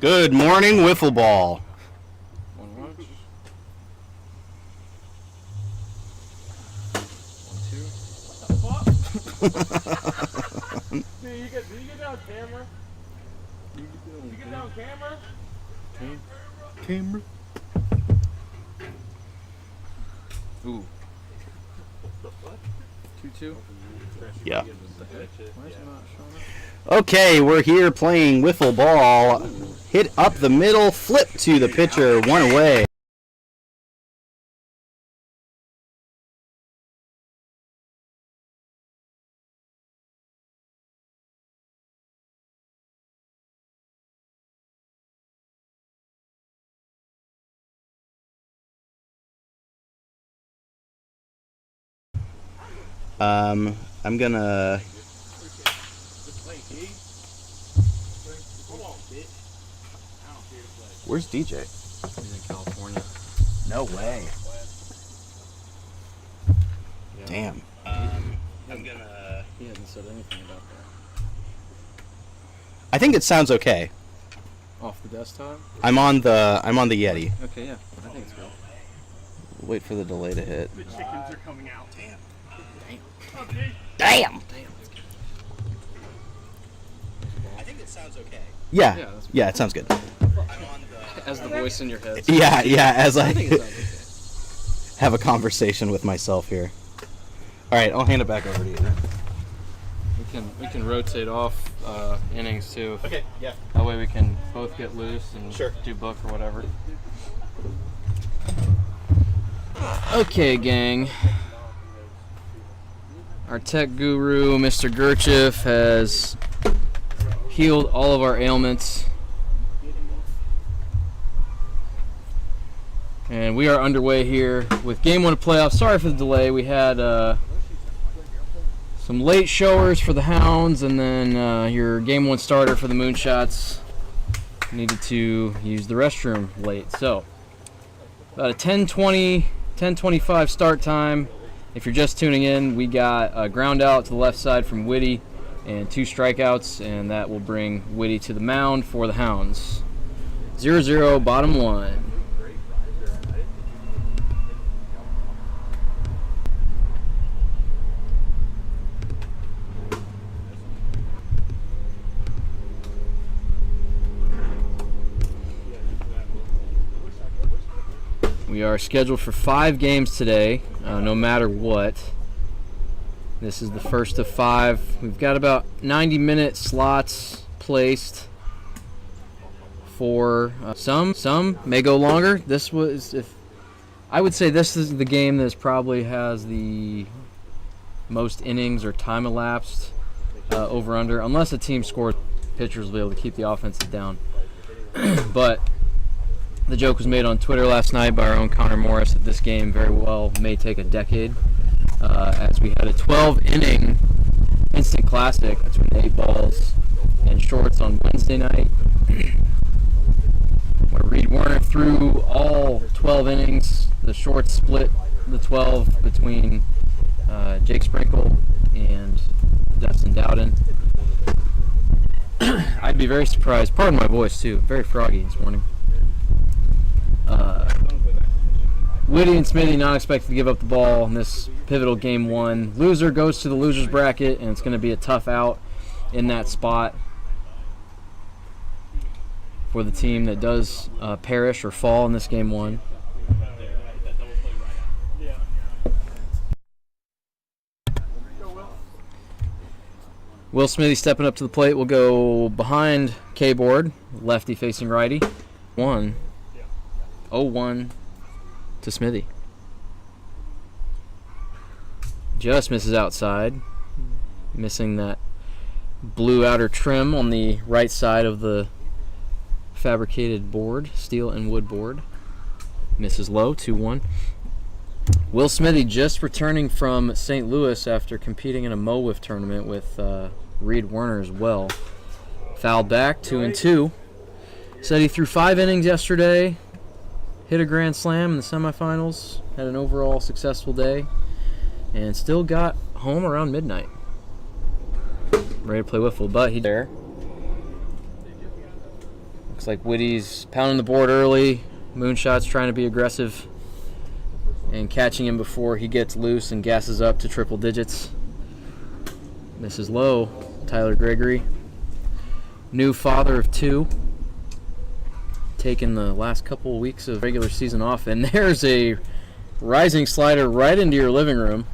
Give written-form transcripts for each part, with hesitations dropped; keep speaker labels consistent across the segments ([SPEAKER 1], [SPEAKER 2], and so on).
[SPEAKER 1] Good morning, Wiffle Ball.
[SPEAKER 2] One watch. 1, 2. What the fuck? Dude, did you get down camera? Did you get down camera?
[SPEAKER 1] Camera.
[SPEAKER 2] Ooh. What? 2-2?
[SPEAKER 1] Yeah.
[SPEAKER 2] Why is it not showing up?
[SPEAKER 1] Okay, we're here playing Wiffle Ball. Hit up the middle, flip to the pitcher, one away. I'm gonna. Where's DJ?
[SPEAKER 2] He's in California.
[SPEAKER 1] No way.
[SPEAKER 2] Yeah.
[SPEAKER 1] Damn. I'm gonna.
[SPEAKER 2] He hasn't said anything about that.
[SPEAKER 1] I think it sounds okay.
[SPEAKER 2] Off the desktop?
[SPEAKER 1] I'm on the Yeti.
[SPEAKER 2] Okay, yeah. I think it's good.
[SPEAKER 1] Wait for the delay to hit.
[SPEAKER 3] The chickens are coming out.
[SPEAKER 1] Damn.
[SPEAKER 2] Damn.
[SPEAKER 1] I think it sounds okay.
[SPEAKER 2] Yeah,
[SPEAKER 1] Yeah,
[SPEAKER 2] that's
[SPEAKER 1] yeah, it sounds good.
[SPEAKER 2] As the voice in your head.
[SPEAKER 1] Yeah, as
[SPEAKER 2] I
[SPEAKER 1] I
[SPEAKER 2] think it sounds
[SPEAKER 1] have a conversation with myself here. All right, I'll hand it back over to you.
[SPEAKER 2] okay. We can rotate off innings too.
[SPEAKER 1] Okay, yeah.
[SPEAKER 2] That way we can both get loose and
[SPEAKER 1] Sure.
[SPEAKER 2] do book or whatever. Okay, gang. Our tech guru, Mr. Gurchif, has healed all of our ailments. And we are underway here with Game 1 of playoffs. Sorry for the delay. We had some late showers for the Hounds, and then your Game 1 starter for the Moonshots needed to use the restroom late. So, about a 10:25 start time. If you're just tuning in, we got a ground out to the left side from Whitty and 2 strikeouts, and that will bring Whitty to the mound for the Hounds. 0-0, bottom 1. We are scheduled for 5 games today, no matter what. This is the first of 5. We've got about 90-minute slots placed for some may go longer. I would say this is the game that probably has the most innings or time elapsed over under, unless a team scores. Pitchers will be able to keep the offenses down. But the joke was made on Twitter last night by our own Connor Morris that this game very well may take a decade, as we had a 12-inning instant classic between 8 balls and shorts on Wednesday night, where Reed Werner threw all 12 innings. The shorts split the 12 between Jake Sprinkle and Dustin Dowden. I'd be very surprised. Pardon my voice, too. Very froggy this morning. Whitty and Smithy not expected to give up the ball in this pivotal game 1. Loser goes to the loser's bracket, and it's going to be a tough out in that spot for the team that does perish or fall in this game 1. Will Smithy stepping up to the plate will go behind K-board, lefty facing righty. 0-1 to Smithy. Just misses outside, missing that blue outer trim on the right side of the fabricated board, steel and wood board. Misses low, 2-1. Will Smithy just returning from St. Louis after competing in a Mo-Whiff tournament with Reed Werner as well. Fouled back, 2-2. Said he threw 5 innings yesterday, hit a grand slam in the semifinals, had an overall successful day, and still got home around midnight. Ready to play Wiffle, but he's there. Looks like Witty's pounding the board early. Moonshot's trying to be aggressive and catching him before he gets loose and gasses up to triple digits. Misses low. Tyler Gregory, new father of 2, taking the last couple of weeks of regular season off, and there's a rising slider right into your living room.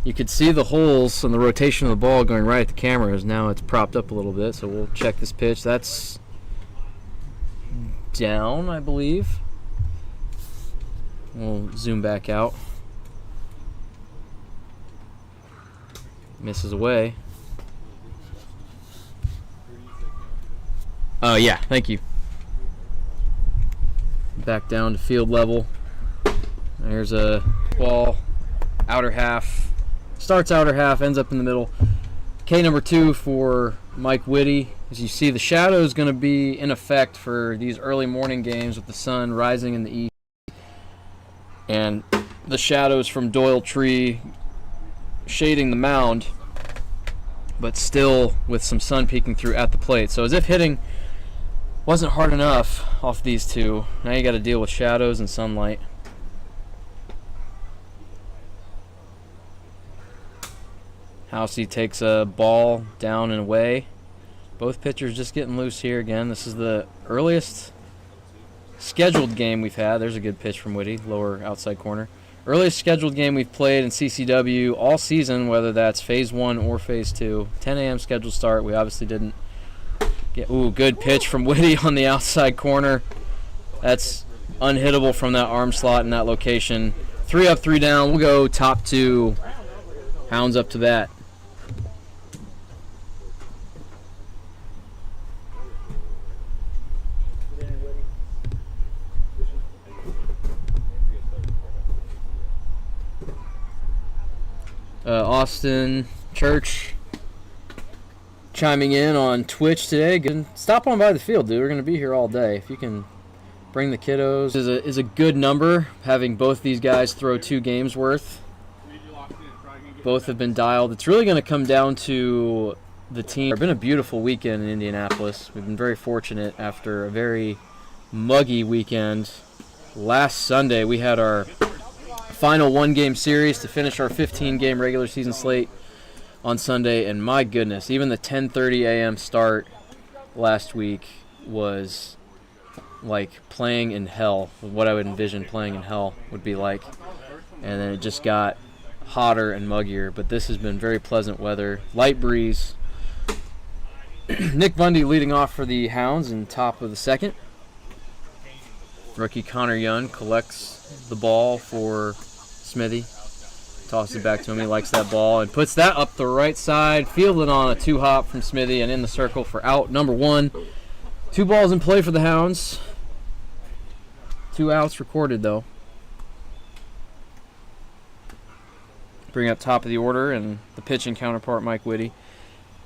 [SPEAKER 2] You could see the holes and the rotation of the ball going right at the cameras. Now it's propped up a little bit, so we'll check this pitch. That's down, I believe. We'll zoom back out. Misses away. Yeah, thank you. Back down to field level. There's a ball, outer half. Starts outer half, ends up in the middle. K number 2 for Mike Witty. As you see, the shadow is going to be in effect for these early morning games with the sun rising in the east. And the shadows from Doyle Tree shading the mound, but still with some sun peeking through at the plate. So as if hitting wasn't hard enough off these two, now you got to deal with shadows and sunlight. Housey takes a ball down and away. Both pitchers just getting loose here again. This is the earliest scheduled game we've had. There's a good pitch from Witty, lower outside corner. Earliest scheduled game we've played in CCW all season, whether that's Phase 1 or Phase 2. 10 a.m. scheduled start. We obviously didn't get... Ooh, good pitch from Witty on the outside corner. That's unhittable from that arm slot in that location. 3 up, 3 down. We'll go top 2. Hounds up to bat. Austin Church chiming in on Twitch today. Stop on by the field, dude. We're going to be here all day. If you can bring the kiddos. Is a good number, having both these guys throw 2 games worth. Both have been dialed. It's really going to come down to the team. It's been a beautiful weekend in Indianapolis. We've been very fortunate after a very muggy weekend. Last Sunday, we had our final 1-game series to finish our 15-game regular season slate on Sunday, and my goodness, even the 10:30 a.m. start last week was like playing in hell, what I would envision playing in hell would be like. And then it just got hotter and muggier, but this has been very pleasant weather. Light breeze. Nick Bundy leading off for the Hounds in top of the second. Rookie Connor Young collects the ball for Smithy. Tosses it back to him. He likes that ball and puts that up the right side. Fielded on a 2-hop from Smithy and in the circle for out number 1. 2 balls in play for the Hounds. 2 outs recorded, though. Bring up top of the order and the pitching counterpart, Mike Witty.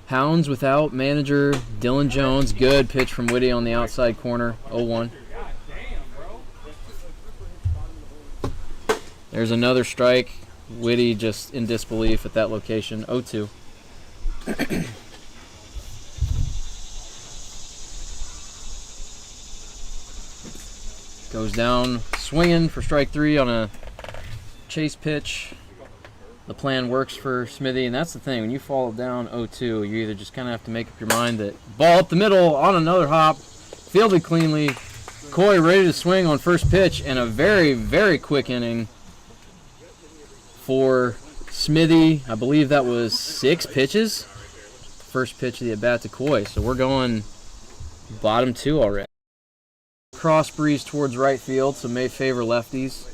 [SPEAKER 2] Hounds without manager Dylan Jones. Good pitch from Witty on the outside corner. 0-1. There's another strike. Witty just in disbelief at that location. 0-2. Goes down swinging for strike 3 on a chase pitch. The plan works for Smithy, and that's the thing. When you fall down 0-2, you either just kind of have to make up your mind that ball up the middle on another hop, fielded cleanly. Coy ready to swing on first pitch, and a very, very quick inning for Smithy. I believe that was 6 pitches. First pitch of the at-bat to Coy. So we're going bottom 2 already. Cross breeze towards right field, so may favor lefties.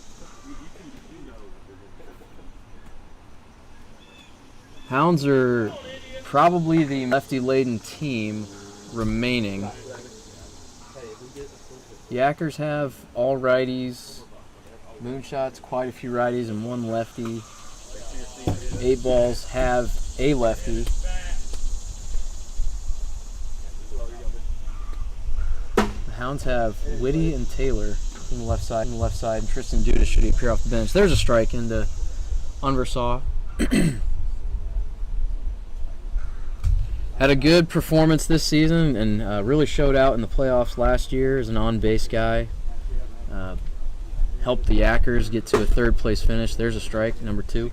[SPEAKER 2] Hounds are probably the lefty-laden team remaining. Yackers have all righties. Moonshots, quite a few righties and 1 lefty. 8 balls have a lefty. The Hounds have Witty and Taylor on the left side, and Tristan Dudas should appear off the bench. There's a strike into Unversaw. had a good performance this season and really showed out in the playoffs last year as an on-base guy. Helped the Yackers get to a third-place finish. There's a strike, number 2.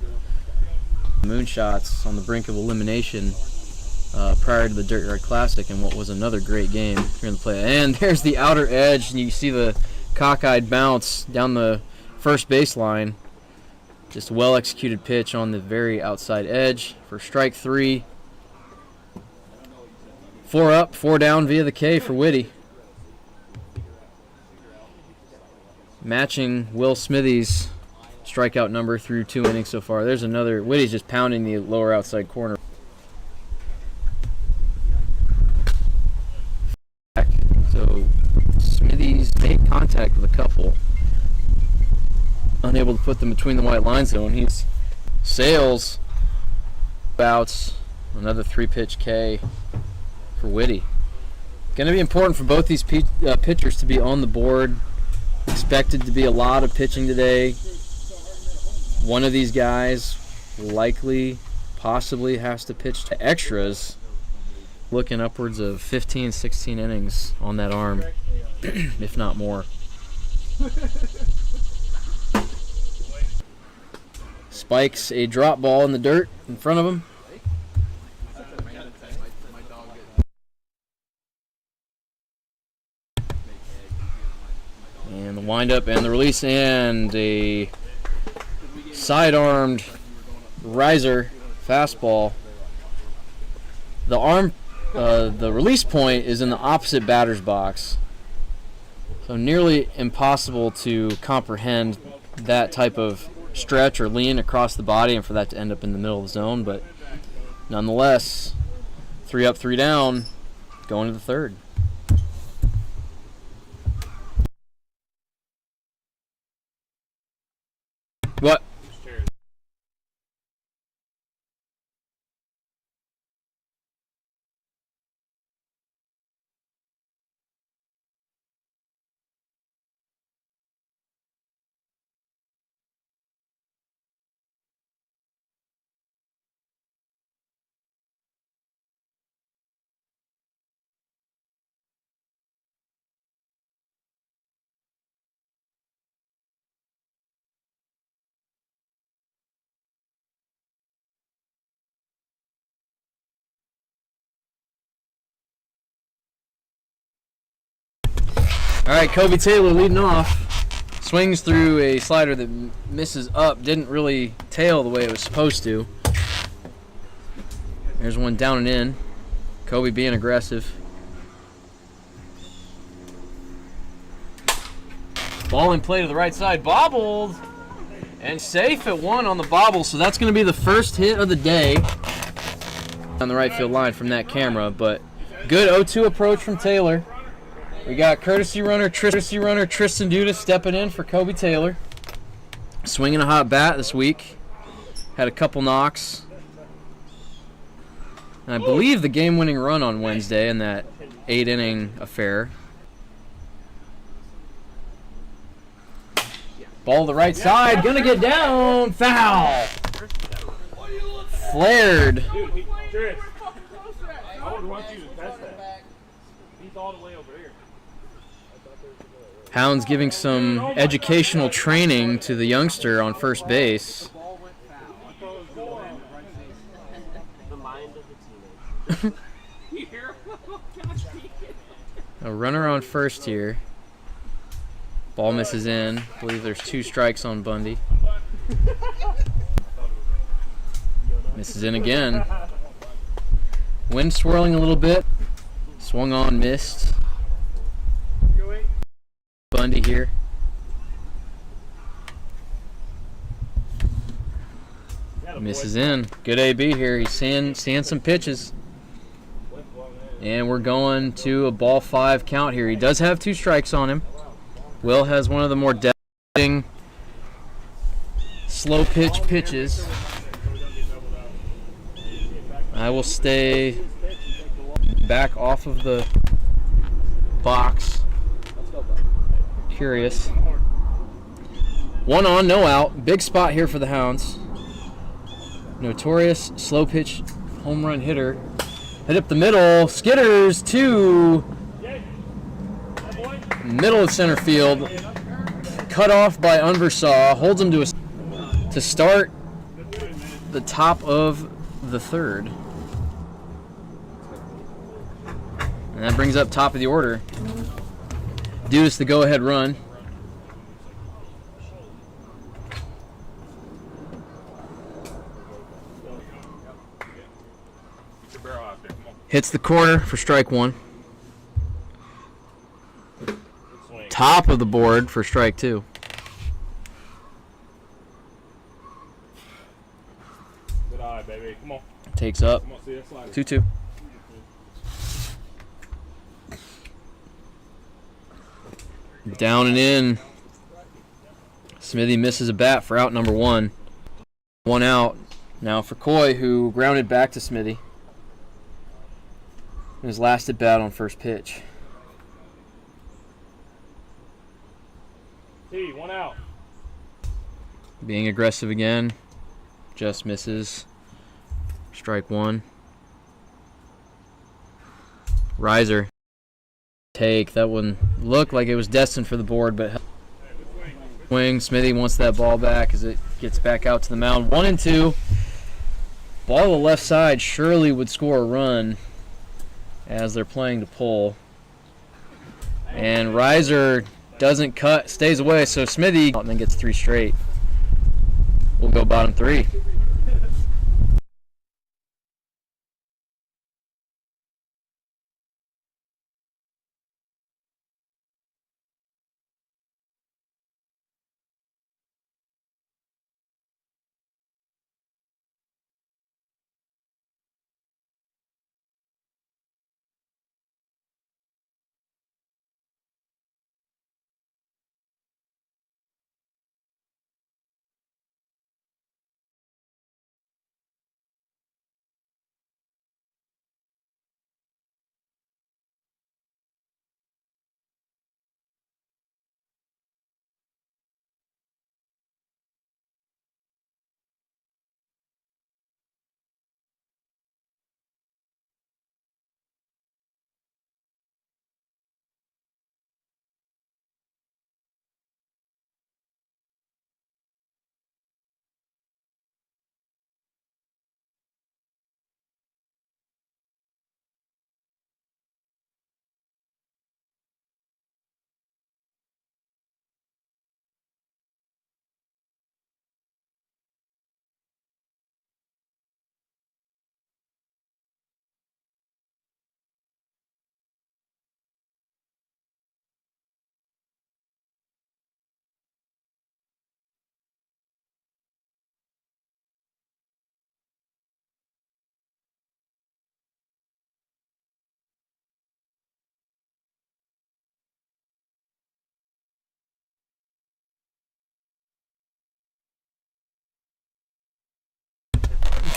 [SPEAKER 2] Moonshots on the brink of elimination prior to the Dirt Yard Classic and what was another great game here in the play. And there's the outer edge, and you see the cockeyed bounce down the first baseline. Just a well-executed pitch on the very outside edge for strike 3. 4 up, 4 down via the K for Whitty. Matching Will Smithy's strikeout number through 2 innings so far. There's another. Whitty's just pounding the lower outside corner. So Smithy's made contact with a couple. Unable to put them between the white lines though, and he's sails bouts. Another 3-pitch K for Whitty. Going to be important for both these pitchers to be on the board. Expected to be a lot of pitching today. One of these guys likely, possibly has to pitch to extras. Looking upwards of 15, 16 innings on that arm, if not more. Spikes a drop ball in the dirt in front of him. And the windup and the release and a side-armed riser fastball. The release point is in the opposite batter's box, so nearly impossible to comprehend that type of stretch or lean across the body and for that to end up in the middle of the zone. But nonetheless, 3 up, 3 down, going to the third. What? All right, Kobe Taylor leading off. Swings through a slider that misses up. Didn't really tail the way it was supposed to. There's one down and in. Kobe being aggressive. Ball in play to the right side. Bobbled. And safe at 1 on the bobble. So that's going to be the first hit of the day on the right field line from that camera. But good 0-2 approach from Taylor. We got courtesy runner Tristan Duda stepping in for Kobe Taylor. Swinging a hot bat this week. Had a couple knocks. And I believe the game-winning run on Wednesday in that 8-inning affair. Ball to the right side. Gonna get down. Foul. Flared.
[SPEAKER 3] Dude, I would want you to test that. He's all the way over here.
[SPEAKER 2] Hounds giving some educational training to the youngster on first base.
[SPEAKER 3] The mind of the teenager.
[SPEAKER 2] A runner on first here. Ball misses in. I believe there's 2 strikes on Bundy. Misses in again. Wind swirling a little bit. Swung on, missed. Bundy here. Misses in. Good AB here. He's seeing some pitches. And we're going to a ball 5 count here. He does have 2 strikes on him. Will has one of the more devastating slow pitch pitches. I will stay back off of the box. Curious. 1 on, no out. Big spot here for the Hounds. Notorious slow pitch home run hitter Hit up the middle. Skitters to middle of center field. Cut off by Unversaw. Holds him to start the top of the third. And that brings up top of the order. Dudas the go-ahead run. Hits the corner for strike one. Top of the board for strike two.
[SPEAKER 3] Good eye, baby. Come on.
[SPEAKER 2] Takes up.
[SPEAKER 3] Come on, see that slider.
[SPEAKER 2] 2-2. Down and in. Smithy misses a bat for out number one. One out. Now for Coy, who grounded back to Smithy. His last at bat on first pitch.
[SPEAKER 3] T, one out.
[SPEAKER 2] Being aggressive again. Just misses. Strike one. Riser. Take. That one looked like it was destined for the board, but swing. Smithy wants that ball back as it gets back out to the mound. 1-2. Ball to the left side. Shirley would score a run as they're playing to pull. And Riser doesn't cut, stays away, so Smithy and then gets three straight. We'll go bottom three.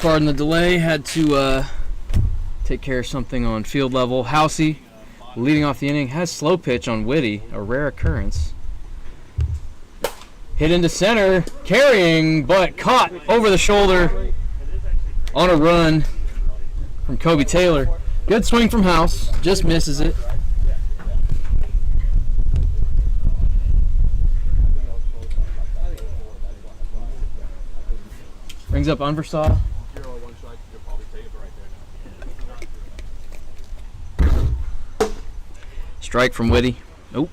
[SPEAKER 2] Pardon the delay, had to take care of something on field level. Housey, leading off the inning, has slow pitch on Whitty, a rare occurrence. Hit into center, carrying, but caught over the shoulder on a run from Kobe Taylor. Good swing from House, just misses it. Brings up Unversaw. Strike from Whitty. Nope.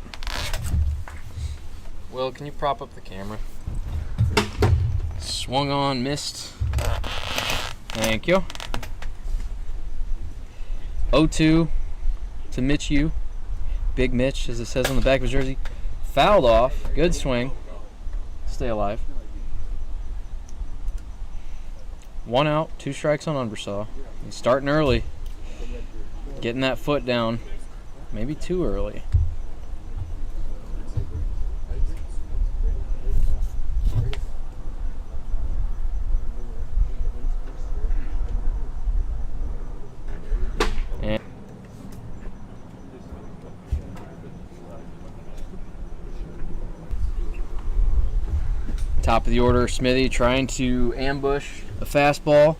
[SPEAKER 2] Will, can you prop up the camera? Swung on, missed. Thank you. 0-2 to Mitch U. Big Mitch, as it says on the back of his jersey. Fouled off. Good swing. Stay alive. 1 out, 2 strikes on Unversaw. He's starting early. Getting that foot down. Maybe too early. And top of the order, Smithy trying to ambush a fastball.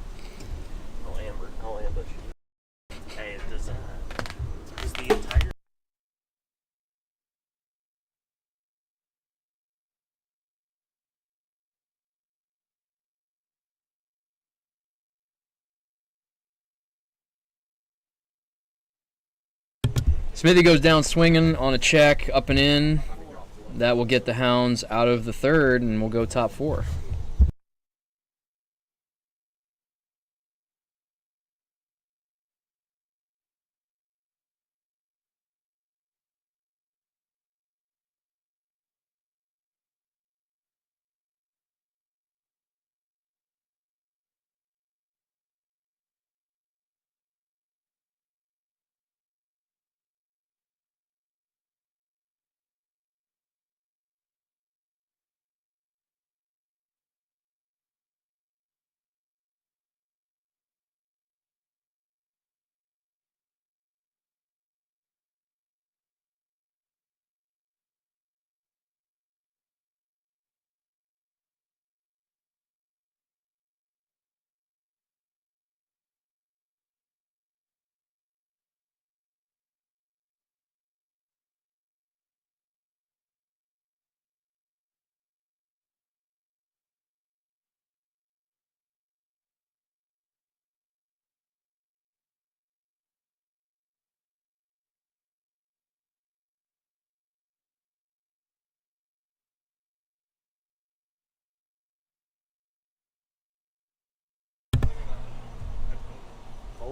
[SPEAKER 2] Smithy goes down swinging on a check, up and in. That will get the Hounds out of the third, and we'll go top 4.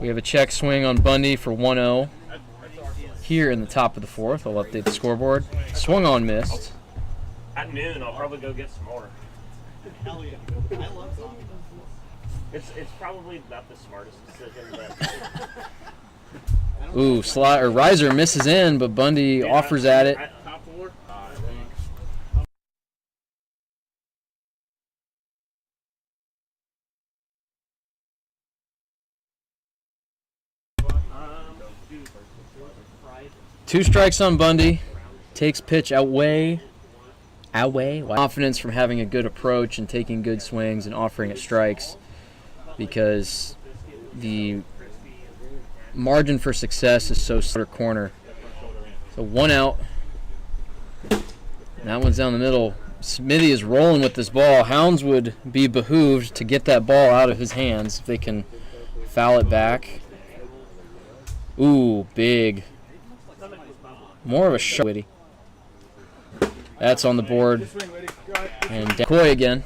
[SPEAKER 2] We have a check swing on Bundy for 1-0 here in the top of the 4th. I'll update the scoreboard. Swung on, missed.
[SPEAKER 3] At noon, I'll probably go get some more.
[SPEAKER 4] Hell yeah. I love zombie.
[SPEAKER 3] It's probably not the smartest decision, but
[SPEAKER 2] Ooh, Riser misses in, but Bundy offers at it.
[SPEAKER 3] Top 4?
[SPEAKER 2] Two strikes on Bundy. Takes pitch away. Confidence from having a good approach and taking good swings and offering at strikes, because the margin for success is so corner. So 1 out. That one's down the middle. Smithy is rolling with this ball. Hounds would be behooved to get that ball out of his hands if they can foul it back. Ooh, big. More of a shot. Witty. That's on the board. And Coy again.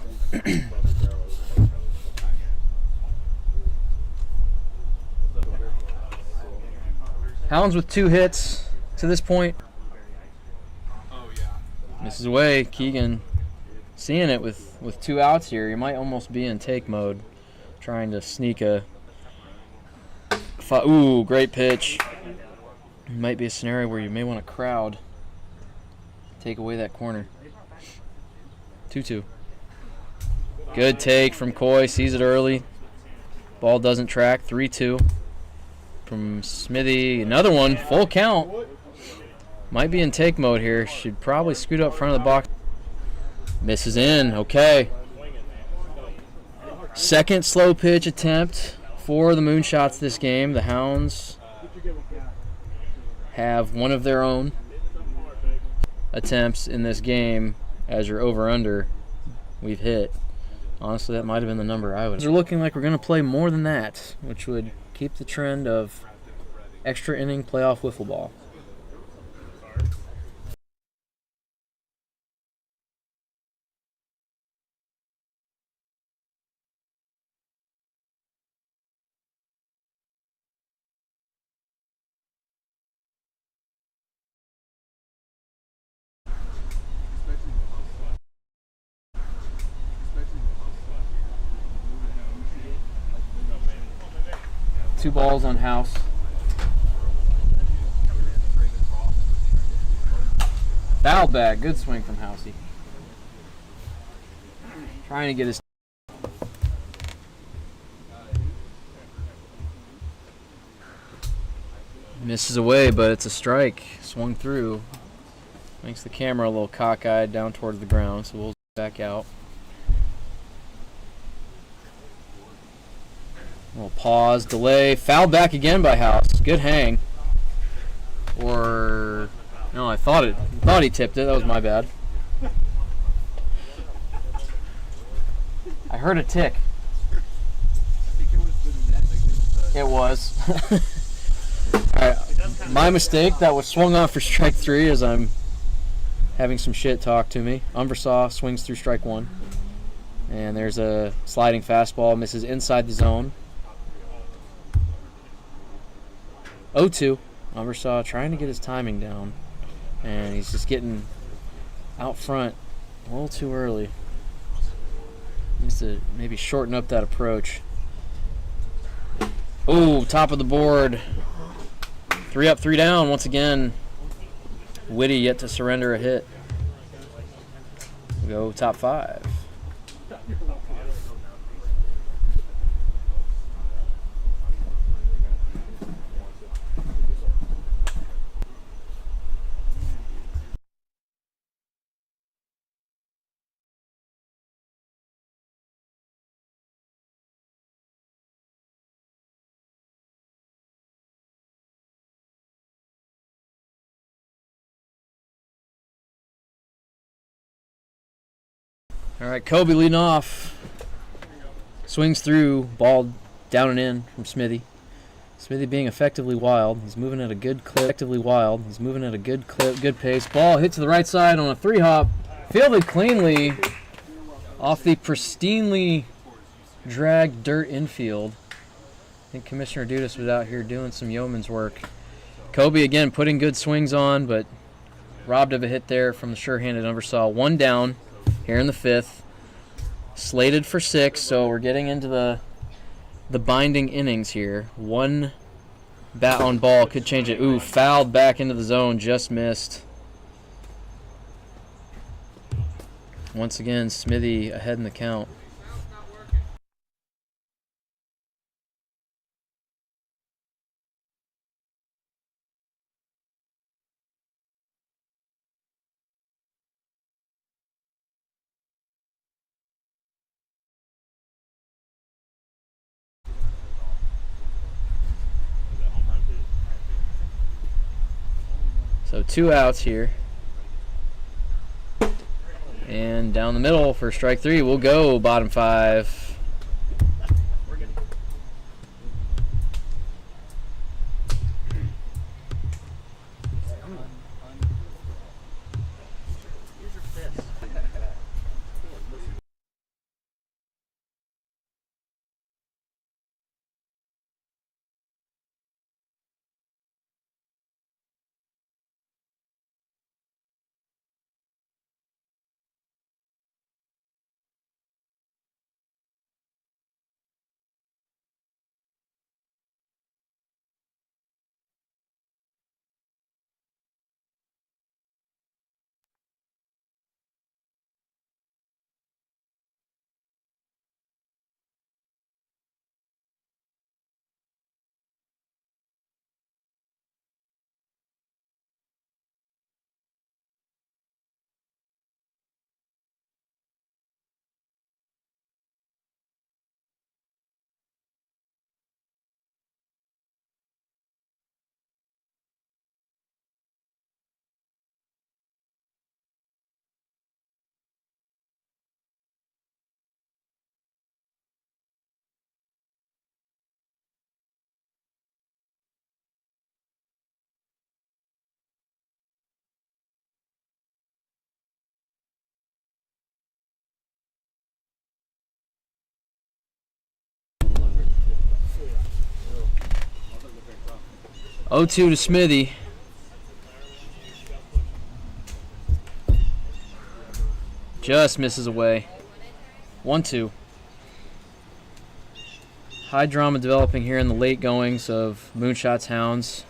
[SPEAKER 2] Hounds with 2 hits to this point. Misses away. Keegan seeing it with 2 outs here. You might almost be in take mode, trying to sneak a. Ooh, great pitch. Might be a scenario where you may want to crowd. Take away that corner. 2-2. Good take from Coy. Sees it early. Ball doesn't track. 3-2. From Smithy. Another one. Full count. Might be in take mode here. Should probably scoot up front of the box. Misses in. Okay. Second slow pitch attempt for the Moonshots this game. The Hounds have one of their own attempts in this game as your over-under we've hit. Honestly, that might have been the number I would. They're looking like we're going to play more than that, which would keep the trend of extra inning playoff wiffle ball. Two balls on House. Foul back. Good swing from Housey. Trying to get his. Misses away, but it's a strike. Swung through. Makes the camera a little cockeyed down towards the ground, so we'll back out. Little pause, delay, foul back again by House. Good hang. Or no, I thought he tipped it. That was my bad. I heard a tick. It was. All right, My mistake. That was swung on for strike 3 as I'm having some shit talked to me. Umbersaw swings through strike 1. And there's a sliding fastball. Misses inside the zone. 0-2. Umbersaw trying to get his timing down. And he's just getting out front a little too early. Needs to maybe shorten up that approach. Ooh, top of the board. 3 up, 3 down once again. Whitty yet to surrender a hit. We'll go top 5. All right, Kobe leading off. Swings through, ball down and in from Smithy. Smithy being effectively wild. He's moving at a good clip. Good pace. Ball hit to the right side on a 3-hop. Fielded cleanly off the pristinely dragged dirt infield. I think Commissioner Dudas was out here doing some yeoman's work. Kobe again putting good swings on, but robbed of a hit there from the sure-handed Umbersaw. 1 down. Here in the 5th, slated for 6, so we're getting into the binding innings here. 1 bat on ball could change it. Ooh, fouled back into the zone, just missed. Once again, Smithy ahead in the count. So 2 outs here. And down the middle for strike 3, we'll go bottom 5. Oh, 2 to Smithy. Just misses away. 1-2. High drama developing here in the late goings of Moonshots Hounds.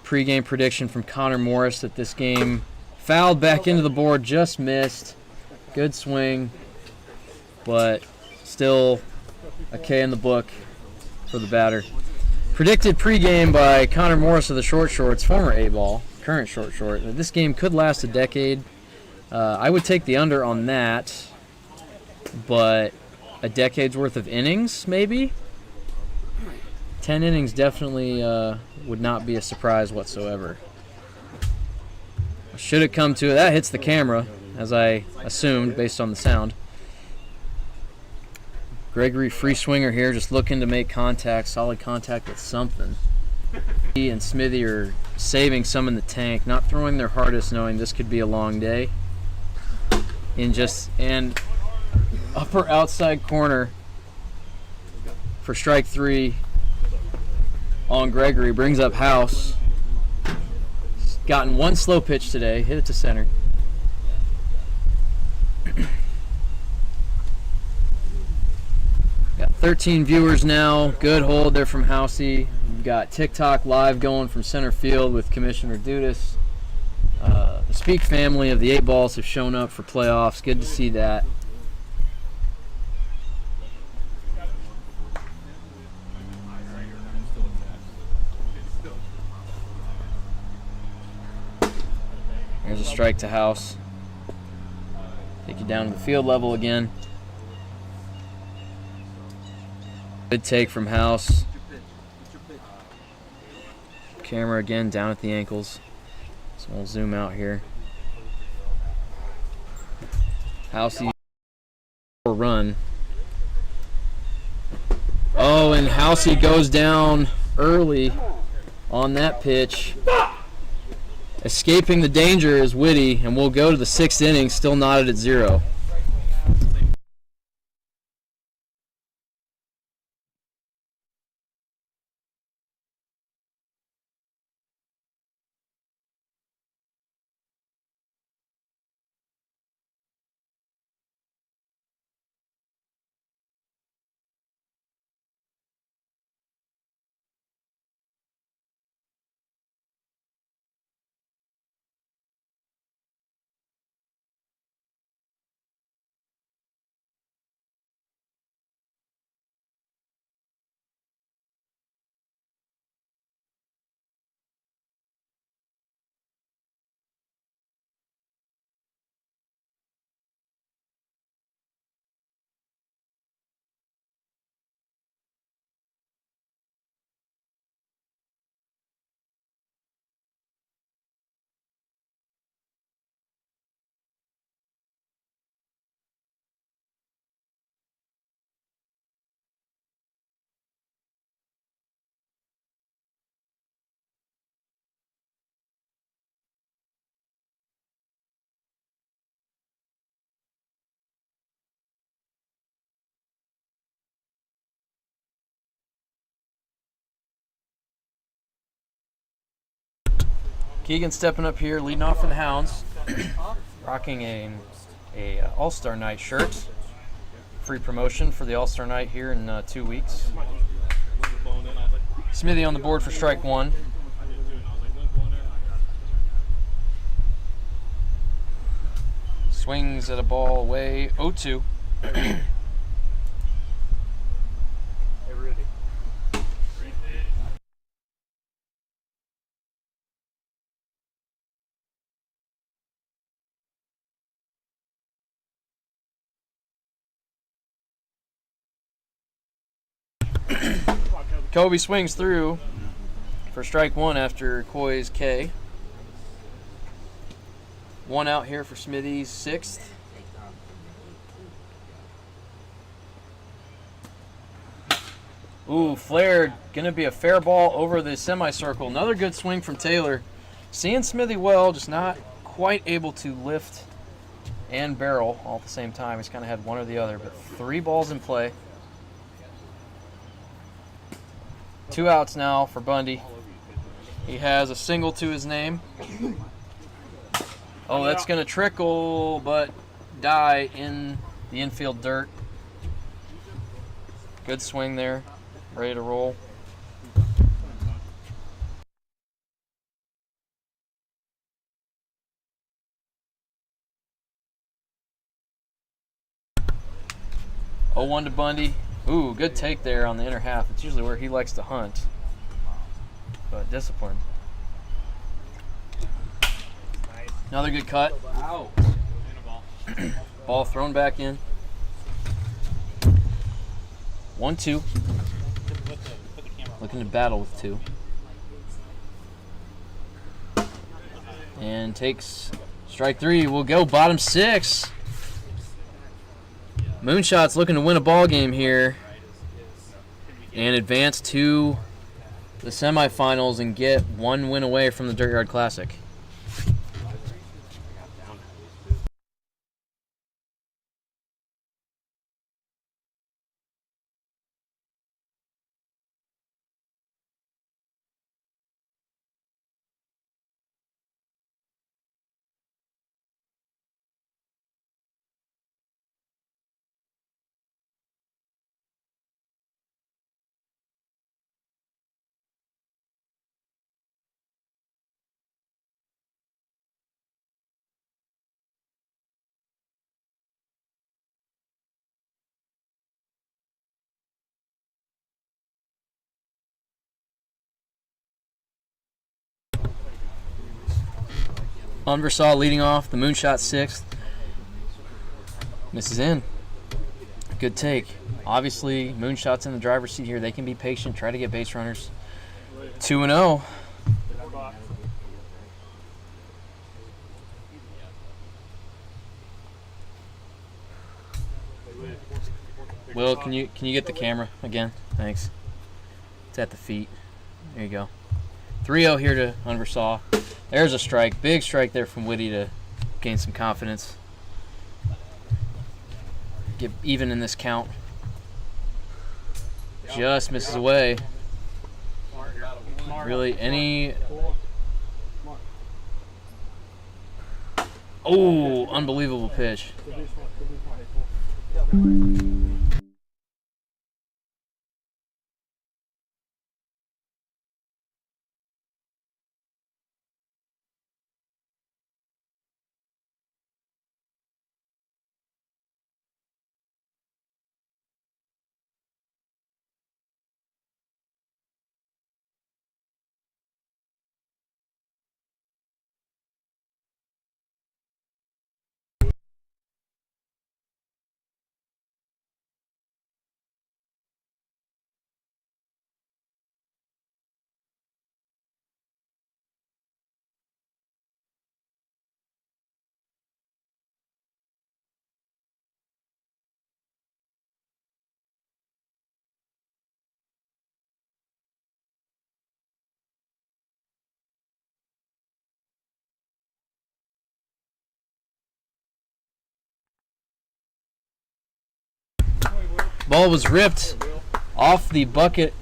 [SPEAKER 2] Pre-game prediction from Connor Morris that this game fouled back into the board, just missed. Good swing, but still a K in the book for the batter. Predicted pregame by Connor Morris of the Short Shorts, former A-ball, current Short Short, that this game could last a decade. I would take the under on that, but a decade's worth of innings, maybe? 10 innings definitely would not be a surprise whatsoever. Should it come to it, that hits the camera, as I assumed based on the sound. Gregory free swinger here, just looking to make contact, solid contact with something. He and Smithy are saving some in the tank, not throwing their hardest, knowing this could be a long day. And upper outside corner for strike 3 on Gregory, brings up House. He's gotten one slow pitch today, hit it to center. Got 13 viewers now. Good hold there from Housey. We've got TikTok live going from center field with Commissioner Dudas. The Speak family of the 8 Balls have shown up for playoffs. Good to see that. There's a strike to House. Take you down to the field level again. Good take from House. Camera again down at the ankles. So we'll zoom out here. Housey run. Oh, and Housey goes down early on that pitch. Escaping the danger is Whitty, and we'll go to the 6th inning, still knotted at 0. Keegan stepping up here, leading off for the Hounds, rocking a All-Star Night shirt. Free promotion for the All-Star Night here in 2 weeks. Smithy on the board for strike 1. Swings at a ball away, 0-2. Kobe swings through for strike 1 after Coy's K. 1 out here for Smithy's 6th. Ooh, flared. Gonna be a fair ball over the semicircle. Another good swing from Taylor. Seeing Smithy well, just not quite able to lift and barrel all at the same time. He's kind of had one or the other, but 3 balls in play. 2 outs now for Bundy. He has a single to his name. Oh, that's going to trickle, but die in the infield dirt. Good swing there. Ready to roll. Oh, 1 to Bundy. Ooh, good take there on the inner half. It's usually where he likes to hunt. But discipline. Another good cut.
[SPEAKER 4] Wow.
[SPEAKER 2] Ball thrown back in. 1-2. Looking to battle with 2. And takes strike 3. We'll go bottom 6. Moonshot's looking to win a ball game here and advance to the semifinals and get one win away from the Dirt Yard Classic. Unversaw leading off, the Moonshot 6th. Misses in. Good take. Obviously, Moonshot's in the driver's seat here. They can be patient, try to get base runners. 2-0. Will, can you get the camera again? Thanks. It's at the feet. There you go. 3-0 here to Unversaw. There's a strike. Big strike there from Whitty to gain some confidence. Get even in this count. Just misses away. Really, any... Oh, unbelievable pitch. Ball was ripped off the bucket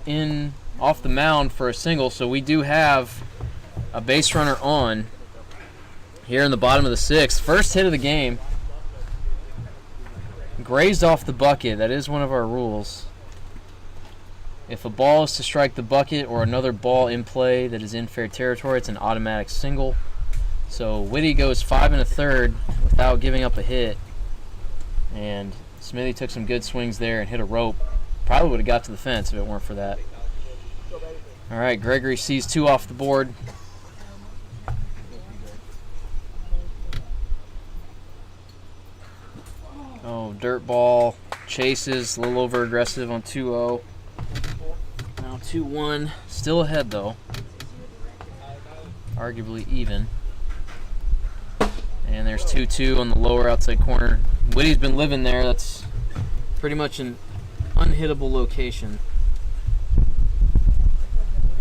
[SPEAKER 2] off the mound for a single, so we do have a base runner on here in the bottom of the 6th. First hit of the game. Grazed off the bucket. That is one of our rules. If a ball is to strike the bucket or another ball in play that is in fair territory, it's an automatic single. So Whitty goes 5 1/3 without giving up a hit. And Smithy took some good swings there and hit a rope. Probably would have got to the fence if it weren't for that. All right, Gregory sees 2 off the board. Oh, dirt ball. Chases, a little over aggressive on 2-0. Now 2-1. Still ahead, though. Arguably even. And there's 2-2 on the lower outside corner. Whitty's been living there. That's pretty much an unhittable location.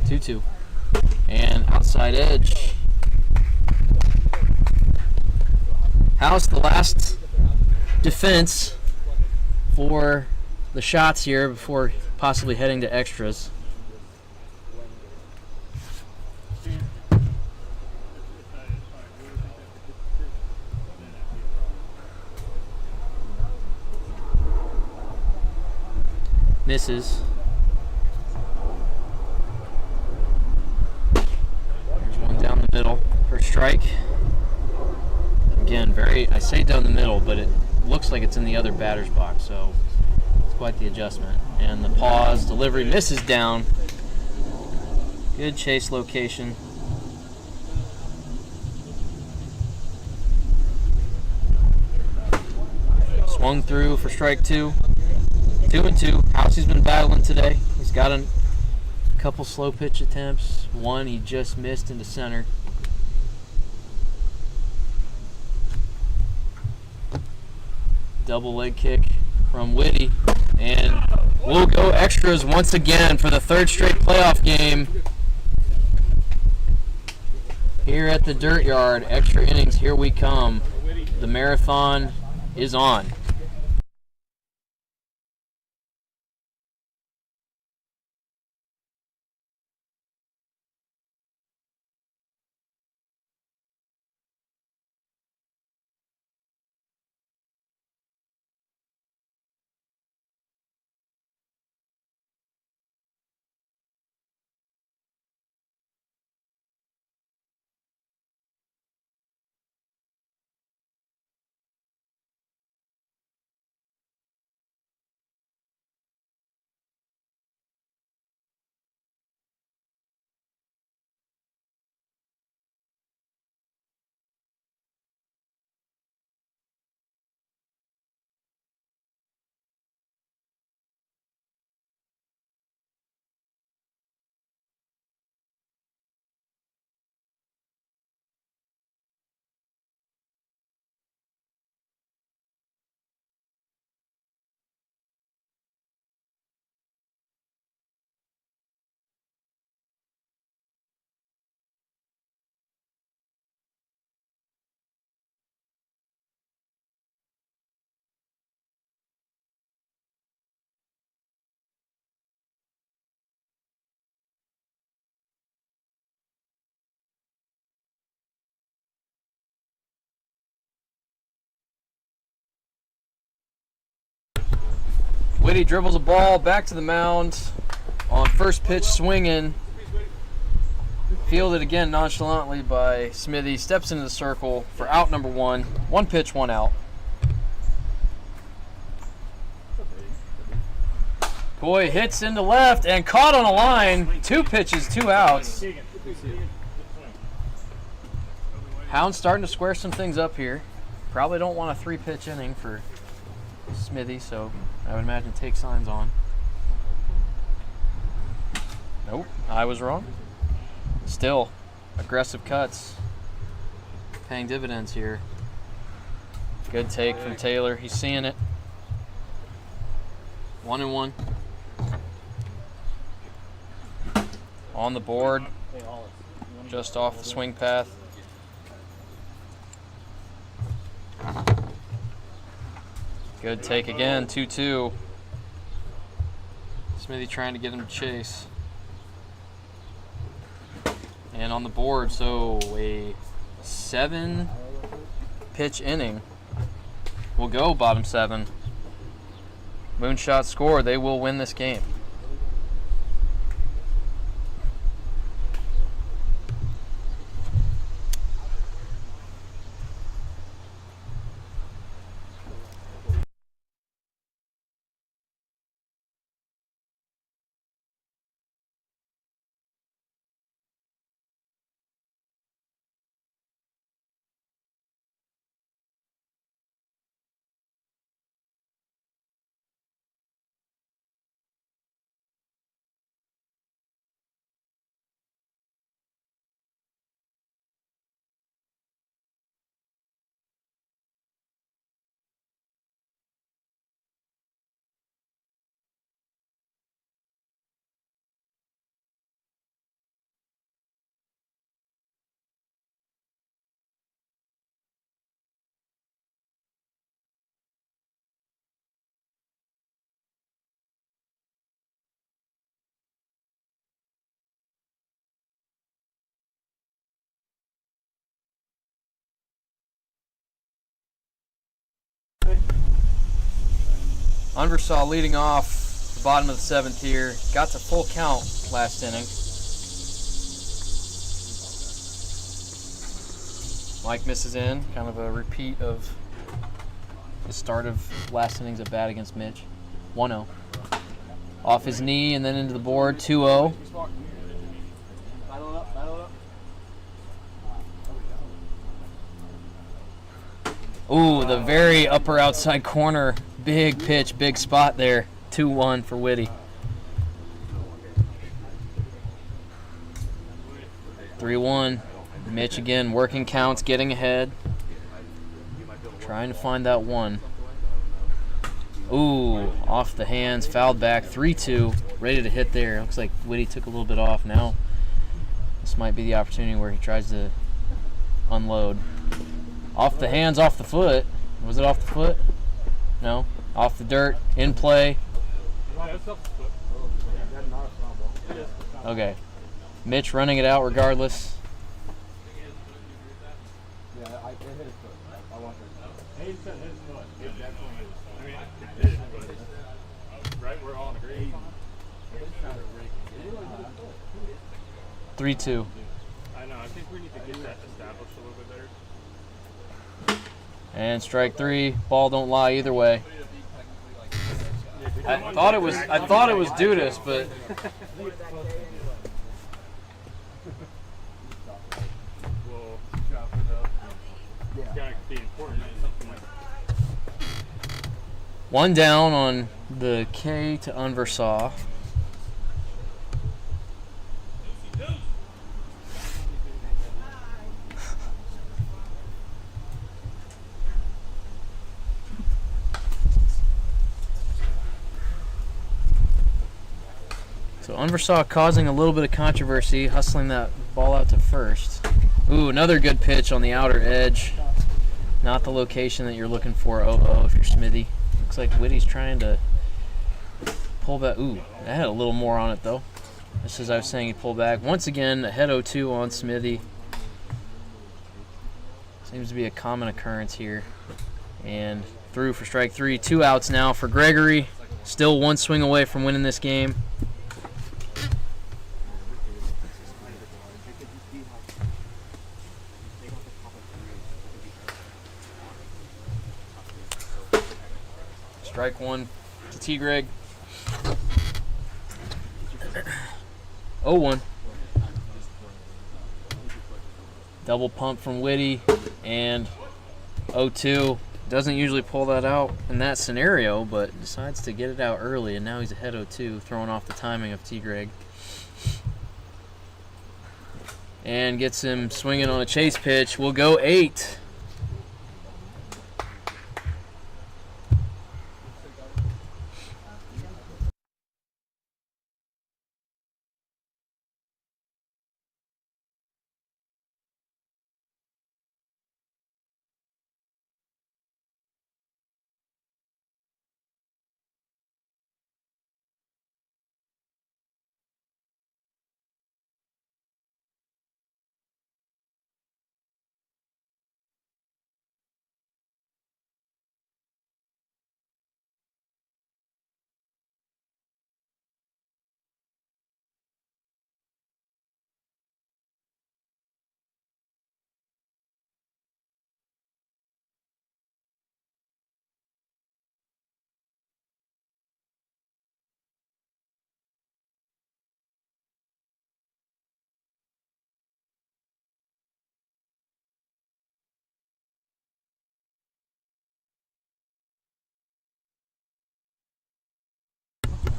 [SPEAKER 2] 2-2. And outside edge. House, the last defense for the shots here before possibly heading to extras. Misses. There's one down the middle for a strike. Again, I say down the middle, but it looks like it's in the other batter's box, so it's quite the adjustment. And the pause, delivery misses down. Good chase location. Swung through for strike 2. 2-2. Housey's been battling today. He's got a couple slow pitch attempts. One he just missed into center. Double leg kick from Whitty. And we'll go extras once again for the third straight playoff game here at the Dirt Yard. Extra innings, here we come. The marathon is on. Whitty dribbles a ball back to the mound on first pitch, swinging. Fielded again nonchalantly by Smithy. Steps into the circle for out number one. One pitch, one out. Boy hits into left and caught on a line. 2 pitches, 2 outs. Hound's starting to square some things up here. Probably don't want a 3-pitch inning for Smithy, so I would imagine take signs on. Nope, I was wrong. Still, aggressive cuts. Paying dividends here. Good take from Taylor. He's seeing it. 1-1. On the board. Just off the swing path. Good take again, 2-2. Smithy trying to get him to chase. And on the board, so a 7-pitch inning. We'll go bottom 7. Moonshot score, they will win this game. Unversaw leading off the bottom of the 7th here. Got to full count last inning. Mike misses in. Kind of a repeat of the start of last inning's at bat against Mitch. 1-0. Off his knee and then into the board. 2-0. Ooh, the very upper outside corner. Big pitch, big spot there. 2-1 for Whitty. 3-1. Mitch again working counts, getting ahead. Trying to find that one. Ooh, off the hands, fouled back, 3-2, ready to hit there. Looks like Whitty took a little bit off now. This might be the opportunity where he tries to unload. Off the hands, off the foot. Was it off the foot? No. Off the dirt, in play. Okay. Mitch running it out regardless.
[SPEAKER 3] Right, we're all in agreement.
[SPEAKER 2] 3-2.
[SPEAKER 3] I know. I think we need to get that established a little bit better.
[SPEAKER 2] And strike 3. Ball don't lie either way. I thought it was Dudas, but
[SPEAKER 3] Well, it's gotta be important at something like that.
[SPEAKER 2] one down on the K to Unversaw. So Unversaw causing a little bit of controversy, hustling that ball out to first. Ooh, another good pitch on the outer edge. Not the location that you're looking for, if you're Smithy. Looks like Whitty's trying to pull back. Ooh, that had a little more on it, though. Just as I was saying, he pulled back. Once again, ahead 0-2 on Smithy. Seems to be a common occurrence here. And through for strike 3. 2 outs now for Gregory. Still one swing away from winning this game. Strike 1 to T. Greg. 0-1. Double pump from Whitty and 0-2. Doesn't usually pull that out in that scenario, but decides to get it out early, and now he's ahead 0-2, throwing off the timing of T. Greg. And gets him swinging on a chase pitch. We'll go 8.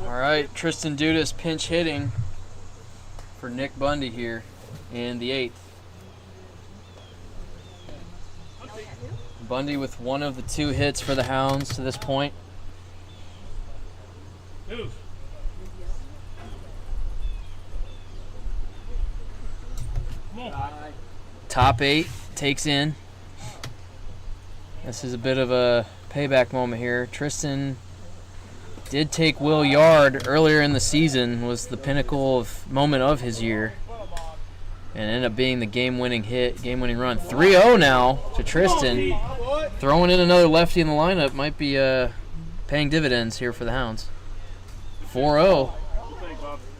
[SPEAKER 2] All right, Tristan Dudas pinch hitting for Nick Bundy here in the 8th. Bundy with one of the 2 hits for the Hounds to this point. Top 8 takes in. This is a bit of a payback moment here. Tristan did take Will Yard earlier in the season, was the pinnacle moment of his year, and ended up being the game-winning hit, game-winning run. 3-0 now to Tristan. Throwing in another lefty in the lineup might be paying dividends here for the Hounds. 4-0.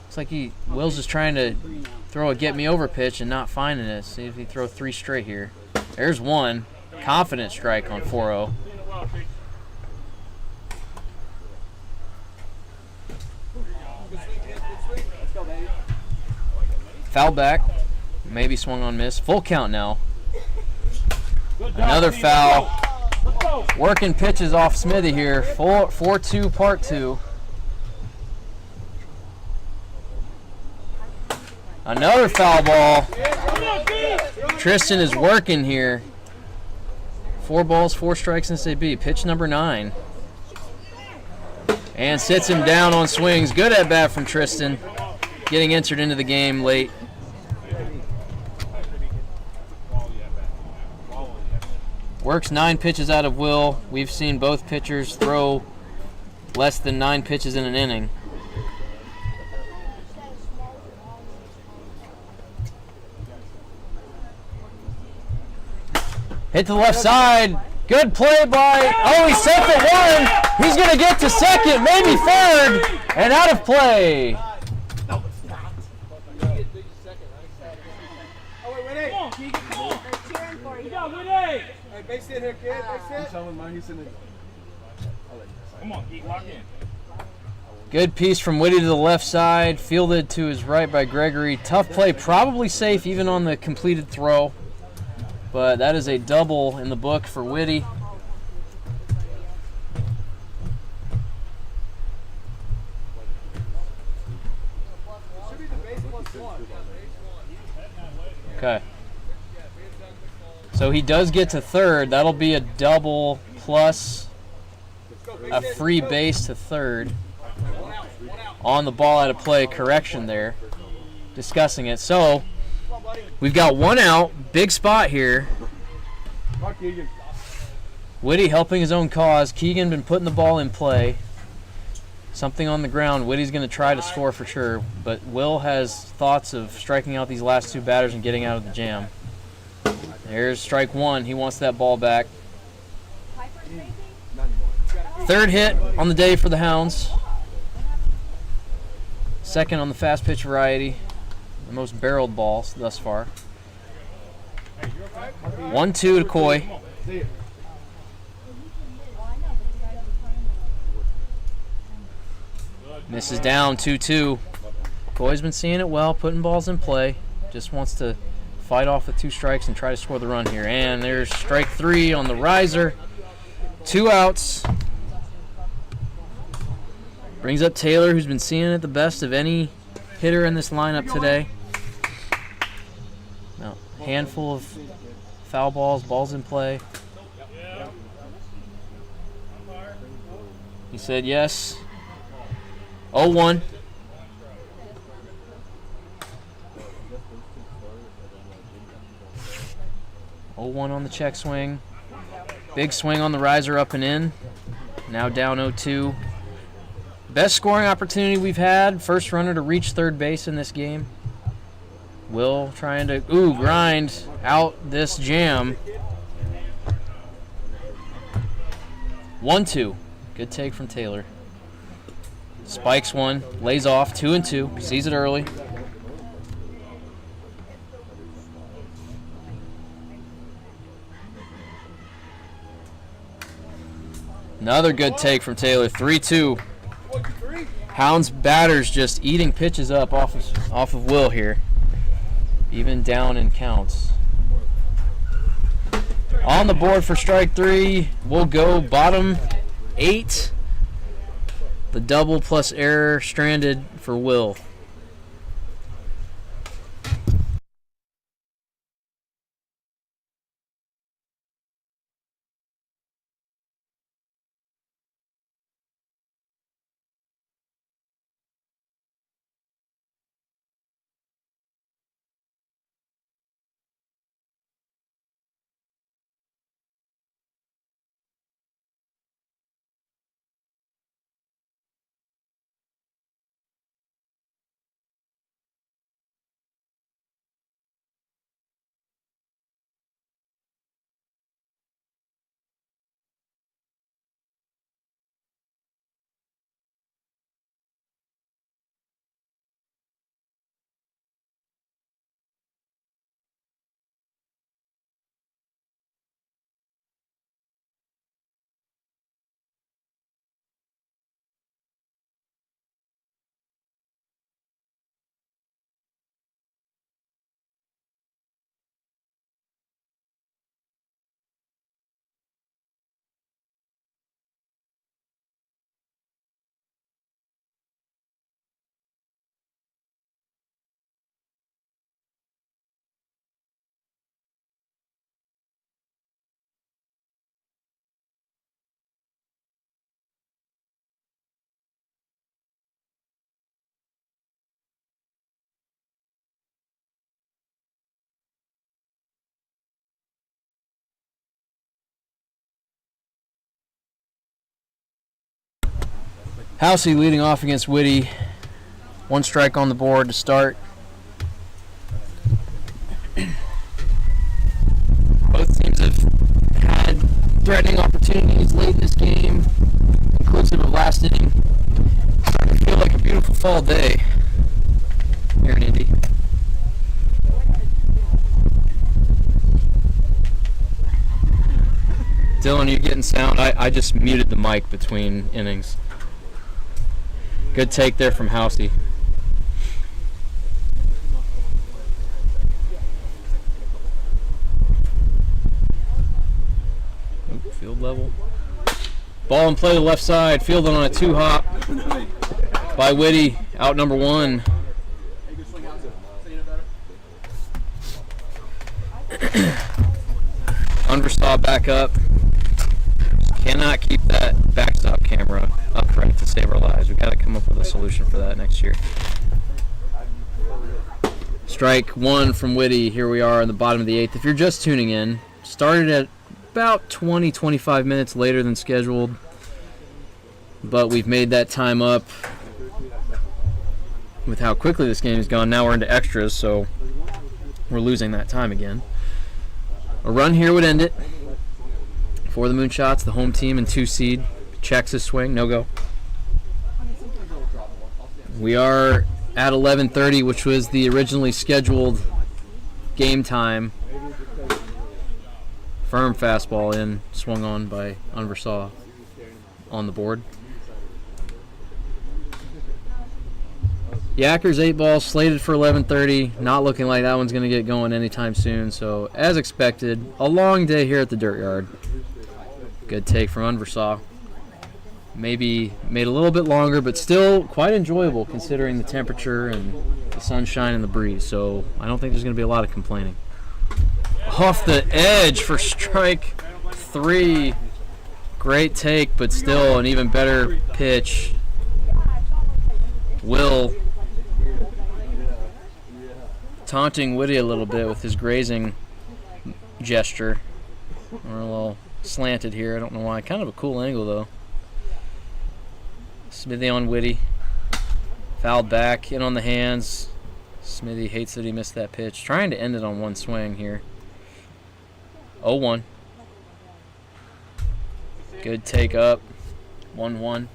[SPEAKER 2] Looks like Will's just trying to throw a get-me-over pitch and not finding it. See if he throw 3 straight here. There's one. Confident strike on 4-0. Foul back, maybe swung on miss. Full count now. Another foul. Working pitches off Smithy here. 4-2 part 2. Another foul ball. Tristan is working here. 4 balls, 4 strikes, and SAB. Pitch number 9. And sits him down on swings. Good at bat from Tristan. Getting entered into the game late. Works 9 pitches out of Will. We've seen both pitchers throw less than 9 pitches in an inning. Hit to the left side. Good play by, oh, he sent the one. He's going to get to second, maybe third, and out of play.
[SPEAKER 5] Base hit here, kid. Base hit.
[SPEAKER 3] Come on, keep locked in.
[SPEAKER 2] Good piece from Whitty to the left side, fielded to his right by Gregory. Tough play, probably safe even on the completed throw. But that is a double in the book for Whitty. Okay. So he does get to third. That'll be a double plus a free base to third. On the ball out of play, correction there. Discussing it. So we've got 1 out. Big spot here. Whitty helping his own cause. Keegan been putting the ball in play. Something on the ground. Whitty's going to try to score for sure. But Will has thoughts of striking out these last 2 batters and getting out of the jam. There's strike 1. He wants that ball back. Third hit on the day for the Hounds. Second on the fast pitch variety. The most barreled balls thus far. 1-2 to Coy. Misses down 2-2. Coy's been seeing it well, putting balls in play. Just wants to fight off with 2 strikes and try to score the run here. And there's strike 3 on the riser. 2 outs. Brings up Taylor, who's been seeing it the best of any hitter in this lineup today. Now, handful of foul balls, balls in play. He said yes. 0-1. On the check swing. Big swing on the riser up and in. Now down 0-2. Best scoring opportunity we've had. First runner to reach third base in this game. Will trying to, grind out this jam. 1-2. Good take from Taylor. Spikes one, lays off, 2-2. Sees it early. Another good take from Taylor, 3-2. Hounds batters just eating pitches up off of Will here. Even down in counts. On the board for strike 3, we'll go bottom 8. The double plus error stranded for Will. Housey leading off against Whitty. 1 strike on the board to start. Both teams have had threatening opportunities late in this game, inclusive of last inning. Starting to feel like a beautiful fall day here in Indy. Dylan, you getting sound? I just muted the mic between innings. Good take there from Housey. Field level. Ball in play to the left side. Fielded on a 2-hop by Whitty. Out number 1. Undersaw back up. Cannot keep that backstop camera upright to save our lives. We've got to come up with a solution for that next year. Strike 1 from Whitty. Here we are in the bottom of the 8th. If you're just tuning in, started at about 20-25 minutes later than scheduled, but we've made that time up with how quickly this game has gone. Now we're into extras, so we're losing that time again. A run here would end it for the Moonshots. The home team and 2 seed checks his swing, no go. We are at 11:30, which was the originally scheduled game time. Firm fastball in, swung on by Unversaw on the board. Yackers 8 ball slated for 11:30. Not looking like that one's going to get going anytime soon. So, as expected, a long day here at the Dirt Yard. Good take from Unversaw. Maybe made a little bit longer, but still quite enjoyable considering the temperature and the sunshine and the breeze. So, I don't think there's going to be a lot of complaining. Off the edge for strike 3. Great take, but still an even better pitch. Will taunting Whitty a little bit with his grazing gesture. We're a little slanted here. I don't know why. Kind of a cool angle, though. Smithy on Whitty. Fouled back, in on the hands. Smithy hates that he missed that pitch. Trying to end it on 1 swing here. 0-1. Good take up. 1-1.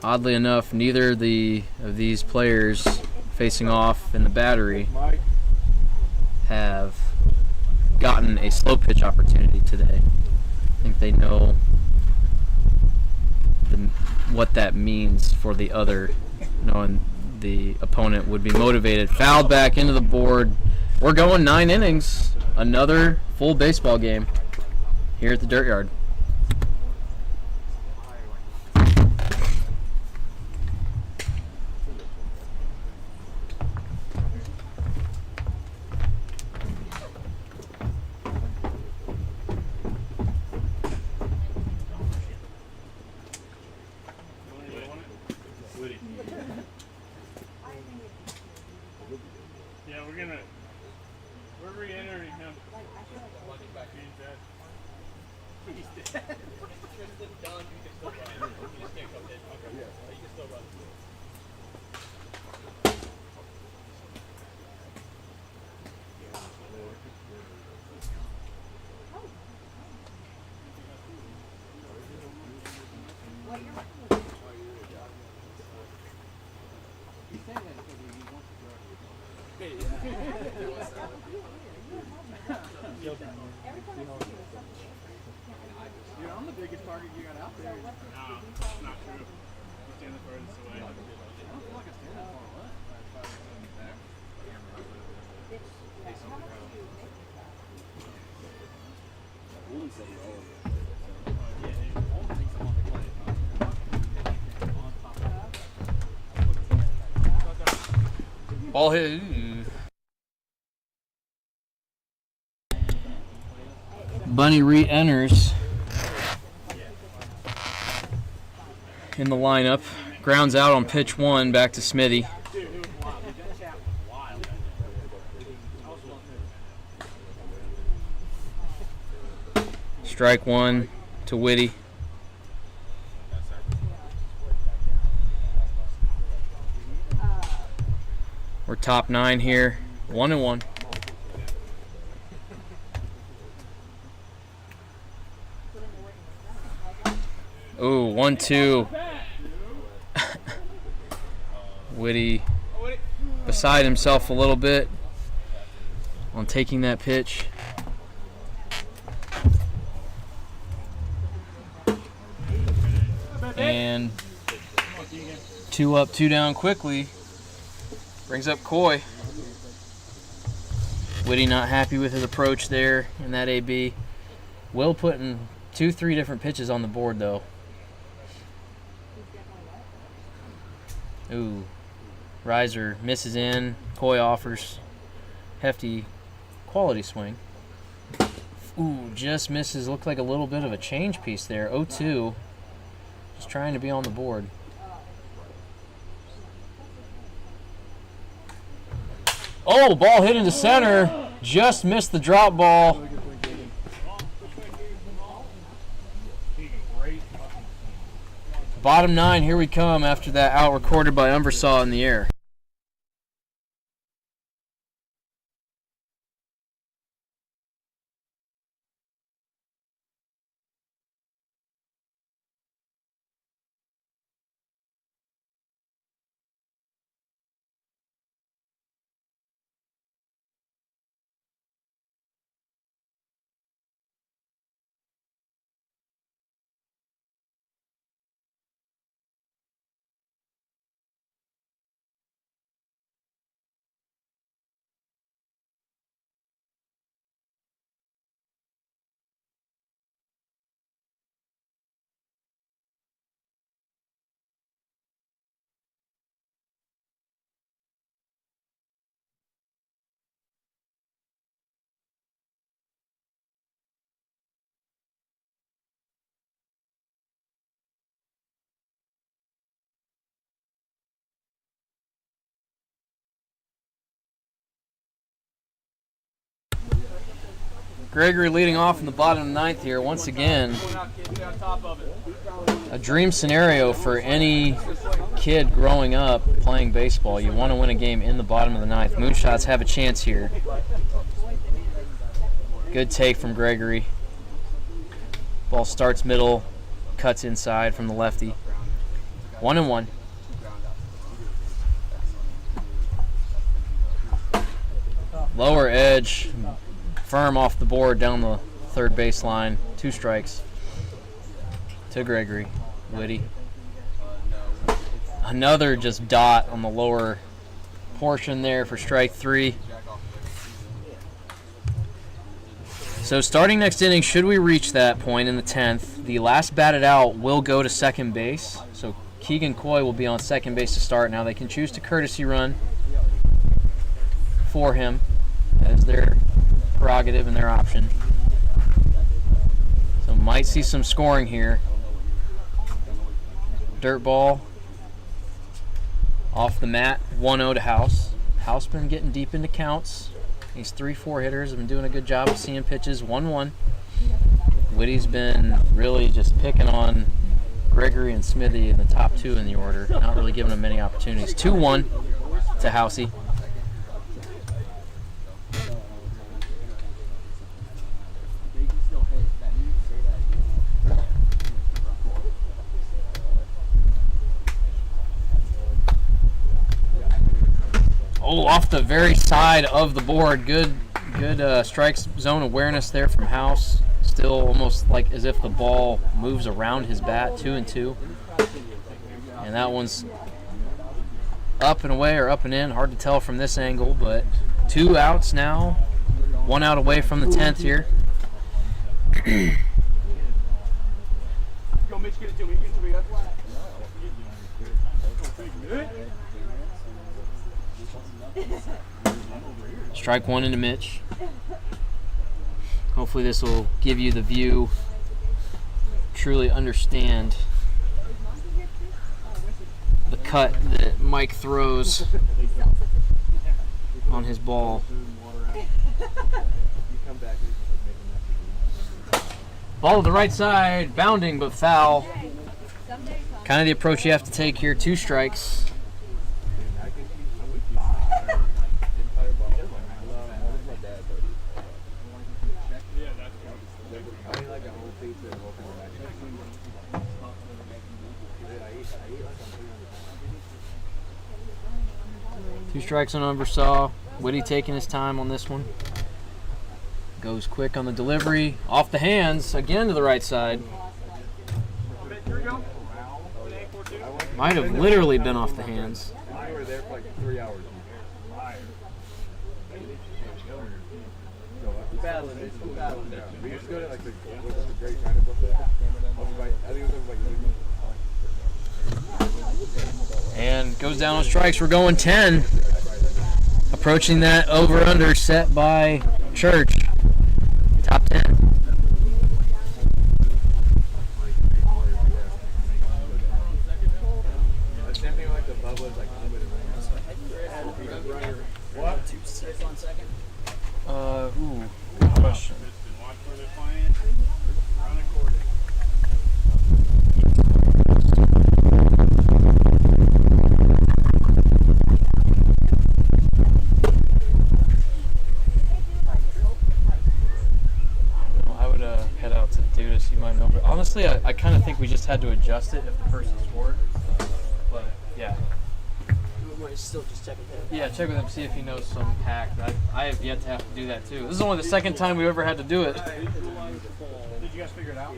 [SPEAKER 2] Oddly enough, neither of these players facing off in the battery have gotten a slow pitch opportunity today. I think they know what that means for the other, knowing the opponent would be motivated. Fouled back into the board. We're going 9 innings. Another full baseball game here at the Dirt Yard.
[SPEAKER 3] Yeah, we're re-entering him. He's dead.
[SPEAKER 4] Dude, I'm the biggest target you got out there.
[SPEAKER 3] No, not true. You stand the furthest away.
[SPEAKER 4] I don't feel like I stand that far away.
[SPEAKER 2] Ball hit. Bunny re-enters in the lineup. Grounds out on pitch 1, back to Smitty. Strike 1. to Whitty. We're top 9 here, 1-1. Ooh, 1-2. Whitty beside himself a little bit on taking that pitch. And 2 up, 2 down quickly. Brings up Coy. Whitty not happy with his approach there in that AB. Will putting 2-3 different pitches on the board though. Ooh. Riser misses in. Coy offers hefty quality swing. Ooh, just misses. Looked like a little bit of a change piece there. 0-2. Just trying to be on the board. Oh, ball hit into center. Just missed the drop ball. Bottom 9, here we come after that out recorded by Umbersaw in the air. Gregory leading off in the bottom of the 9th here. Once again, a dream scenario for any kid growing up playing baseball. You want to win a game in the bottom of the 9th. Moonshots have a chance here. Good take from Gregory. Ball starts middle, cuts inside from the lefty. 1-1. Lower edge. Firm off the board down the third baseline. 2 strikes to Gregory. Whitty. Another just dot on the lower portion there for strike 3. So starting next inning, should we reach that point in the 10th, the last batted out will go to second base. So Keegan Coy will be on second base to start. Now they can choose to courtesy run for him as their prerogative and their option. So might see some scoring here. Dirt ball off the mat, 1-0 to House. House been getting deep into counts. These 3-4 hitters have been doing a good job of seeing pitches. 1-1. Whitty's been really just picking on Gregory and Smithy in the top 2 in the order, not really giving them many opportunities. 2-1 to Housey. Oh, off the very side of the board. Good strike zone awareness there from House. Still almost like as if the ball moves around his bat, 2-2. And that one's up and away or up and in. Hard to tell from this angle, but 2 outs now. 1 out away from the 10th here.
[SPEAKER 5] Go, Mitch, get it to me. Get it to me.
[SPEAKER 2] Strike 1 into Mitch. Hopefully this will give you the view, truly understand the cut that Mike throws on his ball. Ball to the right side, bounding but foul. Kind of the approach you have to take here. 2 strikes. Two strikes on Oversaw. Whitty taking his time on this one. Goes quick on the delivery. Off the hands. Again to the right side. Might have literally been off the hands.
[SPEAKER 4] We were there for like 3 hours. We used to go to like the Great China buffet. I think it was like
[SPEAKER 2] And goes down on strikes. We're going 10. Approaching that over-under set by Church. Top 10.
[SPEAKER 4] same thing like the bubbles, like what?
[SPEAKER 2] Good question. I would head out to Dudas, you might know. But honestly, I kind of think we just had to adjust it if the person scored. But yeah.
[SPEAKER 5] Still just check with him.
[SPEAKER 2] Yeah, check with him, see if he knows some hack. I have yet to have to do that too. This is only the second time we ever had to do it.
[SPEAKER 3] Did you guys figure it out?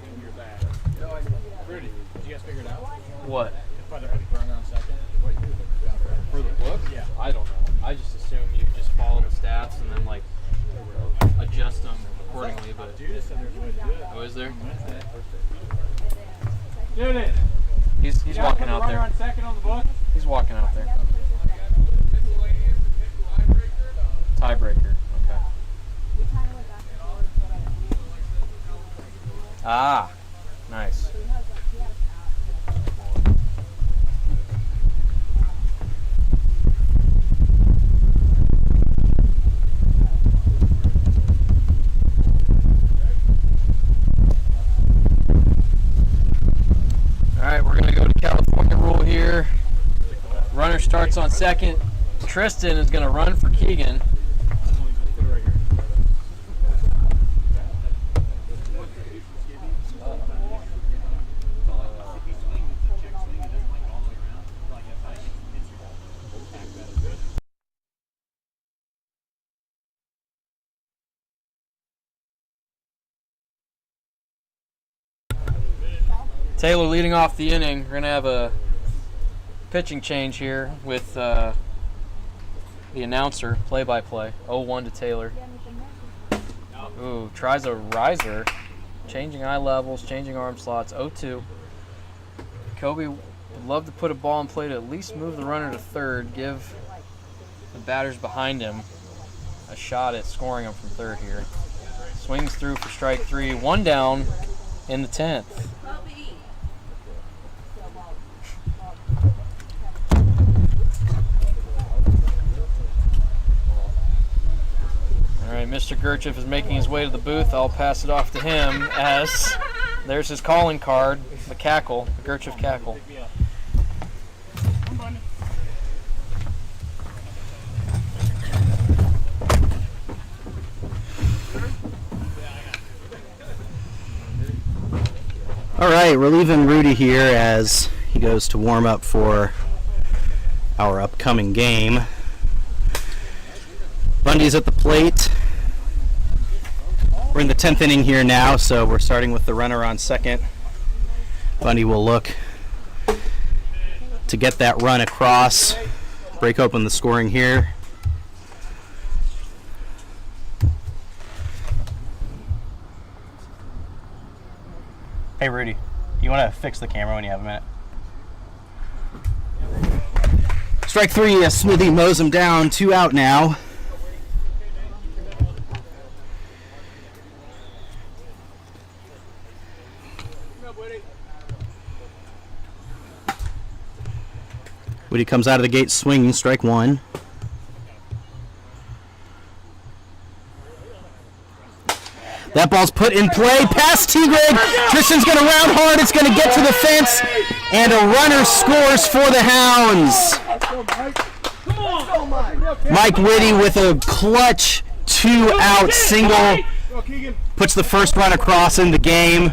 [SPEAKER 3] Rudy, did you guys figure it out?
[SPEAKER 2] What?
[SPEAKER 3] If I put the runner on second?
[SPEAKER 2] For the book?
[SPEAKER 3] Yeah.
[SPEAKER 2] I don't know. I just assume you just follow the stats and then like adjust them accordingly. But
[SPEAKER 3] Judas said there's a way to do it.
[SPEAKER 2] oh, is there?
[SPEAKER 3] Judas!
[SPEAKER 2] He's walking out there.
[SPEAKER 3] On second on the book?
[SPEAKER 2] He's walking out there. Tiebreaker. Okay. Ah, nice. All right, we're gonna go to California rule here. Runner starts on second. Tristan is gonna run for Keegan. Taylor leading off the inning. We're going to have a pitching change here with the announcer, play-by-play. 0-1 to Taylor. Ooh, tries a riser. Changing eye levels, changing arm slots. 0-2. Kobe would love to put a ball in play to at least move the runner to third, give the batters behind him a shot at scoring him from third here. Swings through for strike 3. 1 down in the 10th. All right, Mr. Gerchef is making his way to the booth. I'll pass it off to him as there's his calling card, the cackle, the Gerchef cackle.
[SPEAKER 1] All right, we're leaving Rudy here as he goes to warm up for our upcoming game. Bundy's at the plate. We're in the 10th inning here now, so we're starting with the runner on second. Bundy will look to get that run across, break open the scoring here. Hey Rudy, you want to fix the camera when you have a minute? Strike 3, a Smithy mows him down, 2 out now. Woody comes out of the gate swinging, strike 1. That ball's put in play. Past T-Greg. Tristan's going to round hard. It's going to get to the fence. And a runner scores for the Hounds. Mike Whitty with a clutch 2-out single. Puts the first run across in the game.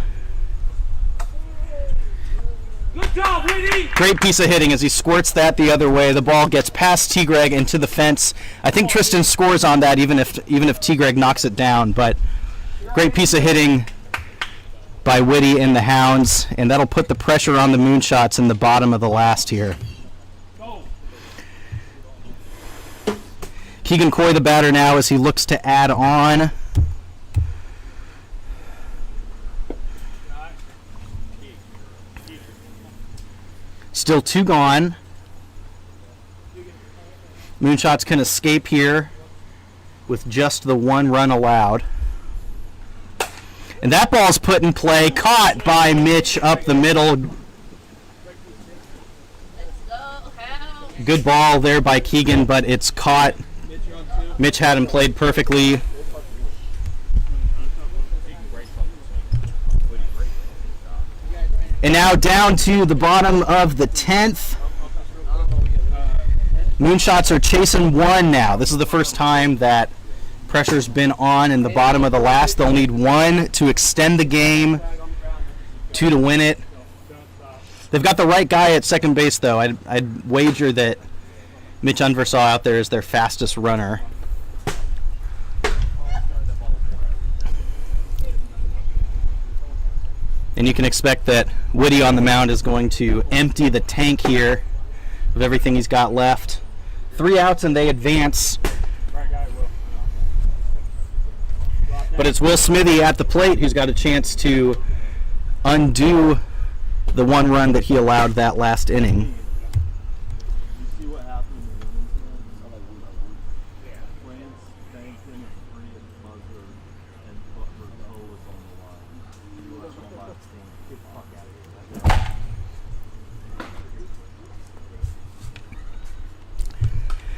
[SPEAKER 5] Good job, Whitty.
[SPEAKER 1] Great piece of hitting as he squirts that the other way. The ball gets past T-Greg into the fence. I think Tristan scores on that even if T-Greg knocks it down. But great piece of hitting by Whitty and the Hounds, and that'll put the pressure on the Moonshots in the bottom of the last here. Keegan Coy the batter now as he looks to add on. Still 2 gone. Moonshots can escape here with just the 1 run allowed. And that ball's put in play, caught by Mitch up the middle. Good ball there by Keegan, but it's caught. Mitch had him played perfectly. And now down to the bottom of the 10th. Moonshots are chasing 1 now. This is the first time that pressure's been on in the bottom of the last. They'll need 1 to extend the game, 2 to win it. They've got the right guy at second base, though. I'd wager that Mitch Unversaw out there is their fastest runner. And you can expect that Whitty on the mound is going to empty the tank here of everything he's got left. 3 outs and they advance. But it's Will Smithy at the plate who's got a chance to undo the 1 run that he allowed that last inning.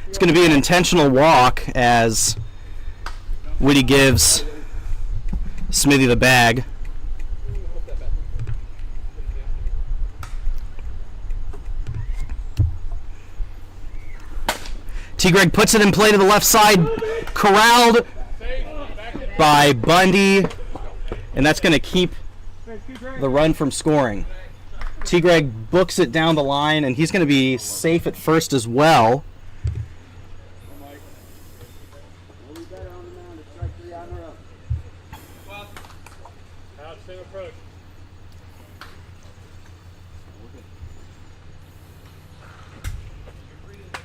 [SPEAKER 1] It's going to be an intentional walk as Whitty gives Smithy the bag. T-Greg puts it in play to the left side, corralled by Bundy, and that's going to keep the run from scoring. T-Greg books it down the line, and he's going to be safe at first as well.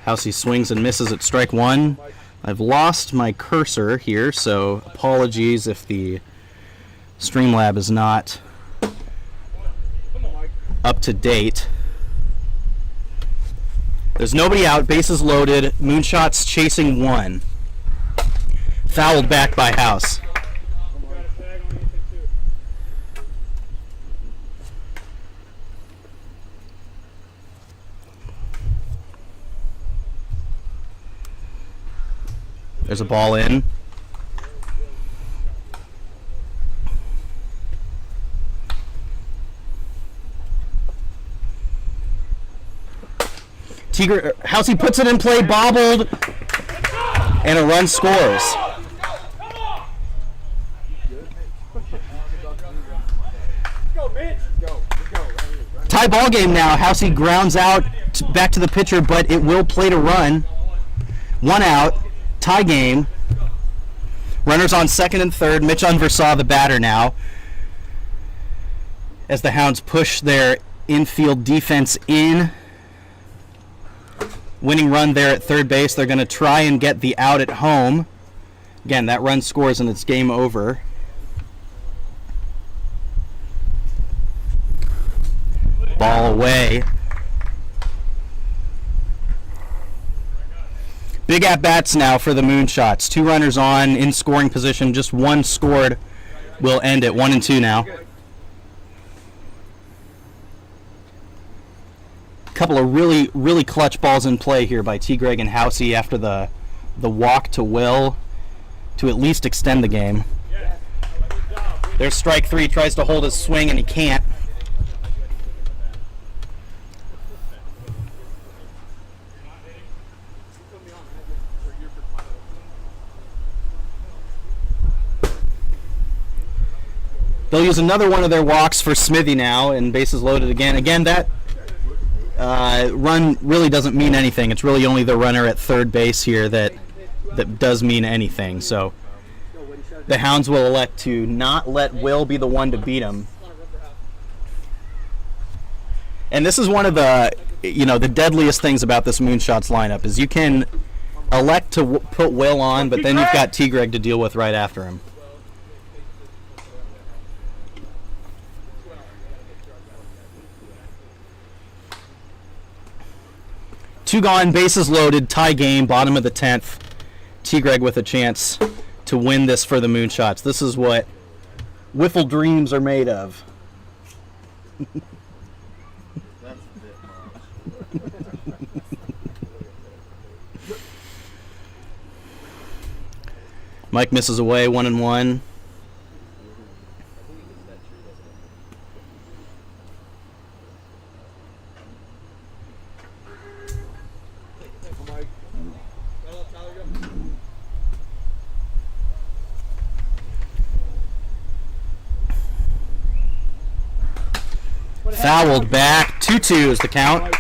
[SPEAKER 1] Housey swings and misses at strike 1. I've lost my cursor here, so apologies if the Streamlab is not up to date. There's nobody out, bases loaded, Moonshots chasing 1. Fouled back by House. There's a ball in. Housey puts it in play, bobbled, and a run scores. Tie ball game now. Housey grounds out back to the pitcher, but it will plate a run. 1 out. Tie game. Runners on second and third. Mitch Unversaw the batter now. As the Hounds push their infield defense in. Winning run there at third base. They're going to try and get the out at home. Again, that run scores and it's game over. Ball away. Big at-bats now for the Moonshots. 2 runners on, in scoring position. Just 1 scored will end it. 1-2 now. Couple of really clutch balls in play here by T-Greg and Housey after the walk to Will to at least extend the game. There's strike 3, tries to hold his swing and he can't. They'll use another one of their walks for Smithy now, and bases loaded again. Again, that run really doesn't mean anything. It's really only the runner at third base here that does mean anything. So the Hounds will elect to not let Will be the one to beat him. And this is one of the, the deadliest things about this Moonshots lineup is you can elect to put Will on, but then you've got T-Greg to deal with right after him. Two gone, bases loaded, tie game, bottom of the 10th. T-Greg with a chance to win this for the Moonshots. This is what Wiffle dreams are made of.
[SPEAKER 4] That's a bit much.
[SPEAKER 1] Mike misses away, 1-1. Fouled back. 2-2 is the count.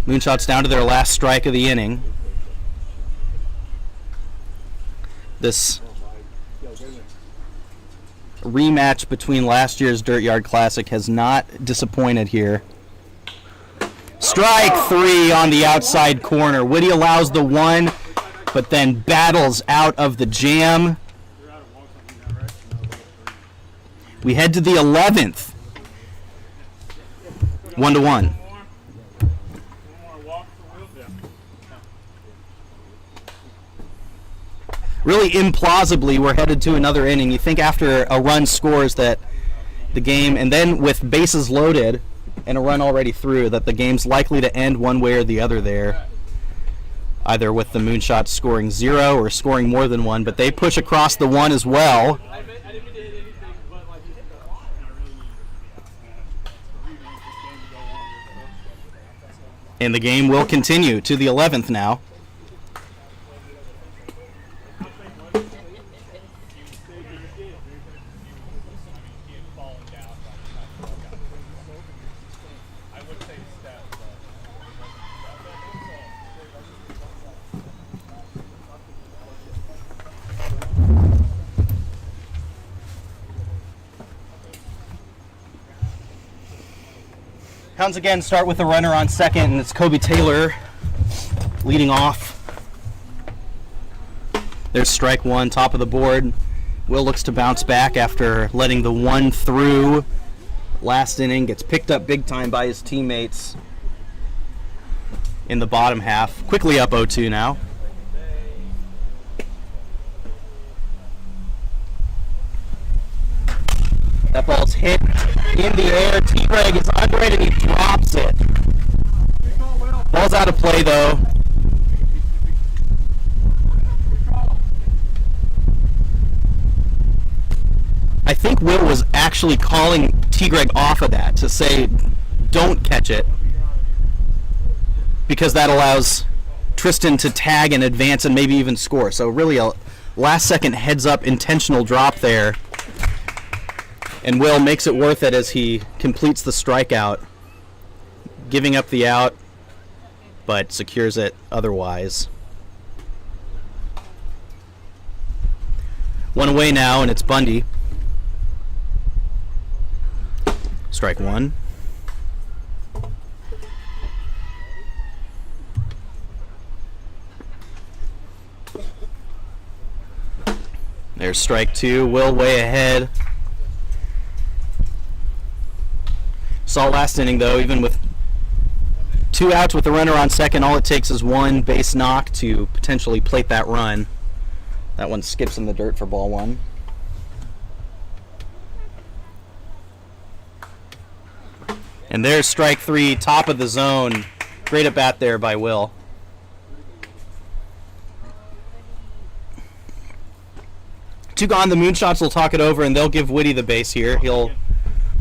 [SPEAKER 1] Moonshots down to their last strike of the inning. This rematch between last year's Dirt Yard Classic has not disappointed here. Strike 3 on the outside corner. Whitty allows the 1, but then battles out of the jam. We head to the 11th. 1-1. Really implausibly, we're headed to another inning. You think after a run scores that the game, and then with bases loaded and a run already through, that the game's likely to end one way or the other there. Either with the Moonshots scoring 0 or scoring more than 1, but they push across the 1 as well. And the game will continue to the 11th now. Hounds again start with a runner on second, and it's Kobe Taylor leading off. There's strike 1, top of the board. Will looks to bounce back after letting the 1 through last inning. Gets picked up big time by his teammates in the bottom half. Quickly up 0-2 now. That ball's hit in the air. T-Greg is under it and he drops it. Ball's out of play though. I think Will was actually calling T-Greg off of that to say don't catch it, because that allows Tristan to tag and advance and maybe even score. So really a last second heads up intentional drop there. And Will makes it worth it as he completes the strikeout, giving up the out, but secures it otherwise. 1 away now, and it's Bundy. Strike 1. There's strike 2. Will way ahead. Saw last inning, though, even with 2 outs with the runner on second, all it takes is 1 base knock to potentially plate that run. That one skips in the dirt for ball 1. And there's strike 3, top of the zone. Great at bat there by Will. Two gone. The Moonshots will talk it over, and they'll give Whitty the base here. He'll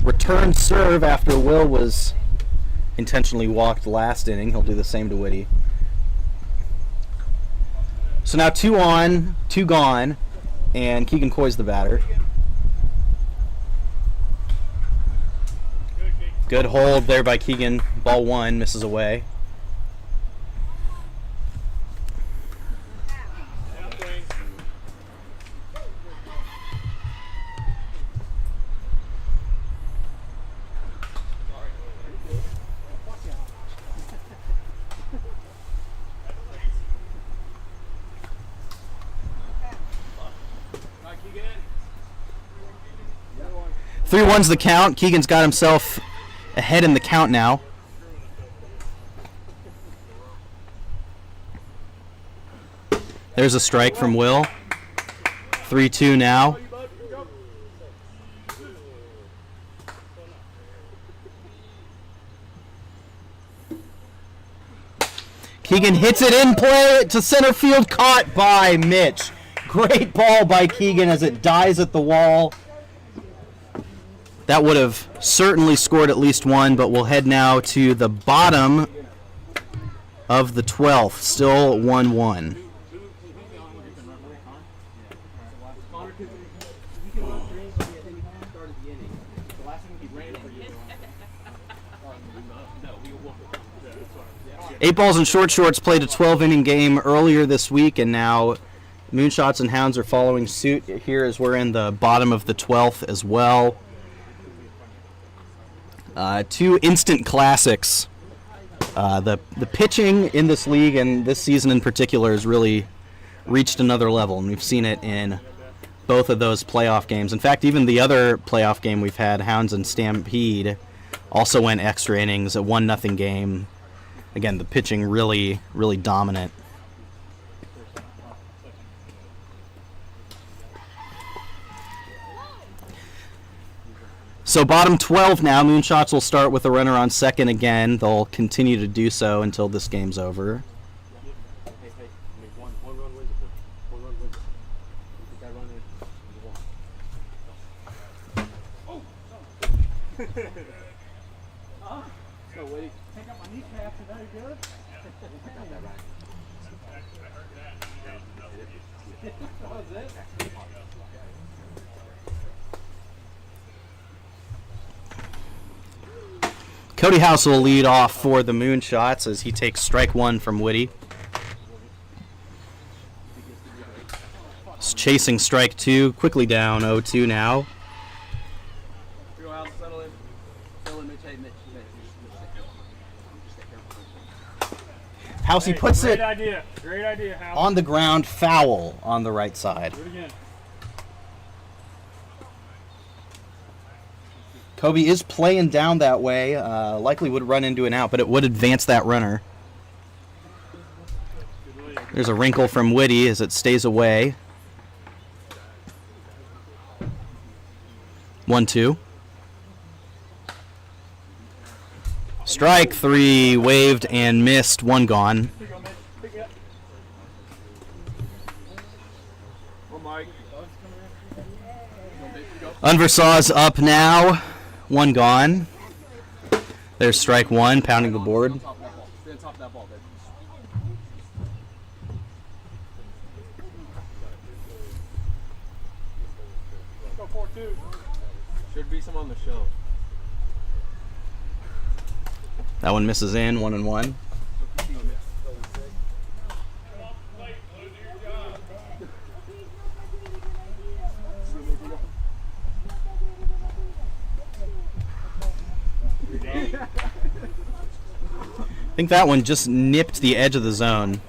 [SPEAKER 1] return serve after Will was intentionally walked last inning. He'll do the same to Whitty. So now 2 on, 2 gone, and Keegan Coy's the batter. Good hold there by Keegan. Ball 1 misses away. Three one's the count. Keegan's got himself ahead in the count now. There's a strike from Will. 3-2 now. Keegan hits it in play to center field, caught by Mitch. Great ball by Keegan as it dies at the wall. That would have certainly scored at least one, but we'll head now to the bottom of the 12th. Still 1-1. Eight Balls and Short Shorts played a 12-inning game earlier this week, and now Moonshots and Hounds are following suit here as we're in the bottom of the 12th as well. Two instant classics. The pitching in this league and this season in particular has really reached another level, and we've seen it in both of those playoff games. In fact, even the other playoff game we've had, Hounds and Stampede, also went extra innings, a 1-0 game. Again, the pitching really, really dominant. So bottom 12 now, Moonshots will start with a runner on second again. They'll continue to do so until this game's over. Cody House will lead off for the Moonshots as he takes strike 1 from Whitty. He's chasing strike 2, quickly down 0-2 now. House, he puts it
[SPEAKER 3] Great idea, House.
[SPEAKER 1] on the ground, foul on the right side.
[SPEAKER 3] Do it again.
[SPEAKER 1] Kobe is playing down that way, likely would run into an out, but it would advance that runner. There's a wrinkle from Whitty as it stays away. 1-2. Strike 3, waved and missed, 1 gone. Unversaw's up now. 1 gone. There's strike 1, pounding the board.
[SPEAKER 4] Should be some on the shelf.
[SPEAKER 1] That one misses in, 1-1. I think that one just nipped the edge of the zone.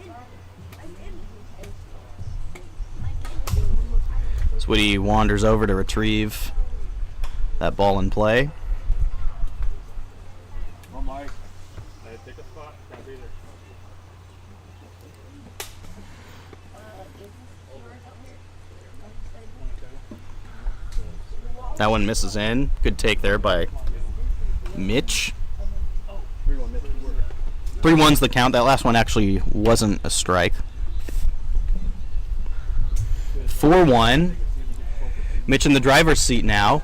[SPEAKER 1] So Whitty wanders over to retrieve that ball in play.
[SPEAKER 3] Take a spot. Can't be there.
[SPEAKER 1] That one misses in. Good take there by Mitch. 3-1's the count. That last one actually wasn't a strike. 4-1. Mitch in the driver's seat now.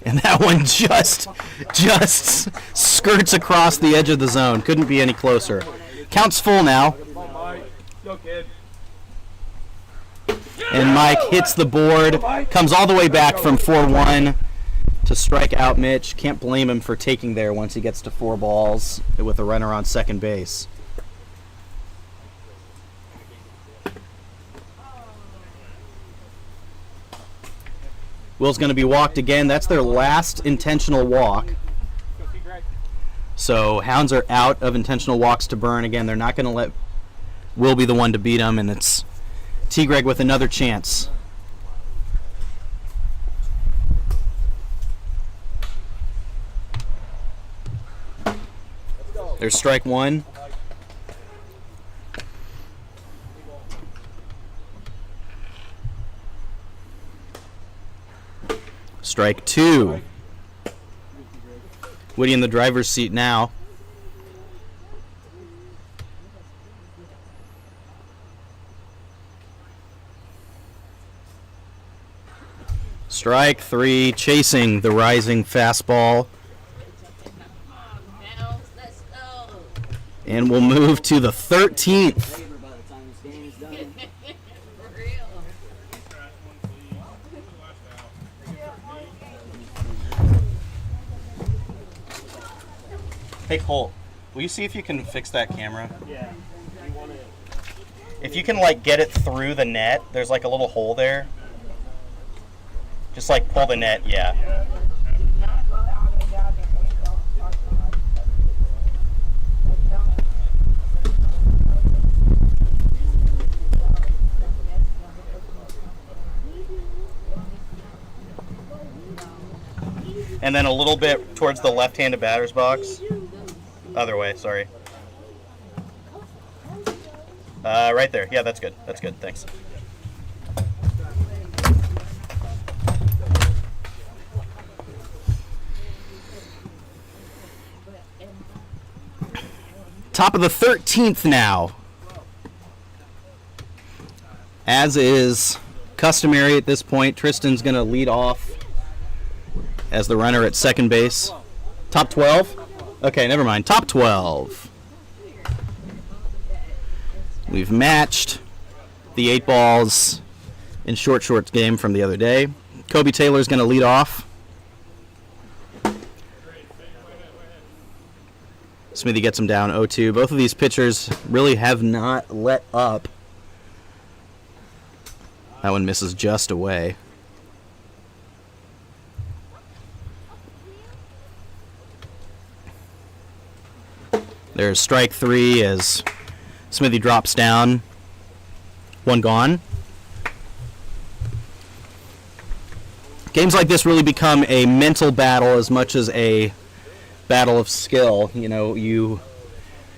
[SPEAKER 1] And that one just skirts across the edge of the zone. Couldn't be any closer. Counts full now.
[SPEAKER 5] Go, kid.
[SPEAKER 1] And Mike hits the board. Comes all the way back from 4-1 to strike out Mitch. Can't blame him for taking there once he gets to 4 balls with a runner on second base. Will's going to be walked again. That's their last intentional walk. So Hounds are out of intentional walks to burn. Again, they're not going to let Will be the one to beat them, and it's T. Greg with another chance. There's strike 1. Strike 2. Woody in the driver's seat now. Strike 3, chasing the rising fastball. And we'll move to the 13th. Hey Colt, will you see if you can fix that camera?
[SPEAKER 3] Yeah.
[SPEAKER 1] If you can like get it through the net, there's like a little hole there. Just like pull the net, yeah. And then a little bit towards the left-handed batter's box. Other way, sorry. Right there. Yeah, that's good. That's good. Thanks. Top of the 13th now. As is customary at this point, Tristan's going to lead off as the runner at second base. Top 12? Okay, never mind. Top 12. We've matched the 8 balls in short game from the other day. Kobe Taylor's going to lead off. Smithy gets him down 0-2. Both of these pitchers really have not let up. That one misses just away. There's strike 3 as Smithy drops down. 1 gone. Games like this really become a mental battle as much as a battle of skill. You know, you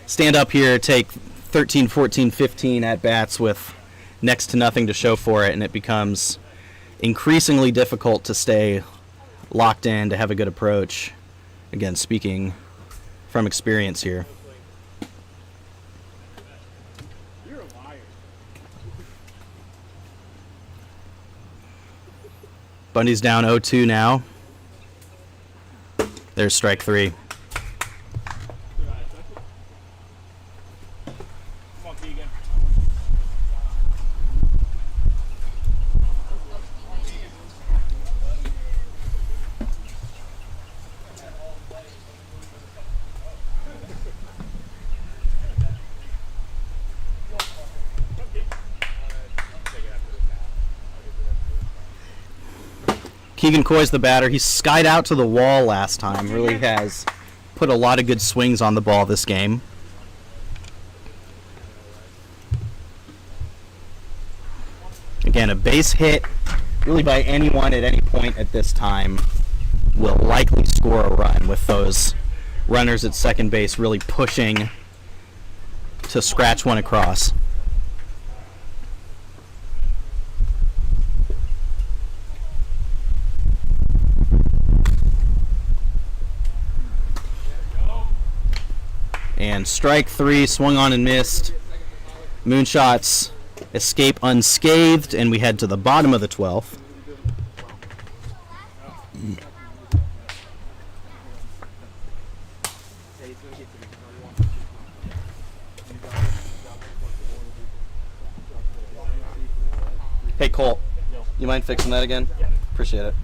[SPEAKER 1] stand up here, take 13, 14, 15 at-bats with next to nothing to show for it, and it becomes increasingly difficult to stay locked in, to have a good approach. Again, speaking from experience here. Bundy's down 0-2 now. There's strike 3. Keegan Coy's the batter. He skied out to the wall last time. Really has put a lot of good swings on the ball this game. Again, a base hit really by anyone at any point at this time will likely score a run, with those runners at second base really pushing to scratch one across. And strike 3, swung on and missed. Moonshots escape unscathed, and we head to the bottom of the 12th. Hey, Cole, you mind fixing that again? Appreciate it.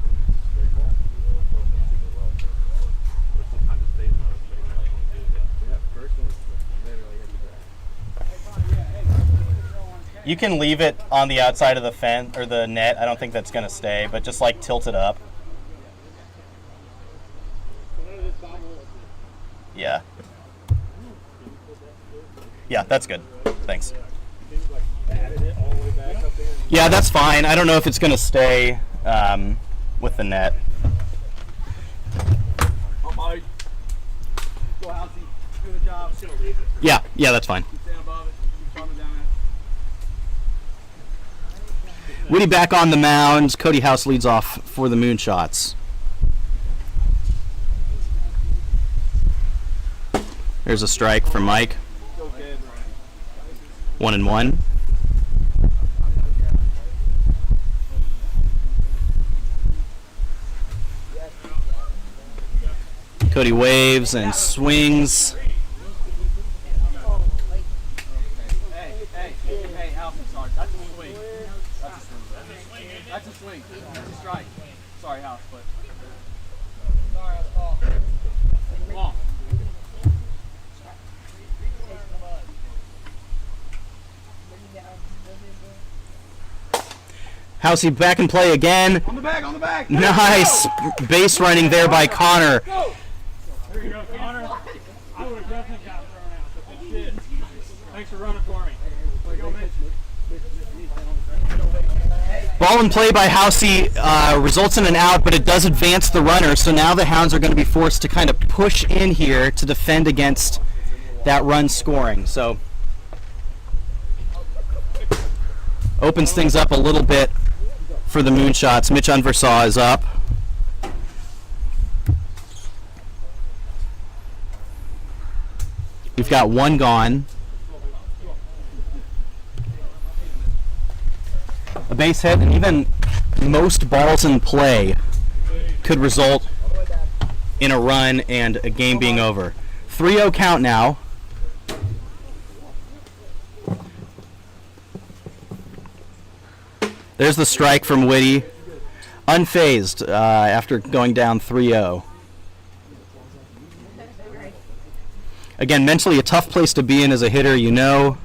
[SPEAKER 1] You can leave it on the outside of the fence or the net. I don't think that's going to stay, but just like tilt it up. Yeah. Yeah, that's good. Thanks. Yeah, that's fine. I don't know if it's going to stay with the net. Yeah, that's fine. Woody back on the mound. Cody House leads off for the Moonshots. There's a strike from Mike. 1-1. Cody waves and swings.
[SPEAKER 5] Hey, Alf, sorry. That's a swing. That's a swing. That's a strike. Sorry, House, but. Sorry, that's all. Come on.
[SPEAKER 1] Housey back in play again.
[SPEAKER 5] On the back.
[SPEAKER 1] Nice base running there by Connor.
[SPEAKER 3] There you go, Connor. I would have definitely got thrown out. That's good shit. Thanks for running for me. There you go, Mitch.
[SPEAKER 1] Ball in play by Housey results in an out, but it does advance the runner. So now the Hounds are going to be forced to kind of push in here to defend against that run scoring. So opens things up a little bit for the Moonshots. Mitch Unversaw is up. We've got one gone. A base hit, and even most balls in play could result in a run and a game being over. 3-0 count now. There's the strike from Whitty. Unfazed after going down 3-0. Again, mentally a tough place to be in as a hitter. You know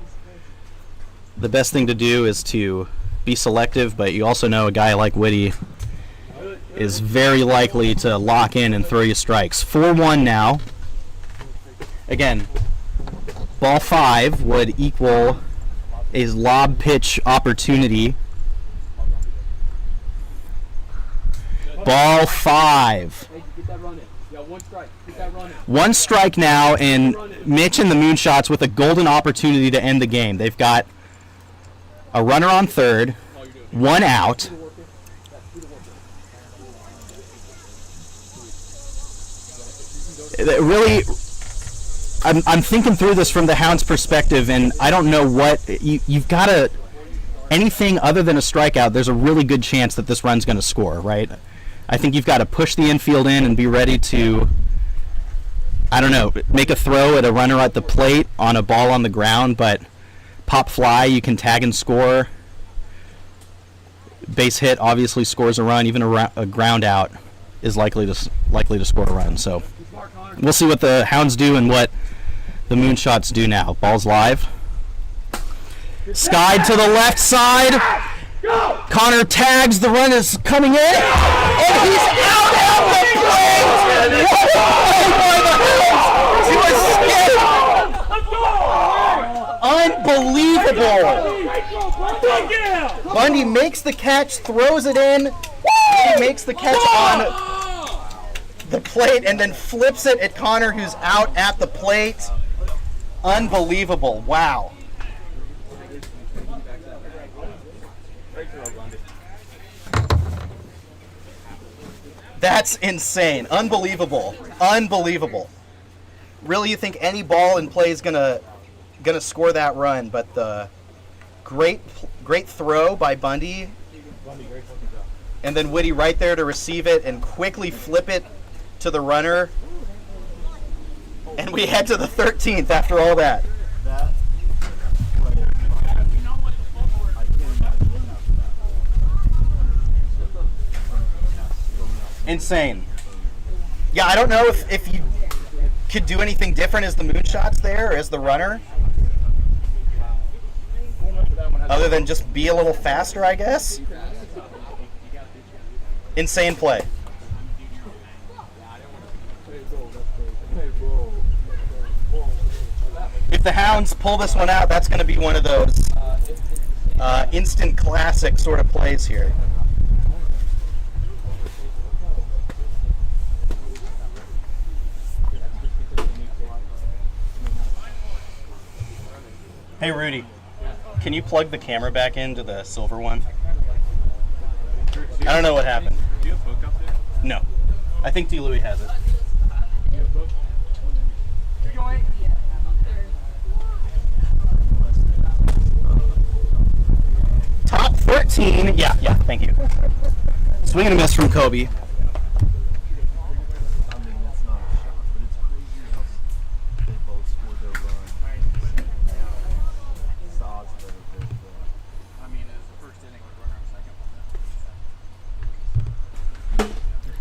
[SPEAKER 1] the best thing to do is to be selective, but you also know a guy like Whitty is very likely to lock in and throw you strikes. 4-1 now. Again, ball 5 would equal a lob pitch opportunity. Ball 5. One strike now, and Mitch and the Moonshots with a golden opportunity to end the game. They've got a runner on third, one out. Really, I'm thinking through this from the Hounds' perspective, and I don't know what you've got to. Anything other than a strikeout, there's a really good chance that this run's going to score, right? I think you've got to push the infield in and be ready to, I don't know, make a throw at a runner at the plate on a ball on the ground, but pop fly, you can tag and score. Base hit obviously scores a run. Even a ground out is likely to score a run. So we'll see what the Hounds do and what the Moonshots do now. Ball's live. Skied to the left side. Connor tags. The run is coming in, and he's out at the plate. To escape. Unbelievable. Bundy makes the catch, throws it in. He makes the catch on the plate and then flips it at Connor, who's out at the plate. Unbelievable. Wow. That's insane. Unbelievable. Unbelievable. Really, you think any ball in play is gonna score that run, but the Great throw by Bundy. And then Woody right there to receive it and quickly flip it to the runner. And we head to the 13th after all that. Insane. Yeah, I don't know if you could do anything different as the moonshots there, or as the runner. Other than just be a little faster, I guess. Insane play. If the Hounds pull this one out, that's going to be one of those instant classic sort of plays here. Hey Rudy, can you plug the camera back into the silver one? I don't know what happened.
[SPEAKER 4] Do you have book up there?
[SPEAKER 1] No. I think D. Louis has it. Top 13. Yeah, thank you. Swing and a miss from Kobe.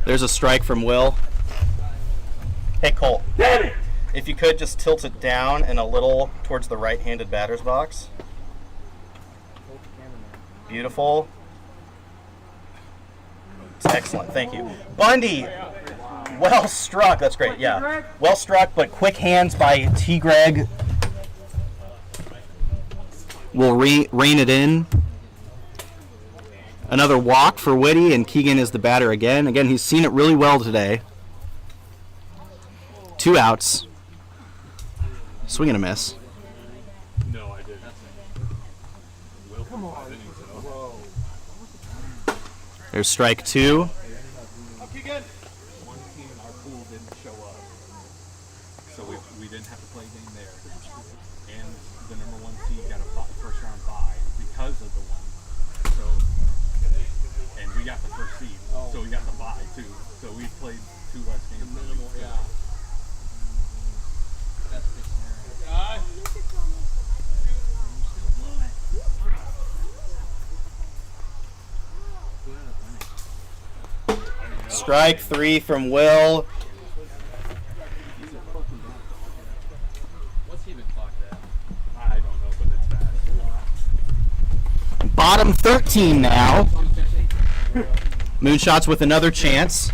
[SPEAKER 1] There's a strike from Will. Hey, Cole. If you could just tilt it down and a little towards the right-handed batter's box. Beautiful. It's excellent. Thank you. Bundy. Well struck. That's great. Yeah. Well struck, but quick hands by T. Greg. Will rein it in. Another walk for Whitty, and Keegan is the batter again. Again, he's seen it really well today. 2 outs. Swing and a miss.
[SPEAKER 4] No, I didn't. Come on.
[SPEAKER 1] There's strike 2.
[SPEAKER 4] One team in our pool didn't show up, so we didn't have to play a game there. And the number 1 seed got a first round bye because of the one. So, and we got the first seed, so we got the bye too. So we played 2 less games. Minimal, yeah. That's the scenario.
[SPEAKER 1] Strike 3 from Will.
[SPEAKER 4] What's he even clocked at? I don't know, but it's bad.
[SPEAKER 1] Bottom 13 now. Moonshots with another chance.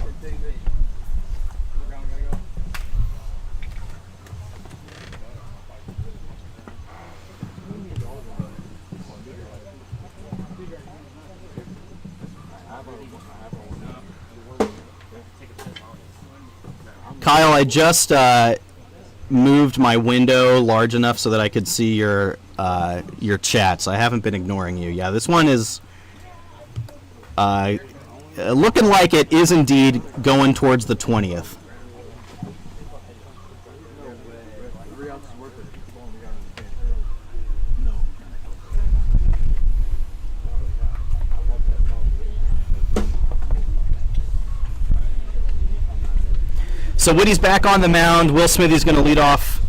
[SPEAKER 1] Kyle, I just moved my window large enough so that I could see your chats. I haven't been ignoring you. Yeah, this one is looking like it is indeed going towards the 20th. So Woody's back on the mound. Will Smithy's going to lead off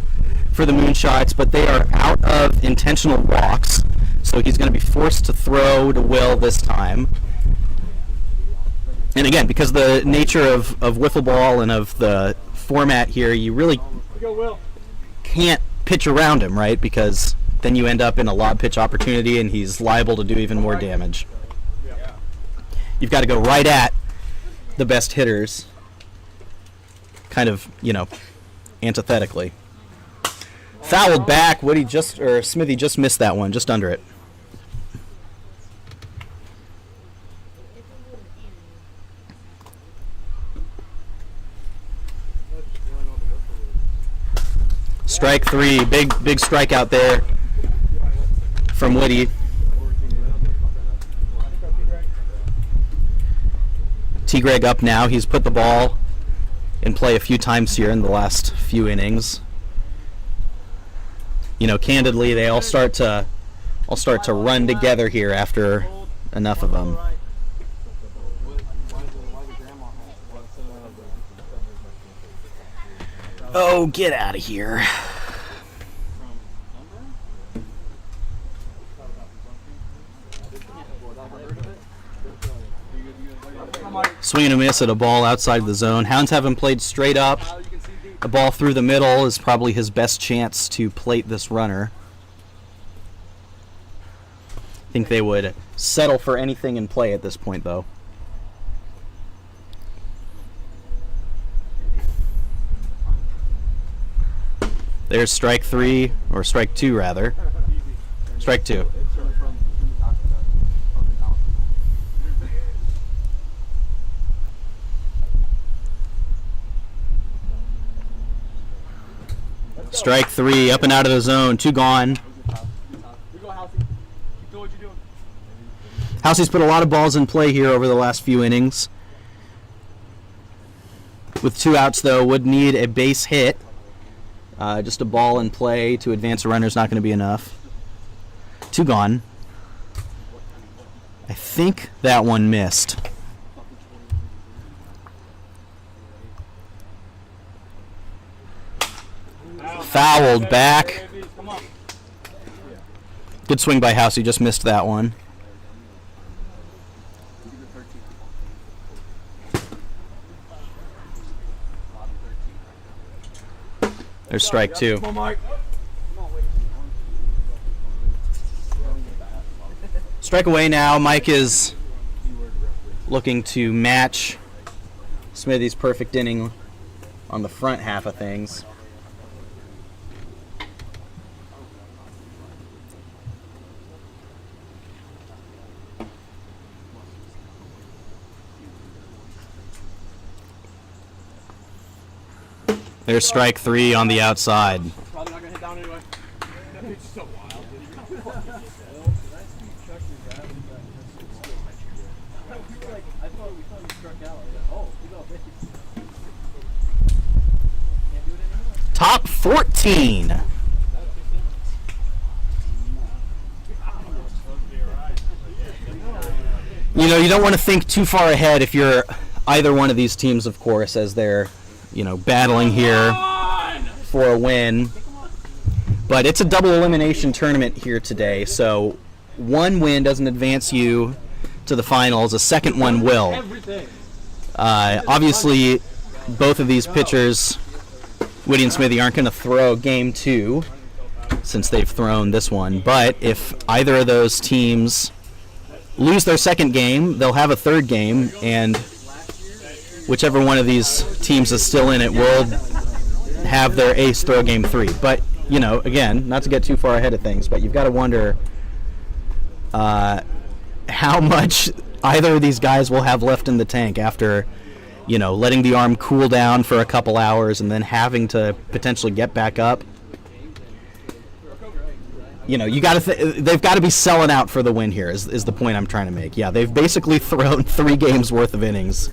[SPEAKER 1] for the Moonshots, but they are out of intentional walks, so he's going to be forced to throw to Will this time. And again, because of the nature of wiffle ball and of the format here, you really can't pitch around him, right? Because then you end up in a lob pitch opportunity, and he's liable to do even more damage. You've got to go right at the best hitters. Kind of, antithetically. Fouled back. Smithy just missed that one, just under it. Strike 3, big strikeout there from Woody. T. Greg up now. He's put the ball in play a few times here in the last few innings. Candidly, they all start to all start to run together here after enough of them. Oh, get out of here. Swing and a miss at a ball outside the zone. Hounds haven't played straight up. A ball through the middle is probably his best chance to plate this runner. I think they would settle for anything in play at this point, though. There's strike 3, or strike 2 rather. Strike 2. Strike 3, up and out of the zone, 2 gone. Housey's put a lot of balls in play here over the last few innings. With 2 outs, though, would need a base hit. Just a ball in play to advance a runner is not going to be enough. 2 gone. I think that one missed. Fouled back. Good swing by House. He just missed that one. There's strike 2. Strike away now. Mike is looking to match Smithy's perfect inning on the front half of things. There's strike 3 on the outside.
[SPEAKER 5] Probably not gonna hit down anyway. That pitch is so wild.
[SPEAKER 1] Top 14. You know, you don't want to think too far ahead if you're either one of these teams, of course, as they're, you know, battling here for a win. But it's a double elimination tournament here today, so one win doesn't advance you to the finals. A second one will. Obviously, both of these pitchers, Woody and Smithy, aren't going to throw game 2 since they've thrown this one. But if either of those teams lose their second game, they'll have a third game, and whichever one of these teams is still in it will have their ace throw game 3. But, you know, again, not to get too far ahead of things, but you've got to wonder how much either of these guys will have left in the tank after, you know, letting the arm cool down for a couple hours and then having to potentially get back up. You know, you got to they've got to be selling out for the win here is the point I'm trying to make. Yeah, they've basically thrown 3 games worth of innings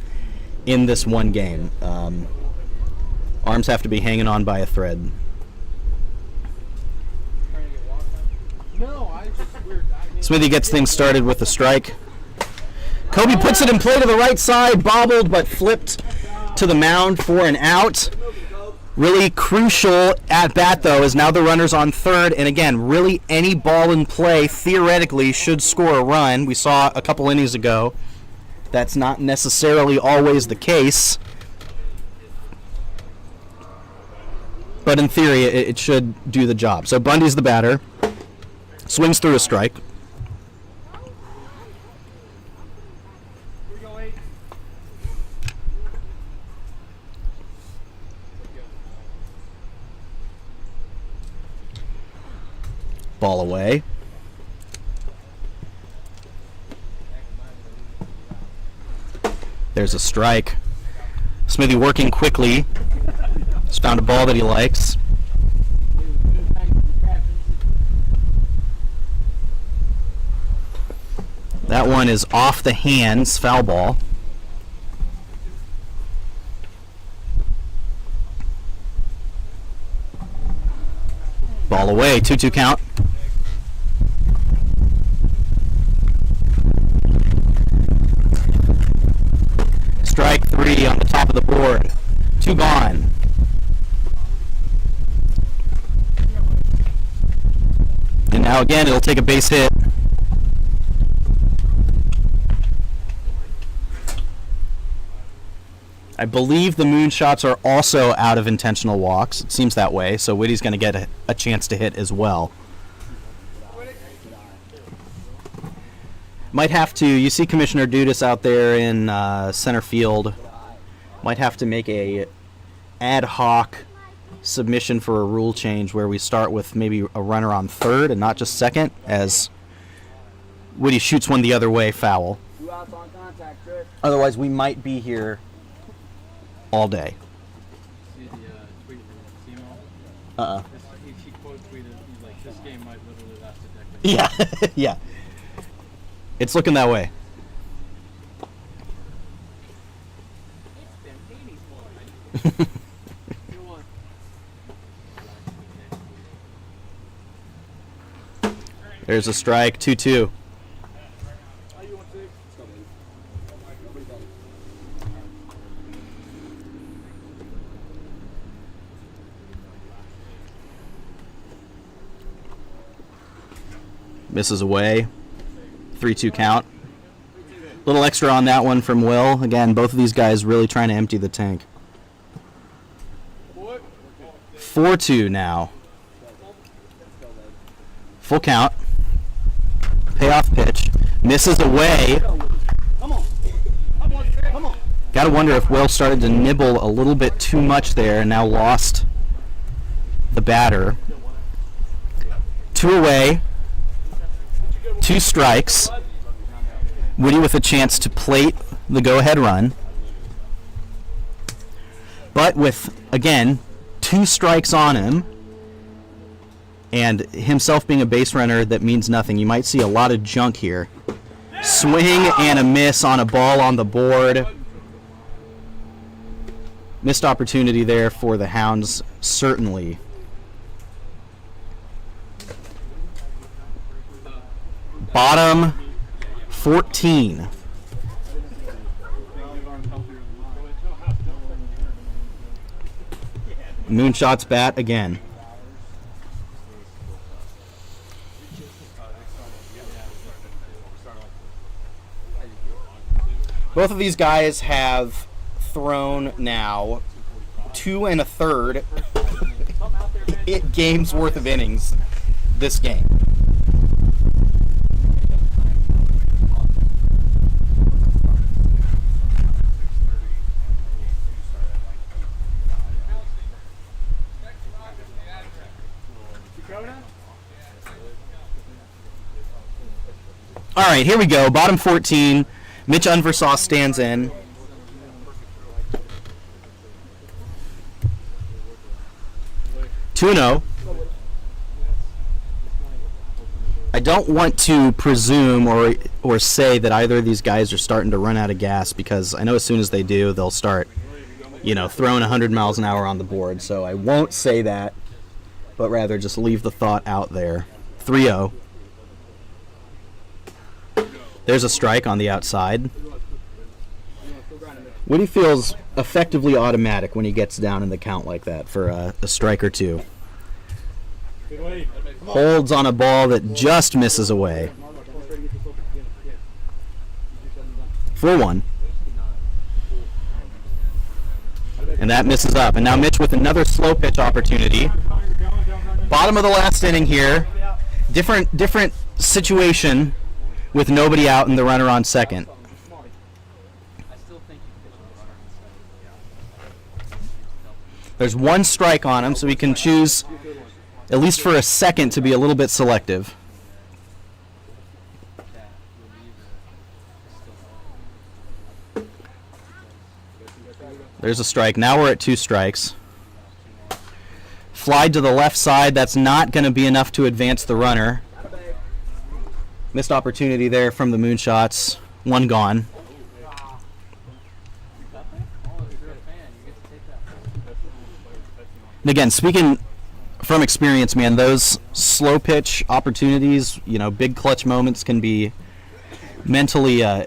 [SPEAKER 1] in this one game. Arms have to be hanging on by a thread. Smithy gets things started with a strike. Kobe puts it in play to the right side, bobbled but flipped to the mound for an out. Really crucial at bat, though, is now the runner's on third, and again, really any ball in play theoretically should score a run. We saw a couple innings ago that's not necessarily always the case, but in theory it should do the job. So Bundy's the batter, swings through a strike. Ball away. There's a strike. Smithy working quickly. Just found a ball that he likes. That one is off the hands, foul ball. Ball away, 2-2 count. 2 gone. And now again, it'll take a base hit. I believe the moonshots are also out of intentional walks. It seems that way, so Whitty's going to get a chance to hit as well. Might have to, you see Commissioner Dudas out there in center field. Might have to make a ad hoc submission for a rule change where we start with maybe a runner on third and not just second, as Whitty shoots one the other way, foul. Otherwise, we might be here all day.
[SPEAKER 4] See the tweet from Simo?
[SPEAKER 1] Uh-uh.
[SPEAKER 4] He quote tweeted, he's like, this game might literally last a decade.
[SPEAKER 1] Yeah, yeah. It's looking that way. There's a strike, 2-2. Misses away. 3-2 count. Little extra on that one from Will. Again, both of these guys really trying to empty the tank. 4-2 now. Full count. Payoff pitch. Misses away. Gotta wonder if Will started to nibble a little bit too much there and now lost the batter. 2 away. 2 strikes. Whitty with a chance to plate the go-ahead run. But with, again, 2 strikes on him, and himself being a base runner, that means nothing. You might see a lot of junk here. Swing and a miss on a ball on the board. Missed opportunity there for the Hounds, certainly. Bottom 14. Moonshots bat again. Both of these guys have thrown now 2 1/3 games worth of innings this game. All right, here we go. Bottom 14. Mitch Unversaw stands in. Two-0. I don't want to presume or say that either of these guys are starting to run out of gas, because I know as soon as they do, they'll start, throwing 100 miles an hour on the board. So I won't say that, but rather just leave the thought out there. 3-0. There's a strike on the outside. Whitty feels effectively automatic when he gets down in the count like that for a strike or 2. Holds on a ball that just misses away. 4-1. And that misses up. And now Mitch with another slow pitch opportunity. Bottom of the last inning here. Different situation with nobody out and the runner on second. There's 1 strike on him, so he can choose, at least for a second, to be a little bit selective. There's a strike. Now we're at 2 strikes. Fly to the left side. That's not going to be enough to advance the runner. Missed opportunity there from the Moonshots. 1 gone. And again, speaking from experience, man, those slow pitch opportunities, big clutch moments can be mentally a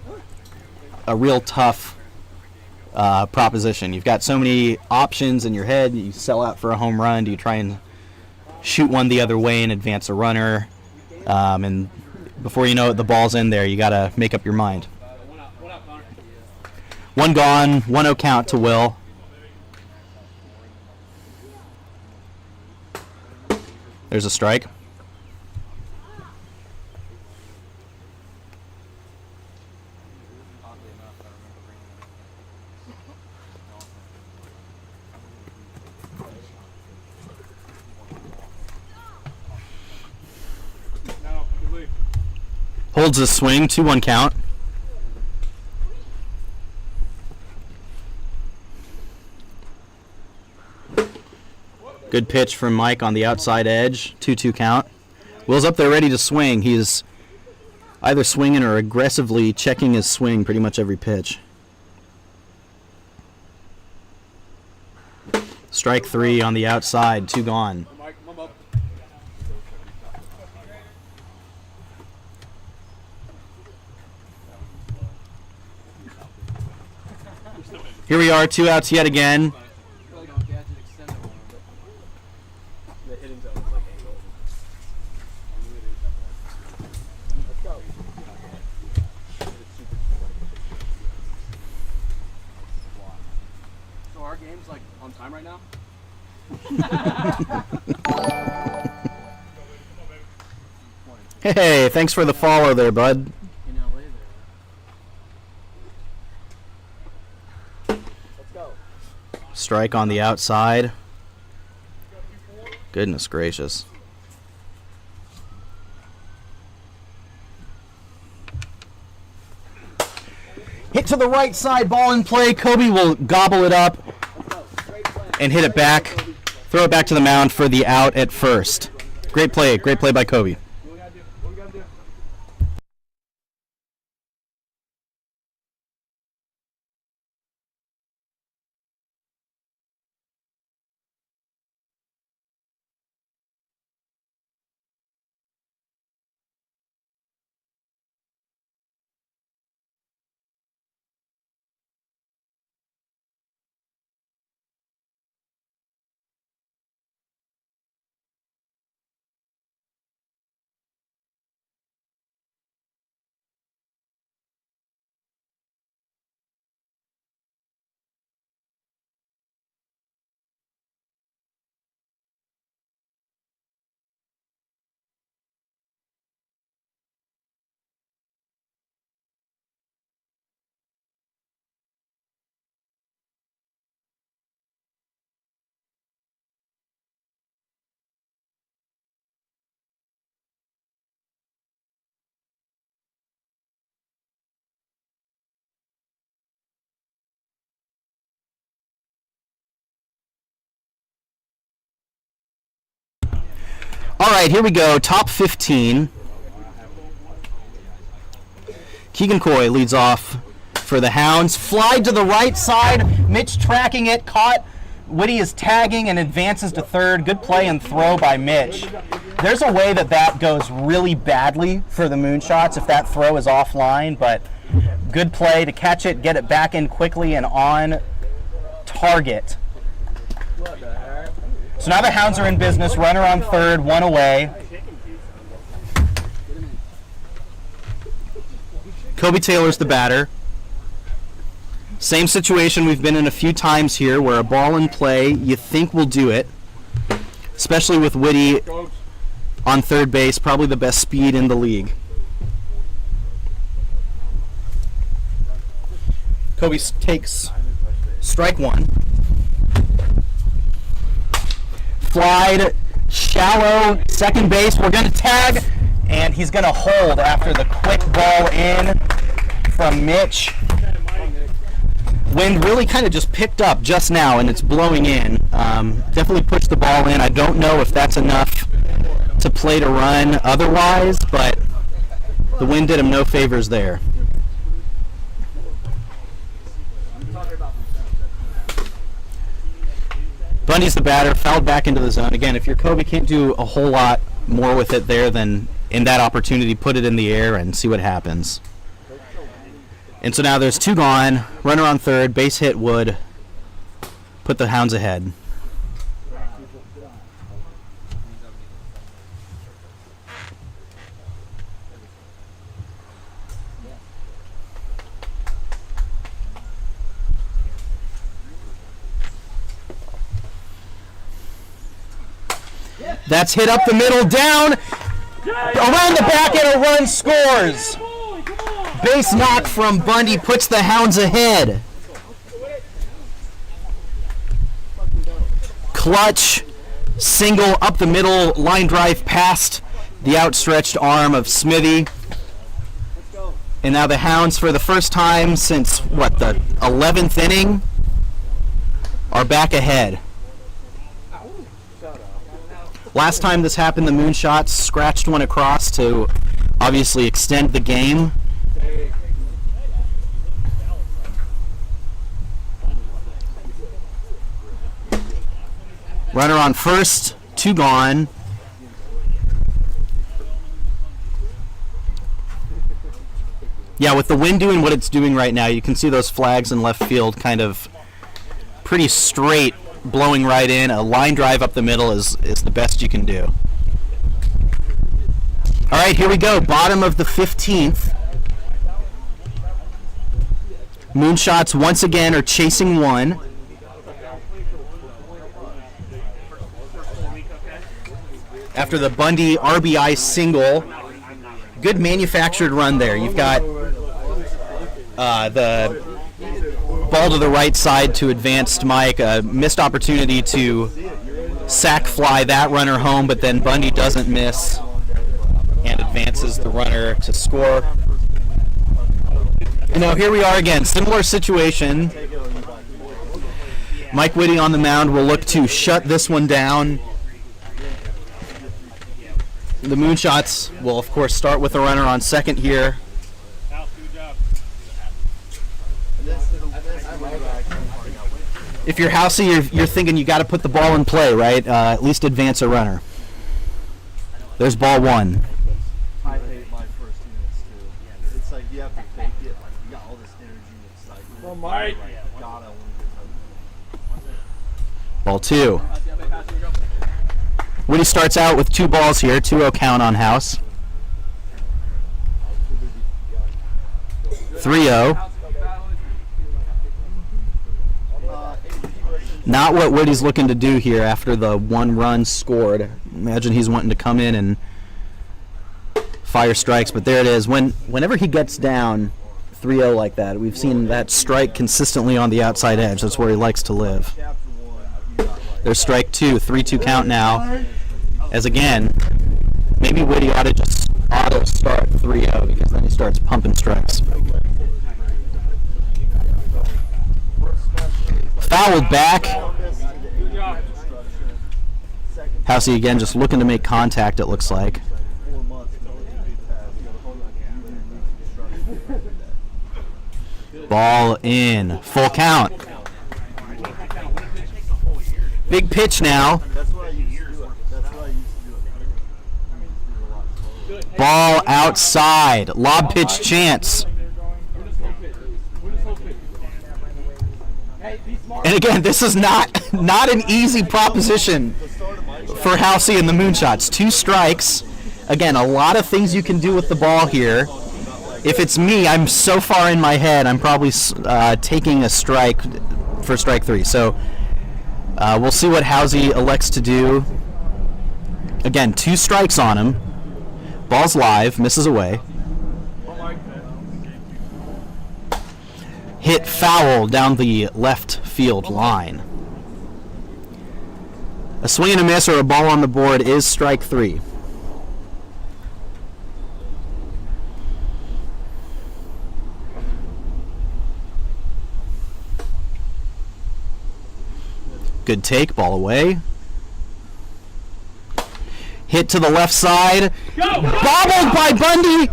[SPEAKER 1] real tough proposition. You've got so many options in your head. You sell out for a home run. Do you try and shoot one the other way and advance a runner? And before you know it, the ball's in there. You got to make up your mind. One gone, 1-0 count to Will. There's a strike. Holds a swing, 2-1 count. Good pitch from Mike on the outside edge, 2-2 count. Will's up there ready to swing. He's either swinging or aggressively checking his swing pretty much every pitch. Strike 3 on the outside, 2 gone. Here we are, 2 outs yet again.
[SPEAKER 5] So our game's like on time right now?
[SPEAKER 1] Hey, thanks for the follow there, bud. Strike on the outside. Goodness gracious. Hit to the right side, ball in play. Kobe will gobble it up and hit it back. Throw it back to the mound for the out at first. Great play by Kobe. All right, here we go. Top 15. Keegan Coy leads off for the Hounds. Fly to the right side. Mitch tracking it. Caught. Whitty is tagging and advances to third. Good play and throw by Mitch. There's a way that goes really badly for the Moonshots if that throw is offline, but good play to catch it, get it back in quickly and on target. So now the Hounds are in business. Runner on third, 1 away. Kobe Taylor's the batter. Same situation we've been in a few times here where a ball in play you think will do it, especially with Whitty on third base, probably the best speed in the league. Kobe takes strike 1. Flied, shallow, second base. We're going to tag, and he's going to hold after the quick ball in from Mitch. Wind really kind of just picked up just now, and it's blowing in. Definitely pushed the ball in. I don't know if that's enough to play to run otherwise, but the wind did him no favors there. Bundy's the batter, fouled back into the zone. Again, if you're Kobe, can't do a whole lot more with it there than in that opportunity. Put it in the air and see what happens. And so now there's 2 gone. Runner on third. Base hit would put the Hounds ahead. That's hit up the middle, down, around the back, and a run scores. Base knock from Bundy puts the Hounds ahead. Clutch single up the middle, line drive past the outstretched arm of Smithy. And now the Hounds, for the first time since, the 11th inning, are back ahead. Last time this happened, the Moonshots scratched one across to obviously extend the game. Runner on first, 2 gone. Yeah, with the wind doing what it's doing right now, you can see those flags in left field kind of pretty straight, blowing right in. A line drive up the middle is the best you can do. All right, here we go. Bottom of the 15th. Moonshots once again are chasing one. After the Bundy RBI single. Good manufactured run there. You've got the ball to the right side to advanced Mike. A missed opportunity to sack fly that runner home, but then Bundy doesn't miss and advances the runner to score. You know, here we are again. Similar situation. Mike Whitty on the mound will look to shut this one down. The Moonshots will, of course, start with a runner on second here. If you're Housey, you're thinking you got to put the ball in play, right? At least advance a runner. There's ball 1.
[SPEAKER 6] I hate my first units too. It's like you have to fake it. Like you got all this energy. It's like,
[SPEAKER 3] Well, Mike.
[SPEAKER 6] God, I want to get
[SPEAKER 1] Ball 2. Whitty starts out with 2 balls here, 2-0 count on House. 3-0. Not what Whitty's looking to do here after the 1 run scored. Imagine he's wanting to come in and fire strikes, but there it is. Whenever he gets down 3-0 like that, we've seen that strike consistently on the outside edge. That's where he likes to live. There's strike 2, 3-2 count now. As again, maybe Whitty ought to just auto start 3-0 because then he starts pumping strikes. Fouled back. Housey again just looking to make contact, it looks like. Ball in. Full count. Big pitch now. Ball outside. Lob pitch chance. And again, this is not an easy proposition for Housey and the Moonshots. 2 strikes. Again, a lot of things you can do with the ball here. If it's me, I'm so far in my head, I'm probably taking a strike for strike 3. So we'll see what Housey elects to do. Again, 2 strikes on him. Ball's live, misses away. Hit foul down the left field line. A swing and a miss or a ball on the board is strike 3. Good take, ball away. Hit to the left side. Bobbled by Bundy.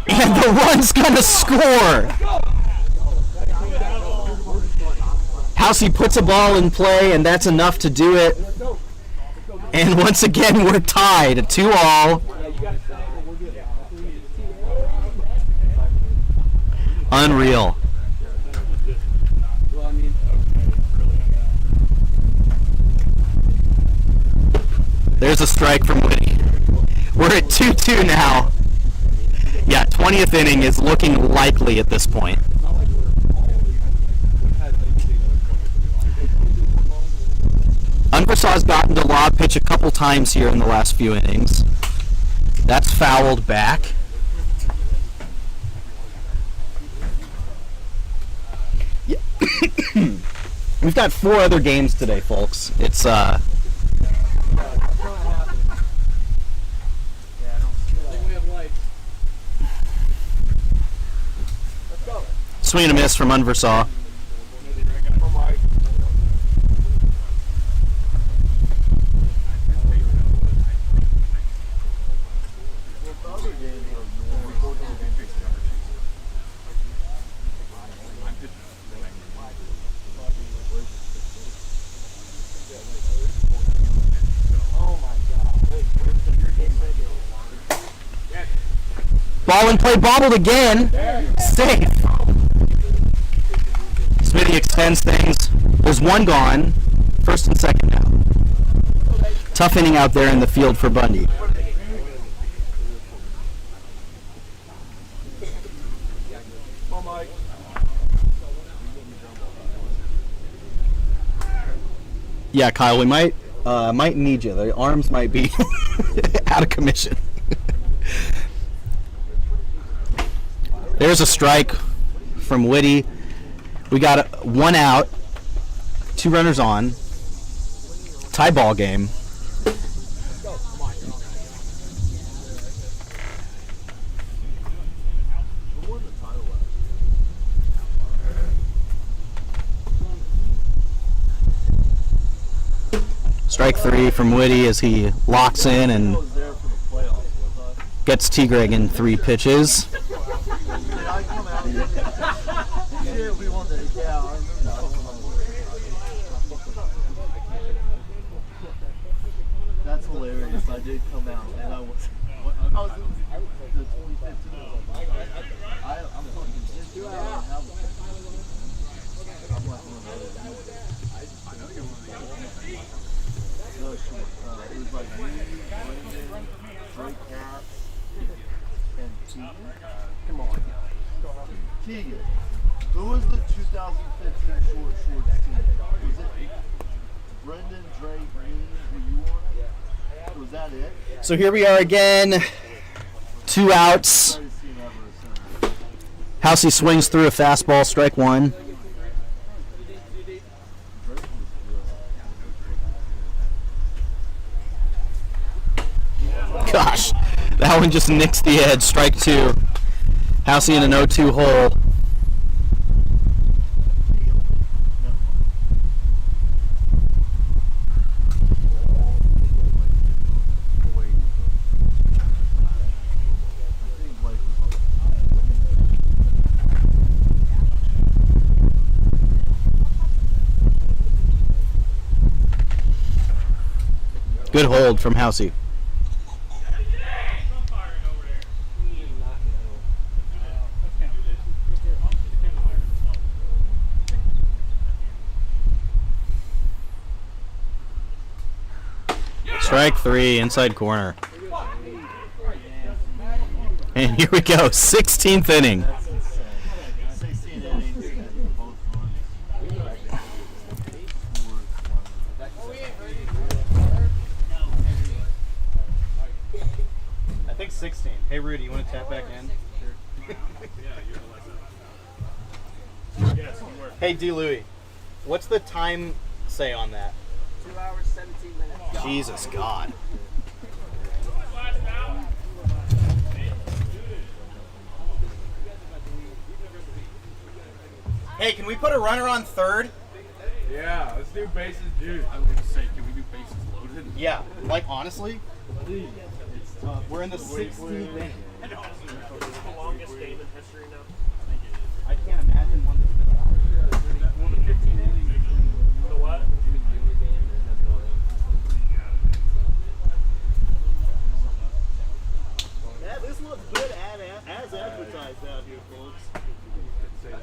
[SPEAKER 1] And the run's going to score. Housey puts a ball in play, and that's enough to do it. And once again, we're tied, 2-2. Unreal.
[SPEAKER 5] Well, I mean,
[SPEAKER 1] There's a strike from Whitty. We're at 2-2 now. Yeah, 20th inning is looking likely at this point. Unversaw's gotten to lob pitch a couple times here in the last few innings. That's fouled back. Yeah. We've got 4 other games today, folks. It's swing and a miss from Unversaw. Ball in play, bobbled again. Safe. Smitty extends things. There's one gone. First and second now. Tough inning out there in the field for Bundy. Yeah, Kyle, we might need you. The arms might be out of commission. There's a strike from Whitty. We got 1 out, 2 runners on. Tie ball game. Strike 3 from Whitty as he locks in and gets T-Greg in 3 pitches.
[SPEAKER 6] That's hilarious. I did come out and I was in the 2015. I'm fucking pissed. I'm like one of those. No, it was like me, Brandon, Drake Caps, and Keegan. Come on. Keegan. Who was the 2015 short team? Was it Brendan, Drake, me, were you on it? Was that it?
[SPEAKER 1] So here we are again. 2 outs. Housey swings through a fastball, strike 1. Gosh, that one just nicks the edge, strike 2. Housey in an 0-2 hole. Good hold from Housey. Strike 3, inside corner. And here we go, 16th inning. I think 16. Hey, Rudy, you want to tap back in? Hey, D. Louie, what's the time say on that?
[SPEAKER 5] 2 hours, 17 minutes.
[SPEAKER 1] Jesus God. Hey, can we put a runner on third?
[SPEAKER 3] Yeah, let's do bases juice.
[SPEAKER 4] I was going to say, can we do bases loaded?
[SPEAKER 1] Yeah, like honestly,
[SPEAKER 6] It's tough.
[SPEAKER 1] we're in the 16th inning.
[SPEAKER 3] It's the longest game in history now.
[SPEAKER 1] I can't imagine one that's
[SPEAKER 3] The what?
[SPEAKER 6] Yeah, this looks good as advertised out here, folks.
[SPEAKER 3] Come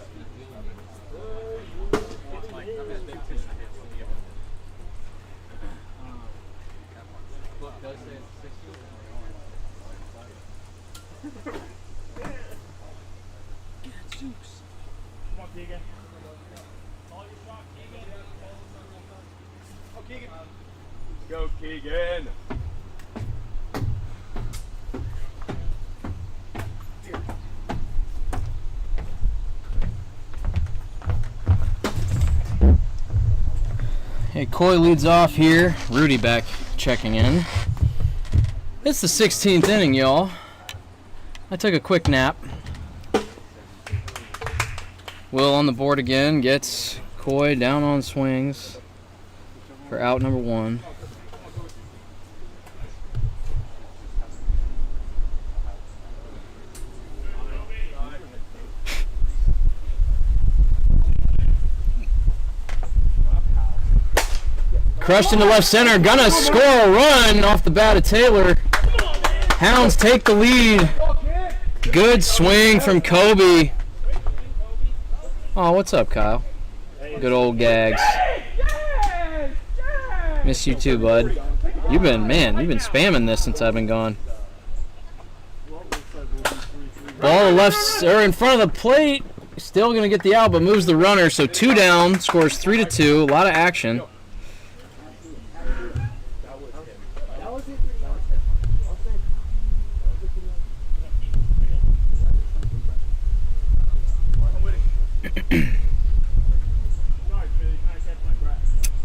[SPEAKER 3] on, Keegan. Oh, Keegan.
[SPEAKER 6] Go, Keegan.
[SPEAKER 2] Hey, Coy leads off here. Rudy back checking in. It's the 16th inning, y'all. I took a quick nap. Will on the board again, gets Coy down on swings for out number 1. Crushed into left center, gonna score a run off the bat of Taylor. Hounds take the lead. Good swing from Kobe. Oh, what's up, Kyle? Good old Gags. Miss you too, bud. You've been spamming this since I've been gone. Ball left or in front of the plate. Still gonna get the out, but moves the runner. So 2 down, scores 3-2. A lot of action.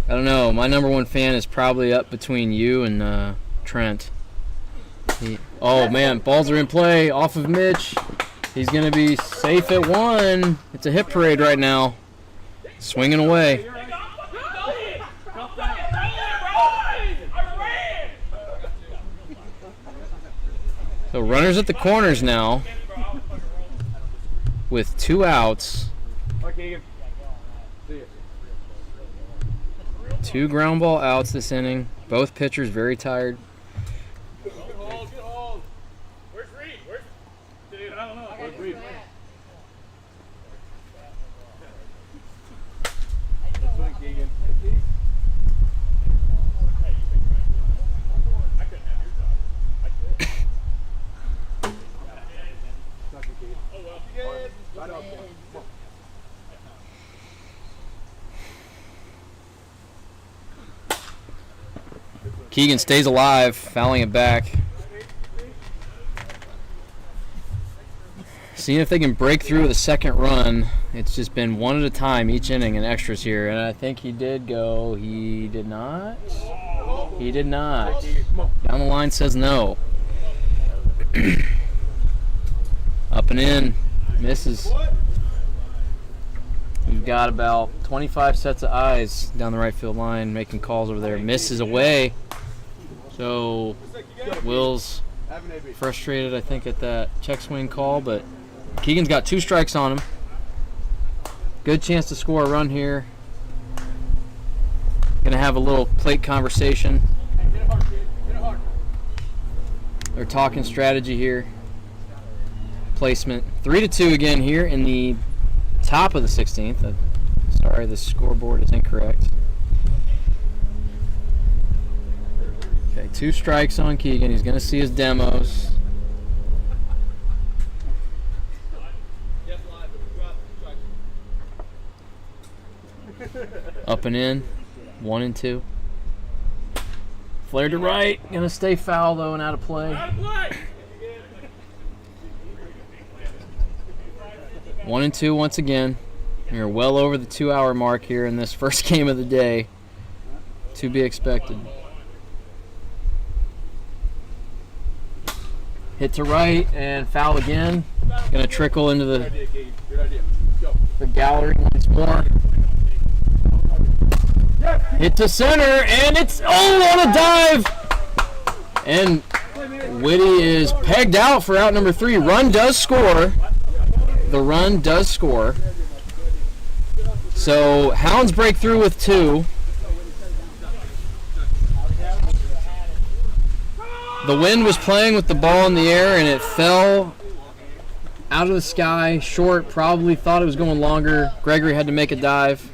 [SPEAKER 2] I don't know. My number 1 fan is probably up between you and Trent. Oh, man. Balls are in play. Off of Mitch. He's going to be safe at 1. It's a hit parade right now. Swinging away. So runners at the corners now with 2 outs. 2 ground ball outs this inning. Both pitchers very tired.
[SPEAKER 3] Good hold. Where's Reed? Dude, I don't know. Where's Reed?
[SPEAKER 6] Swing, Keegan.
[SPEAKER 3] I couldn't have your job. I could. Oh, well.
[SPEAKER 6] Right up there.
[SPEAKER 2] Keegan stays alive, fouling it back. Seeing if they can break through with a second run. It's just been 1 at a time each inning and extras here. And I think he did go. He did not. He did not. Down the line says no. Up and in. Misses. We've got about 25 sets of eyes down the right field line making calls over there. Misses away. So Will's frustrated, I think, at that check swing call, but Keegan's got 2 strikes on him. Good chance to score a run here. Gonna have a little plate conversation. They're talking strategy here. Placement. 3-2 again here in the top of the 16th. Sorry, the scoreboard is incorrect. Okay, 2 strikes on Keegan. He's going to see his demos. Up and in. 1-2. Flared to right. Going to stay foul, though, and out of play. 1-2 once again. We're well over the 2-hour mark here in this first game of the day. To be expected. Hit to right and foul again. Gonna trickle into the gallery once more. Hit to center and it's on a dive. And Whitty is pegged out for out number 3. Run does score. The run does score. So Hounds break through with 2. The wind was playing with the ball in the air and it fell out of the sky, short, probably thought it was going longer. Gregory had to make a dive.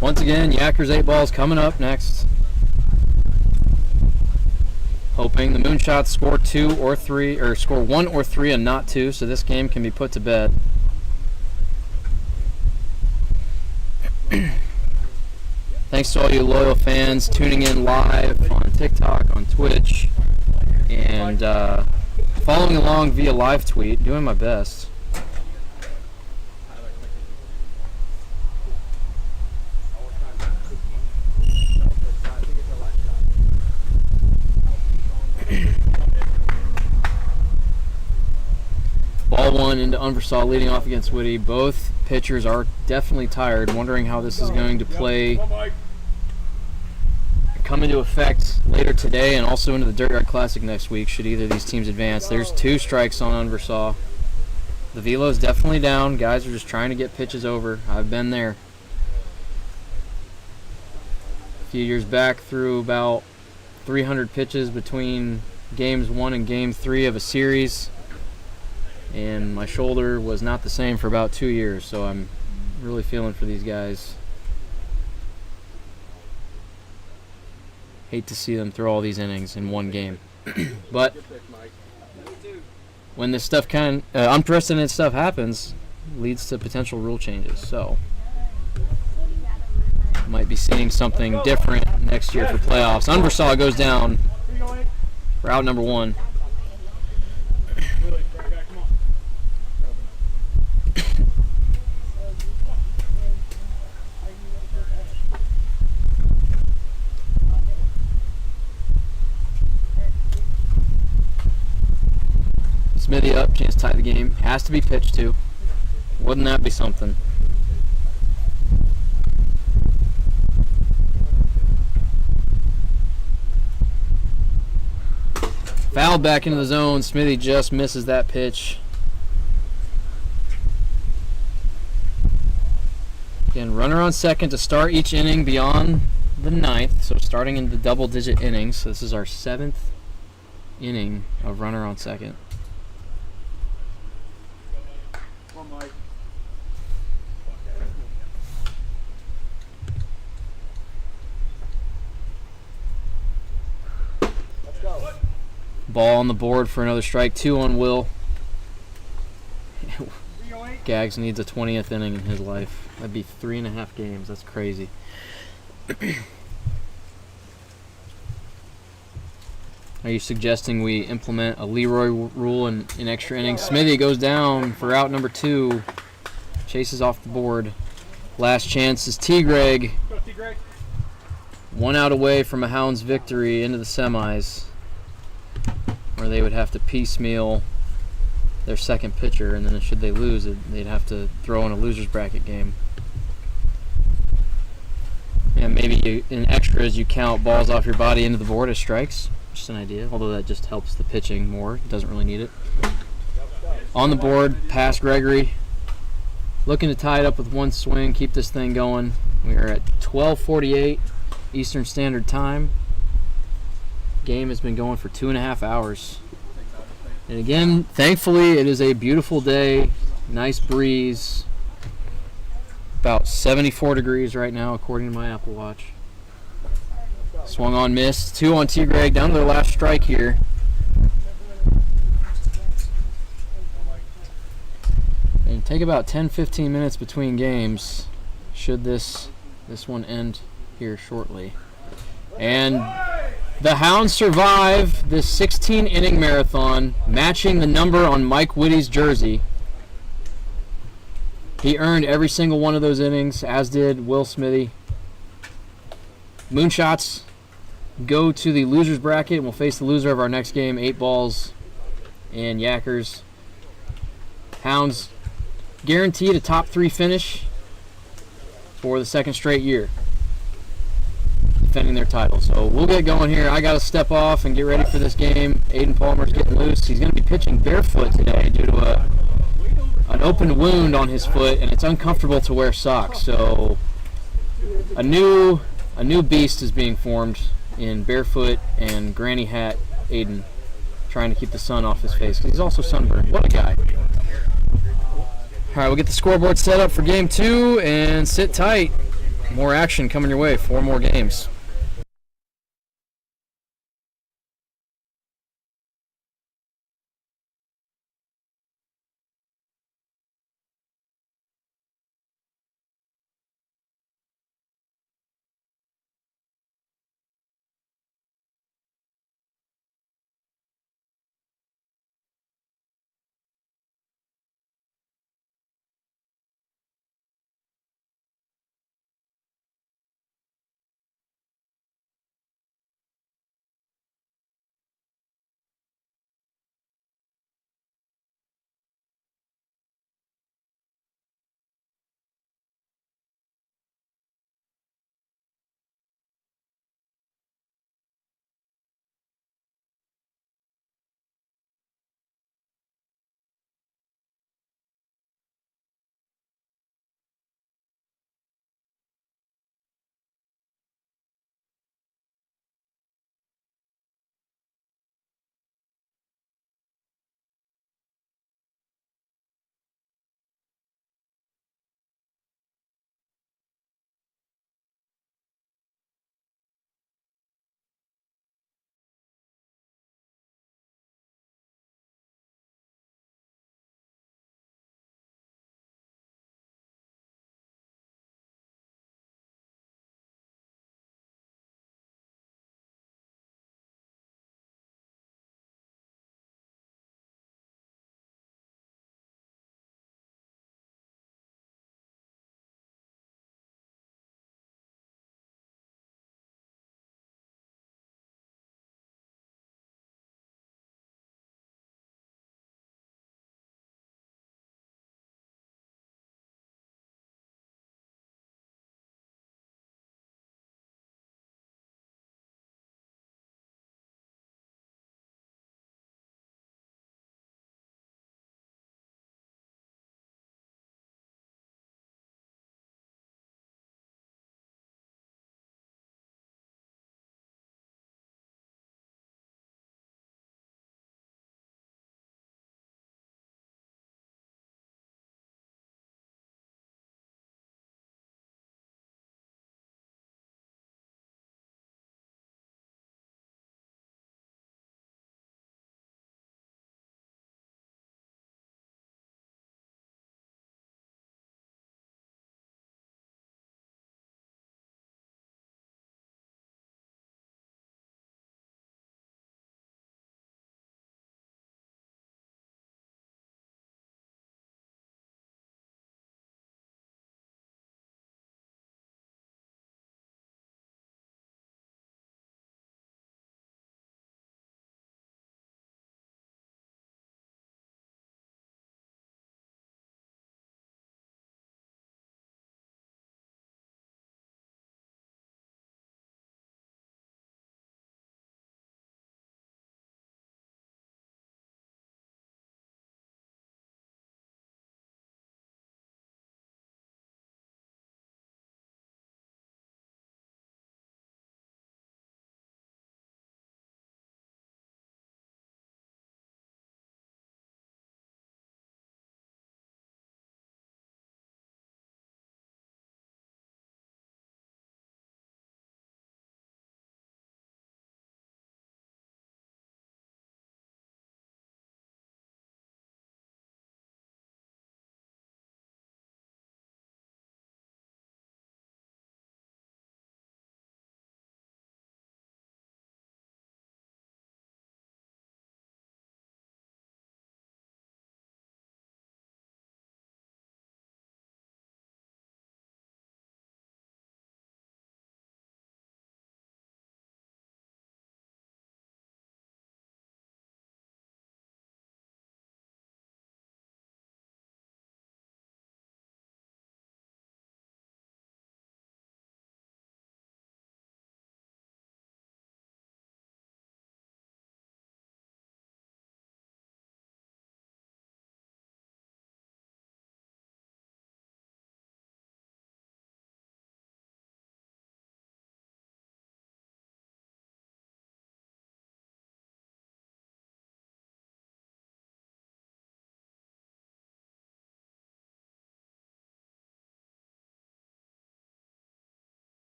[SPEAKER 2] Once again, Yakers 8 balls coming up next. Hoping the Moonshots score 2 or 3, or score 1 or 3 and not 2, so this game can be put to bed. Thanks to all you loyal fans tuning in live on TikTok, on Twitch, and following along via live tweet. Doing my best. Ball one into Unversall leading off against Whitty. Both pitchers are definitely tired, wondering how this is going to play, come into effect later today and also into the Dirt Yard Classic next week should either of these teams advance. There's 2 strikes on Unversall. The velo's definitely down. Guys are just trying to get pitches over. I've been there. A few years back, threw about 300 pitches between games 1 and game 3 of a series, and my shoulder was not the same for about 2 years, so I'm really feeling for these guys. Hate to see them throw all these innings in one game. But when this stuff unprecedented stuff happens, leads to potential rule changes, so might be seeing something different next year for playoffs. Unversall goes down for out number 1. Smithy up, chance to tie the game. Has to be pitched to. Wouldn't that be something? Foul back into the zone. Smithy just misses that pitch. Again, runner on second to start each inning beyond the 9th. So starting in the double-digit innings. So this is our 7th inning of runner on second. Ball on the board for another strike. 2 on Will. Gags needs a 20th inning in his life. That'd be 3.5 games. That's crazy. Are you suggesting we implement a Leroy rule in extra innings? Smithy goes down for out number 2. Chases off the board. Last chance is T-Greg. 1 out away from a Hounds victory into the semis, where they would have to piecemeal their second pitcher, and then should they lose, they'd have to throw in a loser's bracket game. And maybe in extras you count balls off your body into the board as strikes. Just an idea, although that just helps the pitching more. It doesn't really need it. On the board, past Gregory. Looking to tie it up with 1 swing, keep this thing going. We are at 12:48 Eastern Standard Time. Game has been going for 2.5 hours. And again, thankfully, it is a beautiful day. Nice breeze. About 74 degrees right now, according to my Apple Watch. Swung on, missed. 2 on T-Greg, down to their last strike here. And take about 10-15 minutes between games, should this one end here shortly. And the Hounds survive this 16-inning marathon, matching the number on Mike Whitty's jersey. He earned every single one of those innings, as did Will Smithy. Moonshots go to the loser's bracket and will face the loser of our next game, 8 balls and Yakers. Hounds guaranteed a top 3 finish for the 2nd straight year. defending their title. So we'll get going here. I got to step off and get ready for this game. Aiden Palmer's getting loose. He's going to be pitching barefoot today due to an open wound on his foot, and it's uncomfortable to wear socks. So a new beast is being formed in barefoot and granny hat Aiden, trying to keep the sun off his face because he's also sunburned. What a guy. All right, we'll get the scoreboard set up for game 2 and sit tight. More action coming your way. 4 more games.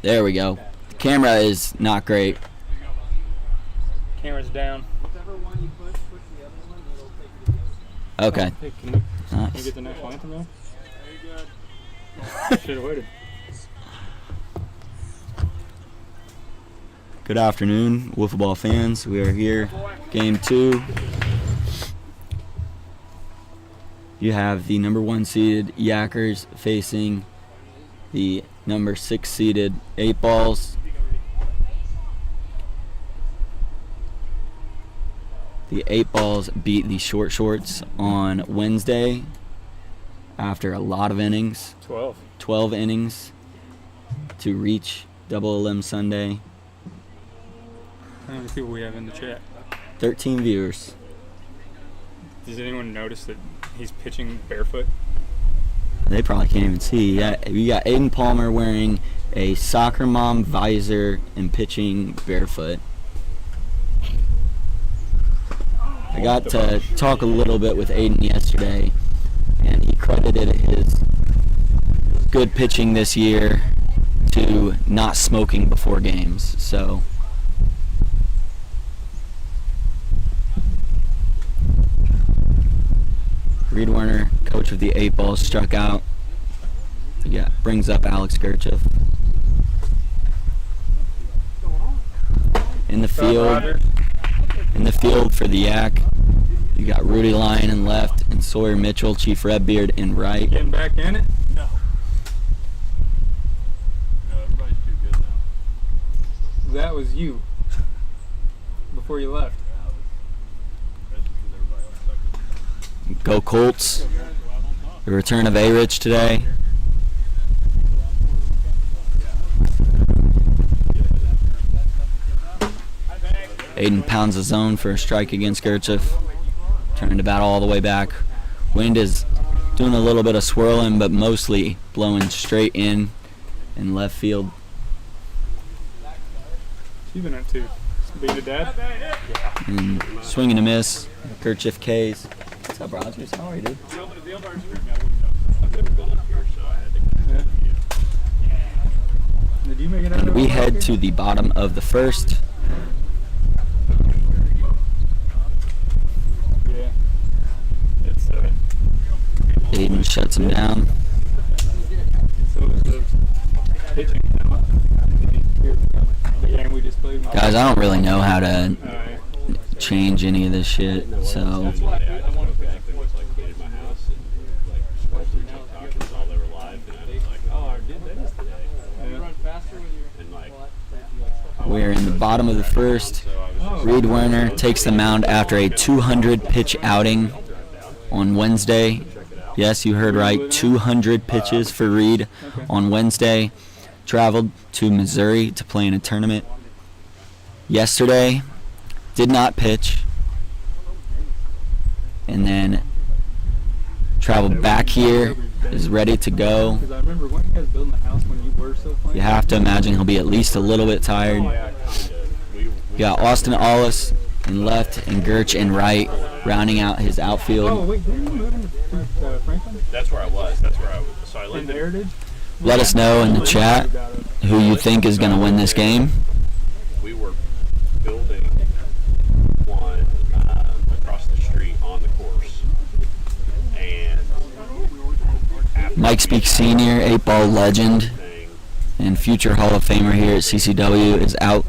[SPEAKER 7] There we go. The camera is not great.
[SPEAKER 3] Camera's down.
[SPEAKER 7] Okay.
[SPEAKER 3] Hey, can you
[SPEAKER 7] Nice.
[SPEAKER 3] get the national anthem there? Should have waited.
[SPEAKER 7] Good afternoon, wiffle ball fans. We are here, game 2. You have the number 1 seeded Yackers facing the number 6 seeded 8 Balls. The 8 Balls beat the Short Shorts on Wednesday after a lot of innings, 12 innings to reach Double Elim Sunday.
[SPEAKER 3] How many people we have in the chat?
[SPEAKER 7] 13 viewers.
[SPEAKER 3] Does anyone notice that he's pitching barefoot?
[SPEAKER 7] They probably can't even see. Yeah, we got Aiden Palmer wearing a soccer mom visor and pitching barefoot. I got to talk a little bit with Aiden yesterday, and he credited his good pitching this year to not smoking before games. So Reed Werner, coach of the 8 Balls, struck out. Yeah, brings up Alex Gerchef. In the field for the Yak, you got Rudy Lyon in left and Sawyer Mitchell, Chief Redbeard in right.
[SPEAKER 3] Getting back in it?
[SPEAKER 4] No. No, everybody's too good now.
[SPEAKER 3] That was you. Before you left.
[SPEAKER 4] That's because everybody else sucks.
[SPEAKER 7] Go Colts. The return of A-Rich today. Aiden pounds the zone for a strike against Gerchef. Turning the bat all the way back. Wind is doing a little bit of swirling, but mostly blowing straight in left field.
[SPEAKER 3] You've been up to being a dad?
[SPEAKER 7] And swinging a miss. Gerchef K's. What's up, Rogers? How are you, dude?
[SPEAKER 3] Did you make it out
[SPEAKER 7] And
[SPEAKER 3] of
[SPEAKER 7] we
[SPEAKER 3] the
[SPEAKER 7] head
[SPEAKER 3] pocket?
[SPEAKER 7] to the bottom of the first.
[SPEAKER 3] Yeah. It's
[SPEAKER 7] Aiden shuts him down.
[SPEAKER 3] so it's the pitching. The game we just played.
[SPEAKER 7] Guys, I don't really know how to
[SPEAKER 3] Alright.
[SPEAKER 7] change any of this shit, so
[SPEAKER 4] I don't know exactly what's like cleaning my house and like scrolling through TikTok and saw they were live and I was like, oh, I did this today. And like,
[SPEAKER 7] we're in the bottom of the first.
[SPEAKER 4] so I was just
[SPEAKER 7] Reed Werner takes the mound after a 200 pitch outing on Wednesday. Yes, you heard right, 200 pitches for Reed on Wednesday. Traveled to Missouri to play in a tournament. Yesterday, did not pitch. And then traveled back here, is ready to go.
[SPEAKER 3] Because I remember when you guys building the house when you were so funny.
[SPEAKER 7] You have to imagine he'll be at least a little bit tired. You got Austin Allis in left and Gerch in right, rounding out his
[SPEAKER 3] Oh,
[SPEAKER 7] outfield.
[SPEAKER 3] wait, didn't you move into Franklin?
[SPEAKER 4] That's where I was. That's where I was. So I
[SPEAKER 3] In
[SPEAKER 4] lived in
[SPEAKER 3] Heritage?
[SPEAKER 7] Let us know in the chat who you think is going to win this game.
[SPEAKER 4] we were building one across the street on the course. And after
[SPEAKER 7] Mike Speaks Sr., 8-ball legend
[SPEAKER 4] thing
[SPEAKER 7] and future Hall of Famer here at CCW, is out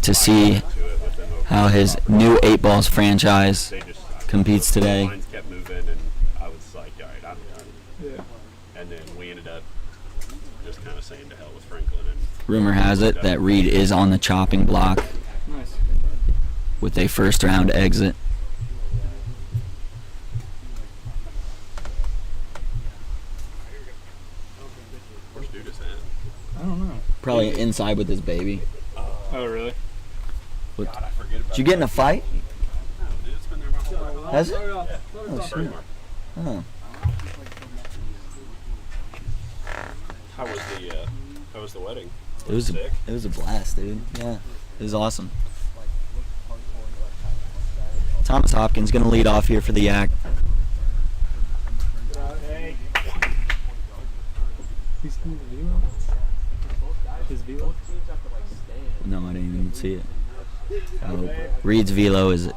[SPEAKER 7] to see
[SPEAKER 4] to it with them over,
[SPEAKER 7] how his new 8-balls franchise
[SPEAKER 4] they just
[SPEAKER 7] competes today.
[SPEAKER 4] lines kept moving and I was like, all right, I'm done.
[SPEAKER 3] Yeah.
[SPEAKER 4] And then we ended up just kind of saying to hell with Franklin and
[SPEAKER 7] Rumor has it that Reed is on the chopping block
[SPEAKER 3] Nice.
[SPEAKER 7] with a first-round exit.
[SPEAKER 4] where's Dudas at?
[SPEAKER 3] I don't know.
[SPEAKER 7] Probably inside with his baby.
[SPEAKER 3] Oh, really?
[SPEAKER 4] God, I forget about
[SPEAKER 7] Did you get in a fight?
[SPEAKER 4] No, dude, it's been there my whole life.
[SPEAKER 7] Has it?
[SPEAKER 4] Oh,
[SPEAKER 7] shit. Oh.
[SPEAKER 4] How was the wedding?
[SPEAKER 7] It was
[SPEAKER 4] sick.
[SPEAKER 7] it was a blast, dude. Yeah, it was awesome. Thomas Hopkins gonna lead off here for the Yak.
[SPEAKER 3] He's coming to velo? His velo?
[SPEAKER 7] don't see it. Reed's velo is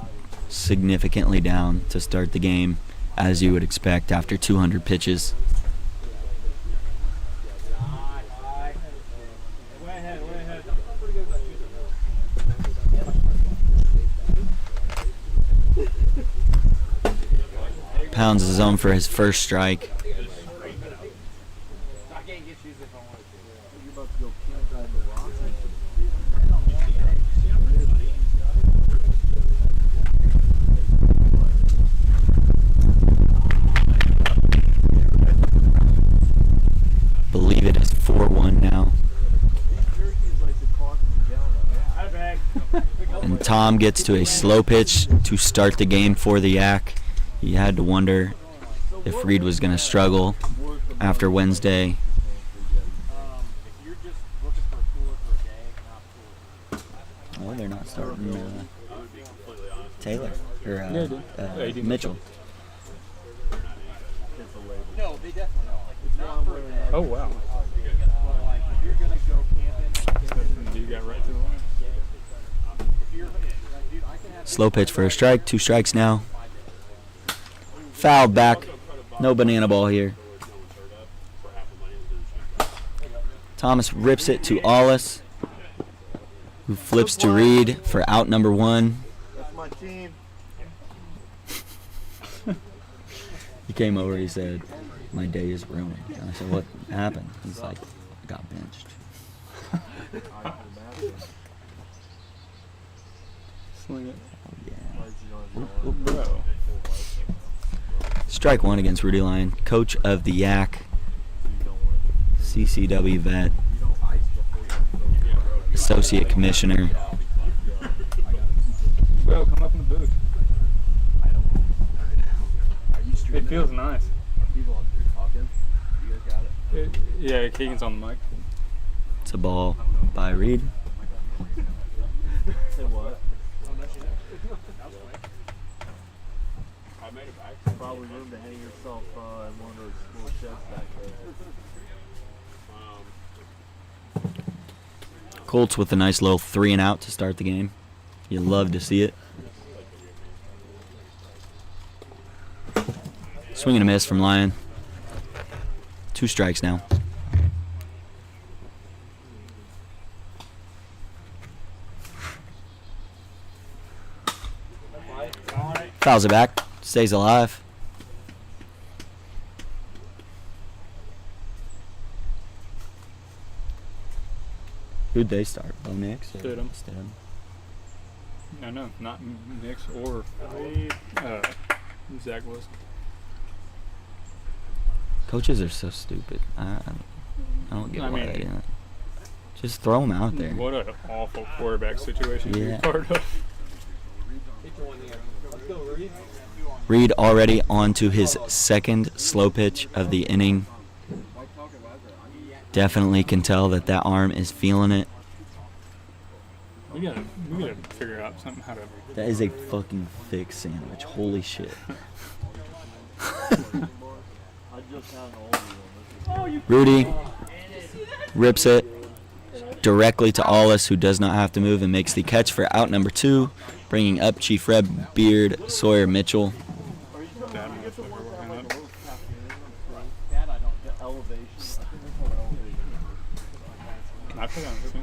[SPEAKER 7] significantly down to start the game, as you would expect after 200 pitches. Pounds his own for his first strike. Believe it is 4-1 now. And Tom gets to a slow pitch to start the game for the Yak. He had to wonder if Reed was going to struggle after Wednesday. Well, they're not starting Taylor or Mitchell.
[SPEAKER 5] No, they definitely are.
[SPEAKER 3] Oh, wow. You got right to the line.
[SPEAKER 7] Slow pitch for a strike. 2 strikes now. Fouled back. No banana ball here. Thomas rips it to Ollis, who flips to Reed for out number 1.
[SPEAKER 6] That's my team.
[SPEAKER 7] He came over, he said, "My day is ruined." And I said, "What happened?" He's like, "I got benched."
[SPEAKER 3] Sling it.
[SPEAKER 7] Yeah.
[SPEAKER 3] Bro.
[SPEAKER 7] Strike 1 against Rudy Lyon, coach of the Yak, CCW vet, associate commissioner.
[SPEAKER 3] Bro, come up in the booth. It feels nice. Yeah, Keegan's on the mic.
[SPEAKER 7] It's a ball by Reed.
[SPEAKER 6] Say what? Probably room to hang yourself in one of those little sheds back there.
[SPEAKER 7] Colts with a nice little 3 and out to start the game. You love to see it. Swing and a miss from Lyon. 2 strikes now. Fouls it back. Stays alive. Who'd they start? Bo Nix? or
[SPEAKER 3] Stidham.
[SPEAKER 7] Stidham?
[SPEAKER 3] No, not Nix or Zach Wilson.
[SPEAKER 7] Coaches are so stupid. I don't get
[SPEAKER 3] I
[SPEAKER 7] why
[SPEAKER 3] mean-
[SPEAKER 7] they didn't. Just throw them out there.
[SPEAKER 3] What an awful quarterback situation to
[SPEAKER 7] Yeah.
[SPEAKER 3] be part of.
[SPEAKER 7] Reed already on to his second slow pitch of the inning. Definitely can tell that arm is feeling it.
[SPEAKER 3] We gotta figure out something how to.
[SPEAKER 7] That is a fucking thick sandwich. Holy shit. Rudy rips it directly to Ollis, who does not have to move and makes the catch for out number 2, bringing up Chief Red Beard Sawyer Mitchell.
[SPEAKER 3] I put on a spin.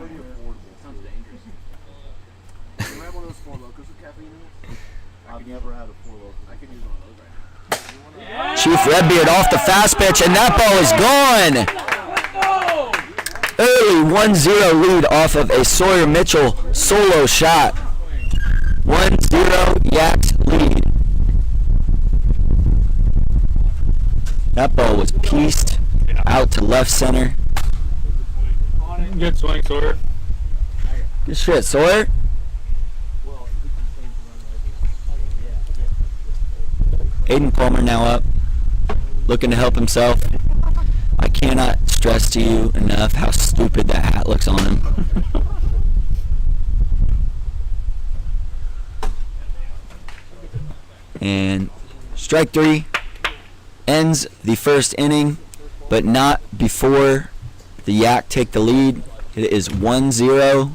[SPEAKER 6] I've never had a 4 Loko. I could use one of those right now.
[SPEAKER 7] Chief Redbeard off the fast pitch, and that ball is gone. Early 1-0 lead off of a Sawyer Mitchell solo shot. 1-0 Yaks lead. That ball was pieced out to left center.
[SPEAKER 3] Good swing, Sawyer.
[SPEAKER 7] Good shit, Sawyer. Aiden Palmer now up, looking to help himself. I cannot stress to you enough how stupid that hat looks on him. And strike 3 ends the first inning, but not before the Yak take the lead. It is 1-0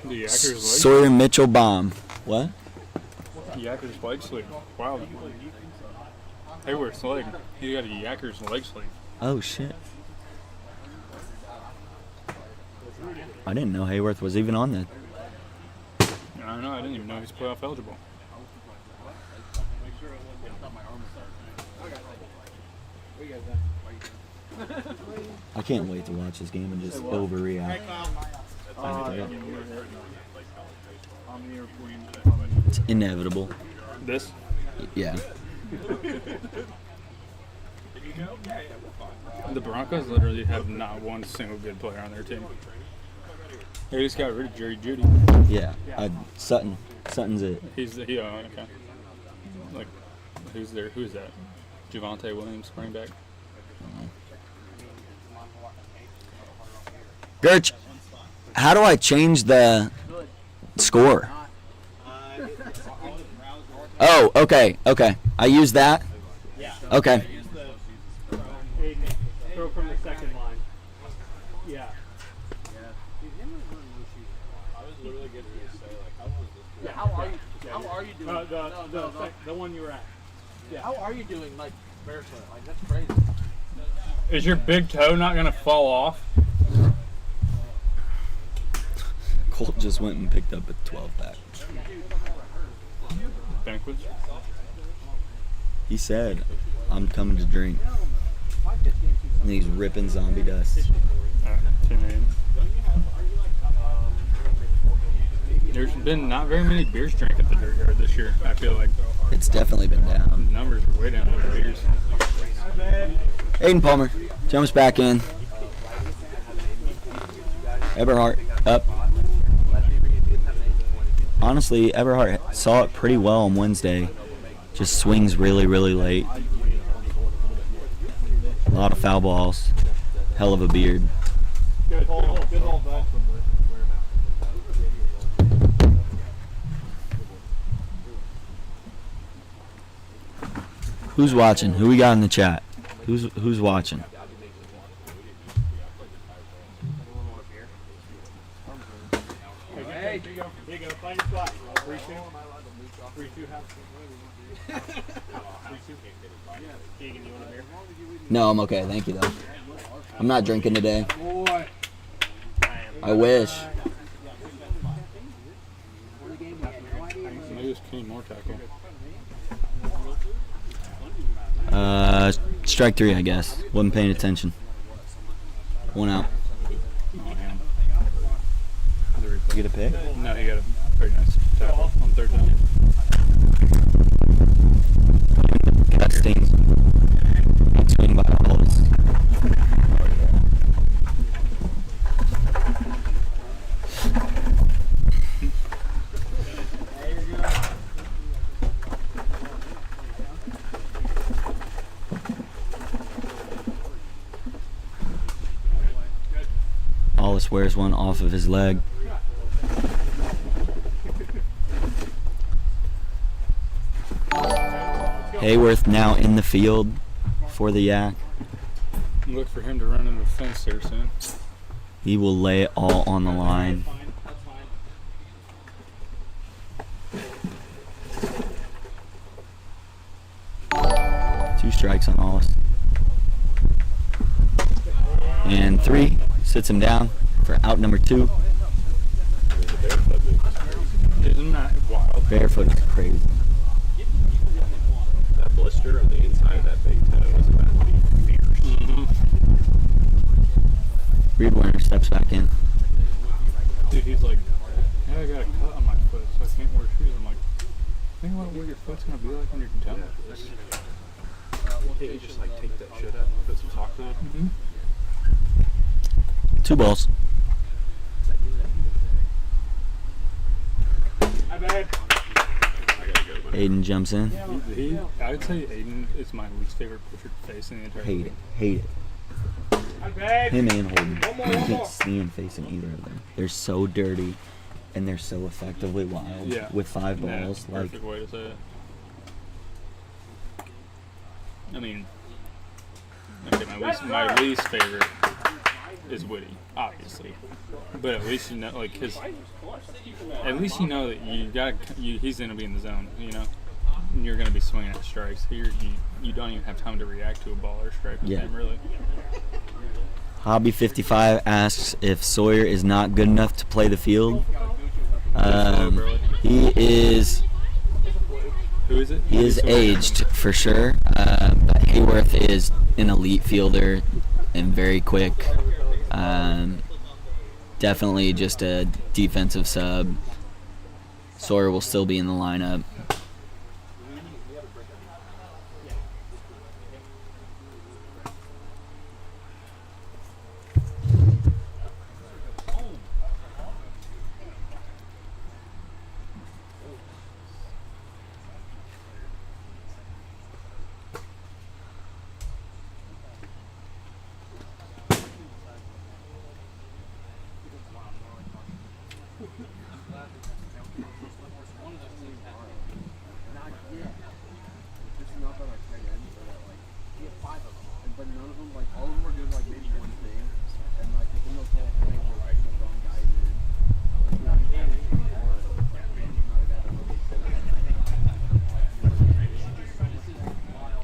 [SPEAKER 3] The Yackers leg.
[SPEAKER 7] Sawyer Mitchell bomb. What?
[SPEAKER 3] Yackers leg sleeve. Wow. Hayworth's leg. He got a Yackers leg sleeve.
[SPEAKER 7] Oh shit. I didn't know Hayworth was even on that.
[SPEAKER 3] I don't know. I didn't even know he's playoff eligible.
[SPEAKER 7] I can't wait to watch this game and just overreact. It's inevitable.
[SPEAKER 3] This?
[SPEAKER 7] Yeah.
[SPEAKER 3] The Broncos literally have not one single good player on their team. They just got rid of Jerry Jeudy.
[SPEAKER 7] Yeah. Sutton's it.
[SPEAKER 3] Okay. Like, who's there? Who's that? Javonte Williams, running back.
[SPEAKER 7] Gerch, how do I change the score? Oh, okay. I use that? Okay.
[SPEAKER 3] Throw from the second line. Yeah.
[SPEAKER 5] How are you doing?
[SPEAKER 3] The one you were at.
[SPEAKER 5] How are you doing, like, barefoot? Like, that's crazy.
[SPEAKER 3] Is your big toe not going to fall off?
[SPEAKER 7] Colt just went and picked up a 12-pack.
[SPEAKER 3] Banquets?
[SPEAKER 7] He said, I'm coming to drink. And he's ripping zombie dust.
[SPEAKER 3] There's been not very many beers drank at the Dirt Yard this year, I feel like.
[SPEAKER 7] It's definitely been down.
[SPEAKER 3] The numbers are way down on the beers.
[SPEAKER 7] Aiden Palmer jumps back in. Eberhardt up. Honestly, Eberhardt saw it pretty well on Wednesday. Just swings really, really late. A lot of foul balls. Hell of a beard.
[SPEAKER 3] Good ball, bud.
[SPEAKER 7] Who's watching? Who we got in the chat? Who's watching?
[SPEAKER 3] Hey, here you go. Find your spot. 3-2. 3-2 half. 3-2. Keegan, you want a beer?
[SPEAKER 7] No, I'm okay. Thank you, though. I'm not drinking today. I wish.
[SPEAKER 3] Maybe it's Kenny Moore tackle.
[SPEAKER 7] Strike 3, I guess. Wasn't paying attention. 1 out. You get a pick?
[SPEAKER 3] No, he got a very nice tackle on 3rd down.
[SPEAKER 7] Gusting. Swing by balls. Hollis wears one off of his leg. Hayworth now in the field for the Yak.
[SPEAKER 3] Look for him to run into the fence there soon.
[SPEAKER 7] He will lay it all on the line. Two strikes on Hollis. And 3 sits him down for out number 2.
[SPEAKER 3] Isn't that wild?
[SPEAKER 7] Barefoot is crazy.
[SPEAKER 4] That blister on the inside of that big toe is about to be fierce.
[SPEAKER 7] Reed Werner steps back in.
[SPEAKER 3] Dude, he's like, yeah, I got a cut on my foot, so I can't wear shoes. I'm like, think about what your foot's going to be like when you're done with this.
[SPEAKER 4] Can't you just like take that shit out and put some socks on?
[SPEAKER 7] 2 balls.
[SPEAKER 3] Hi, babe.
[SPEAKER 7] Aiden jumps in.
[SPEAKER 3] I would say Aiden is my least favorite pitcher to face in the entire
[SPEAKER 7] Hate
[SPEAKER 3] league.
[SPEAKER 7] it. Hate it.
[SPEAKER 3] Hi, babe.
[SPEAKER 7] Him and Holden. I can't stand facing either of them. They're so dirty, and they're so effectively wild
[SPEAKER 3] Yeah.
[SPEAKER 7] with 5
[SPEAKER 3] Yeah,
[SPEAKER 7] balls. Like,
[SPEAKER 3] perfect way to say it. I mean, okay, my least favorite. is witty, obviously. But at least you know, like, at least you know that he's going to be in the zone, you know? And you're going to be swinging at strikes. Here, you don't even have time to react to a ball or strike with him, really.
[SPEAKER 7] Hobby55 asks if Sawyer is not good enough to play the field. He is.
[SPEAKER 3] Who is it?
[SPEAKER 7] He is aged for sure. But Hayworth is an elite fielder and very quick. Definitely just a defensive sub. Sawyer will still be in the lineup.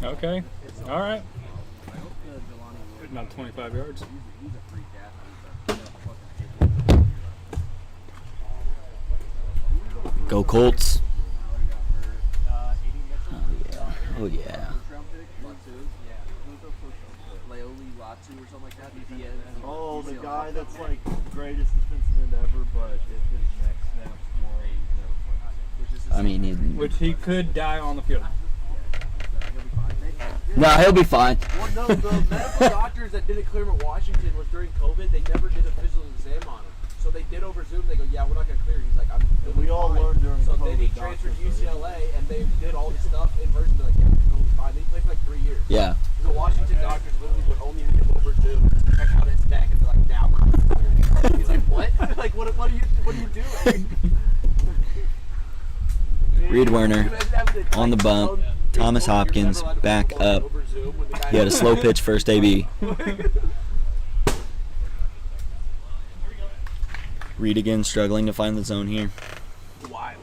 [SPEAKER 3] Okay. All right. About 25 yards.
[SPEAKER 7] Go Colts. Oh yeah.
[SPEAKER 6] Oh, the guy that's like greatest defensive end ever, but if his neck snaps tomorrow,
[SPEAKER 7] I mean,
[SPEAKER 3] Which he could die on the field.
[SPEAKER 7] no, he'll be fine.
[SPEAKER 5] Well, no, the medical doctors that did it clear him at Washington was during COVID. They never did a physical exam on him. So they did over Zoom. They go, yeah, we're not going to clear you. He's like,
[SPEAKER 6] we all learned during
[SPEAKER 5] So
[SPEAKER 6] COVID.
[SPEAKER 5] then he transferred to UCLA, and they did all the stuff in person. They're like, yeah, you're totally fine. They played for like 3 years.
[SPEAKER 7] Yeah.
[SPEAKER 5] The Washington doctors literally would only meet him over Zoom to check out his neck, and they're like, now we're not going to clear you. He's like, what? Like, what are you doing?
[SPEAKER 7] Reed Werner on the bump. Thomas Hopkins back up. He had a slow pitch first AB. Reed again struggling to find the zone here.
[SPEAKER 5] Wild.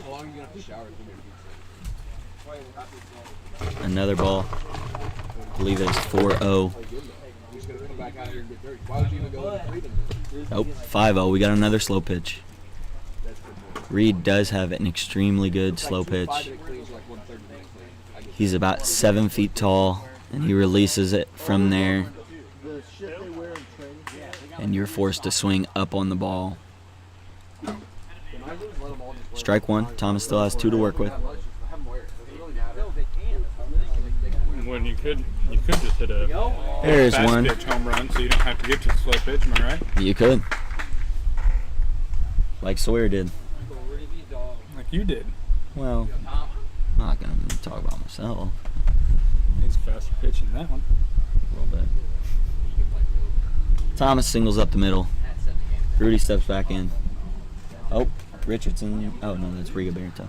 [SPEAKER 5] How long are you going to have to shower?
[SPEAKER 7] Another ball. I believe it's 4-0. Nope, 5-0. We got another slow pitch. Reed does have an extremely good slow pitch. He's about 7 feet tall, and he releases it from there. And you're forced to swing up on the ball. Strike one. Thomas still has 2 to work with.
[SPEAKER 3] When you could just hit a
[SPEAKER 7] There's
[SPEAKER 3] fast
[SPEAKER 7] one.
[SPEAKER 3] pitch home run, so you don't have to get to the slow pitch. Am I right?
[SPEAKER 7] You could. Like Sawyer did.
[SPEAKER 3] Like you did.
[SPEAKER 7] Well, I'm not going to talk about myself.
[SPEAKER 3] He's faster pitching that one.
[SPEAKER 7] A little bit. Thomas singles up the middle. Rudy steps back in. Oh, Richardson. Oh, no, that's Rigoberto.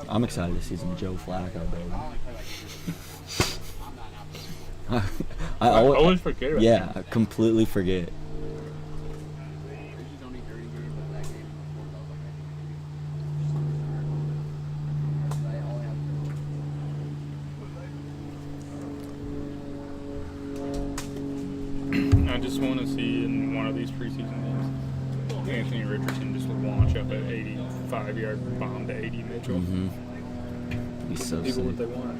[SPEAKER 7] I'm excited to see some Joe Flacco, baby. I
[SPEAKER 3] always forget about
[SPEAKER 7] Yeah, I completely forget.
[SPEAKER 3] I just want to see in one of these preseason games, Anthony Richardson just launch up an 85-yard bomb to 80 Mitchell.
[SPEAKER 7] Mm-hmm. He's so
[SPEAKER 3] People what
[SPEAKER 7] sick.
[SPEAKER 3] they want.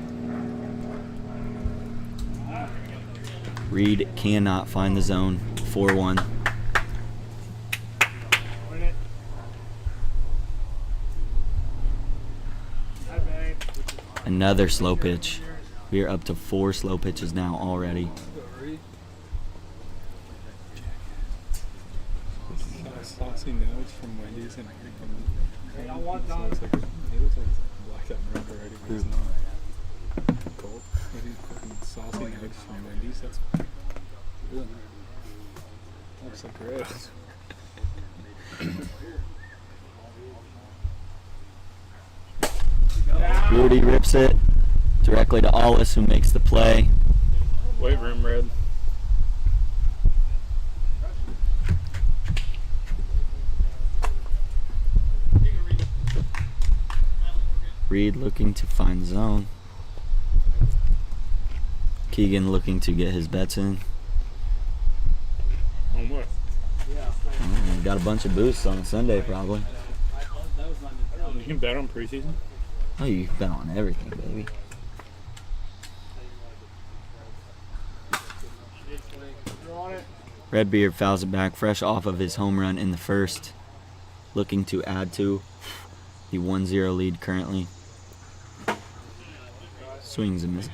[SPEAKER 7] Reed cannot find the zone. 4-1. Another slow pitch. We are up to 4 slow pitches now already.
[SPEAKER 3] Saucy notes from Wendy's and he looks like a blacked out drunk already, but he's not. Cold. Maybe fucking saucy notes from Wendy's. That's good. Looks like gross.
[SPEAKER 7] Rudy rips it directly to Allis, who makes the play.
[SPEAKER 3] Weight room red.
[SPEAKER 7] Reed looking to find zone. Keegan looking to get his bets in.
[SPEAKER 3] On what?
[SPEAKER 7] Got a bunch of boosts on a Sunday, probably.
[SPEAKER 3] You can bet on preseason?
[SPEAKER 7] Oh, you can bet on everything, baby. Redbeard fouls it back, fresh off of his home run in the first. Looking to add to the 1-0 lead currently. Swings and misses.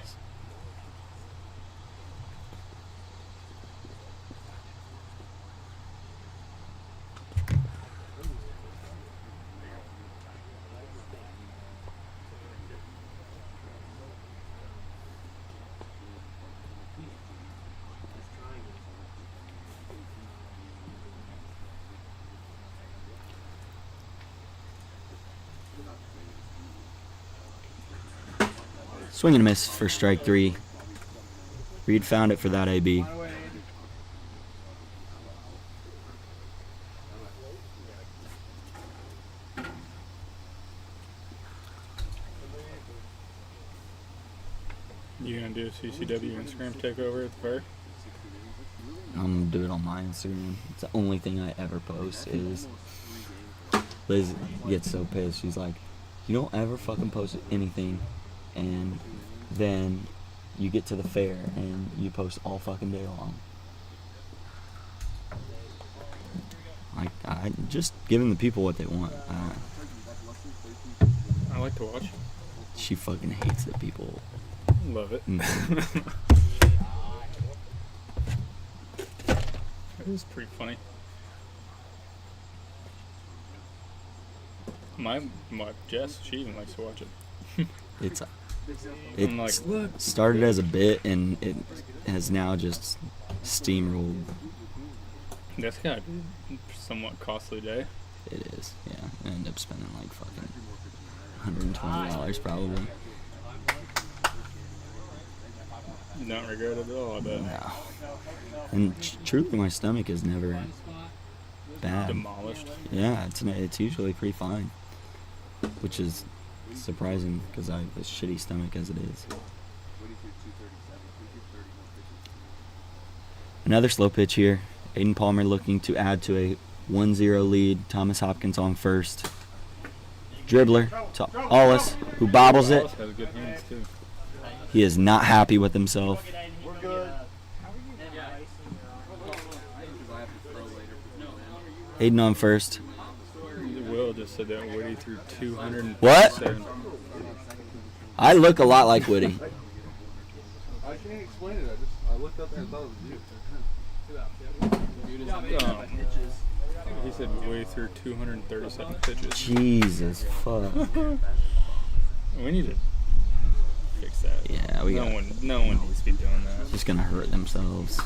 [SPEAKER 7] Swing and a miss for strike 3. Reed found it for that AB.
[SPEAKER 3] You gonna do a CCW Instagram takeover at the fair?
[SPEAKER 7] I'm gonna do it on my Instagram. It's the only thing I ever post is Liz gets so pissed. She's like, you don't ever fucking post anything, and then you get to the fair and you post all fucking day long. Like, I just giving the people what they want.
[SPEAKER 3] I like to watch.
[SPEAKER 7] She fucking hates that people.
[SPEAKER 3] Love it.
[SPEAKER 7] Mm.
[SPEAKER 3] It is pretty funny. My Jess, she even likes to watch it.
[SPEAKER 7] It's
[SPEAKER 3] I'm like, look.
[SPEAKER 7] started as a bit and it has now just steamrolled.
[SPEAKER 3] That's got a somewhat costly day.
[SPEAKER 7] It is, yeah. I end up spending like fucking $120 probably.
[SPEAKER 3] Don't regret it at all, I bet.
[SPEAKER 7] No. And truly, my stomach is never bad.
[SPEAKER 3] Demolished.
[SPEAKER 7] Yeah, it's usually pretty fine, which is surprising because I have a shitty stomach as it is. Another slow pitch here. Aiden Palmer looking to add to a 1-0 lead. Thomas Hopkins on first. Dribbler to Allis, who bobbles it.
[SPEAKER 3] Has good hands too.
[SPEAKER 7] He is not happy with himself.
[SPEAKER 6] We're good.
[SPEAKER 7] Aiden on first.
[SPEAKER 3] Will just said that Woody threw 200.
[SPEAKER 7] What? I look a lot like Woody.
[SPEAKER 6] I can't explain it. I looked up and thought it was you.
[SPEAKER 3] He said Woody threw 237 pitches.
[SPEAKER 7] Jesus fuck.
[SPEAKER 3] We need to fix that.
[SPEAKER 7] Yeah, we
[SPEAKER 3] no
[SPEAKER 7] got.
[SPEAKER 3] one needs to be doing that.
[SPEAKER 7] Just gonna hurt themselves.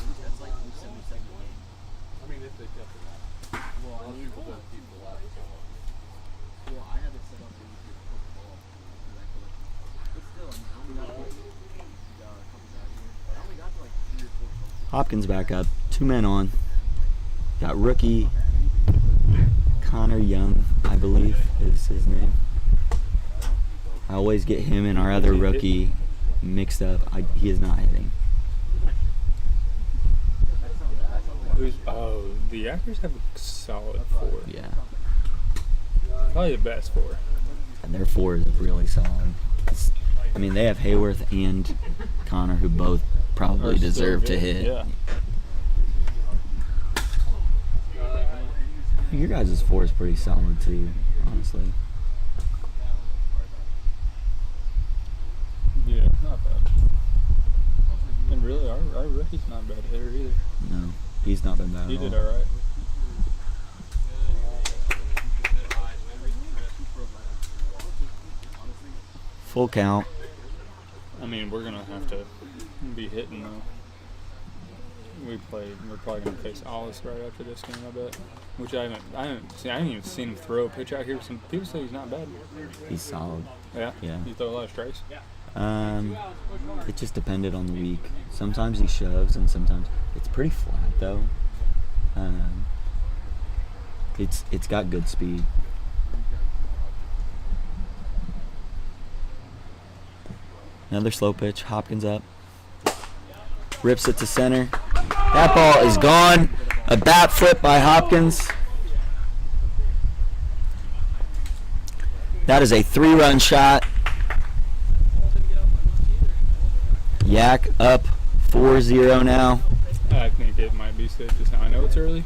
[SPEAKER 7] Hopkins back up. 2 men on. Got rookie Connor Young, I believe is his name. I always get him and our other rookie mixed up. He is not hitting.
[SPEAKER 3] The Yakkers have a solid 4.
[SPEAKER 7] Yeah.
[SPEAKER 3] Probably the best 4.
[SPEAKER 7] And their 4 is really solid. I mean, they have Hayworth and Connor, who both probably deserve to hit.
[SPEAKER 3] Yeah.
[SPEAKER 7] Your guys' 4 is pretty solid too, honestly.
[SPEAKER 3] Yeah, not bad. And really, our rookie's not a bad hitter either.
[SPEAKER 7] No, he's not been bad
[SPEAKER 3] He
[SPEAKER 7] at all.
[SPEAKER 3] did alright.
[SPEAKER 7] Full count.
[SPEAKER 3] I mean, we're going to have to be hitting, though. we're probably gonna face Alice right after this game, I bet. Which I haven't even seen him throw a pitch out here. Some people say he's not bad.
[SPEAKER 7] He's solid.
[SPEAKER 3] Yeah.
[SPEAKER 7] Yeah.
[SPEAKER 3] You throw a lot of strikes.
[SPEAKER 7] It just depended on the week. Sometimes he shoves, and sometimes it's pretty flat though. It's got good speed. Another slow pitch. Hopkins up. Rips it to center. That ball is gone. A bat flip by Hopkins. That is a 3-run shot. Yak up 4-0 now.
[SPEAKER 3] I think it might be safe just now. I know it's early,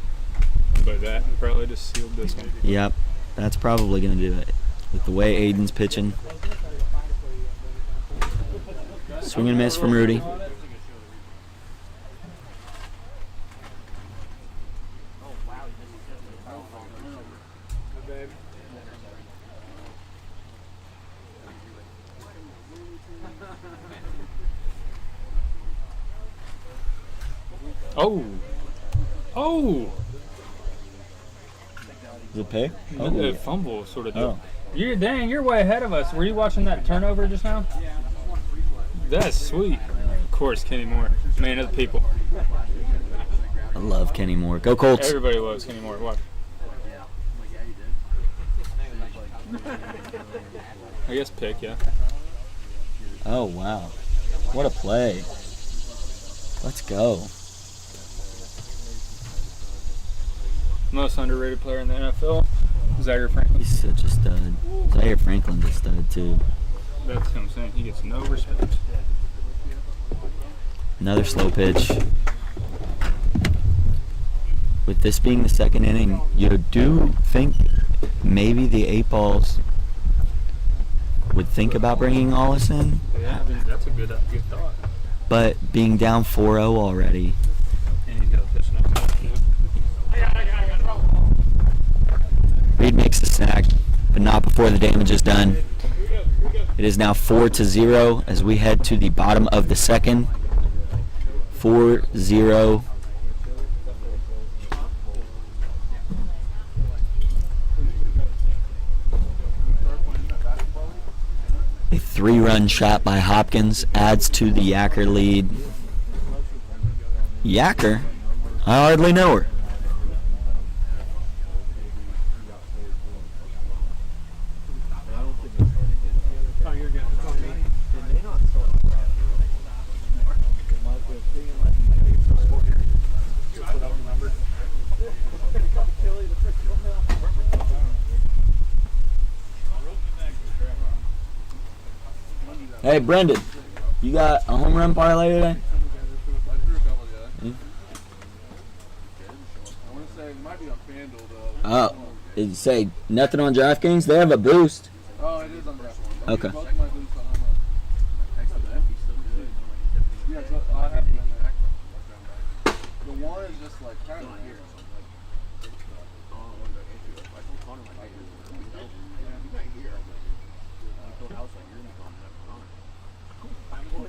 [SPEAKER 3] but that probably just sealed this one.
[SPEAKER 7] Yep, that's probably going to do it. With the way Aiden's pitching. Swing and miss from Rudy.
[SPEAKER 3] Oh!
[SPEAKER 7] Is it pay?
[SPEAKER 3] The fumble sort of.
[SPEAKER 7] Oh.
[SPEAKER 3] You're way ahead of us. Were you watching that turnover just now? That's sweet. Of course, Kenny Moore, man of the people.
[SPEAKER 7] I love Kenny Moore. Go Colts.
[SPEAKER 3] Everybody loves Kenny Moore. Watch. I guess pick, yeah.
[SPEAKER 7] Oh, wow. What a play. Let's go.
[SPEAKER 3] Most underrated player in the NFL, Zaire Franklin.
[SPEAKER 7] He's such a stud. Zaire Franklin's a stud, too.
[SPEAKER 3] That's what I'm saying. He gets no respect.
[SPEAKER 7] Another slow pitch. With this being the second inning, you do think maybe the 8 balls would think about bringing Ollis in,
[SPEAKER 3] Yeah, that's a good thought.
[SPEAKER 7] but being down 4-0 already,
[SPEAKER 3] And he's got a pitch next time, too.
[SPEAKER 7] Reed makes the snag, but not before the damage is done. It is now 4-0 as we head to the bottom of the second. 4-0. A 3-run shot by Hopkins adds to the Yacker lead. Yacker? I hardly know her. Hey, Brendan, you got a home run parlay today? Oh, did you say nothing on DraftKings? They have a boost.
[SPEAKER 6] Oh, it is on that one.
[SPEAKER 7] Okay.
[SPEAKER 6] Both of my boots on yeah, so I have the one is just like kind of weird.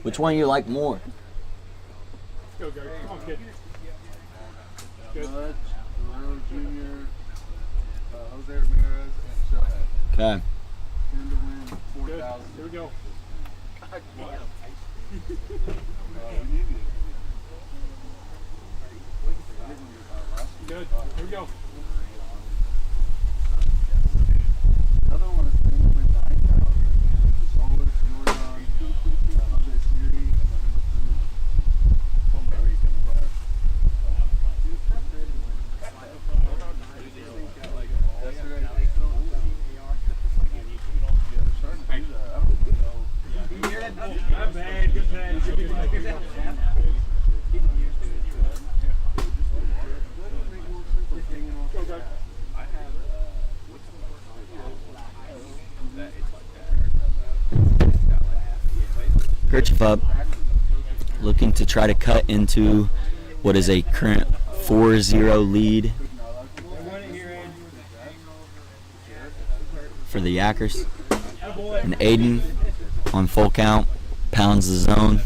[SPEAKER 7] Which one you like more?
[SPEAKER 3] Go, Gary. Come on, kid.
[SPEAKER 6] Judge, Guerrero Jr., Jose Ramirez, and Shohei.
[SPEAKER 7] Okay.
[SPEAKER 6] 10 to win, 4,000.
[SPEAKER 3] Here we go.
[SPEAKER 6] We need you.
[SPEAKER 3] Good. Here we go.
[SPEAKER 6] Another one is 10 to win 9,000. Solis, Jordan, Jose Siri, and
[SPEAKER 3] Not bad. Good pass. Go, go.
[SPEAKER 7] Kerchief up, looking to try to cut into what is a current 4-0 lead for the Yackers. And Aiden on full count pounds the zone.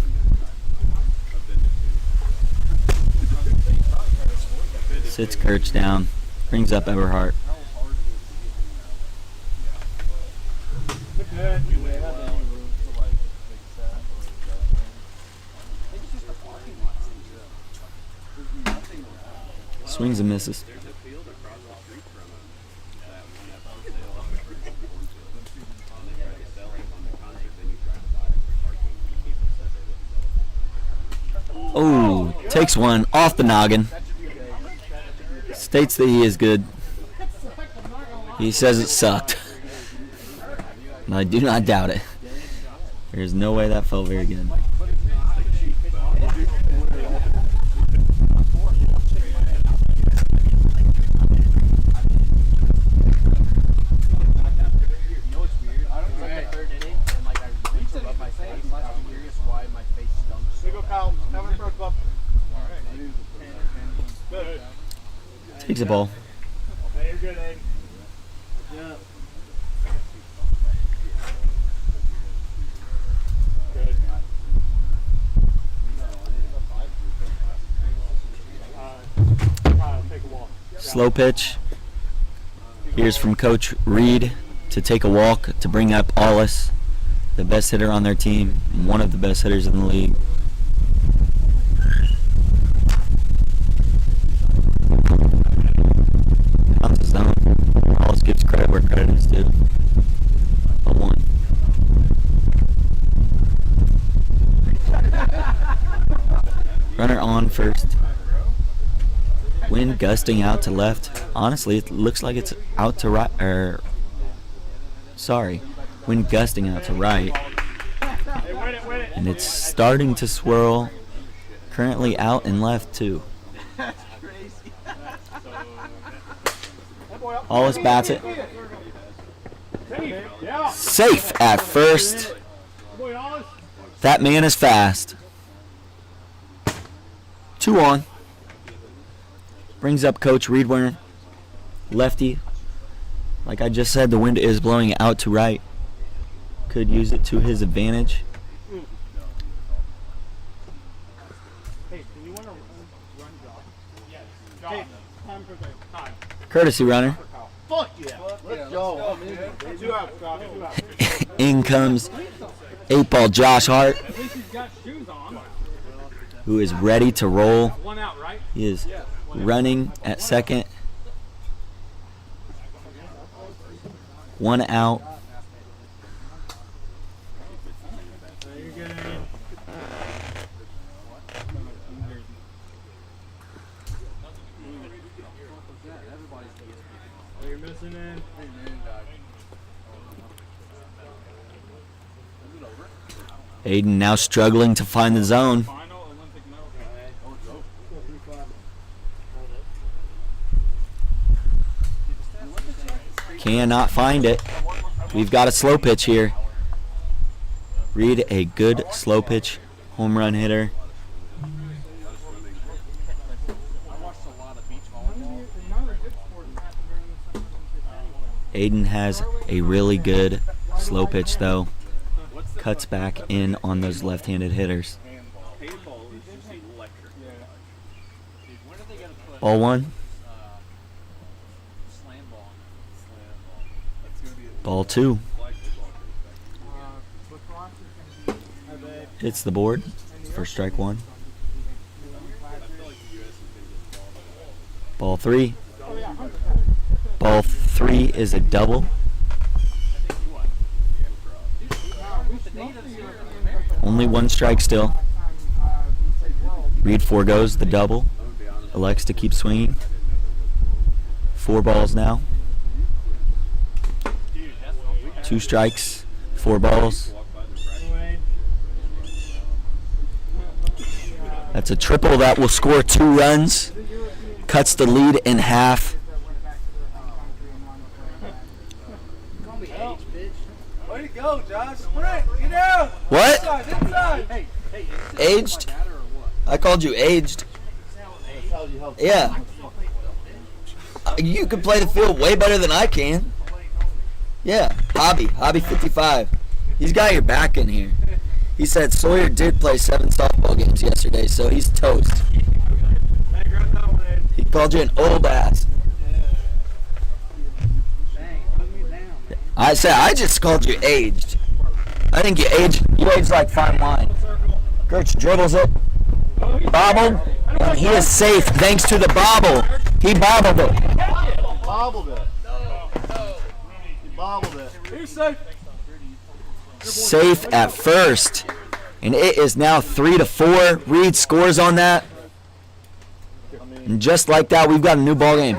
[SPEAKER 7] Sits Kurtz down. Brings up Everhart. Swings and misses. Oh, takes one off the noggin. States that he is good. He says it sucked. And I do not doubt it. There's no way that felt very good. Takes the ball. Slow pitch. Here's from Coach Reed to take a walk to bring up Aulis, the best hitter on their team, one of the best hitters in the league. Aulis gives credit where credit is due. A 1. Runner on first. Wind gusting out to left. Honestly, it looks like it's out to right. Wind gusting out to right. And it's starting to swirl. Currently out and left too. Aulis bats it. Safe at first. That man is fast. 2 on. Brings up Coach Reedwern. Lefty. Like I just said, the wind is blowing out to right. Could use it to his advantage. Courtesy runner.
[SPEAKER 6] Fuck yeah. Let's go.
[SPEAKER 7] In comes 8-ball Josh Hart, who is ready to roll. He is running at second. 1 out. Aiden now struggling to find the zone. Cannot find it. We've got a slow pitch here. Reed, a good slow pitch home run hitter. Aiden has a really good slow pitch though. Cuts back in on those left-handed hitters. Ball 1. Ball 2. Hits the board for strike 1. Ball 3. Ball 3 is a double. Only 1 strike still. Reed forgoes the double. Elects to keep swinging. 4 balls now. 2 strikes. 4 balls. That's a triple that will score 2 runs. Cuts the lead in half.
[SPEAKER 5] Way to go, Josh. Sprint. Get down.
[SPEAKER 7] What?
[SPEAKER 5] Inside. Hey,
[SPEAKER 7] Aged? I called you aged. Yeah. You can play the field way better than I can. Yeah. Hobby 55. He's got your back in here. He said Sawyer did play 7 softball games yesterday, so he's toast. Called you an old ass. I just called you aged. I think you aged like fine wine. Gertz dribbles it. Bobbled. And he is safe thanks to the bobble. He bobbled it.
[SPEAKER 6] Bobbled it. He bobbled it.
[SPEAKER 7] Safe at first. And it is now 3-4. Reed scores on that. And just like that, we've got a new ball game.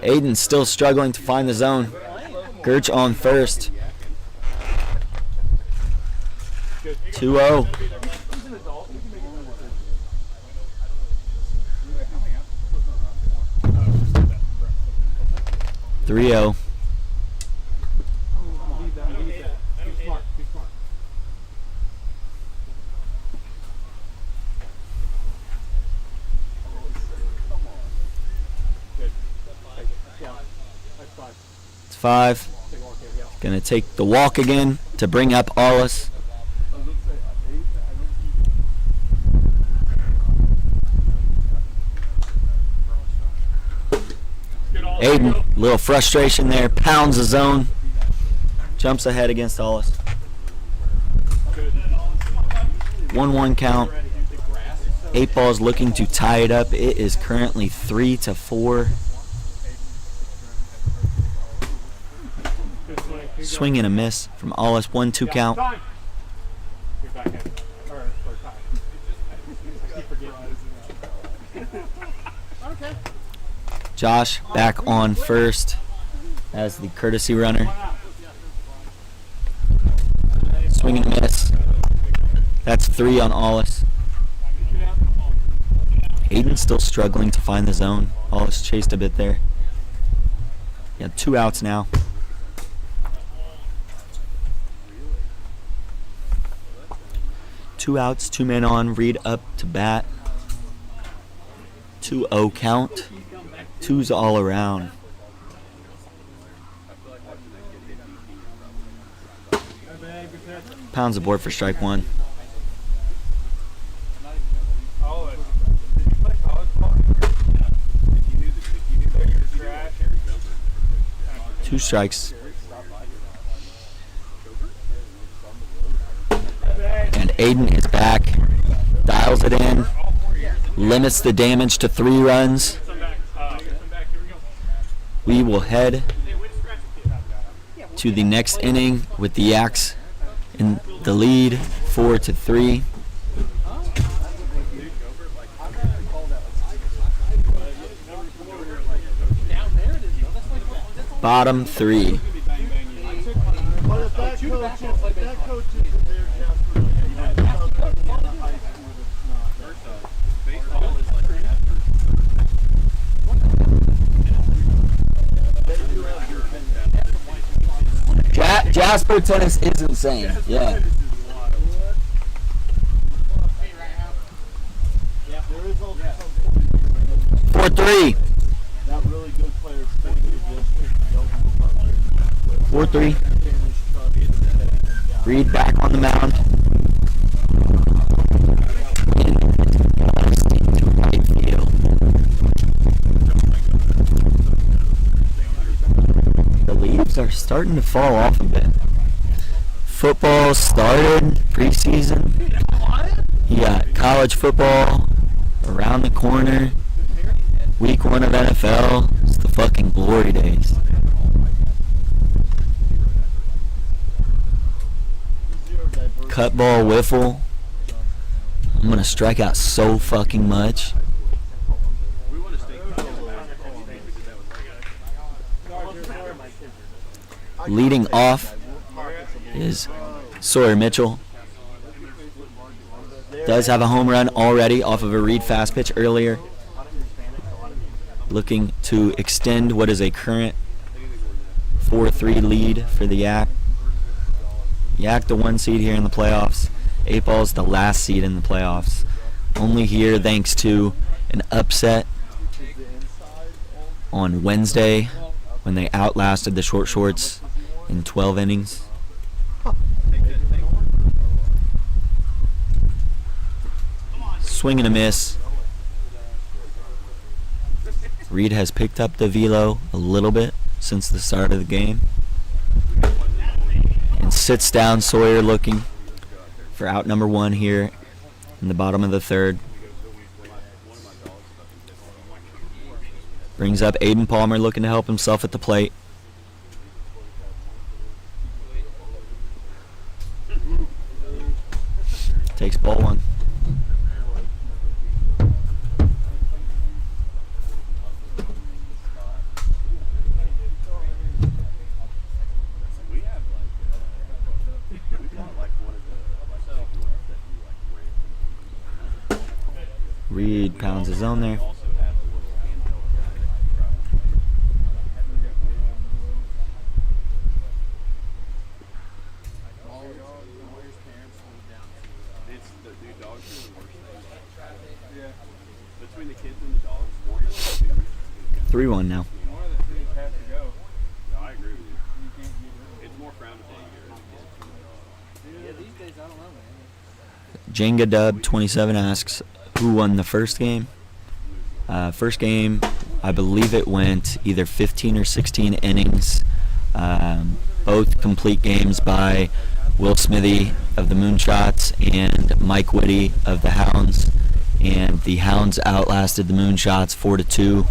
[SPEAKER 7] Aiden's still struggling to find the zone. Gertz on first. 2-0. Three-0. It's 5. Gonna take the walk again to bring up Allis. Aiden, little frustration there, pounds the zone, jumps ahead against Allis. 1-1 count. 8 Ball's looking to tie it up. It is currently 3-4. Swing and a miss from Allis. 1-2 count. Josh back on first as the courtesy runner. Swing and a miss. That's 3 on Allis. Aiden's still struggling to find the zone. Allis chased a bit there. Yeah, 2 outs now. Two outs, 2 men on. Reed up to bat. 2-0 count. 2s all around. Pounds the board for strike 1. Two strikes. And Aiden is back. Dials it in. Limits the damage to 3 runs. We will head to the next inning with the Yaks in the lead, 4-3. Bottom 3.
[SPEAKER 6] But if that coach isn't there,
[SPEAKER 7] Jasper tennis is insane. Yeah.
[SPEAKER 6] there is also
[SPEAKER 7] 4-3.
[SPEAKER 6] that really good player.
[SPEAKER 7] 4-3. Reed back on the mound. To right field. The leaves are starting to fall off a bit. Football started preseason. You got college football around the corner. Week 1 of NFL. It's the fucking glory days. Cut ball, wiffle. I'm gonna strike out so fucking much. Leading off is Sawyer Mitchell. Does have a home run already off of a Reed fast pitch earlier. Looking to extend what is a current 4-3 lead for the Yak. Yak the 1 seed here in the playoffs. 8 Ball's the last seed in the playoffs. Only here thanks to an upset on Wednesday when they outlasted the Short Shorts in 12 innings. Swing and a miss. Reed has picked up the velo a little bit since the start of the game. And sits down Sawyer looking for out number 1 here in the bottom of the third. Brings up Aiden Palmer looking to help himself at the plate. Takes ball 1. Reed pounds his own there.
[SPEAKER 5] Between the kids and the dogs,
[SPEAKER 7] 3-1 now.
[SPEAKER 5] I agree with you. It's more frowned upon here. Yeah, these days I don't know, man.
[SPEAKER 7] Jenga Dub 27 asks who won the first game. First game, I believe it went either 15 or 16 innings. Both complete games by Will Smithy of the Moonshots and Mike Whitty of the Hounds. And the Hounds outlasted the Moonshots 4-2.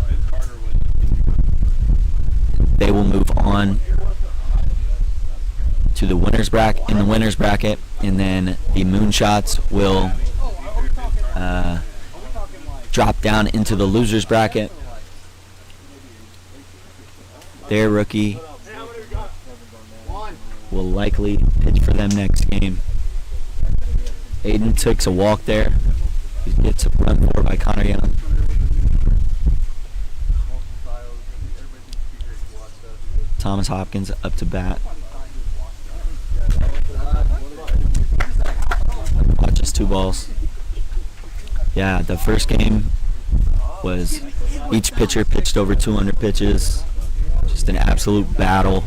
[SPEAKER 7] They will move on to the winners bracket and then the Moonshots will drop down into the losers bracket. Their rookie will likely pitch for them next game. Aiden takes a walk there. He gets run for by Connor Young. Thomas Hopkins up to bat. Watch us 2 balls. Yeah, the first game was each pitcher pitched over 200 pitches. Just an absolute battle.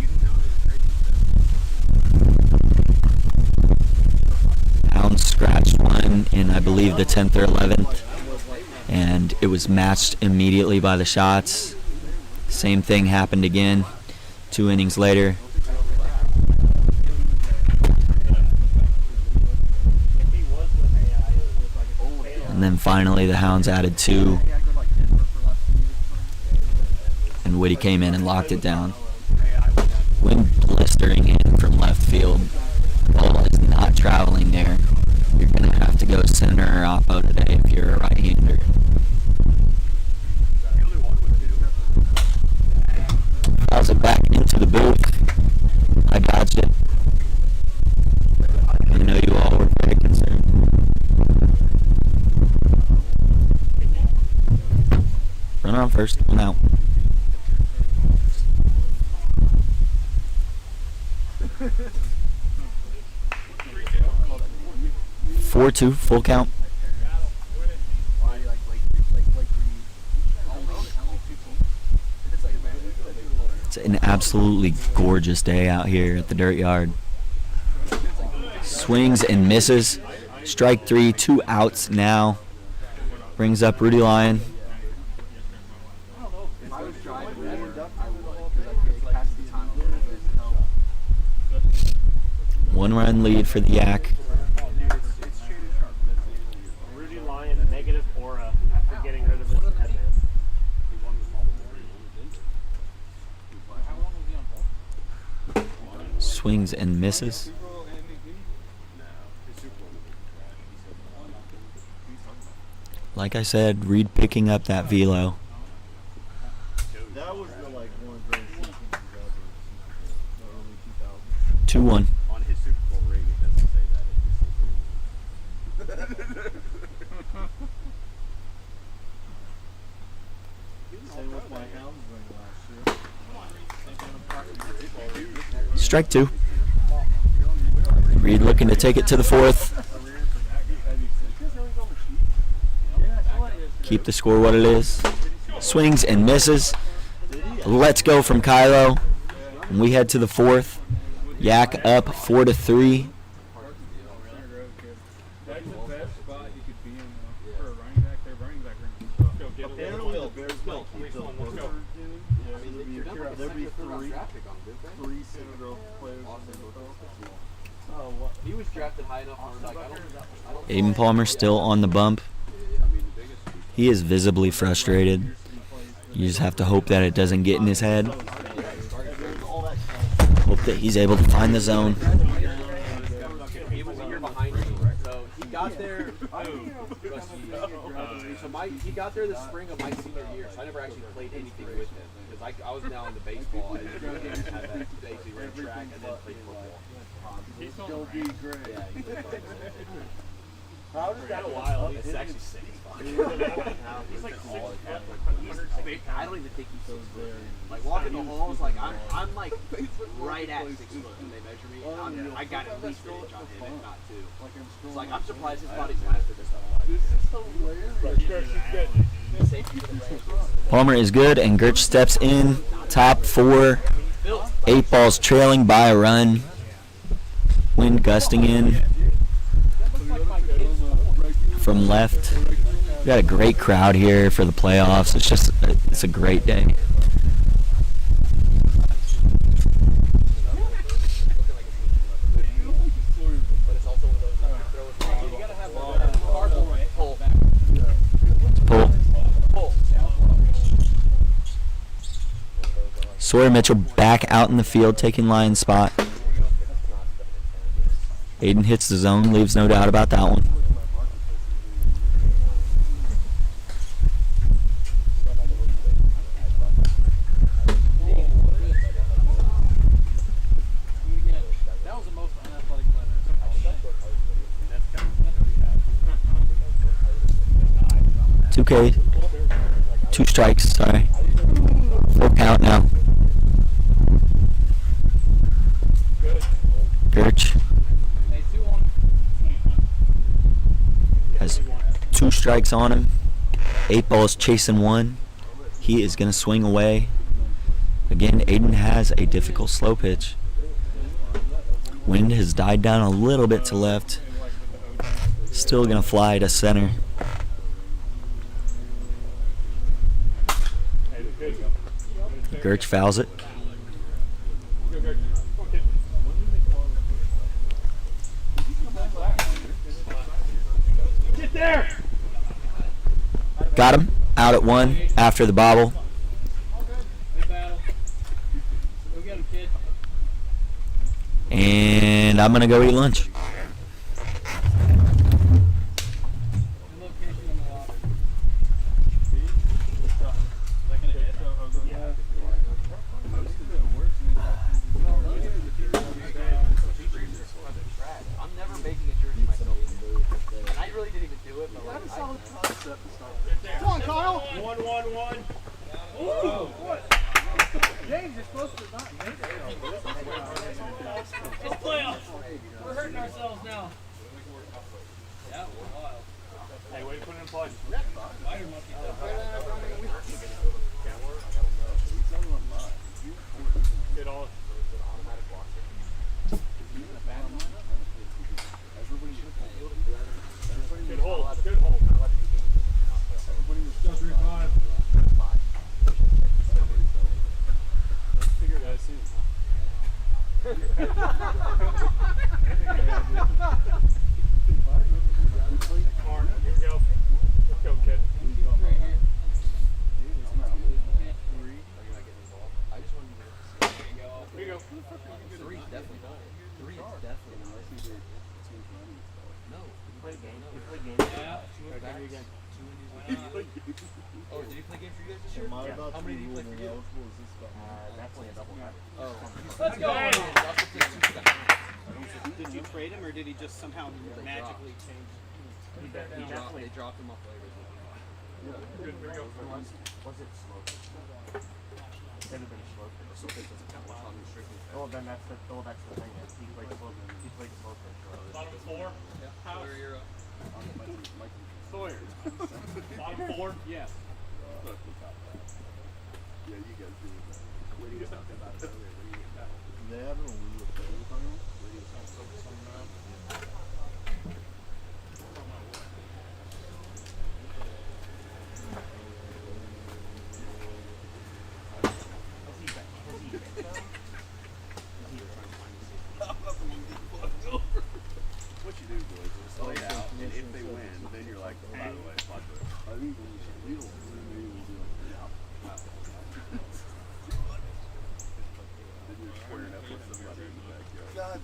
[SPEAKER 7] Hounds scratched one in, I believe, the 10th or 11th, and it was matched immediately by the shots. Same thing happened again 2 innings later. And then finally the Hounds added 2, and Whitty came in and locked it down. Wind blistering in from left field. Ball is not traveling there. You're going to have to go center or oppo today if you're a right-hander. Fouls it back into the booth. I dodged it. I know you all were very concerned. Runner on first, 1 out. 4-2, full count. It's an absolutely gorgeous day out here at the dirt yard. Swings and misses. Strike 3, 2 outs now. Brings up Rudy Lyon. One run lead for the Yak.
[SPEAKER 8] Rudy Lyon, negative aura after getting rid of his headband.
[SPEAKER 7] Swings and misses. Like I said, Reed picking up that velo.
[SPEAKER 6] That was the one of the greatest seasons ever. The early 2000s.
[SPEAKER 7] 2-1.
[SPEAKER 5] On his Super Bowl ring, it doesn't say that. It just says
[SPEAKER 6] Same with my Hounds ring last year.
[SPEAKER 7] Strike 2. Reed looking to take it to the 4th. Keep the score what it is. Swings and misses. Let's go from Kylo. And we head to the 4th. Yak up 4-3.
[SPEAKER 3] That's the best spot you could be in for a running back. Their running back ring. Go get a little.
[SPEAKER 6] There'd be three Citadel players on the hotel.
[SPEAKER 5] He was drafted high enough where like I don't
[SPEAKER 7] Aiden Palmer still on the bump. He is visibly frustrated. You just have to hope that it doesn't get in his head. Hope that he's able to find the zone.
[SPEAKER 5] he was a year behind me. So he got there he got there the spring of my senior year, so I never actually played anything with him. Because I was now into baseball and had that basically ran track and then played football.
[SPEAKER 6] He's gonna be great.
[SPEAKER 5] Yeah, he's
[SPEAKER 6] How does that
[SPEAKER 5] a while. It's actually sick as fuck. He's like 6'10", I don't even think he's so good. Like walking the halls, like I'm like right at 6 foot when they measure me. I got at least an inch on him, if not 2. It's like I'm surprised his body's lasted this long.
[SPEAKER 7] Palmer is good, and Gertz steps in. Top 4. 8 balls trailing by a run. Wind gusting in from left. We got a great crowd here for the playoffs. It's a great day. Pull. Sawyer Mitchell back out in the field, taking Lion's spot. Aiden hits the zone, leaves no doubt about that one. Okay, 2 strikes, sorry. 4 count now. Gertz has 2 strikes on him. 8 balls chasing 1. He is going to swing away. Again, Aiden has a difficult slow pitch. Wind has died down a little bit to left. Still going to fly to center. Gertz fouls it.
[SPEAKER 8] Get there!
[SPEAKER 7] Got him. Out at 1 after the bobble. And I'm going to go eat lunch.
[SPEAKER 5] Did you trade him, or did he just somehow magically change? He definitely dropped him off later.
[SPEAKER 3] Good, here we go.
[SPEAKER 8] Was it slow? It could have been slow. Oh, then that's the thing. He played slow. He played slow pitch.
[SPEAKER 3] Bottom 4.
[SPEAKER 5] Yeah.
[SPEAKER 3] House.
[SPEAKER 5] Sawyer.
[SPEAKER 3] Bottom 4.
[SPEAKER 5] Yes.
[SPEAKER 6] Yeah, you guys do it. What do you talk about it earlier? What do you get back? They have it on Wii with players on them.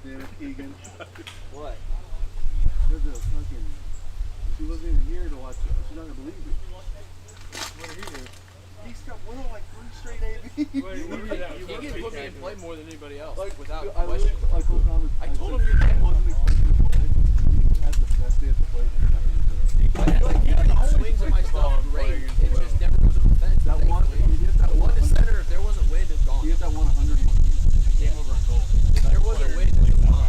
[SPEAKER 6] Damn it, Keegan.
[SPEAKER 5] What?
[SPEAKER 6] There's a fucking. She wasn't even here to watch it. She's not gonna believe it.
[SPEAKER 8] What did he do?
[SPEAKER 6] He's got one of like 3 straight ABs.
[SPEAKER 5] Keegan put me in play more than anybody else,
[SPEAKER 6] Like,
[SPEAKER 5] without
[SPEAKER 6] I
[SPEAKER 5] question.
[SPEAKER 6] I told Thomas.
[SPEAKER 5] I told
[SPEAKER 6] said,
[SPEAKER 5] him your dad
[SPEAKER 6] wasn't expecting to play. He had the best day at the plate. And nothing to it.
[SPEAKER 5] I feel like he swings at my stuff great. It just never goes over the fence.
[SPEAKER 6] That one,
[SPEAKER 5] thankfully.
[SPEAKER 6] he hit that
[SPEAKER 5] One to
[SPEAKER 6] 100.
[SPEAKER 5] center, if there wasn't wind, it's gone.
[SPEAKER 6] He hit that 101.
[SPEAKER 5] Game over on goal. If there wasn't wind, it's gone.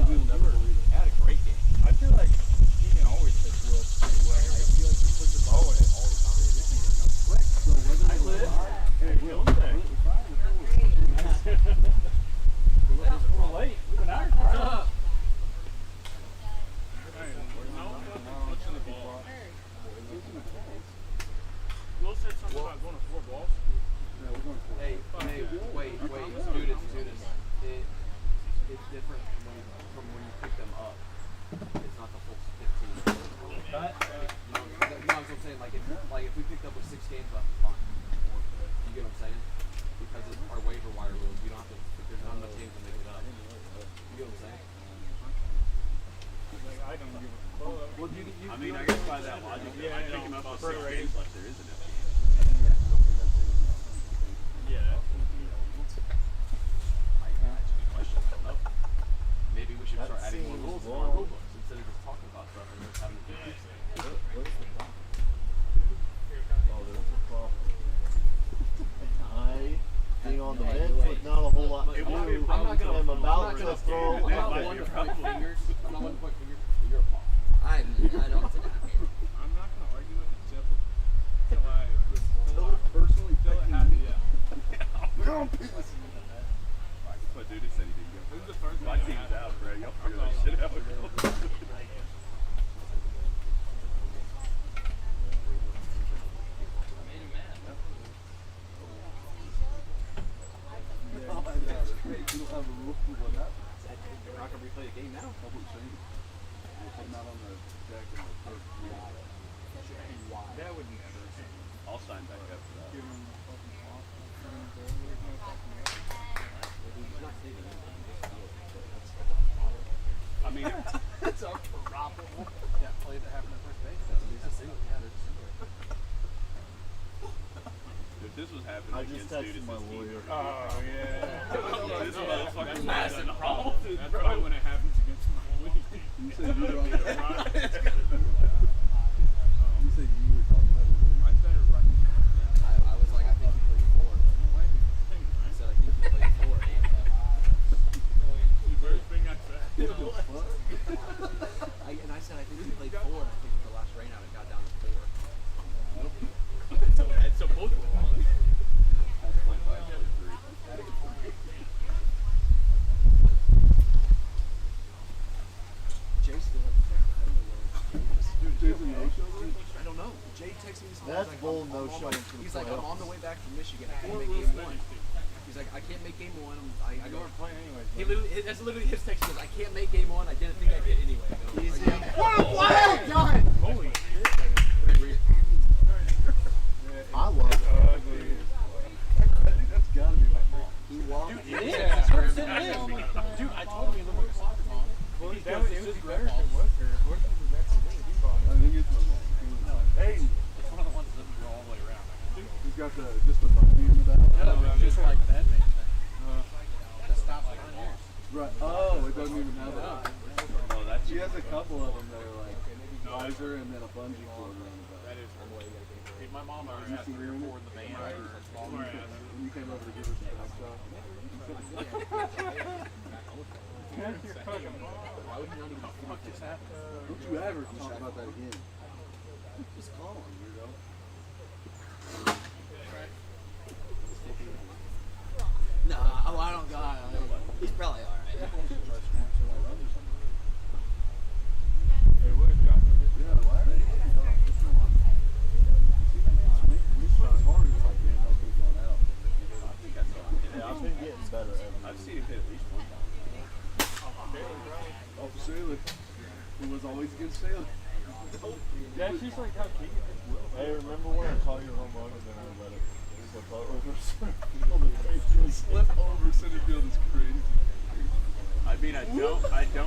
[SPEAKER 6] We'll never believe it.
[SPEAKER 5] Had a great game.
[SPEAKER 3] I feel like he can always pitch Will pretty well. I feel like he puts the ball in it all the time.
[SPEAKER 6] So whether it was hey, Will,
[SPEAKER 3] We're late. We've been out here.
[SPEAKER 8] Will said something about going to 4 balls.
[SPEAKER 6] yeah, we're going for it.
[SPEAKER 5] Hey, wait, students. It's different from when you pick them up. It's not the full 15. You know what I'm saying? Like if we picked up with 6 games left, it's fine. You get what I'm saying? Because it's our waiver wire rules. You don't have to. There's not enough games to make it up. You get what I'm saying?
[SPEAKER 3] I don't give a
[SPEAKER 6] Well,
[SPEAKER 4] I mean, I guess by that logic, if I pick him up with 6 games left, there is enough games.
[SPEAKER 3] Yeah.
[SPEAKER 4] That's a good question. I don't know.
[SPEAKER 5] Maybe we should
[SPEAKER 6] That
[SPEAKER 5] start adding more
[SPEAKER 6] seems
[SPEAKER 5] rules to our
[SPEAKER 6] wrong.
[SPEAKER 5] rule books instead of just talking about stuff and just having to do it.
[SPEAKER 6] Where's the problem? Oh, there's a problem. I being on the bench with not a whole lot to do.
[SPEAKER 5] I'm not gonna.
[SPEAKER 6] I'm
[SPEAKER 5] I'm
[SPEAKER 6] about
[SPEAKER 5] not
[SPEAKER 6] to
[SPEAKER 5] gonna
[SPEAKER 6] throw.
[SPEAKER 5] I'm not
[SPEAKER 6] Okay.
[SPEAKER 5] one to point fingers. I'm not one to point fingers. You're a paw.
[SPEAKER 8] I'm
[SPEAKER 5] I don't.
[SPEAKER 8] not going to argue with it until
[SPEAKER 6] Personally,
[SPEAKER 8] it
[SPEAKER 6] affecting
[SPEAKER 8] happens.
[SPEAKER 6] me.
[SPEAKER 8] Yeah.
[SPEAKER 4] That's what Duda said he didn't go.
[SPEAKER 8] This is the first
[SPEAKER 4] My
[SPEAKER 8] one I
[SPEAKER 4] team's
[SPEAKER 8] had.
[SPEAKER 4] out, bro. Y'all figure that shit out.
[SPEAKER 6] You don't have a rule for what happens.
[SPEAKER 5] We're not gonna replay the game now.
[SPEAKER 6] Public safety. We'll put them out on the deck and we'll put
[SPEAKER 3] That would never.
[SPEAKER 4] I'll sign back up for that.
[SPEAKER 3] Give him fucking off.
[SPEAKER 4] I mean,
[SPEAKER 5] It's a problem. That play that happened at first base. It's a single. Yeah, there's a single.
[SPEAKER 4] if this was happening
[SPEAKER 6] I
[SPEAKER 4] against
[SPEAKER 6] just texted
[SPEAKER 4] Duda's
[SPEAKER 6] my
[SPEAKER 4] team,
[SPEAKER 6] lawyer.
[SPEAKER 3] Oh yeah.
[SPEAKER 4] this motherfucker's
[SPEAKER 5] massive
[SPEAKER 4] massive.
[SPEAKER 5] problem.
[SPEAKER 3] That's probably when it happens against my league.
[SPEAKER 6] You said you were on the
[SPEAKER 3] Oh.
[SPEAKER 6] You said you were talking about
[SPEAKER 3] I started running.
[SPEAKER 5] I was like, I think he played 4. I said, I think he played 4.
[SPEAKER 3] The first thing I said.
[SPEAKER 5] And I said, I think he played 4. And I think with the last rain out, it got down to 4.
[SPEAKER 3] So both of them.
[SPEAKER 4] That's 25, 43.
[SPEAKER 5] Jay still has I don't know where.
[SPEAKER 6] Jason no-show?
[SPEAKER 5] I don't know. Jay texted me this morning.
[SPEAKER 6] That's
[SPEAKER 5] he's like,
[SPEAKER 6] bold
[SPEAKER 5] I'm on
[SPEAKER 6] no-showing
[SPEAKER 5] my-
[SPEAKER 6] for the
[SPEAKER 5] He's like, I'm on the
[SPEAKER 6] playoffs.
[SPEAKER 5] way back from Michigan. I can't make game 1. He's like, I can't make game 1. I go.
[SPEAKER 3] Playing anyways.
[SPEAKER 5] He literally, that's literally his text. He goes, I can't make game 1. I didn't think I could anyway. I go,
[SPEAKER 6] Easy.
[SPEAKER 5] What a play, John!
[SPEAKER 3] Holy shit.
[SPEAKER 6] I love it.
[SPEAKER 3] Ugly.
[SPEAKER 6] I think that's gotta be my fault.
[SPEAKER 5] He walked.
[SPEAKER 3] Yeah.
[SPEAKER 8] Dude, I told him he looked like a soccer mom.
[SPEAKER 3] That was just better if it was her. Horse was actually he bought
[SPEAKER 6] I think it's my fault. Hey,
[SPEAKER 8] It's one of the ones that go all the way around.
[SPEAKER 6] he's got just the buggy in the back.
[SPEAKER 8] Just like that thing. That stops like on.
[SPEAKER 6] Right. Oh, it doesn't even have that.
[SPEAKER 4] Oh, that's
[SPEAKER 6] She has a couple of them that are like visor and then a bungee cord around the back.
[SPEAKER 8] That is hey, my mom always
[SPEAKER 6] You
[SPEAKER 8] had
[SPEAKER 6] seen
[SPEAKER 8] 3
[SPEAKER 6] her
[SPEAKER 8] or
[SPEAKER 6] in
[SPEAKER 8] 4
[SPEAKER 6] it?
[SPEAKER 8] in the van for small
[SPEAKER 6] When you came over to give her some back shot.
[SPEAKER 5] Why would he not even fuck this happen?
[SPEAKER 6] Don't you ever talk about that again. Just call him, weirdo.
[SPEAKER 5] Nah, I don't got it. He's probably alright.
[SPEAKER 6] Yeah,
[SPEAKER 3] Yeah,
[SPEAKER 6] why are they doing that? It's not. See, that man's swing's hard. It's like, damn, that could have gone out.
[SPEAKER 4] I think I saw him hit it.
[SPEAKER 6] I've been getting better at it.
[SPEAKER 4] I've seen him hit at least one time.
[SPEAKER 6] Off of Sailor. It was always against Sailor.
[SPEAKER 3] Yeah, she's like how Keegan is.
[SPEAKER 9] Hey, remember when I called you home run and then I let it slip
[SPEAKER 6] Slip over center field is crazy.
[SPEAKER 4] I mean, I don't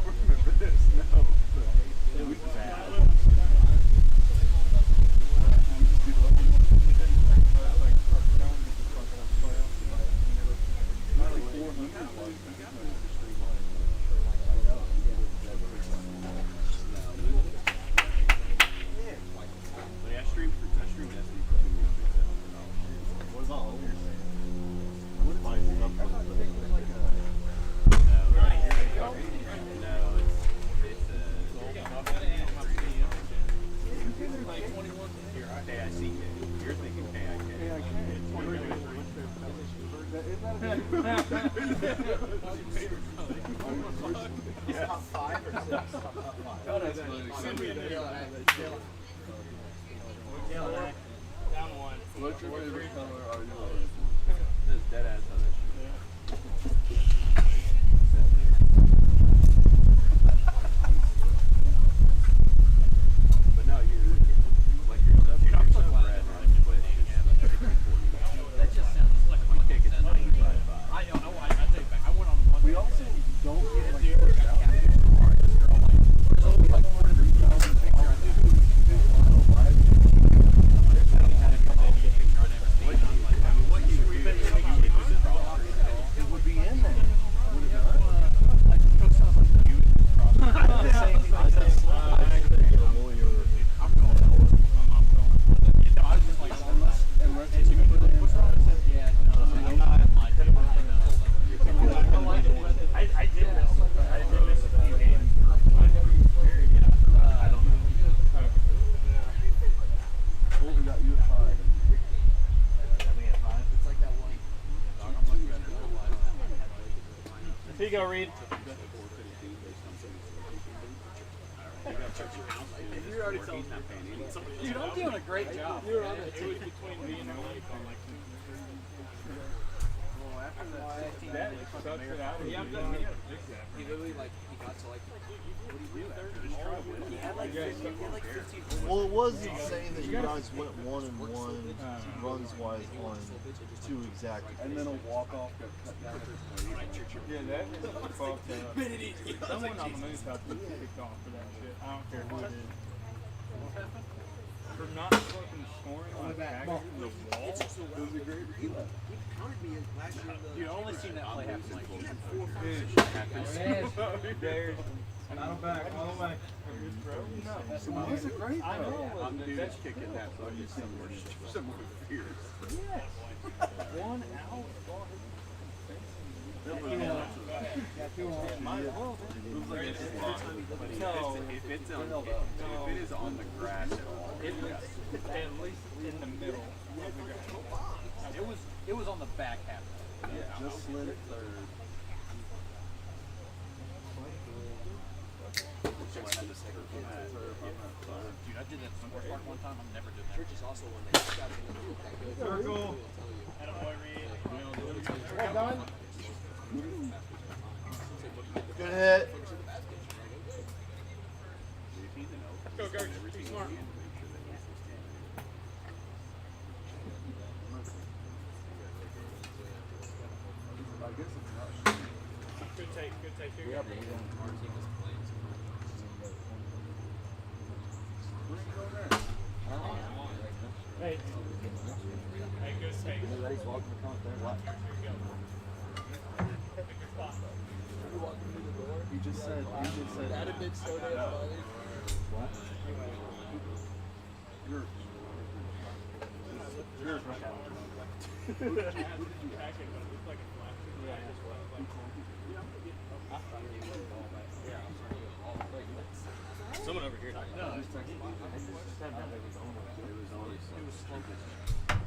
[SPEAKER 4] remember this. No, but it was bad.
[SPEAKER 6] What's your favorite color are yours?
[SPEAKER 4] This is dead ass on this. But no, you're like your stuff. You're not so red on Twitch. That just sounds like my kick is 95.5.
[SPEAKER 8] I know. I take it back. I went on one.
[SPEAKER 6] We also don't get like worked out. It would be in there. Would it not?
[SPEAKER 8] I did miss a few games.
[SPEAKER 6] Well, we got you at 5.
[SPEAKER 3] Here you go, Reed.
[SPEAKER 4] You're already telling me.
[SPEAKER 8] Dude, I'm doing a great job.
[SPEAKER 3] It was between me and Malik on like that sucks it out. Yeah, I'm done.
[SPEAKER 5] He literally he got to what do you do after? Just try to win. He had like 15.
[SPEAKER 6] Well, it was insane that you guys went 1-1 runs wise on 2 exactly.
[SPEAKER 4] And then a walk off got cut down to 3.
[SPEAKER 3] Yeah, that is fucked up. Someone on the moon's about to get kicked off for that shit. I don't care who it is. For not fucking scoring on back to the wall.
[SPEAKER 5] It was a great reload. He counted me last year.
[SPEAKER 8] You only seen that play happen like
[SPEAKER 5] He had 4
[SPEAKER 3] There's not back.
[SPEAKER 6] It was a great
[SPEAKER 3] I know.
[SPEAKER 4] I'm dudes kicking that fucking somewhere fierce.
[SPEAKER 3] Yes. 1 out.
[SPEAKER 4] If it is on the grass at all,
[SPEAKER 3] At least in the middle of the grass.
[SPEAKER 8] it was on the back half.
[SPEAKER 6] Just slid it third.
[SPEAKER 8] Dude, I did that sports park one time. I'm never doing that.
[SPEAKER 5] Church is also one that got that good.
[SPEAKER 3] Circle. Attaboy, Reed.
[SPEAKER 6] Well done. Good hit.
[SPEAKER 3] Go, go. Be smart.
[SPEAKER 6] I guess it's not.
[SPEAKER 3] Good take. Good take. Here you
[SPEAKER 6] Yeah,
[SPEAKER 3] go.
[SPEAKER 6] but we don't. Where are you going there?
[SPEAKER 3] Hey. Hey, good take.
[SPEAKER 6] He's walking the count there. What?
[SPEAKER 3] Here you go. Pick your spot.
[SPEAKER 6] He just said.
[SPEAKER 5] That a big soda.
[SPEAKER 6] What? Yours. Yours right now.
[SPEAKER 3] Someone over here.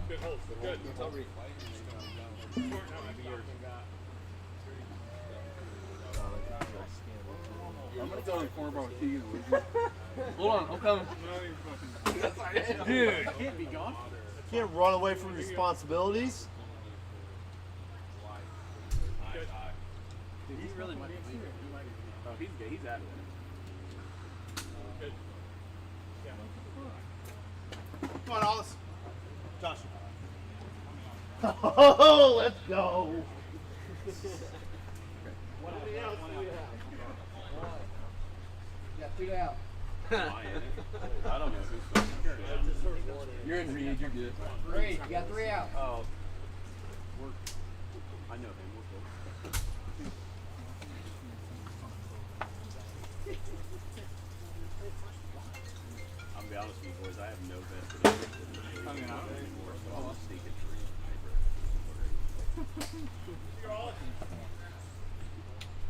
[SPEAKER 3] Good hold. Good.
[SPEAKER 6] I'm gonna go to the corner bar with Keegan. Hold on, I'm coming.
[SPEAKER 3] Dude.
[SPEAKER 8] Can't be gone.
[SPEAKER 6] Can't run away from responsibilities.
[SPEAKER 8] Dude, he really might be leaving.
[SPEAKER 4] Oh, he's out of there.
[SPEAKER 3] Good.
[SPEAKER 6] Come on, Alice. Josh. Oh, let's go.
[SPEAKER 5] Got 2 out.
[SPEAKER 4] I don't know who's
[SPEAKER 5] You're in Reed, you're good. 3, you got 3 out.
[SPEAKER 4] Oh. I know him. We're close. I'll be honest with you boys, I have no vested interest in the league anymore, so I'll just sneak it through.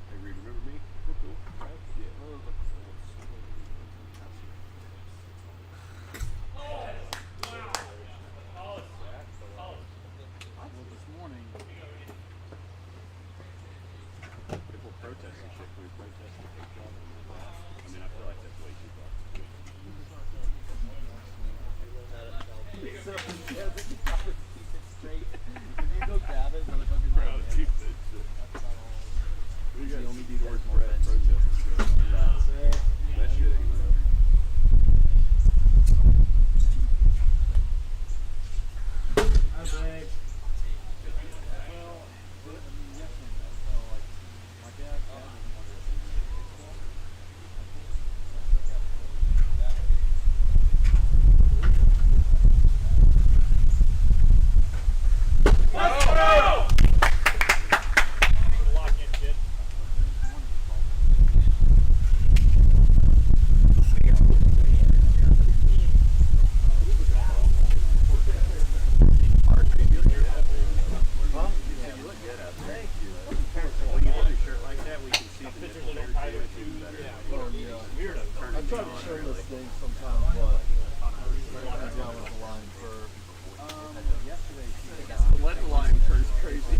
[SPEAKER 4] Hey Reed, remember me? We're cool. Yeah. This morning, people protest and shit. We protest and take job on that. I mean, I feel like that's way too far. The only dude that's more protest. That shit ain't real.
[SPEAKER 6] I try to share this thing sometimes, but I down with the line for.
[SPEAKER 5] What line is crazy?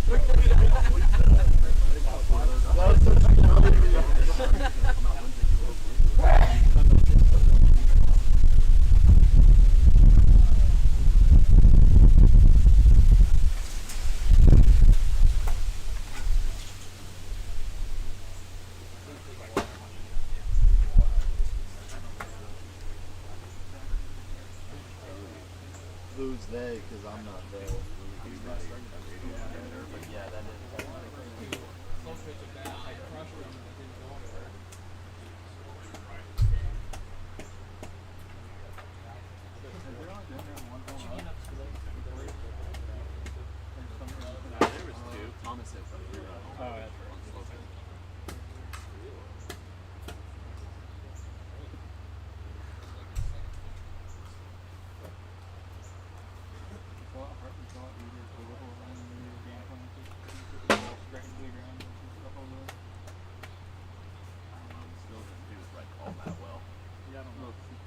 [SPEAKER 6] Who's they? Because I'm not there.
[SPEAKER 5] But yeah, that is.
[SPEAKER 4] There was two. Thomas said something.
[SPEAKER 3] Oh, that's right.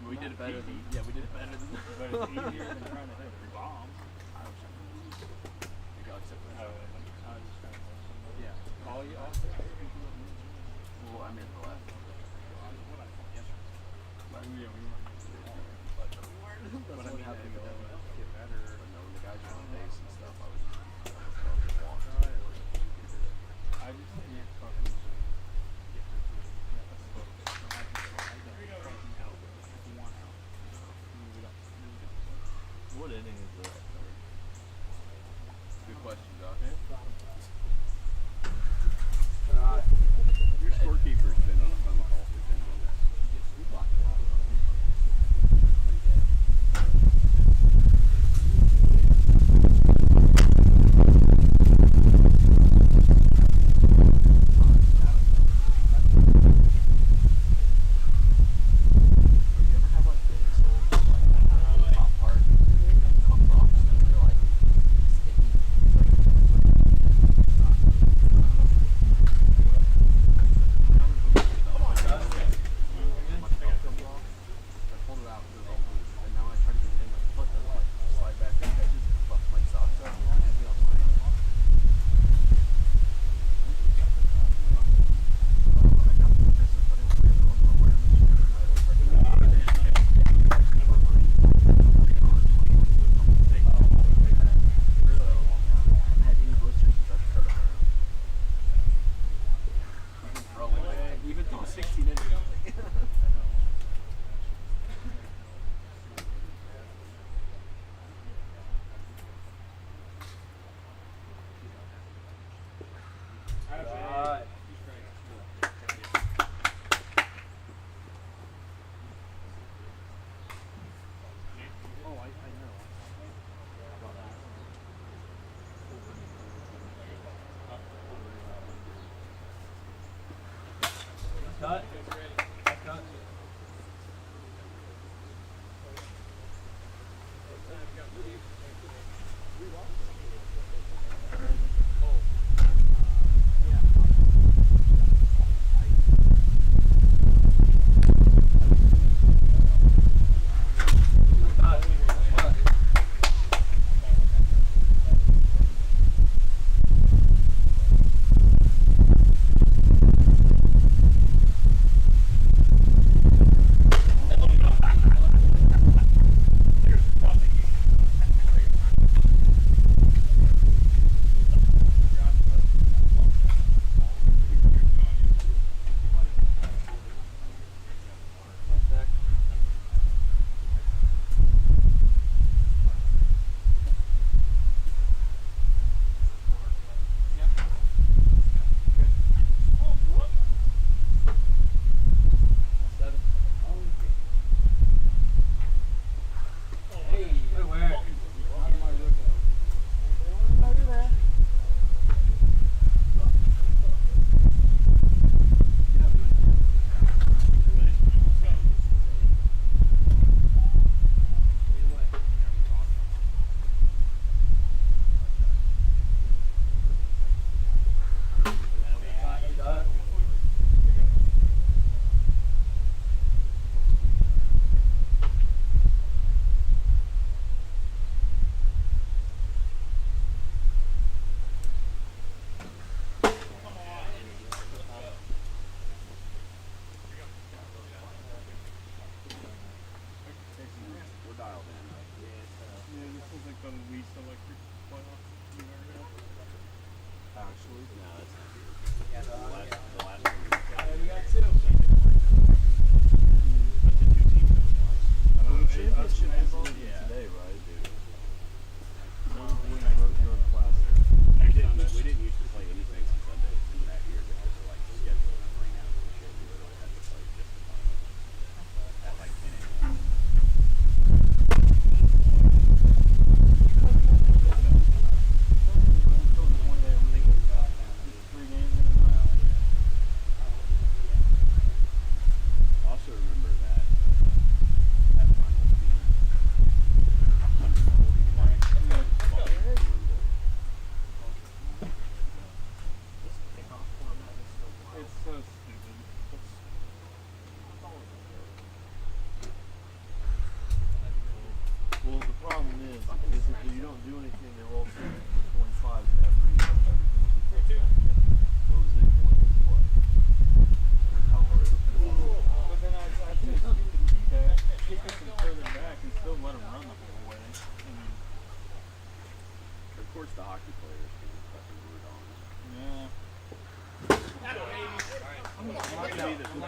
[SPEAKER 5] We did it better than. Yeah, we did it better than.
[SPEAKER 3] But it's easier than trying to hit a bomb.
[SPEAKER 5] Yeah.
[SPEAKER 3] All you all
[SPEAKER 5] Well, I meant the last one.
[SPEAKER 4] But I mean, how to get better and knowing the guys are on base and stuff. I was just walking.
[SPEAKER 3] I just can't fucking
[SPEAKER 6] What inning is that?
[SPEAKER 4] Good question, Josh. Your scorekeeper's been on a phone call for 10 minutes.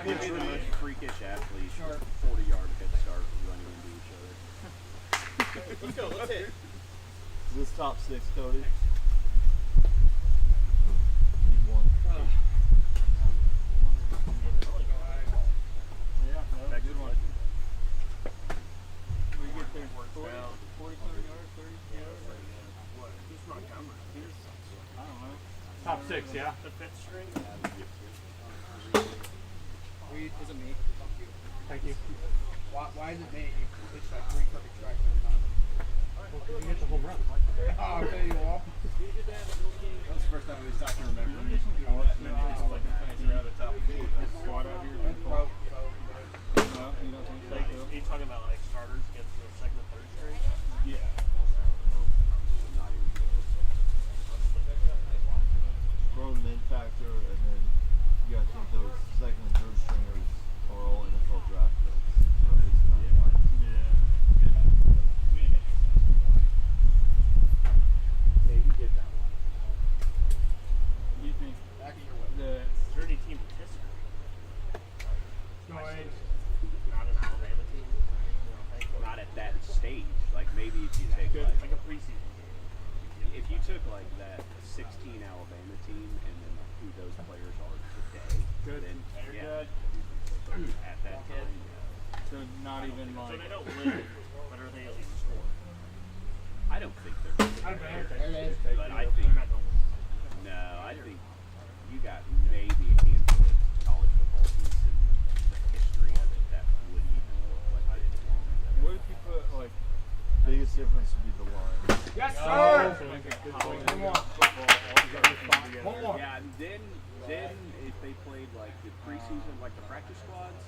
[SPEAKER 5] Could be the most freakish athlete, 40-yard head start running into each other.
[SPEAKER 6] Let's go, let's hit. Is this top six, Cody? Need one.
[SPEAKER 3] Yeah, that was a good one. We get there 40, 30 yards, 30 yards. What? He's not covered. I don't know. Top six, yeah. The fifth string?
[SPEAKER 9] Is it me?
[SPEAKER 3] Thank you.
[SPEAKER 9] Why is it me? You pitched like 3 perfect strikes every time.
[SPEAKER 3] Well, you get the home run.
[SPEAKER 9] Oh, I'll tell you all. That was the first time I can remember.
[SPEAKER 3] Squad out here. No, you don't think so?
[SPEAKER 8] Are you talking about like starters against the second and third string?
[SPEAKER 3] Yeah.
[SPEAKER 6] Throw them in factor, and then you gotta think those second and third stringers are all NFL draft picks. So it's not
[SPEAKER 9] Yeah, you did that one.
[SPEAKER 3] You think
[SPEAKER 9] Back in your way.
[SPEAKER 3] the
[SPEAKER 8] Is there any team in history? Not an Alabama team.
[SPEAKER 5] Not at that stage. Like maybe if you take
[SPEAKER 8] Like a preseason game.
[SPEAKER 5] if you took like that 16 Alabama team and then who those players are today,
[SPEAKER 3] Good.
[SPEAKER 5] then
[SPEAKER 8] They're
[SPEAKER 5] yeah,
[SPEAKER 8] good.
[SPEAKER 5] at that time, yeah.
[SPEAKER 3] so not even
[SPEAKER 8] So
[SPEAKER 3] like
[SPEAKER 8] they don't win, but are they at least score?
[SPEAKER 5] I don't think they're good,
[SPEAKER 9] There it is.
[SPEAKER 5] but I think no, I think you got maybe a handful of college football teams
[SPEAKER 8] college
[SPEAKER 9] Come on.
[SPEAKER 8] football.
[SPEAKER 9] One more.
[SPEAKER 5] Yeah, then if they played like the preseason, like the practice squads,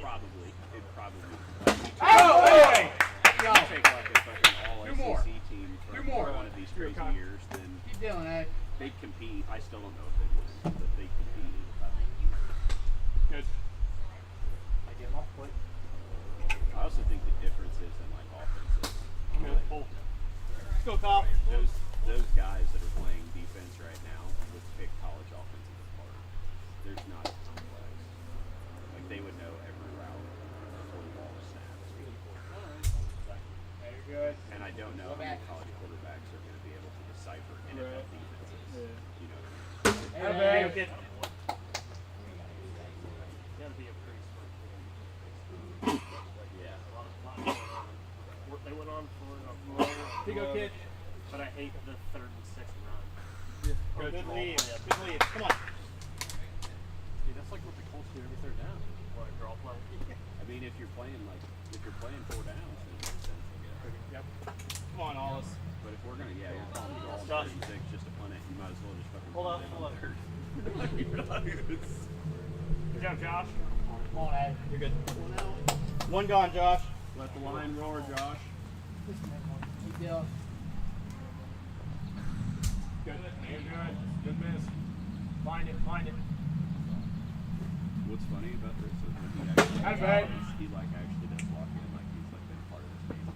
[SPEAKER 5] probably it'd probably.
[SPEAKER 9] Oh, hey!
[SPEAKER 5] If you take like a fucking all
[SPEAKER 9] Two more.
[SPEAKER 5] SEC team for
[SPEAKER 9] Two more.
[SPEAKER 5] one of these crazy years, then
[SPEAKER 9] Keep dealing, eh?
[SPEAKER 5] they'd compete. I still don't know if they would, but they compete.
[SPEAKER 3] Good.
[SPEAKER 8] I get them off the plate.
[SPEAKER 5] I also think the difference is in like offenses.
[SPEAKER 3] Good. Pull. Let's go, Kyle.
[SPEAKER 5] Those guys that are playing defense right now would pick college offenses apart. There's not a ton of plays. Like they would know every route before the ball was snapped.
[SPEAKER 9] Very good.
[SPEAKER 5] And I don't know how many college quarterbacks are going to be able to decipher NFL defenses. You know what I mean?
[SPEAKER 9] Hey,
[SPEAKER 8] Kid. Gotta be a pretty smart kid.
[SPEAKER 5] Yeah.
[SPEAKER 8] They went on for
[SPEAKER 9] Here you go, kid.
[SPEAKER 8] but I hate the 3rd and 6th run.
[SPEAKER 9] Good lead. Good lead. Come on.
[SPEAKER 8] Dude, that's like what the Colts do every 3rd down. What, a draw play?
[SPEAKER 5] I mean, if you're playing 4 downs, then it makes sense, I guess.
[SPEAKER 9] Yep. Come on, Hollis.
[SPEAKER 5] But if we're gonna, you're calling draws
[SPEAKER 8] Josh.
[SPEAKER 5] 36 just to punt it, you might as well just fucking
[SPEAKER 8] Hold
[SPEAKER 5] punt
[SPEAKER 8] up,
[SPEAKER 5] it
[SPEAKER 8] hold up.
[SPEAKER 9] Good job, Josh.
[SPEAKER 8] Come on, Ed.
[SPEAKER 9] You're good. One gone, Josh.
[SPEAKER 5] Let the line roar, Josh.
[SPEAKER 9] Keep dealing.
[SPEAKER 3] Good. You're good. Good miss.
[SPEAKER 9] Find it.
[SPEAKER 5] What's funny about this is when he actually
[SPEAKER 9] Hi, babe.
[SPEAKER 5] he like actually does block in, like he's like been part of this game.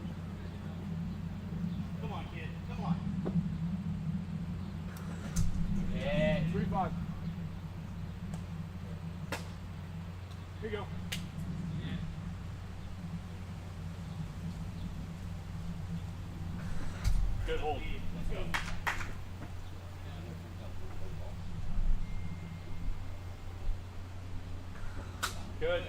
[SPEAKER 9] Come on, kid. Come on. Yeah.
[SPEAKER 3] 3-5. Here you go. Good hold. Let's go. Good.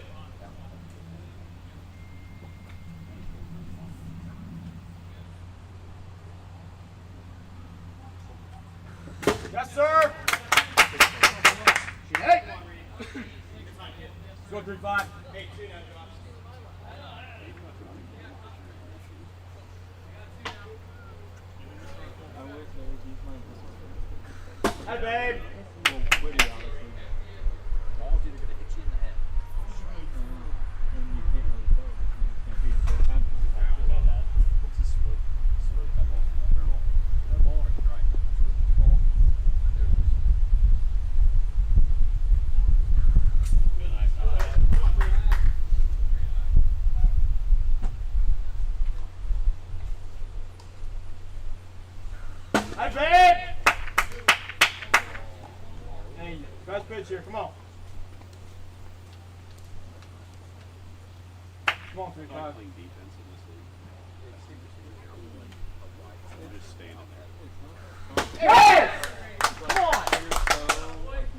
[SPEAKER 9] Yes, sir. Hey. Go 3-5. Hey, 2 now, Josh. Hi, babe.
[SPEAKER 5] Ball's either gonna hit you in the head. It's a smoke that ball from the barrel. Is that ball or strike? Ball.
[SPEAKER 9] Hi, babe. Hey, best pitch here. Come on. Come on, 3-5.
[SPEAKER 5] Not playing defense in this league. We're just standing there.
[SPEAKER 9] Yes! Come on.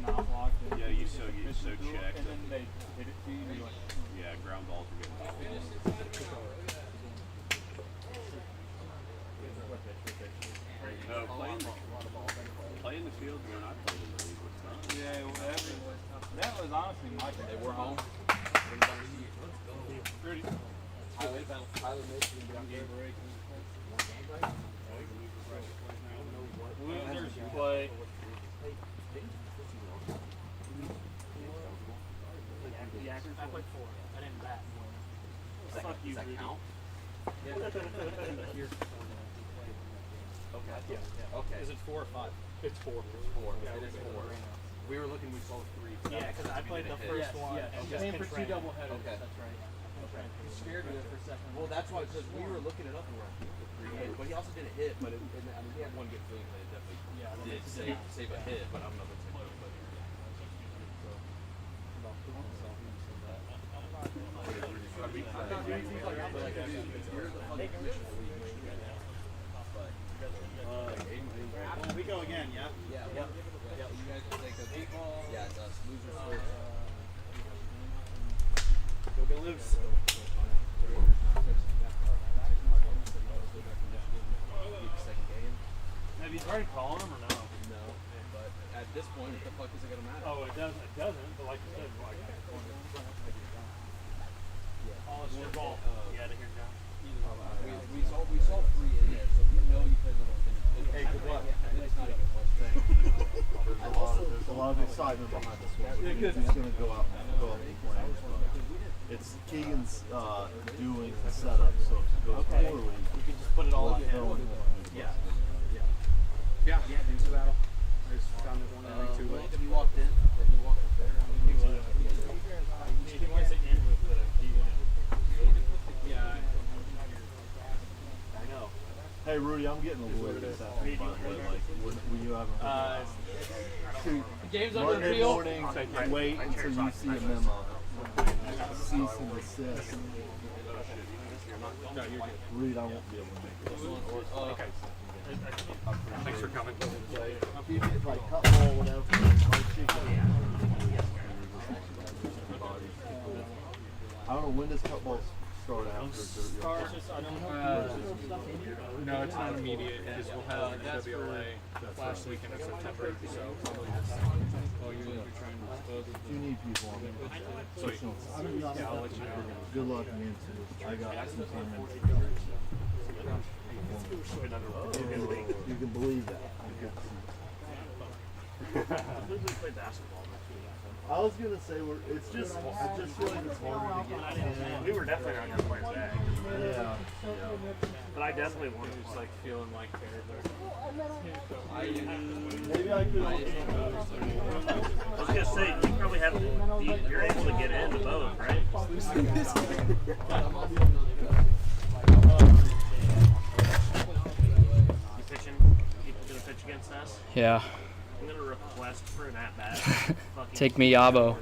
[SPEAKER 3] Not blocked.
[SPEAKER 5] Yeah, you so checked.
[SPEAKER 3] And then they hit it to you. You're like,
[SPEAKER 5] Yeah, ground balls are getting balled. No, playing the field when I played in the league was tough.
[SPEAKER 3] yeah, well, that was honestly my thing. They were home.
[SPEAKER 8] Losers play. I played 4. I didn't bat. Fuck you, Rudy.
[SPEAKER 5] Okay. Is it 4 or 5?
[SPEAKER 8] It's 4.
[SPEAKER 5] It is 4. We were looking, we saw 3.
[SPEAKER 8] Yeah, because I played the first one.
[SPEAKER 9] Yes.
[SPEAKER 8] and
[SPEAKER 9] Yes.
[SPEAKER 8] just for 2
[SPEAKER 9] Constrained.
[SPEAKER 8] doubleheaders.
[SPEAKER 5] Okay.
[SPEAKER 8] That's right.
[SPEAKER 5] Scared me for a second. Well, that's why, because we were looking it up and we're like, but he also didn't hit, but I mean, he had one good swing, but it definitely did save a hit, but I'm not going to take it.
[SPEAKER 9] We go again, yeah?
[SPEAKER 5] Yeah, you guys can take a deep ball. Yeah, it's us. Losers first.
[SPEAKER 9] Go get loose.
[SPEAKER 5] Second game.
[SPEAKER 8] Have you tried calling him or no?
[SPEAKER 5] No, but at this point, what the fuck is it gonna matter?
[SPEAKER 8] Oh, it doesn't. But like you said, like oh, it's your ball. You out of here, John.
[SPEAKER 5] We saw 3 in there, so you know you play a little.
[SPEAKER 9] Hey, good luck.
[SPEAKER 6] Excited behind the switch. He's going to go out and go up the flames. It's Keegan's doing the setup, so if it goes poorly,
[SPEAKER 5] You can just put it all on him.
[SPEAKER 6] Yeah.
[SPEAKER 9] Yeah, do the battle. I just found it one of the two.
[SPEAKER 5] He walked in. He walked up there.
[SPEAKER 3] He wants to end with the Keegan.
[SPEAKER 9] Yeah.
[SPEAKER 5] I know.
[SPEAKER 6] Hey Rudy, I'm getting a little this afternoon, by the way. Like, when you haven't
[SPEAKER 9] Game's under
[SPEAKER 6] Monday
[SPEAKER 9] appeal.
[SPEAKER 6] morning, wait until you see a memo. Cease and desist.
[SPEAKER 3] No, you're good.
[SPEAKER 6] Reed, I won't be able to make this.
[SPEAKER 3] Okay. Thanks for coming.
[SPEAKER 6] If you get like cut ball, whatever, fried chicken. I don't know, when does cut balls start after?
[SPEAKER 3] No, it's not immediate because we'll have WLA the first weekend of September. So probably just. Oh, you're trying to dispose of
[SPEAKER 6] If you need people on it,
[SPEAKER 3] Sweet. Yeah, I'll let you know.
[SPEAKER 6] good luck in the too. I got some time. You can believe that. I was gonna say it's just I just feel like it's harder to get in.
[SPEAKER 8] We were definitely not gonna play today.
[SPEAKER 6] Yeah.
[SPEAKER 8] But I definitely wanted
[SPEAKER 3] Just like feeling like
[SPEAKER 6] Maybe I could.
[SPEAKER 8] I was gonna say, you probably have you're able to get into both, right? You pitching? You gonna pitch against us?
[SPEAKER 2] Yeah.
[SPEAKER 8] I'm gonna request for an at-bat.
[SPEAKER 2] Take me Yabo.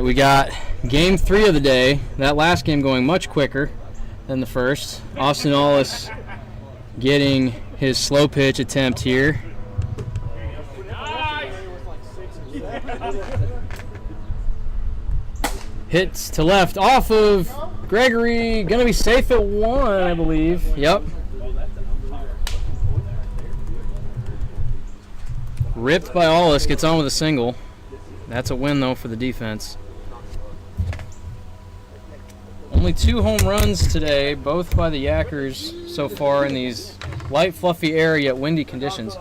[SPEAKER 2] right, we got game 3 of the day. That last game going much quicker than the first. Austin Allis getting his slow pitch attempt here. Hits to left off of Gregory. Gonna be safe at 1, I believe. Yep. Ripped by Allis, gets on with a single. That's a win, though, for the defense. Only 2 home runs today, both by the Yackers so far in these light, fluffy air, yet windy conditions.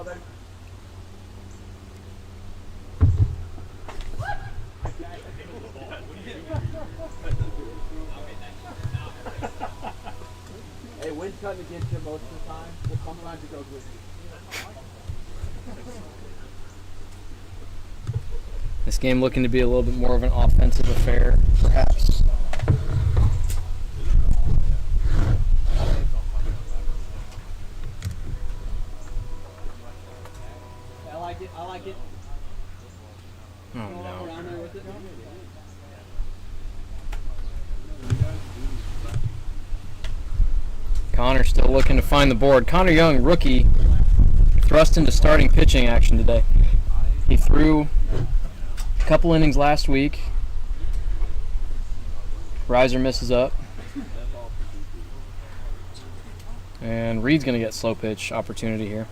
[SPEAKER 5] Hey, wind's cutting against you most of the time. We'll come around to go with you.
[SPEAKER 2] This game looking to be a little bit more of an offensive affair, perhaps.
[SPEAKER 5] I like it. I like it.
[SPEAKER 2] Oh, no.
[SPEAKER 5] Around there with it.
[SPEAKER 2] Connor still looking to find the board. Connor Young, rookie, thrust into starting pitching action today. He threw a couple innings last week. Riser misses up. And Reed's going to get slow pitch opportunity here.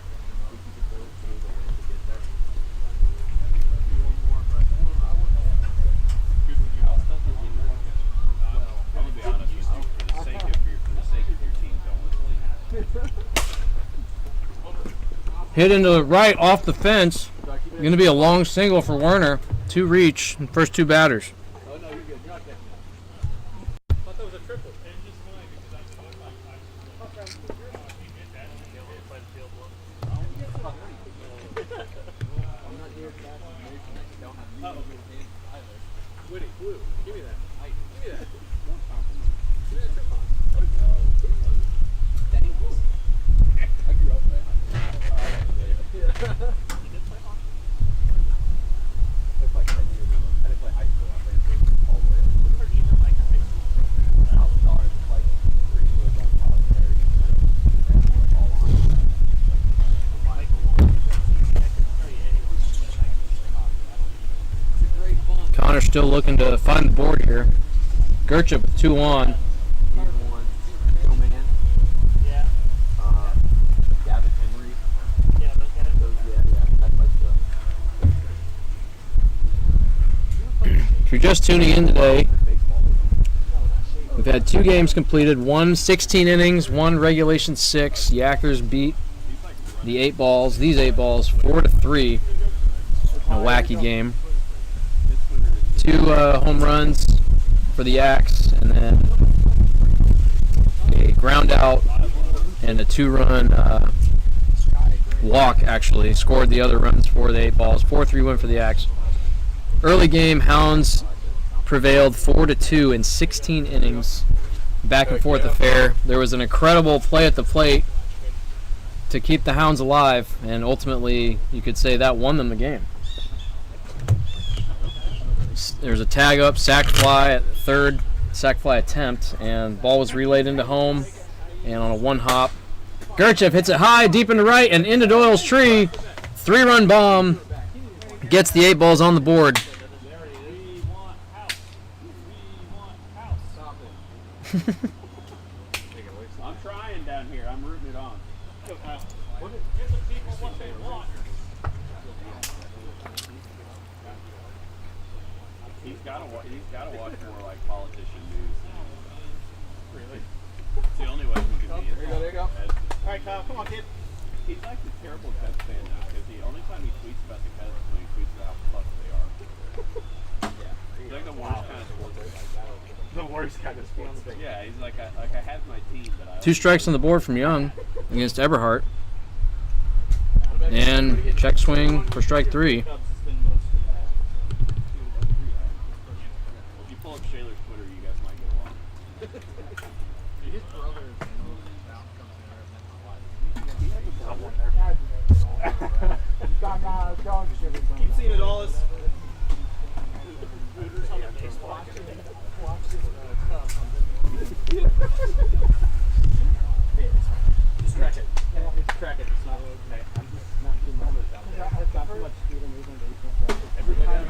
[SPEAKER 2] Hit into the right off the fence. Going to be a long single for Werner. 2 reach, first 2 batters. Connor's still looking to find the board here. Gertrup with 2 on. If you're just tuning in today, we've had 2 games completed, 1 16 innings, 1 regulation 6. Yackers beat the 8 balls, these 8 balls, 4-3. A wacky game. 2 home runs for the Yaks, and then a ground out and a 2-run walk, actually. Scored the other runs for the 8 balls. 4-3 win for the Yaks. Early game, Hounds prevailed 4-2 in 16 innings. Back and forth affair. There was an incredible play at the plate to keep the Hounds alive, and ultimately, you could say that won them the game. There's a tag up, sac fly at third, sac fly attempt, and ball was relayed into home, and on a 1-hop, Gertchev hits it high, deep into right, and into Doyle's tree. 3-run bomb gets the 8 balls on the board.
[SPEAKER 8] I'm trying down here. I'm rooting it on. He's got to watch more like politician news. Really? It's the only way we can be involved. There you go. All right, Kyle, come on, kid. He's like the terrible Cubs fan now, because the only time he tweets about the Cubs is when he tweets about how fucked they are. Yeah. He's like the worst kind of sports fan. The worst kind of sports fan. Yeah, he's like I have my team, but I
[SPEAKER 2] 2 strikes on the board from Young against Eberhardt. And check swing for strike 3.
[SPEAKER 8] If you pull up Shaler's Twitter, you guys might get along.
[SPEAKER 9] His brother is
[SPEAKER 8] You've seen it all. Hooters on the baseball
[SPEAKER 5] Track it. Track it. It's not okay.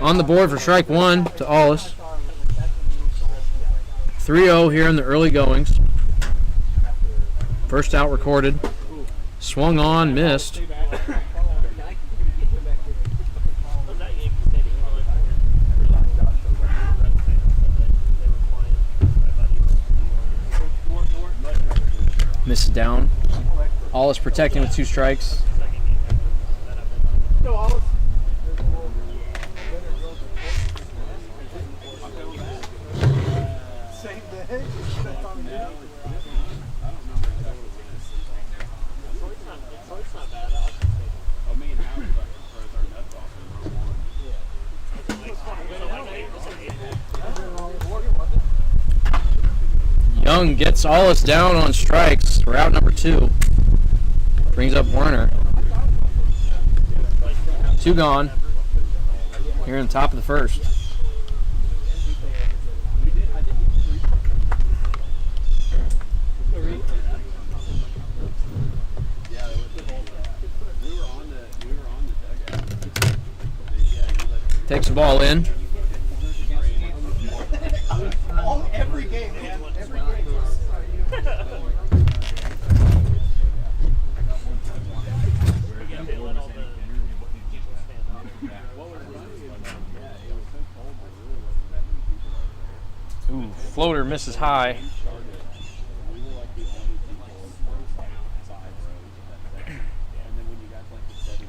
[SPEAKER 2] On the board for strike one to Allis. 3-0 here in the early goings. First out recorded. Swung on, missed. Misses down. Allis protecting with 2 strikes. Young gets Allis down on strikes. We're out number 2. Brings up Werner. 2 gone. Here in the top of the first. Takes the ball in.
[SPEAKER 5] Every game, man. Every game.
[SPEAKER 2] Ooh, floater misses high.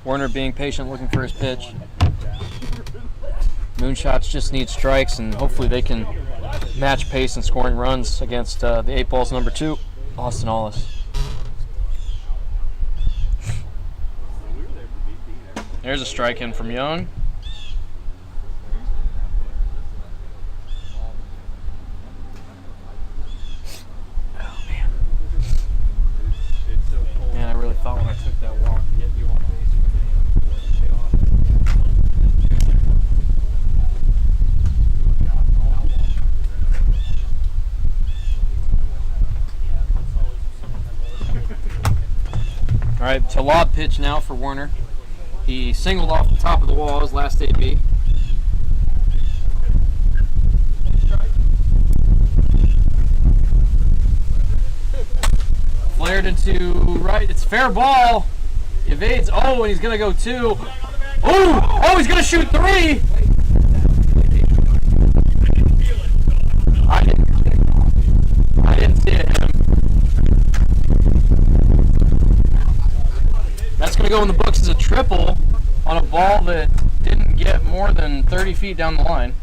[SPEAKER 2] Werner being patient, looking for his pitch. Moonshots just need strikes, and hopefully they can match pace and scoring runs against the 8 balls number 2, Austin Allis. There's a strike in from Young. Oh, man. Man, I really thought when I took that walk to get you on base. All right, to lob pitch now for Werner. He singled off the top of the wall his last AB. Flared into right. It's fair ball. Evades. Oh, and he's going to go 2. Oh, he's going to shoot 3. I didn't see it hit him. That's going to go in the books as a triple on a ball that didn't get more than 30 feet down the line.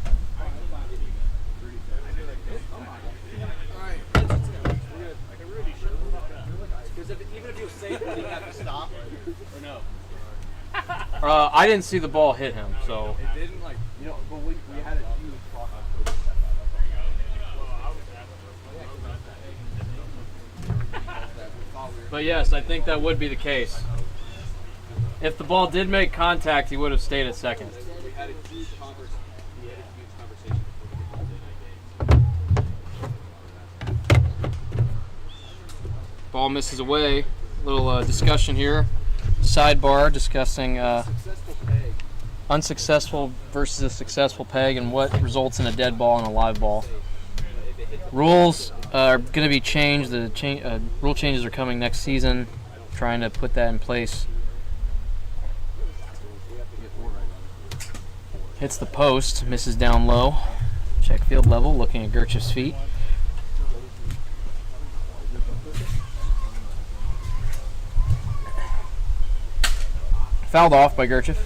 [SPEAKER 5] Even if you safe, you have to stop or no?
[SPEAKER 2] I didn't see the ball hit him, so.
[SPEAKER 5] It didn't, like, you know, but we had a huge talk on
[SPEAKER 2] But yes, I think that would be the case. If the ball did make contact, he would have stayed at second.
[SPEAKER 5] We had a huge conversation before the game.
[SPEAKER 2] Ball misses away. Little discussion here. Sidebar discussing unsuccessful versus a successful peg and what results in a dead ball and a live ball. Rules are going to be changed. The rule changes are coming next season. Trying to put that in place. Hits the post, misses down low. Check field level, looking at Gerchev's feet. Fouled off by Gerchev.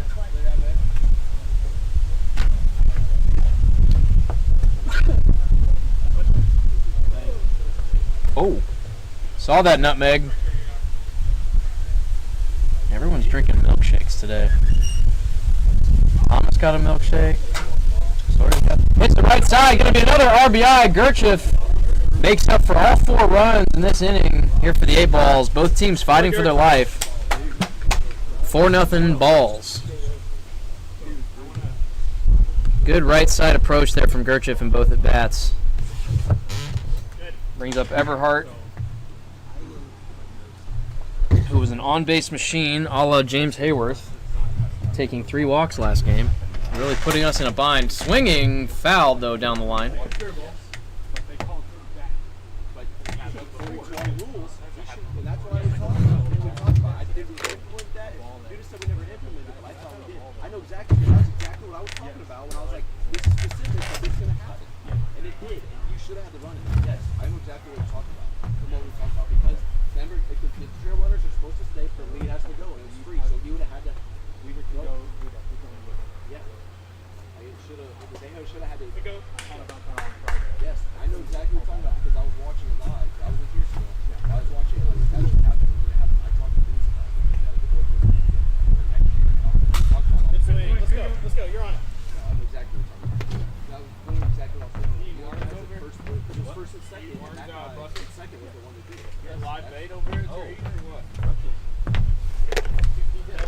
[SPEAKER 2] Oh, saw that nutmeg. Everyone's drinking milkshakes today. Thomas got a milkshake. Hits the right side. Going to be another RBI. Gerchev makes up for all 4 runs in this inning here for the 8 balls. Both teams fighting for their life. 4-0 balls. Good right side approach there from Gerchev in both at bats. Brings up Everhart. who was an on-base machine a la James Hayworth, taking 3 walks last game. Really putting us in a bind. Swinging, fouled, though, down the line.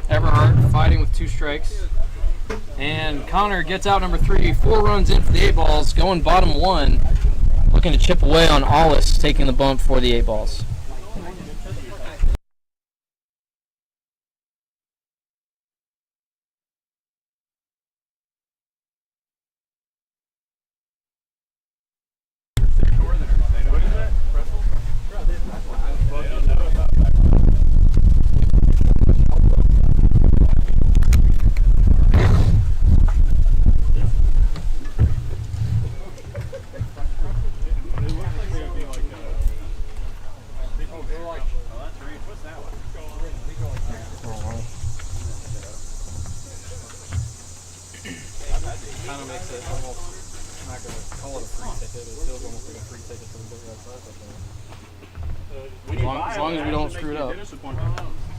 [SPEAKER 2] Everhart fighting with 2 strikes. And Connor gets out number 3. 4 runs in for the 8 balls, going bottom 1. Looking to chip away on Ollis, taking the bump for the 8 balls. As long as we don't screw it up.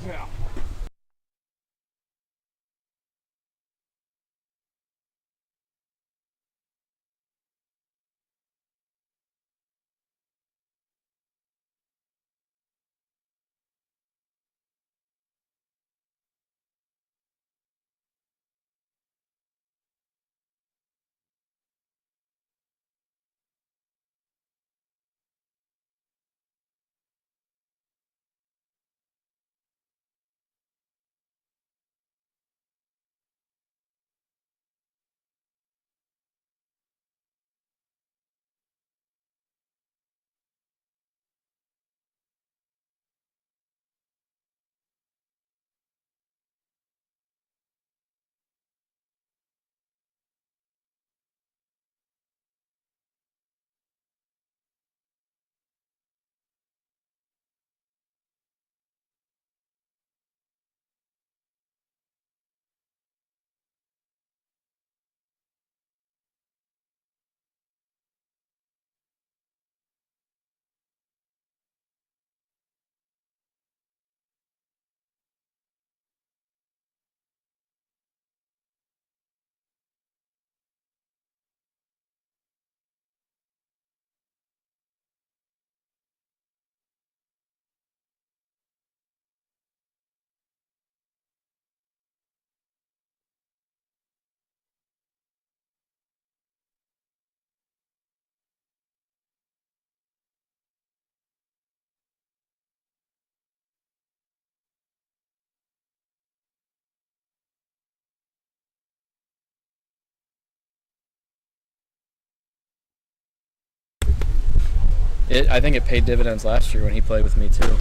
[SPEAKER 9] Yeah.
[SPEAKER 2] I think it paid dividends last year when he played with me too.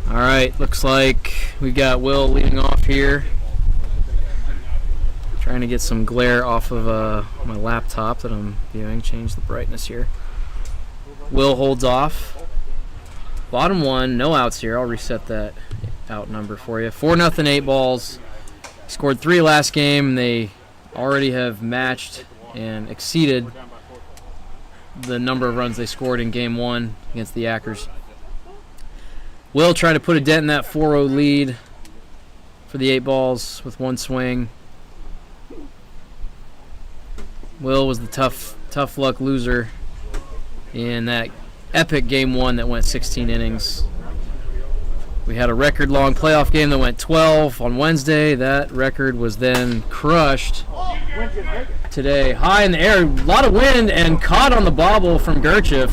[SPEAKER 2] All right, looks like we got Will leading off here. Trying to get some glare off of my laptop that I'm viewing. Change the brightness here. Will holds off. Bottom 1, no outs here. I'll reset that out number for you. 4-0 8 balls. Scored 3 last game. They already have matched and exceeded the number of runs they scored in game 1 against the Yackers. Will try to put a dent in that 4-0 lead for the 8 balls with 1 swing. Will was the tough luck loser in that epic game 1 that went 16 innings. We had a record-long playoff game that went 12 on Wednesday. That record was then crushed today. High in the air, a lot of wind, and caught on the bobble from Gurchif.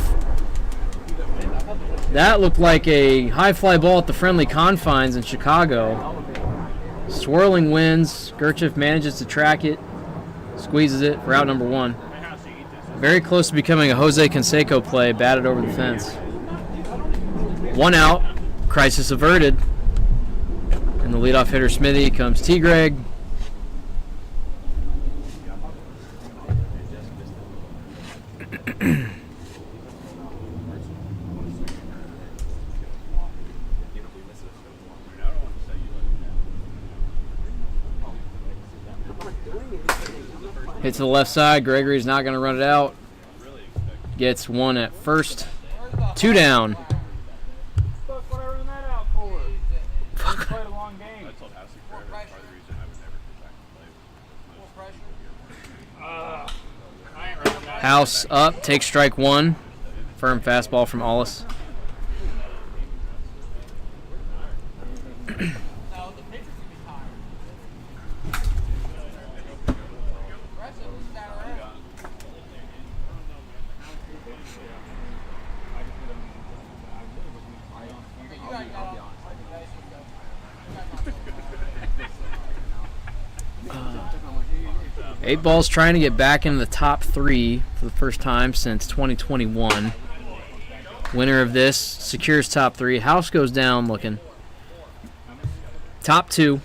[SPEAKER 2] That looked like a high fly ball at the friendly confines in Chicago. Swirling winds. Gerchef manages to track it, squeezes it for out number 1. Very close to becoming a Jose Canseco play, batted over the fence. 1 out, crisis averted. And the leadoff hitter Smithy comes T. Greg. Hit to the left side. Gregory's not going to run it out. Gets 1 at first. 2 down.
[SPEAKER 3] What I run that out for? We played a long game.
[SPEAKER 8] I told House part of the reason I would never get back to play.
[SPEAKER 3] I ain't running that.
[SPEAKER 2] House up. Takes strike 1. Firm fastball from Ollis. Eight Ball's trying to get back into the top 3 for the first time since 2021. Winner of this secures top 3. House goes down looking. Top 2.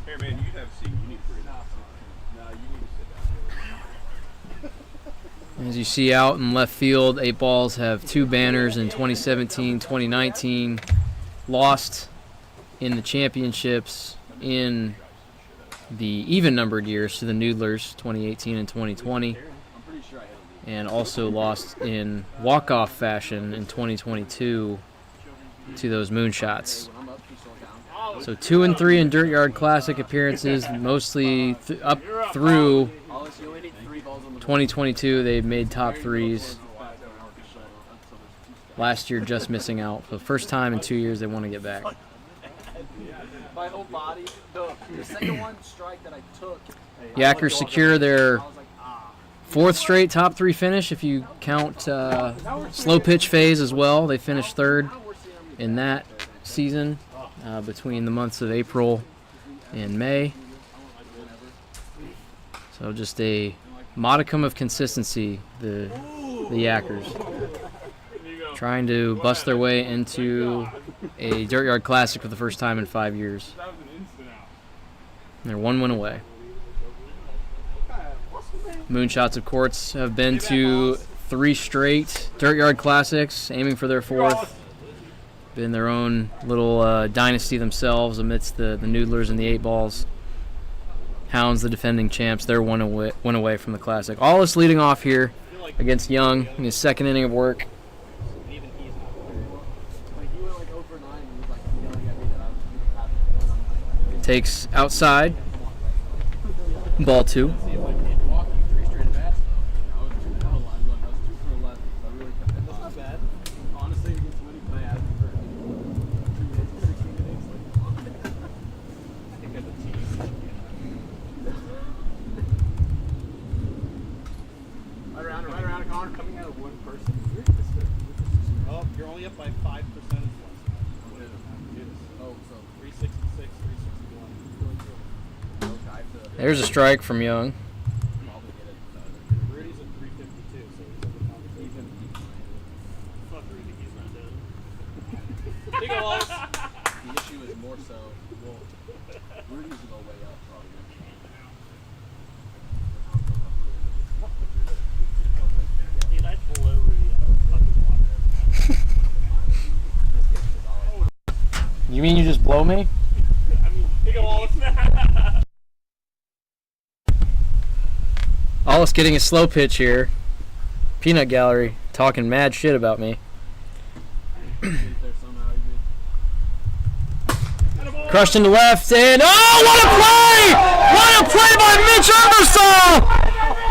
[SPEAKER 8] Hey man, you have a seat. You need to No, you need to sit down.
[SPEAKER 2] As you see out in left field, Eight Balls have 2 banners in 2017, 2019. Lost in the championships in the even-numbered years to the Noodlers, 2018 and 2020, and also lost in walk-off fashion in 2022 to those Moonshots. So 2 and 3 in Dirt Yard Classic appearances, mostly up through 2022. They've made top 3s. Last year, just missing out. For the first time in 2 years, they want to get back.
[SPEAKER 5] My whole body. The second one strike that I took.
[SPEAKER 2] Yackers secure their 4th straight top 3 finish if you count slow pitch phase as well. They finished 3rd in that season between the months of April and May. So just a modicum of consistency, the Yackers. Trying to bust their way into a Dirt Yard Classic for the first time in 5 years. And they're 1 win away. Moonshots, of course, have been to 3 straight Dirt Yard Classics, aiming for their 4th. Been their own little dynasty themselves amidst the Noodlers and the 8 Balls. Hounds, the defending champs, they're 1 away from the Classic. Ollis leading off here against Young in his 2nd inning of work. Takes outside. Ball 2.
[SPEAKER 5] Right around a corner, coming out of 1 person.
[SPEAKER 9] Oh, you're only up by 5% points. Oh, so 366, 361.
[SPEAKER 2] There's a strike from Young.
[SPEAKER 9] Rudy's at 352, so he's even. Fuck Rudy, he's not dead. Big ol'
[SPEAKER 5] The issue is more so, well, Rudy's will go way up probably.
[SPEAKER 9] Dude, I'd blow Rudy out of fucking water.
[SPEAKER 2] You mean you just blow me?
[SPEAKER 9] I mean, big ol'
[SPEAKER 2] Ollis getting a slow pitch here. Peanut Gallery talking mad shit about me. Crushed into left, and oh, what a play! What a play by Mitch Ebersol!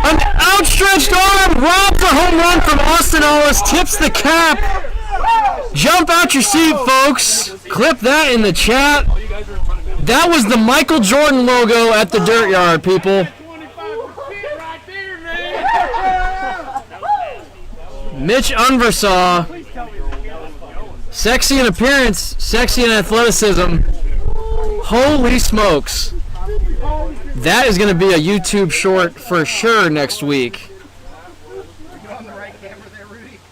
[SPEAKER 2] An outstretched arm robs a home run from Austin Ollis, tips the cap. Jump out your seat, folks. Clip that in the chat. That was the Michael Jordan logo at the Dirt Yard, people. Mitch Unversaw Sexy in appearance, sexy in athleticism. Holy smokes. That is going to be a YouTube short for sure next week.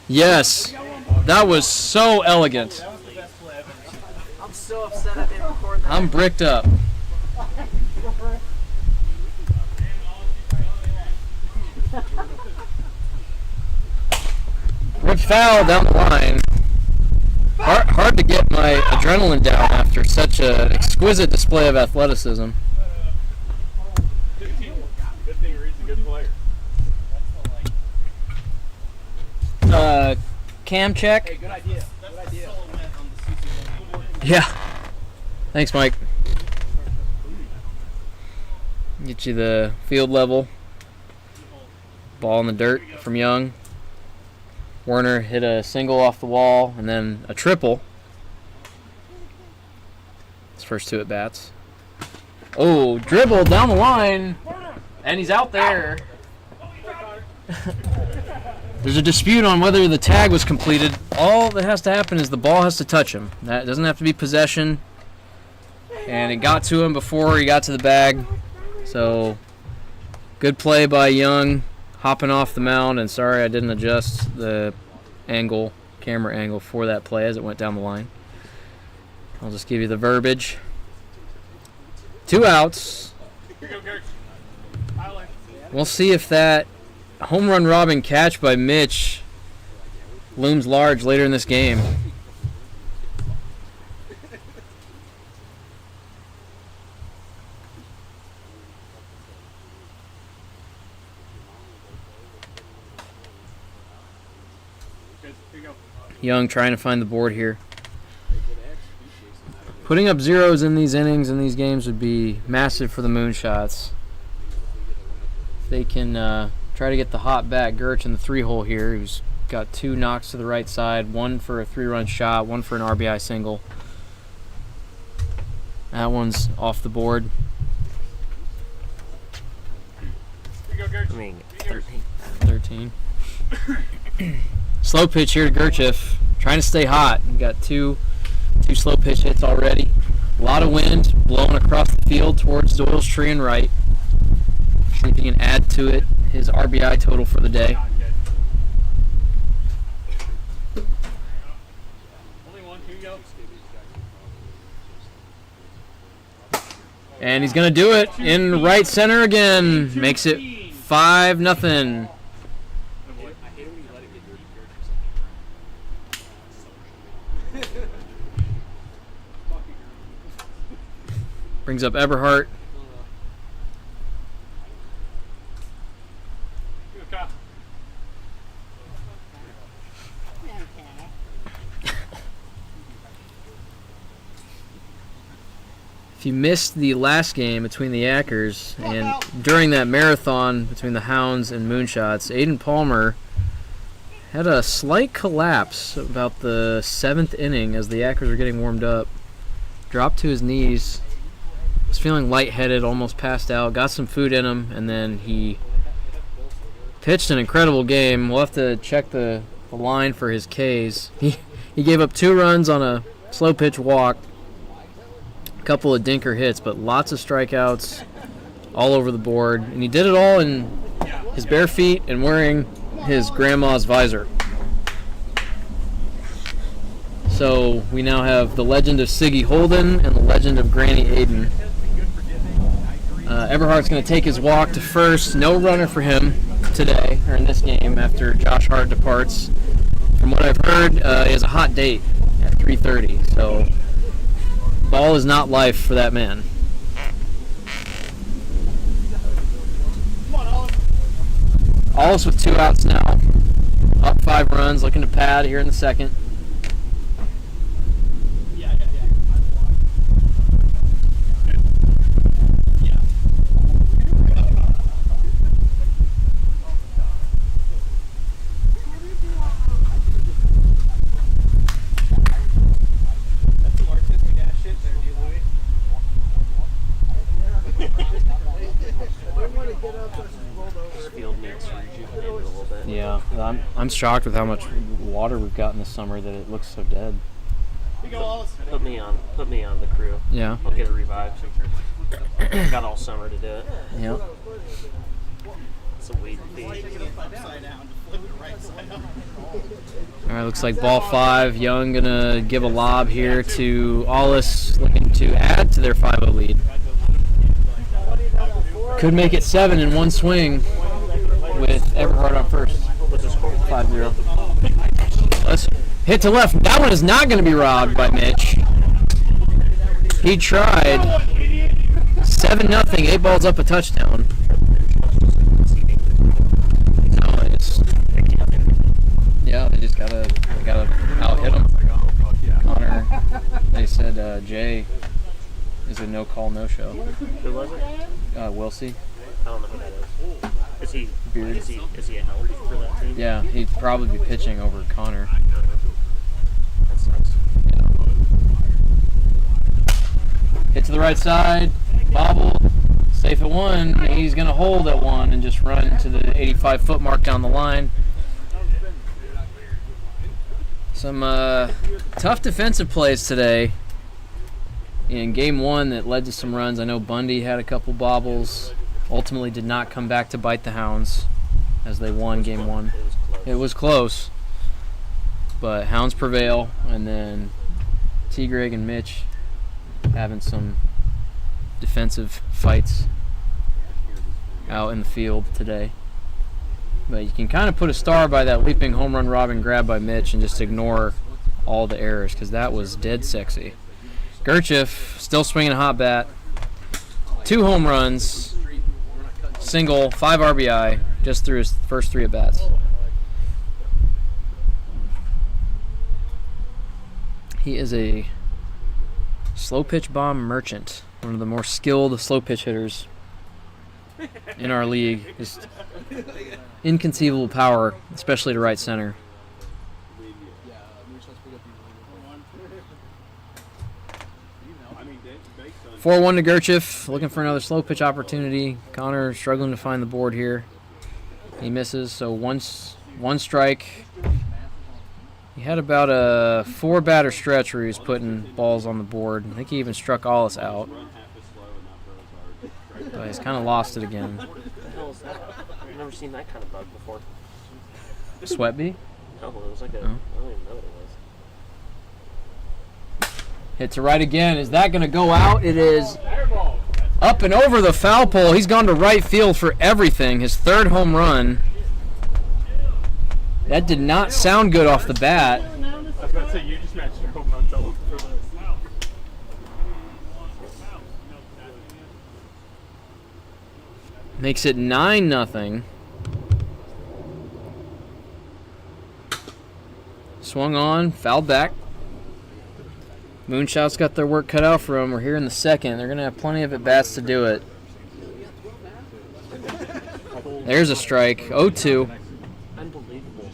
[SPEAKER 2] Yes. That was so elegant.
[SPEAKER 5] I'm so upset I didn't record that.
[SPEAKER 2] I'm bricked up. Rip foul down the line. Hard to get my adrenaline down after such an exquisite display of athleticism.
[SPEAKER 8] Good thing Reed's a good player.
[SPEAKER 2] Cam check.
[SPEAKER 5] Hey, good idea. Good idea.
[SPEAKER 2] Yeah. Thanks, Mike. Get you the field level. Ball in the dirt from Young. Werner hit a single off the wall and then a triple. His first two at bats. Oh, dribble down the line. And he's out there. There's a dispute on whether the tag was completed. All that has to happen is the ball has to touch him. That doesn't have to be possession. And it got to him before he got to the bag. So, good play by Young, hopping off the mound. And sorry I didn't adjust the camera angle for that play as it went down the line. I'll just give you the verbiage. 2 outs. We'll see if that home run robbing catch by Mitch looms large later in this game. Young trying to find the board here. Putting up zeros in these innings in these games would be massive for the Moonshots. They can try to get the hot bat Gertch in the 3-hole here. He's got 2 knocks to the right side, 1 for a 3-run shot, 1 for an RBI single. That one's off the board.
[SPEAKER 5] I mean, 13.
[SPEAKER 2] 13. Slow pitch here to Gertcheff. Trying to stay hot. We've got two slow pitch hits already. A lot of wind blowing across the field towards Doyle's tree and right. See if he can add to it his RBI total for the day. And he's going to do it in right center again. Makes it 5-0. Brings up Eberhardt. If you missed the last game between the Yackers and during that marathon between the Hounds and Moonshots, Aiden Palmer had a slight collapse about the 7th inning as the Yackers were getting warmed up. Dropped to his knees. Was feeling lightheaded, almost passed out, got some food in him, and then he pitched an incredible game. We'll have to check the line for his Ks. He gave up 2 runs on a slow pitch walk, a couple of dinker hits, but lots of strikeouts all over the board. And he did it all in his bare feet and wearing his grandma's visor. So we now have the legend of Siggy Holden and the legend of Granny Aiden. Eberhardt's going to take his walk to first. No runner for him today, or in this game, after Josh Hart departs. From what I've heard, he has a hot date at 3:30. So ball is not life for that man. Allis with 2 outs now. Up 5 runs, looking to pad here in the second. Yeah, I'm shocked with how much water we've gotten this summer that it looks so dead.
[SPEAKER 9] Put me on the crew.
[SPEAKER 2] Yeah.
[SPEAKER 9] I'll get it revived. Got all summer to do it.
[SPEAKER 2] Yep.
[SPEAKER 9] It's a weed fee.
[SPEAKER 2] All right, looks like ball 5. Young gonna give a lob here to Allis, looking to add to their 5-0 lead. Could make it 7 in one swing with Everhart on first.
[SPEAKER 9] What's the score?
[SPEAKER 2] 5-0. Let's hit to left. That one is not going to be robbed by Mitch. He tried. 7-0. 8 balls up, a touchdown. No, it's yeah. They just gotta out hit him. Connor. They said Jay is a no call, no show.
[SPEAKER 9] Who was it?
[SPEAKER 2] Wilsey.
[SPEAKER 9] I don't know who that is. Is he
[SPEAKER 2] Beard.
[SPEAKER 9] is he a help for that team?
[SPEAKER 2] Yeah, he'd probably be pitching over Connor.
[SPEAKER 9] That sucks.
[SPEAKER 2] Hit to the right side, bobble, safe at 1. He's going to hold at 1 and just run to the 85-foot mark down the line. Some tough defensive plays today in game 1 that led to some runs. I know Bundy had a couple bobbles, ultimately did not come back to bite the Hounds as they won game 1. It was close, but Hounds prevail, and then T. Greg and Mitch having some defensive fights out in the field today. But you can kind of put a star by that leaping home run robbing grab by Mitch and just ignore all the errors, because that was dead sexy. Gerchif still swinging a hot bat. 2 home runs, single, 5 RBI, just through his first 3 at-bats. He is a slow pitch bomb merchant, one of the more skilled slow pitch hitters in our league. Just inconceivable power, especially to right center. 4-1 to Gerchif, looking for another slow pitch opportunity. Connor struggling to find the board here. He misses, so one strike. He had about a 4-batter stretch where he was putting balls on the board. I think he even struck Allis out. But he's kind of lost it again.
[SPEAKER 9] What the hell is that? I've never seen that kind of bug before.
[SPEAKER 2] Sweat bee?
[SPEAKER 9] No, it was like a.
[SPEAKER 2] Oh.
[SPEAKER 9] I don't even know what it was.
[SPEAKER 2] Hit to right again. Is that going to go out? It is up and over the foul pole. He's gone to right field for everything. His 3rd home run. That did not sound good off the bat.
[SPEAKER 3] I was about to say, you just matched your home run total for this.
[SPEAKER 2] Makes it 9-0. Swung on, fouled back. Moonshot's got their work cut out for them. We're here in the 2nd. They're going to have plenty of at-bats to do it. There's a strike. 0-2.
[SPEAKER 9] Unbelievable.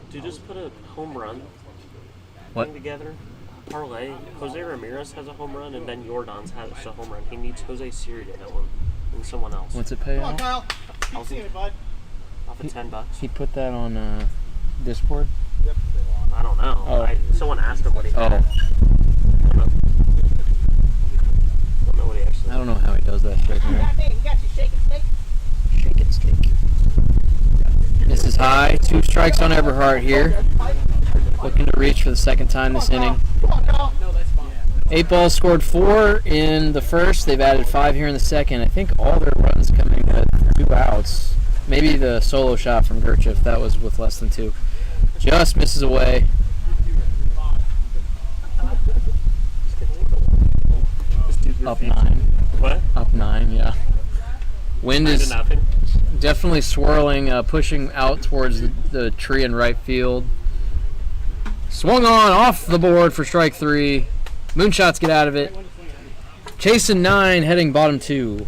[SPEAKER 9] Do you just put a home run
[SPEAKER 2] What?
[SPEAKER 9] thing together? Parlay. Jose Ramirez has a home run, and then Jordan's has a home run. He needs Jose Siri to hit one, and someone else.
[SPEAKER 2] What's it pay out?
[SPEAKER 9] Off of $10.
[SPEAKER 2] He put that on Discord?
[SPEAKER 9] I don't know.
[SPEAKER 2] Oh.
[SPEAKER 9] Someone asked him what he had.
[SPEAKER 2] Oh.
[SPEAKER 9] I don't know what he actually.
[SPEAKER 2] I don't know how he does that shit. Shake it, steak. This is high. 2 strikes on Everhart here. Looking to reach for the 2nd time this inning. 8 balls scored 4 in the first. They've added 5 here in the 2nd. I think all their runs coming with 2 outs. Maybe the solo shot from Gerchif, that was with less than 2. Just misses away. Up 9.
[SPEAKER 9] What?
[SPEAKER 2] Up 9, yeah. Wind is definitely swirling, pushing out towards the tree in right field. Swung on, off the board for strike 3. Moonshots get out of it. Chasing 9, heading bottom 2.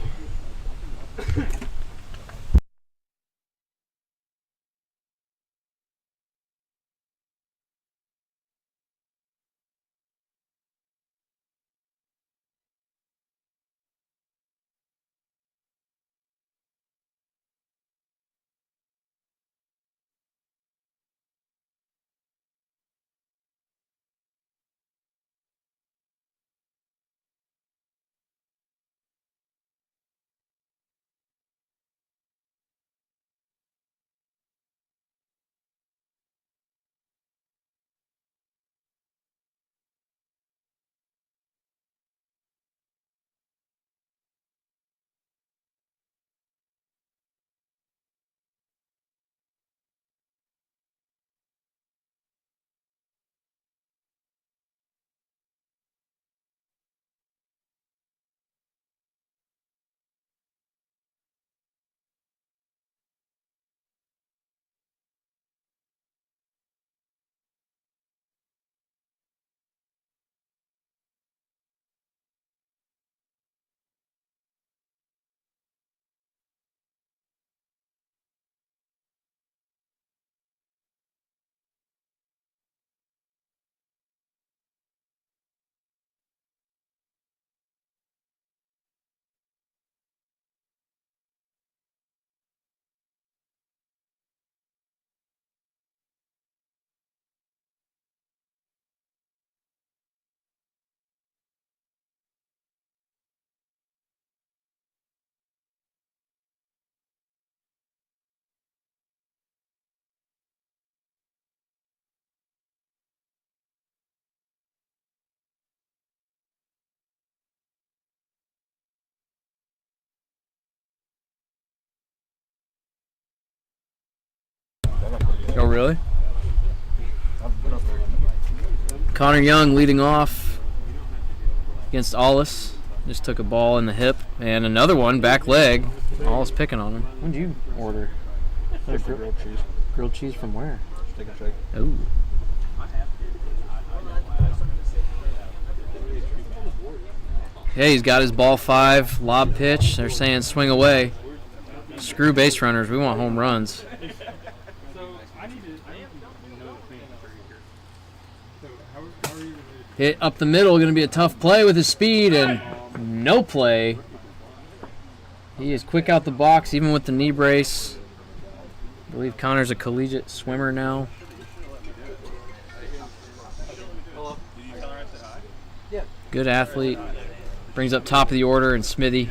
[SPEAKER 2] Oh, really? Connor Young leading off against Ollis. Just took a ball in the hip. And another one, back leg. Ollis picking on him. When did you order?
[SPEAKER 6] Grilled cheese.
[SPEAKER 2] Grilled cheese from where?
[SPEAKER 6] Steak and Shake.
[SPEAKER 2] Ooh. Okay, he's got his ball 5, lob pitch. They're saying swing away. Screw base runners. We want home runs.
[SPEAKER 3] So I need to know the thing for you here. So how are you?
[SPEAKER 2] Hit up the middle. Going to be a tough play with his speed and no play. He is quick out the box, even with the knee brace. I believe Connor's a collegiate swimmer now. Good athlete. Brings up top of the order and Smithy.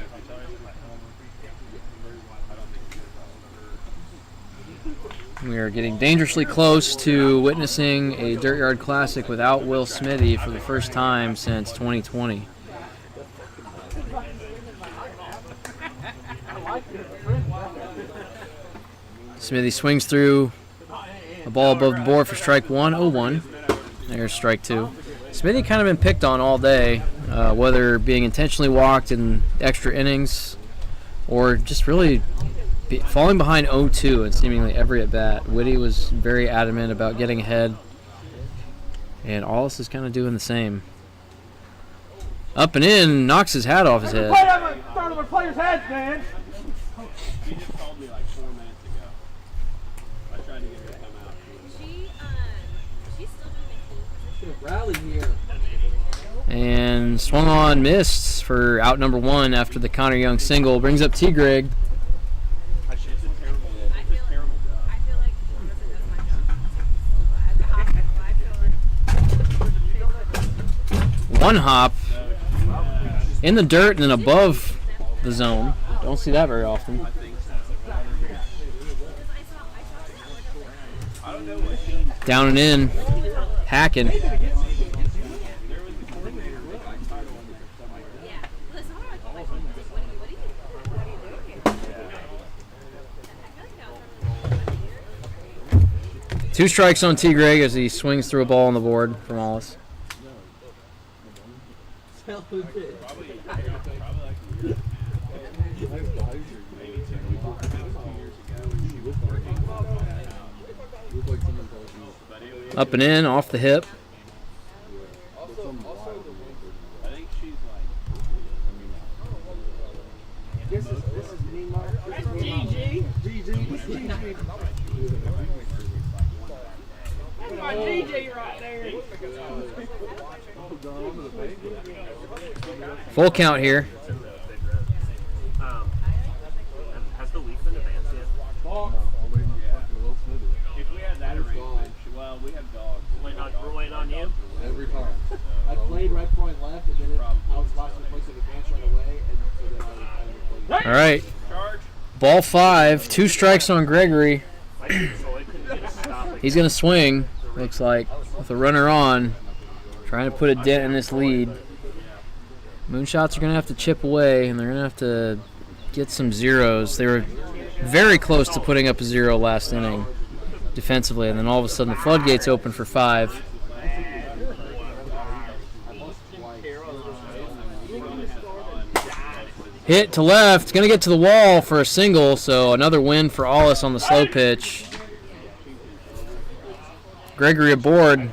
[SPEAKER 2] We are getting dangerously close to witnessing a Dirt Yard Classic without Will Smithy for the first time since 2020. Smithy swings through a ball above the board for strike 1, 0-1. There's strike 2. Smithy kind of been picked on all day, whether being intentionally walked in extra innings or just really falling behind 0-2 in seemingly every at-bat. Whitty was very adamant about getting ahead, and Ollis is kind of doing the same. Up and in, knocks his hat off his head.
[SPEAKER 5] Start over players' heads, man.
[SPEAKER 8] He just called me like 4 minutes ago. I tried to get her to come out.
[SPEAKER 10] She's still doing
[SPEAKER 5] Rally here.
[SPEAKER 2] And swung on, missed for out number 1 after the Connor Young single. Brings up T. Greg.
[SPEAKER 8] It's a terrible job.
[SPEAKER 10] I feel like Jonathan does my job. I feel like
[SPEAKER 2] One hop in the dirt and then above the zone. Don't see that very often. Down and in, hacking. Two strikes on T. Greg as he swings through a ball on the board from Ollis. Up and in, off the hip.
[SPEAKER 8] I think she's like.
[SPEAKER 5] This is Neymar. That's GG. GG. That's my GG right there.
[SPEAKER 2] Full count here.
[SPEAKER 9] Has the week been advanced yet?
[SPEAKER 8] If we had that arrangement, well, we have dogs.
[SPEAKER 9] We're waiting on you?
[SPEAKER 6] Every time.
[SPEAKER 5] I played right before I left, and then I was watching the place of advance right away, and so then I was
[SPEAKER 2] All right. Ball 5, 2 strikes on Gregory. He's going to swing, looks like, with a runner on, trying to put a dent in this lead. Moonshots are going to have to chip away, and they're going to have to get some zeros. They were very close to putting up a 0 last inning defensively, and then all of a sudden the floodgates open for 5. Hit to left, going to get to the wall for a single, so another win for Ollis on the slow pitch. Gregory aboard.
[SPEAKER 9] The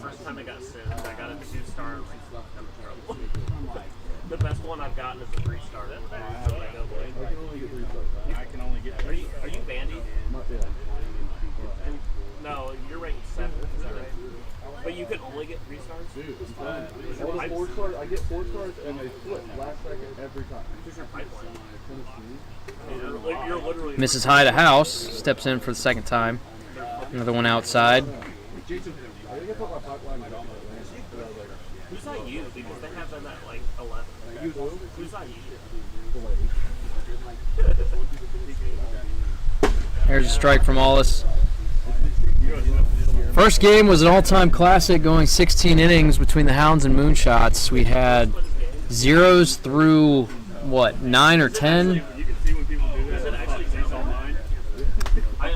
[SPEAKER 9] first time I got sent, I got a 2-star. The best one I've gotten is a 3-star.
[SPEAKER 8] I can only get.
[SPEAKER 9] Are you Vandy? No, you're ranked 7. Is that right? But you can only get 3 stars?
[SPEAKER 6] Dude, it's fine. I get 4 stars, and they flip last second every time.
[SPEAKER 9] You're literally.
[SPEAKER 2] Mrs. Hyde House steps in for the second time. Another one outside.
[SPEAKER 9] Who's not you? Because they have them at like 11. Who's not you?
[SPEAKER 2] There's a strike from Ollis. First game was an all-time classic, going 16 innings between the Hounds and Moonshots. We had zeros through, 9 or 10?
[SPEAKER 8] You can see when people do that.
[SPEAKER 9] Is it actually 0-9? I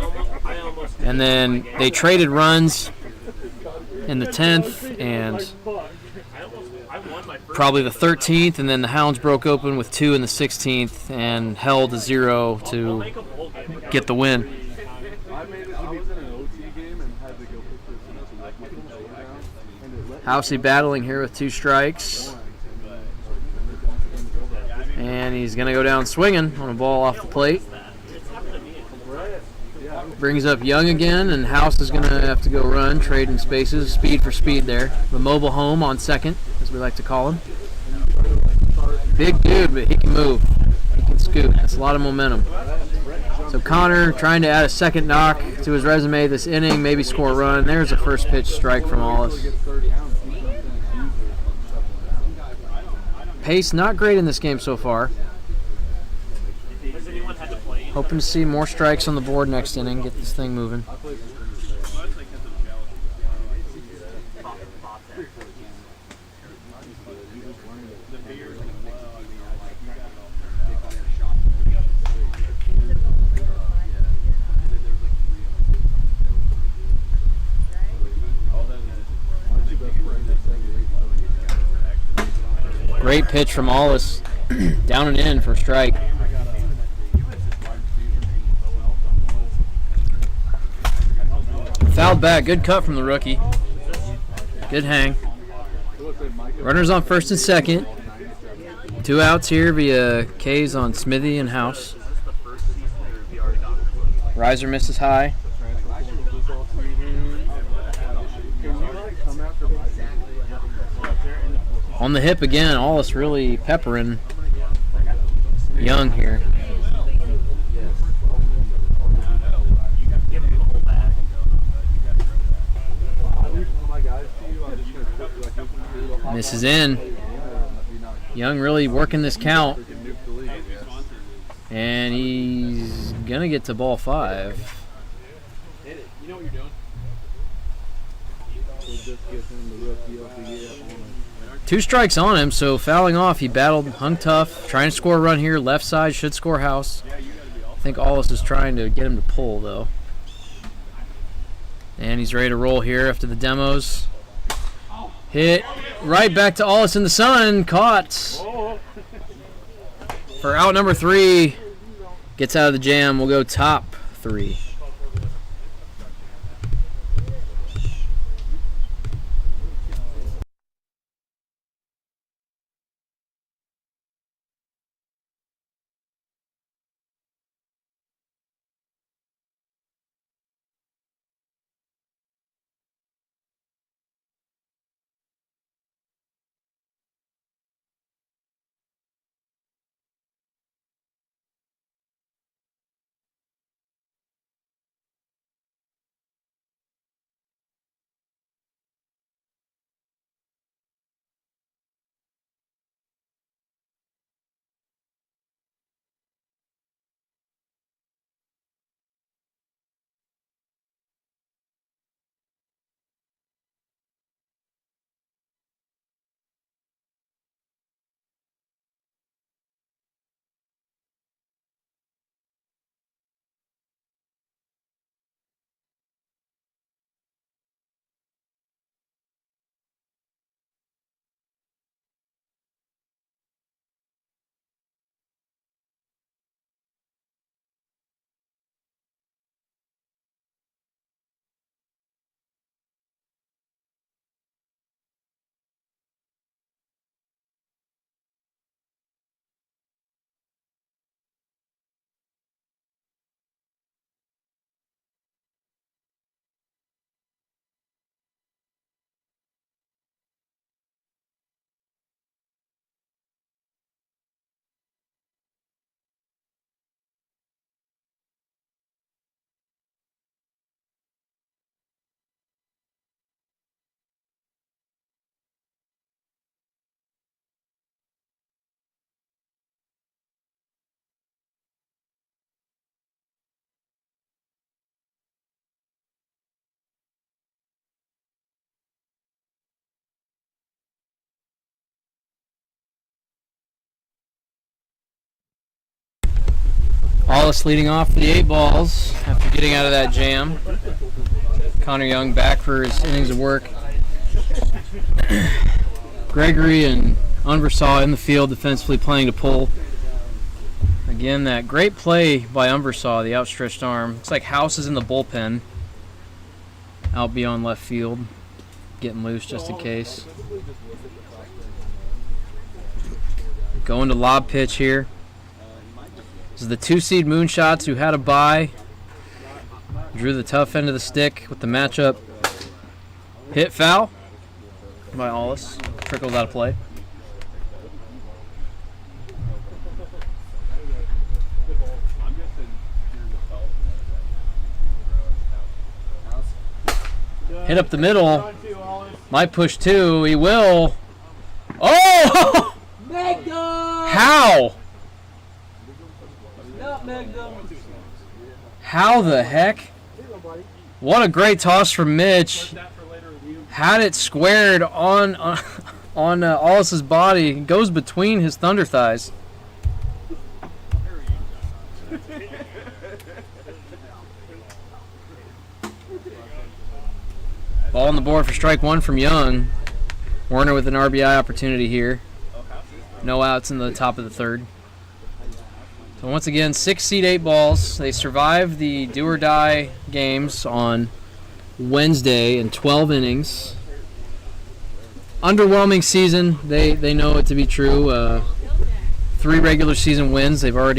[SPEAKER 9] almost
[SPEAKER 2] And then they traded runs in the 10th and probably the 13th, and then the Hounds broke open with 2 in the 16th and held a 0 to get the win. Housey battling here with 2 strikes. And he's going to go down swinging on a ball off the plate. Brings up Young again, and House is going to have to go run, trading spaces, speed for speed there. The mobile home on second, as we like to call him. Big dude, but he can move. He can scoot. That's a lot of momentum. So Connor trying to add a second knock to his resume this inning, maybe score a run. There's a first pitch strike from Wallace. Pace not great in this game so far. Hoping to see more strikes on the board next inning, get this thing moving. Great pitch from Wallace, down and in for a strike. Fouled back, good cut from the rookie. Good hang. Runners on first and second. 2 outs here via K's on Smithy and House. Riser misses high. On the hip again, Wallace really peppering Young here. Misses in. Young really working this count. And he's going to get to ball 5.
[SPEAKER 8] You know what you're doing?
[SPEAKER 2] 2 strikes on him, so fouling off. He battled, hung tough, trying to score a run here. Left side should score House. I think Wallace is trying to get him to pull, though. And he's ready to roll here after the demos. Hit right back to Wallace in the sun. Caught for out number 3. Gets out of the jam. We'll go top 3. Wallace leading off for the 8 balls after getting out of that jam. Connor Young back for his innings of work. Gregory and Unversaw in the field defensively playing to pull. Again, that great play by Unversaw, the outstretched arm. Looks like House is in the bullpen. Out beyond left field. Getting loose just in case. Going to lob pitch here. This is the 2-seed Moonshots who had a bye. Drew the tough end of the stick with the matchup. Hit foul by Hollis. Trickles out of play. Hit up the middle. Might push 2. He will. Oh! How? How the heck? What a great toss from Mitch. Had it squared on Hollis's body. Goes between his thunder thighs. Ball on the board for strike 1 from Young. Werner with an RBI opportunity here. No outs in the top of the 3rd. So once again, 6-seed 8 balls. They survived the do-or-die games on Wednesday in 12 innings. Underwhelming season. They know it to be true. 3 regular season wins. They got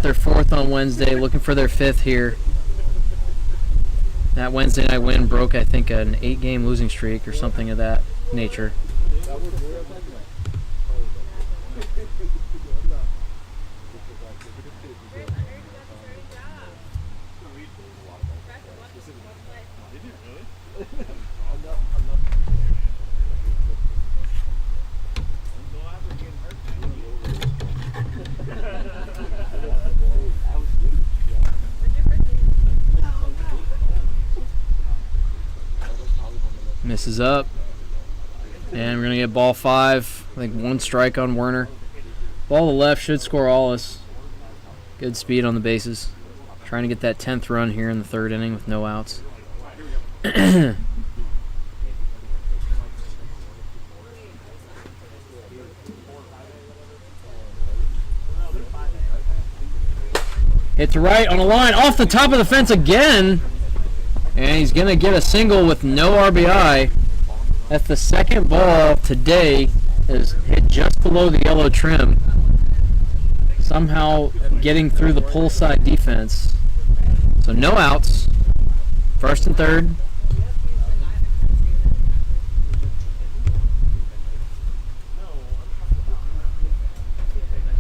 [SPEAKER 2] their 4th on Wednesday, looking for their 5th here. That Wednesday night win broke, I think, an 8-game losing streak or something of that nature. Misses up. And we're going to get ball 5. I think 1 strike on Werner. Ball to left should score Hollis. Good speed on the bases. Trying to get that 10th run here in the 3rd inning with no outs. Hit to right on a line. Off the top of the fence again. And he's going to get a single with no RBI. That's the 2nd ball today. Is hit just below the yellow trim. Somehow getting through the pull side defense. So no outs. 1st and 3rd.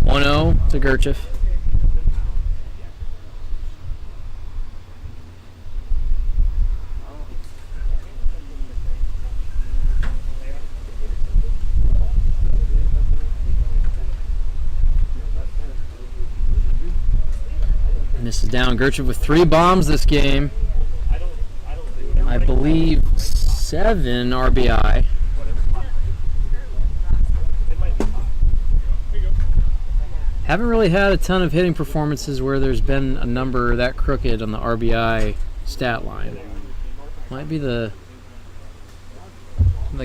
[SPEAKER 2] (1-0) to Gerchef. And this is down. Gerchef with 3 bombs this game. I believe 7 RBI. Haven't really had a ton of hitting performances where there's been a number that crooked on the RBI stat line. Might be the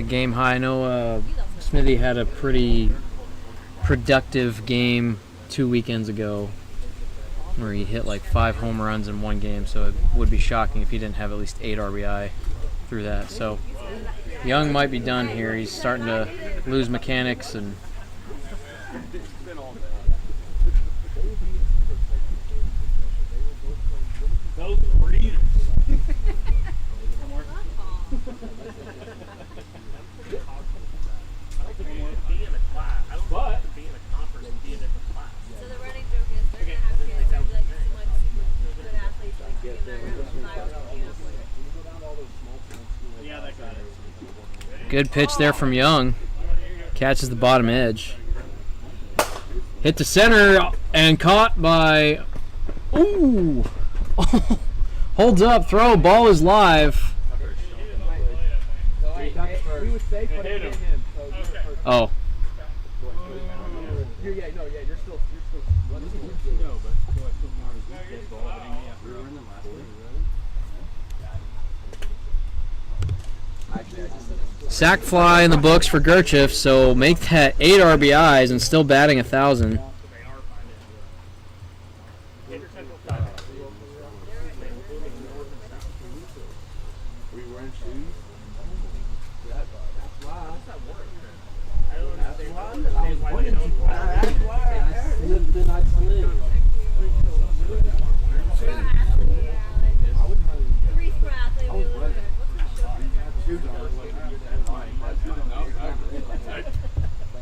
[SPEAKER 2] game high. I know Smithy had a pretty productive game 2 weekends ago where he hit like 5 home runs in 1 game, so it would be shocking if he didn't have at least 8 RBI through that. So Young might be done here. He's starting to lose mechanics and good pitch there from Young. Catches the bottom edge. Hit to center and caught by... Ooh! Holds up, throw, ball is live. Oh. Sack fly in the books for Gerchif, so make that 8 RBIs and still batting 1,000.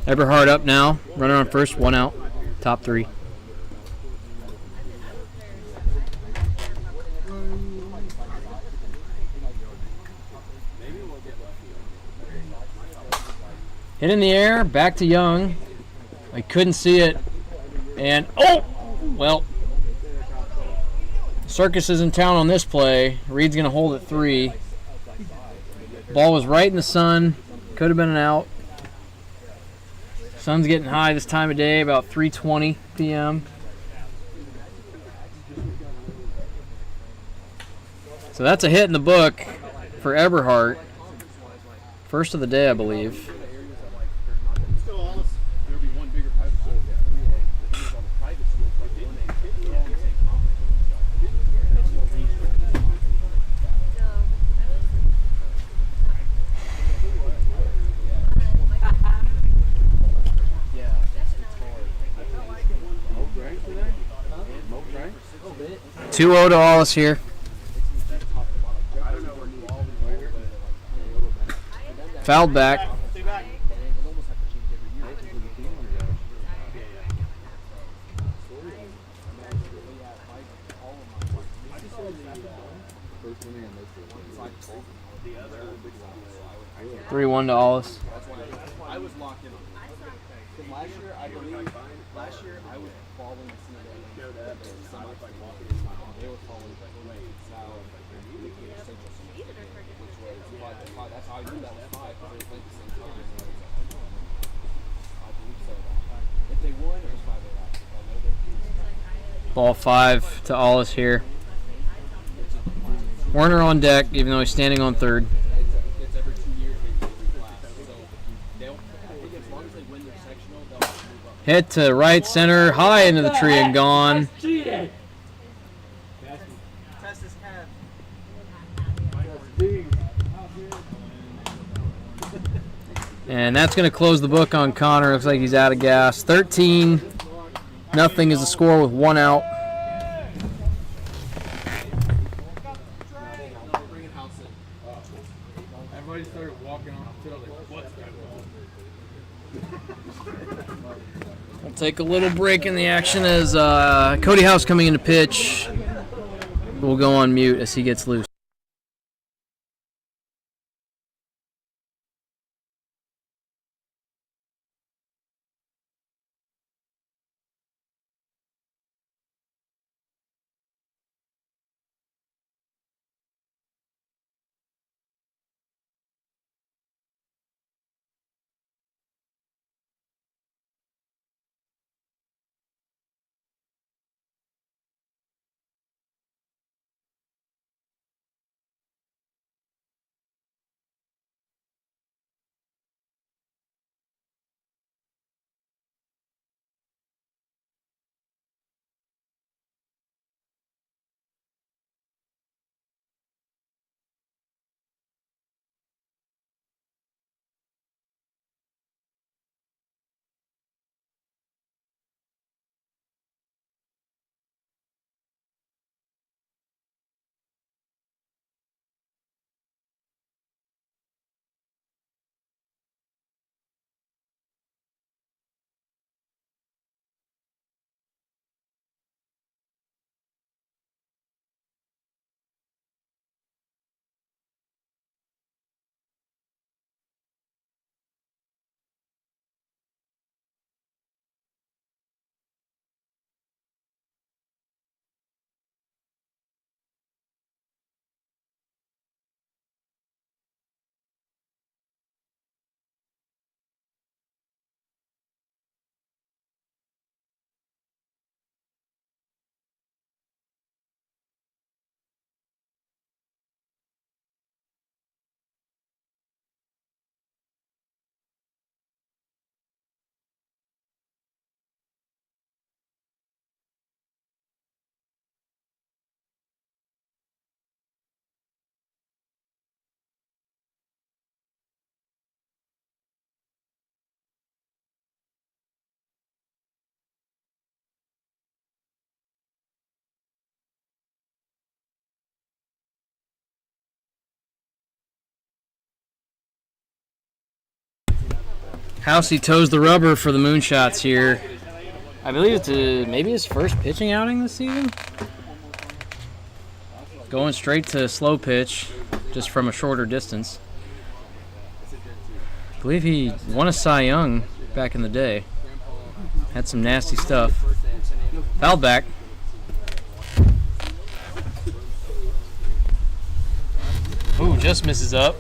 [SPEAKER 2] Eberhard up now. Runner on first, 1 out. Top 3. Hit in the air, back to Young. I couldn't see it. And, oh! Well, Circus is in town on this play. Reed's going to hold at 3. Ball was right in the sun. Could have been an out. Sun's getting high this time of day, about 3:20 p.m. So that's a hit in the book for Eberhard. First of the day, I believe. Two 2-0 to Hollis here. Fouled back. Three 1 to Hollis.
[SPEAKER 5] I was locked in on it. Because last year, I believe, I was following the semifinal. They were following South, Indicator Central, which was 5. That's how I knew that was 5, because they played the same time. I believe so. If they won, it was 5 after.
[SPEAKER 2] Ball 5 to Hollis here. Warner on deck, even though he's standing on third.
[SPEAKER 5] It's every 2 years they do class. So they'll, I think as long as they win their sectional, they'll move up.
[SPEAKER 2] Hit to right center, high into the tree and gone.
[SPEAKER 5] Test his cap.
[SPEAKER 2] And that's going to close the book on Connor. Looks like he's out of gas. 13-0 is the score with 1 out.
[SPEAKER 4] Everybody started walking off the field like, what's going on?
[SPEAKER 2] We'll take a little break in the action as Cody House coming into pitch. We'll go on mute as he gets loose. Housey toes the rubber for the Moonshots here. I believe it's maybe his first pitching outing this season. Going straight to slow pitch, just from a shorter distance. I believe he won a Cy Young back in the day. Had some nasty stuff. Fouled back. Ooh, just misses up.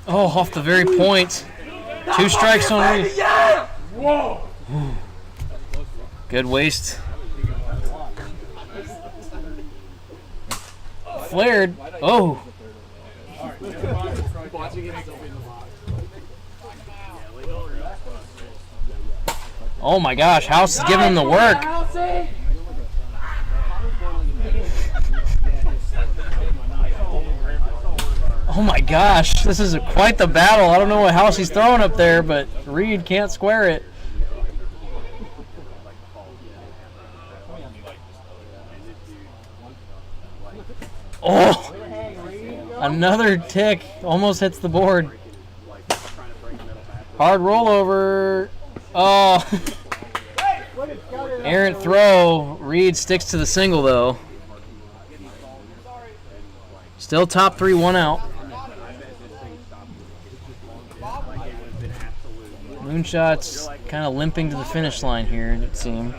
[SPEAKER 2] Oh, off the very point. 2 strikes on Reed. Whoa! Good waste. Flared. Oh. Oh my gosh, House is giving him the work. Oh my gosh, this is quite the battle. I don't know what House he's throwing up there, but Reed can't square it. Oh, another tick. Almost hits the board. Hard rollover. Oh. Errant throw. Reed sticks to the single, though. Still top 3, 1 out. Moonshots kind of limping to the finish line here, it would seem.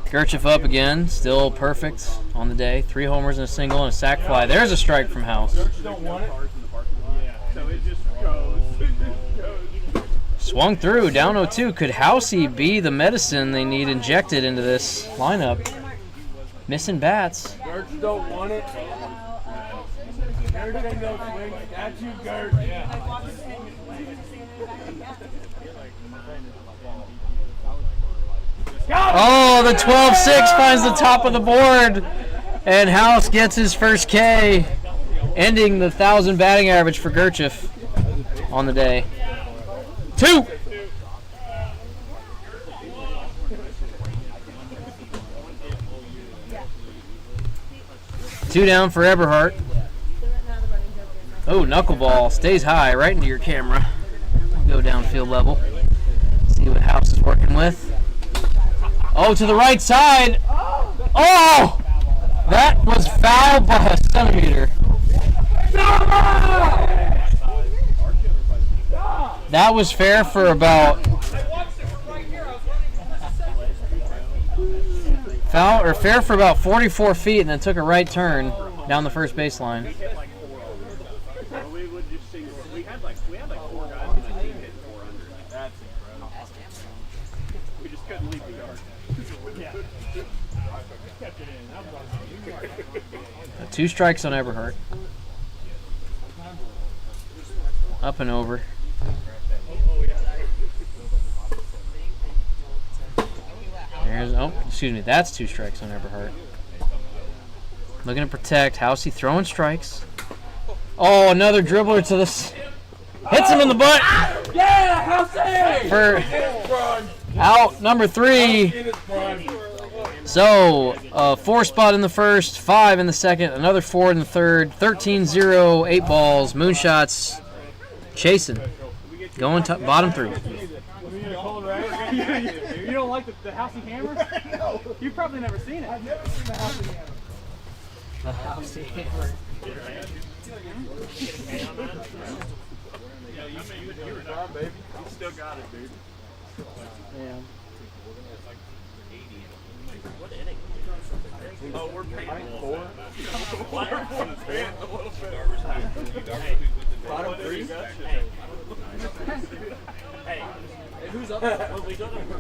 [SPEAKER 2] Gerchef up again, still perfect on the day. 3 homers and a single and a sac fly. There's a strike from House. Swung through, down 0-2. Could Housey be the medicine they need injected into this lineup? Missing bats.
[SPEAKER 6] Gertz don't want it. Gertz ain't no swing. That's you, Gertz.
[SPEAKER 2] Oh, the 12-6 finds the top of the board. And House gets his first K, ending the 1,000 batting average for Gerchef on the day. 2. Two down for Eberhardt. Oh, knuckleball stays high right into your camera. Go downfield level. See what House is working with. Oh, to the right side. Oh! That was foul by a centimeter. That was fair for about fair for about 44 feet, and then took a right turn down the first baseline.
[SPEAKER 8] We had like 4 guys on the team hitting 400. That's incredible. We just couldn't leave the yard.
[SPEAKER 2] 2 strikes on Eberhardt. Up and over. Excuse me, that's 2 strikes on Eberhardt. Looking to protect. Housey throwing strikes. Oh, another dribbler to this. Hits him in the butt.
[SPEAKER 6] Yeah, Housey!
[SPEAKER 2] For out number 3. So, 4 spot in the first, 5 in the second, another 4 in the third, 13-0, 8 balls, Moonshots chasing. Going bottom 3.
[SPEAKER 5] You don't like the Housey hammer? No. You've probably never seen it. I've never seen the Housey hammer. The Housey hammer.
[SPEAKER 8] Baby. You still got it, dude.
[SPEAKER 2] Yeah.
[SPEAKER 8] What inning? Oh, we're paying 4. We're paying a little bit.
[SPEAKER 6] Bottom 3?
[SPEAKER 8] Hey,
[SPEAKER 9] Who's up? When we go to until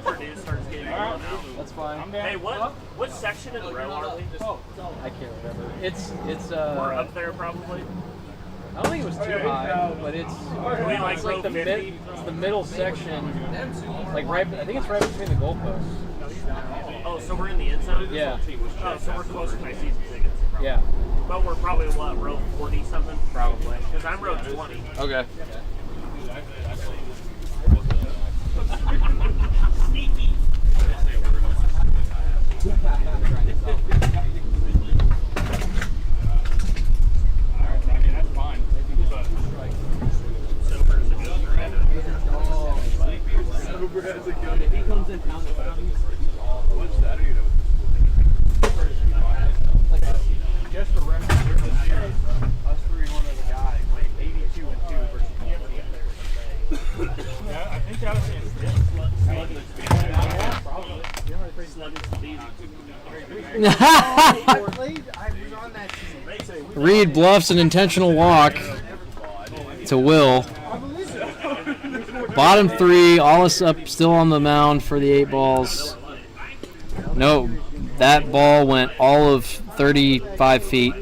[SPEAKER 9] Purdue starts getting blown out.
[SPEAKER 2] That's fine.
[SPEAKER 9] Hey, what section in row are we?
[SPEAKER 2] I can't remember. It's
[SPEAKER 9] We're up there probably.
[SPEAKER 2] I don't think it was too high, but it's
[SPEAKER 9] like
[SPEAKER 2] like the middle section, like right. I think it's right between the goalposts.
[SPEAKER 9] Oh, so we're in the end zone?
[SPEAKER 2] Yeah.
[SPEAKER 9] Oh, so we're close to my season tickets.
[SPEAKER 2] Yeah.
[SPEAKER 9] But we're probably, what, row 40 something? Probably. Because I'm row 20.
[SPEAKER 2] Okay.
[SPEAKER 5] Just for reference, we're in the series. Us three and one other guy played 82 and 2 versus
[SPEAKER 3] Yeah, I think that was
[SPEAKER 5] I was on that team.
[SPEAKER 2] Reed bluffs an intentional walk to Will. Bottom 3, Allis up still on the mound for the 8 balls. No, that ball went all of 35 feet.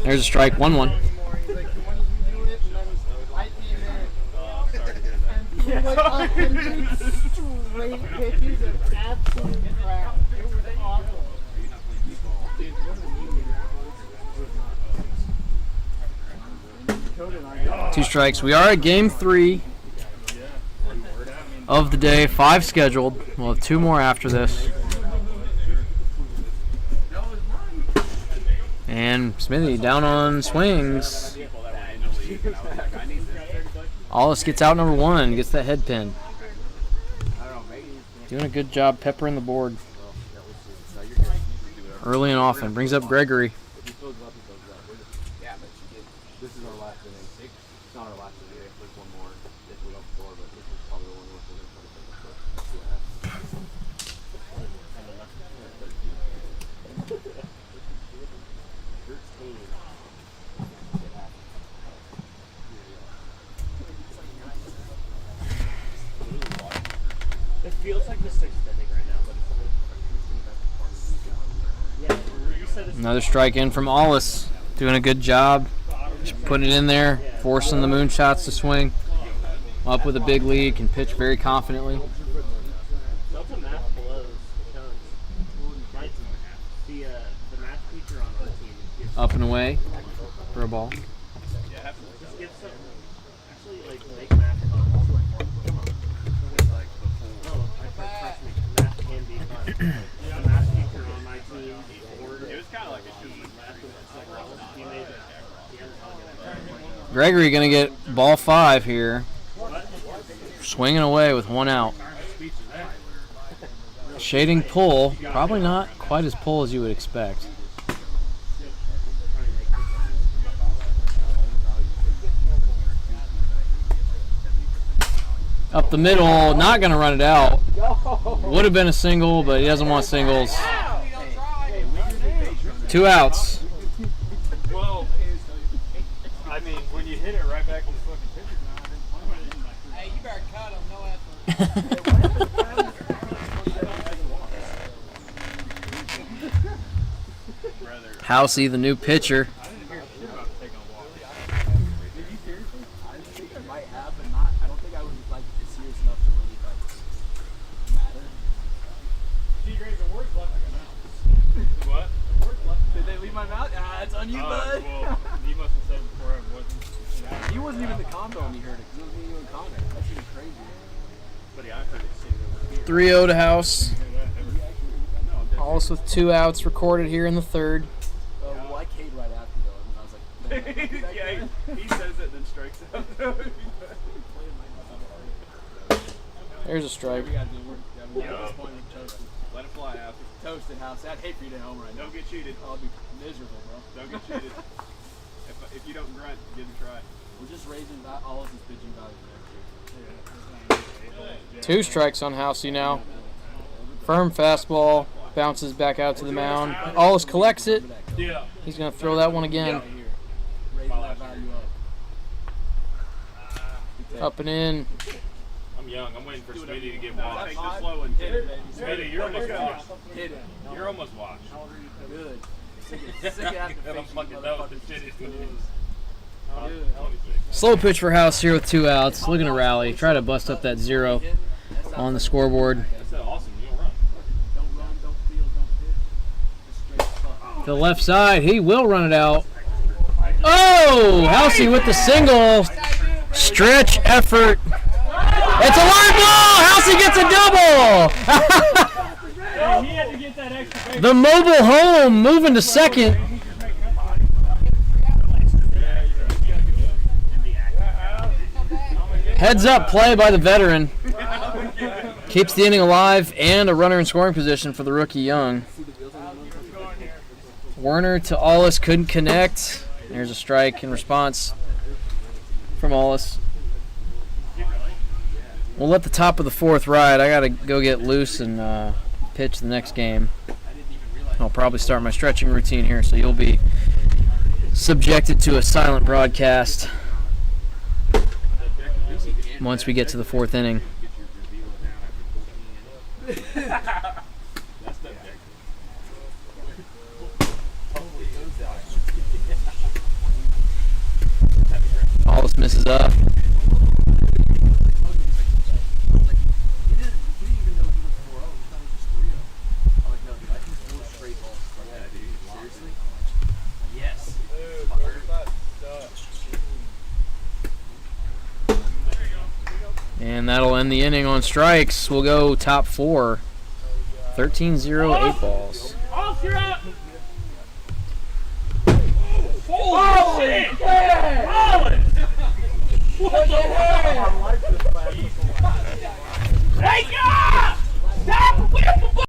[SPEAKER 2] There's a strike, 1-1. Two strikes. We are at game 3 of the day. 5 scheduled. We'll have 2 more after this. And Smithy down on swings. Allis gets out number 1. Gets that head pin. Doing a good job peppering the board. Early and often. Brings up Gregory.
[SPEAKER 5] This is our last inning. It's not our last inning. There's one more if we don't score, but this is probably the one we're going to try to pick up for.
[SPEAKER 9] It feels like the 6th inning right now, but it's only. Yeah, you said it's.
[SPEAKER 2] Another strike in from Allis. Doing a good job. Just putting it in there. Forcing the moonshots to swing. Up with a big lead. Can pitch very confidently.
[SPEAKER 9] Delta math blows tons. The math teacher on our team gives
[SPEAKER 2] Up and away for a ball.
[SPEAKER 9] just gives some. Actually, like, make math fun. Come on. No, trust me, math can be fun. The math teacher on my team, it was kind of like a he made it.
[SPEAKER 2] Gregory going to get ball 5 here. Swinging away with 1 out. Shading pull. Probably not quite as pull as you would expect. Up the middle. Not going to run it out. Would have been a single, but he doesn't want singles. 2 outs.
[SPEAKER 3] Well, I mean, when you hit it right back in the fucking pitcher's mound, hey, you better cut him, no effort.
[SPEAKER 2] Housey, the new pitcher.
[SPEAKER 5] Did you seriously? I think I might have, but not. I don't think I was like serious enough to really like matter.
[SPEAKER 3] What?
[SPEAKER 5] Did they leave my mouth? Ah, it's on you, bud.
[SPEAKER 3] Well, you must have said before I wasn't.
[SPEAKER 5] He wasn't even in the combo when he heard it. Because it wasn't even in Connor. That shit is crazy.
[SPEAKER 8] Buddy, I heard it sitting over here.
[SPEAKER 2] 3-0 to House. Allis with 2 outs recorded here in the 3rd.
[SPEAKER 5] Well, I K'd right after though, and I was like,
[SPEAKER 8] Yeah, he says it then strikes out.
[SPEAKER 2] There's a strike.
[SPEAKER 5] we gotta do. We're at this point with toasted.
[SPEAKER 8] Let it fly out.
[SPEAKER 5] Toasted house. I'd hate for you to home right now.
[SPEAKER 8] Don't get cheated.
[SPEAKER 5] I'll be miserable, bro.
[SPEAKER 8] Don't get cheated. If you don't grunt, give it a try.
[SPEAKER 5] We're just raising all of his pitching value for next year.
[SPEAKER 2] 2 strikes on Housey now. Firm fastball. Bounces back out to the mound. Allis collects it.
[SPEAKER 3] Yeah.
[SPEAKER 2] He's going to throw that one again.
[SPEAKER 5] Raising that value up.
[SPEAKER 2] Up and in.
[SPEAKER 3] I'm young. I'm waiting for Smitty to get washed.
[SPEAKER 8] Take the slow one. Hit it.
[SPEAKER 3] Smitty, you're almost washed.
[SPEAKER 5] Hit it.
[SPEAKER 3] You're almost washed.
[SPEAKER 5] Good. Sick it out the
[SPEAKER 3] I don't
[SPEAKER 5] face,
[SPEAKER 3] fucking know what the shit is.
[SPEAKER 5] Good.
[SPEAKER 2] Slow pitch for House here with 2 outs. Looking to rally. Try to bust up that 0 on the scoreboard.
[SPEAKER 3] That's awesome. You don't run.
[SPEAKER 5] Don't run, don't feel, don't pitch. Just straight fuck.
[SPEAKER 2] To the left side. He will run it out. Oh, Halsey with the single. Stretch effort. It's a line ball. Halsey gets a double.
[SPEAKER 9] He had to get that extra base.
[SPEAKER 2] The mobile home moving to second. Heads up play by the veteran. Keeps the inning alive and a runner in scoring position for the rookie Young. Werner to Allis, couldn't connect. There's a strike in response from Allis. We'll let the top of the fourth ride. I got to go get loose and pitch the next game. I'll probably start my stretching routine here, so you'll be subjected to a silent broadcast once we get to the fourth inning. Allis misses up. And that'll end the inning on strikes. We'll go top four. 13-0, 8 balls.
[SPEAKER 9] Off, you're out. Oh, shit! Holland! What the fuck? Hey, God! Stop! Wiffle!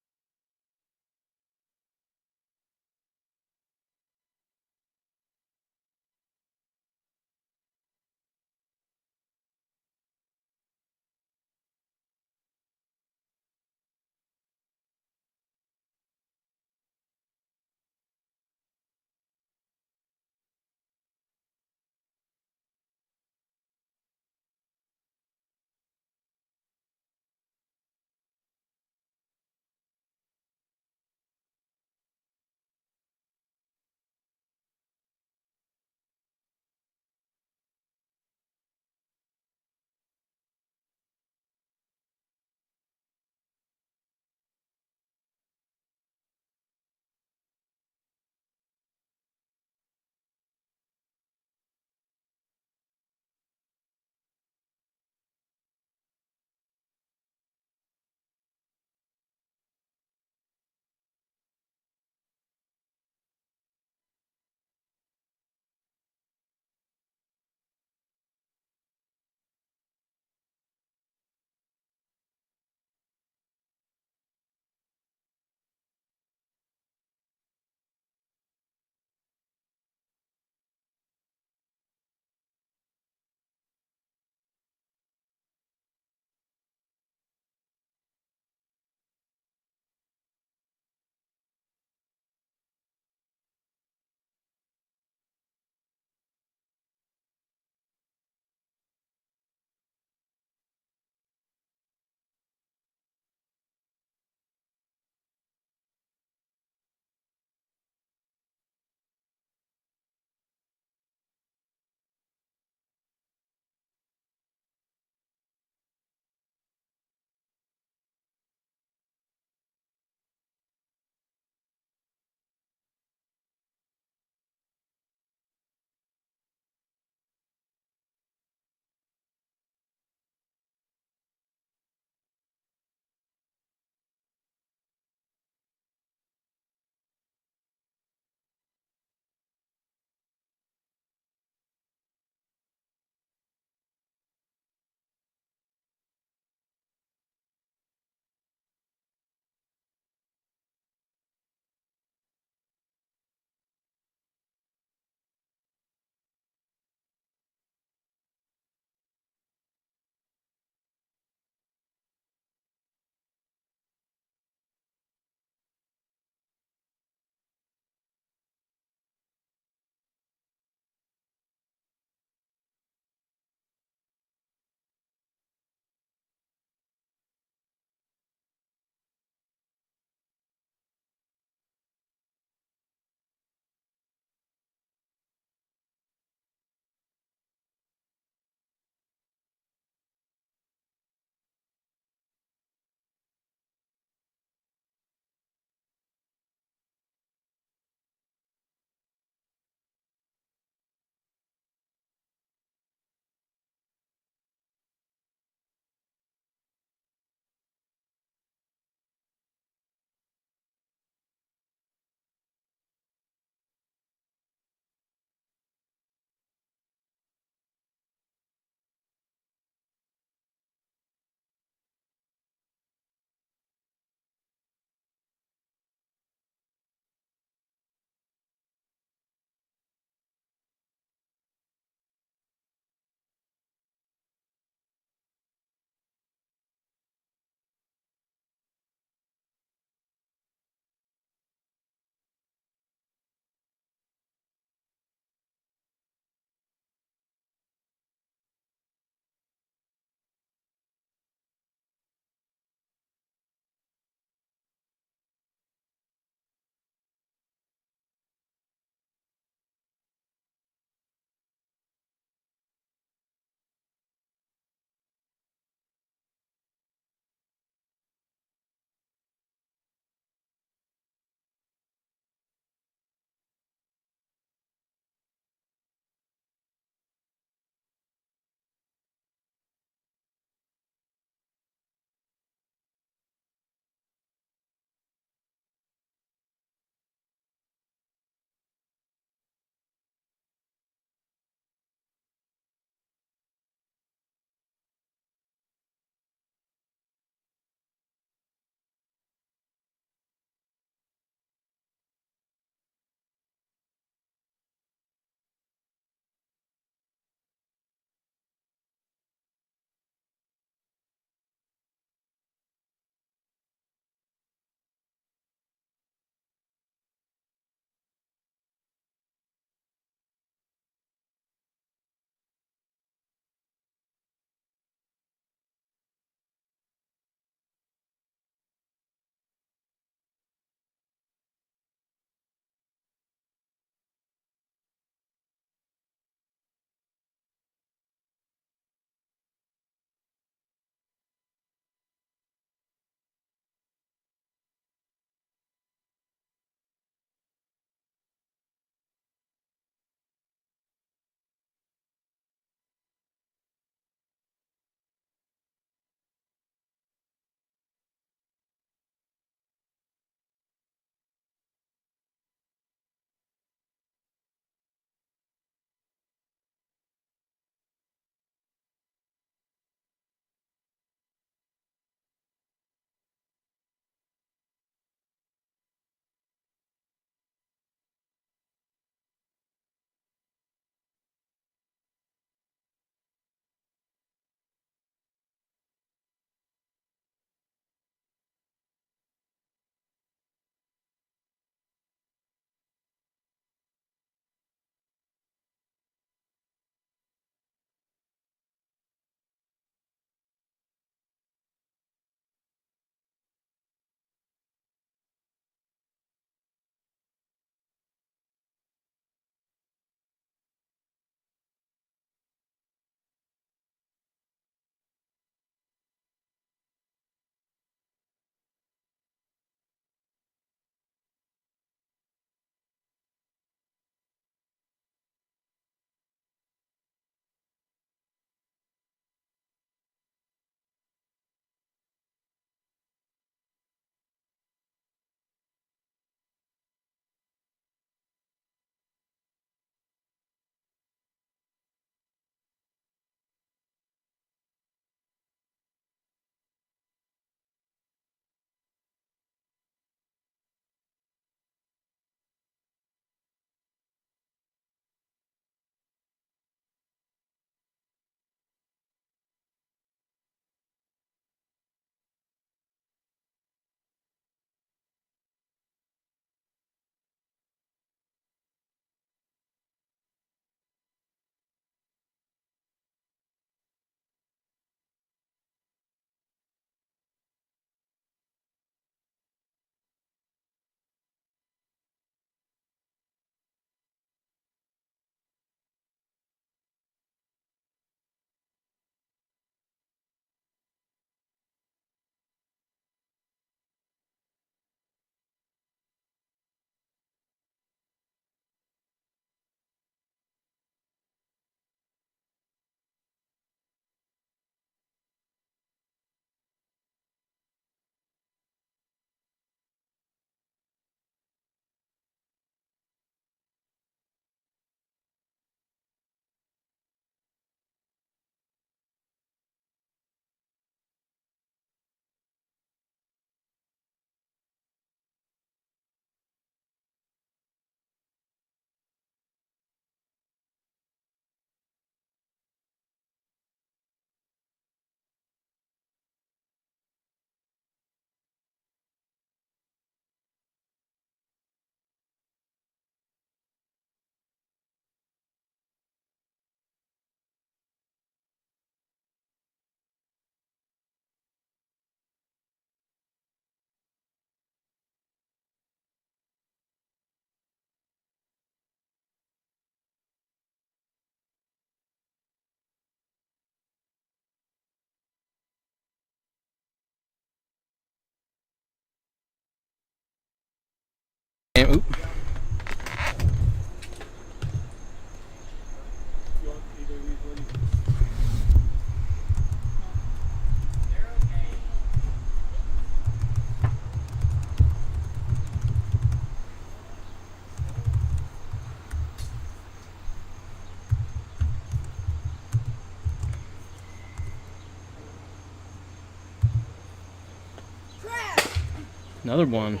[SPEAKER 2] Another one.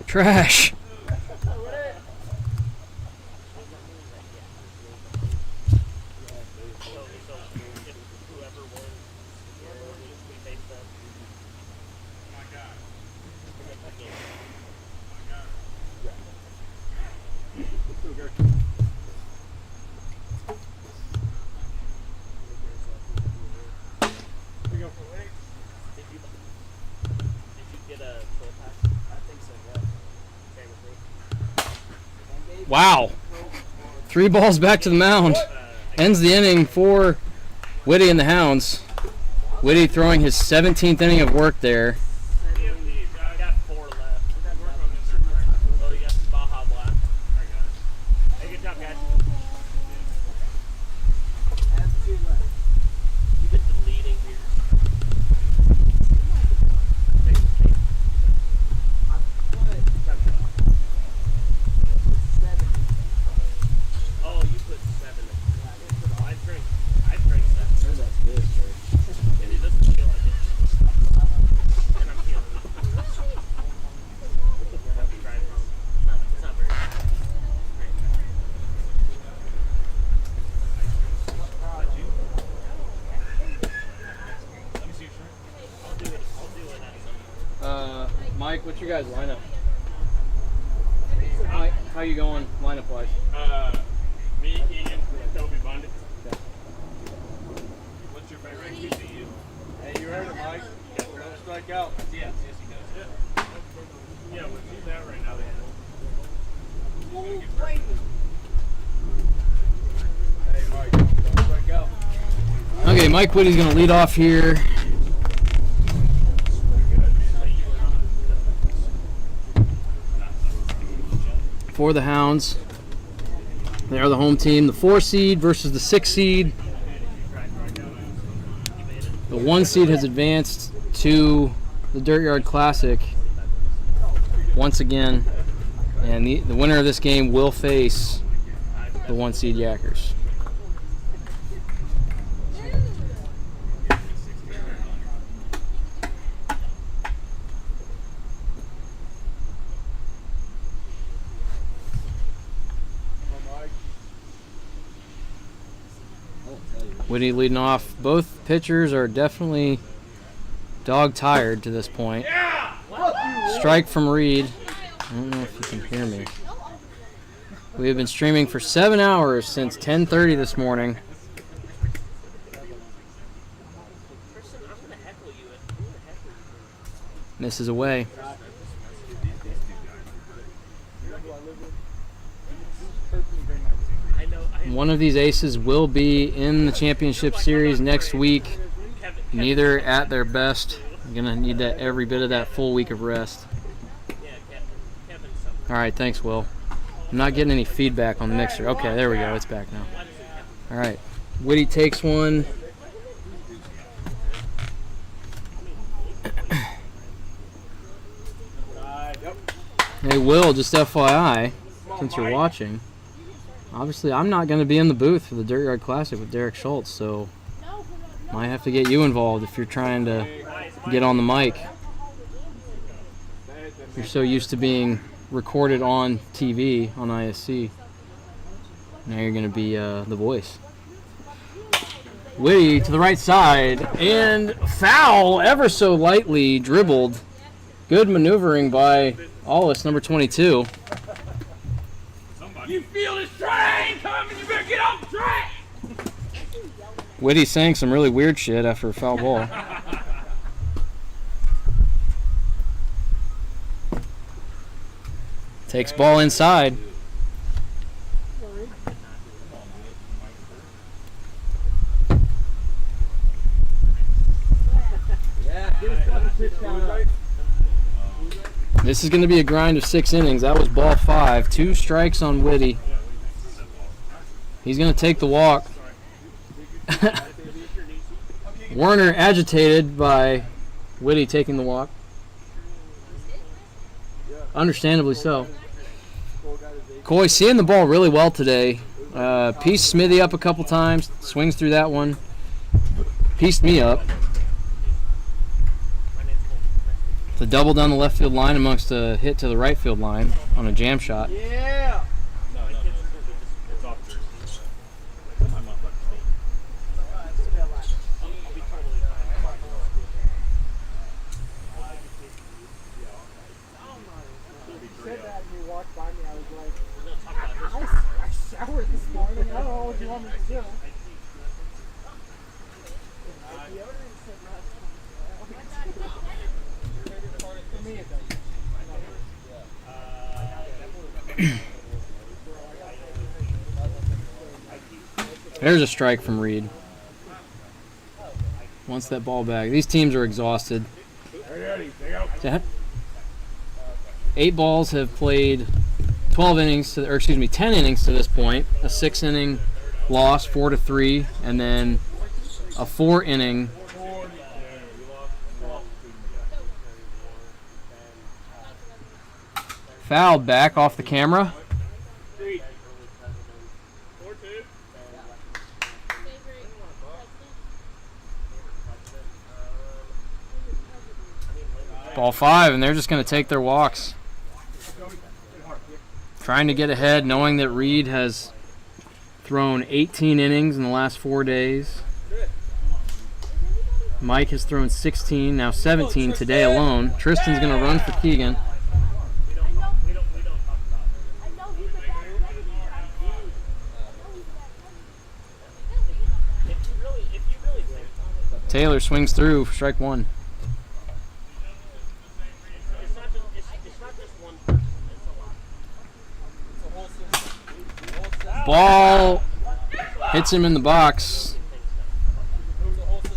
[SPEAKER 2] Trash. Wow. 3 balls back to the mound. Ends the inning for Whitty and the Hounds. Whitty throwing his 17th inning of work there. Mike, what's your guys' lineup? Mike, how you going lineup-wise?
[SPEAKER 9] Me, Keegan, Toby Bundy. What's your favorite TCU?
[SPEAKER 6] Hey, you heard it, Mike. Don't strike out.
[SPEAKER 9] Yes, he does. Yeah, what's he at right now?
[SPEAKER 6] Hey, Mike, don't strike out.
[SPEAKER 2] Okay, Mike Whitty's going to lead off here. For the Hounds. They are the home team. The 4 seed versus the 6 seed. The 1 seed has advanced to the Dirt Yard Classic once again. And the winner of this game will face the 1 seed Yackers. Whitty leading off. Both pitchers are definitely dog tired to this point. Strike from Reed. I don't know if you can hear me. We have been streaming for 7 hours since 10:30 this morning. Misses away. One of these aces will be in the championship series next week. Neither at their best. I'm going to need that every bit of that full week of rest. All right, thanks, Will. I'm not getting any feedback on the mixer. Okay, there we go. It's back now. All right. Whitty takes one. Hey, Will, just FYI, since you're watching, obviously I'm not going to be in the booth for the Dirt Yard Classic with Derek Schultz, so might have to get you involved if you're trying to get on the mic. You're so used to being recorded on TV on ISC. Now you're going to be the voice. Whitty to the right side, and foul, ever so lightly dribbled. Good maneuvering by Allis, number 22.
[SPEAKER 9] You feel this train coming, you better get off the track!
[SPEAKER 2] Whitty saying some really weird shit after a foul ball. Takes ball inside. This is going to be a grind of 6 innings. That was ball 5. 2 strikes on Whitty. He's going to take the walk. Warner agitated by Whitty taking the walk. Understandably so. Coy seeing the ball really well today. Pieced Smithy up a couple times. Swings through that one. Pieced me up. The double down the left field line amongst a hit to the right field line on a jam shot.
[SPEAKER 5] Yeah.
[SPEAKER 8] No, it's off jersey. I'm not left state. I'll be totally fine.
[SPEAKER 5] Said that and you walked by me, I was like, I showered this morning. I don't know what you want me to do. For me, it does.
[SPEAKER 2] There's a strike from Reed. Wants that ball back. These teams are exhausted. 8 balls have played 12 innings, or excuse me, 10 innings to this point. A 6-inning loss, 4-3, and then a 4-inning. Foul back off the camera. Ball 5, and they're just going to take their walks. Trying to get ahead, knowing that Reed has thrown 18 innings in the last 4 days. Mike has thrown 16, now 17 today alone. Tristan's going to run for Keegan. Taylor swings through for strike 1. Ball hits him in the box.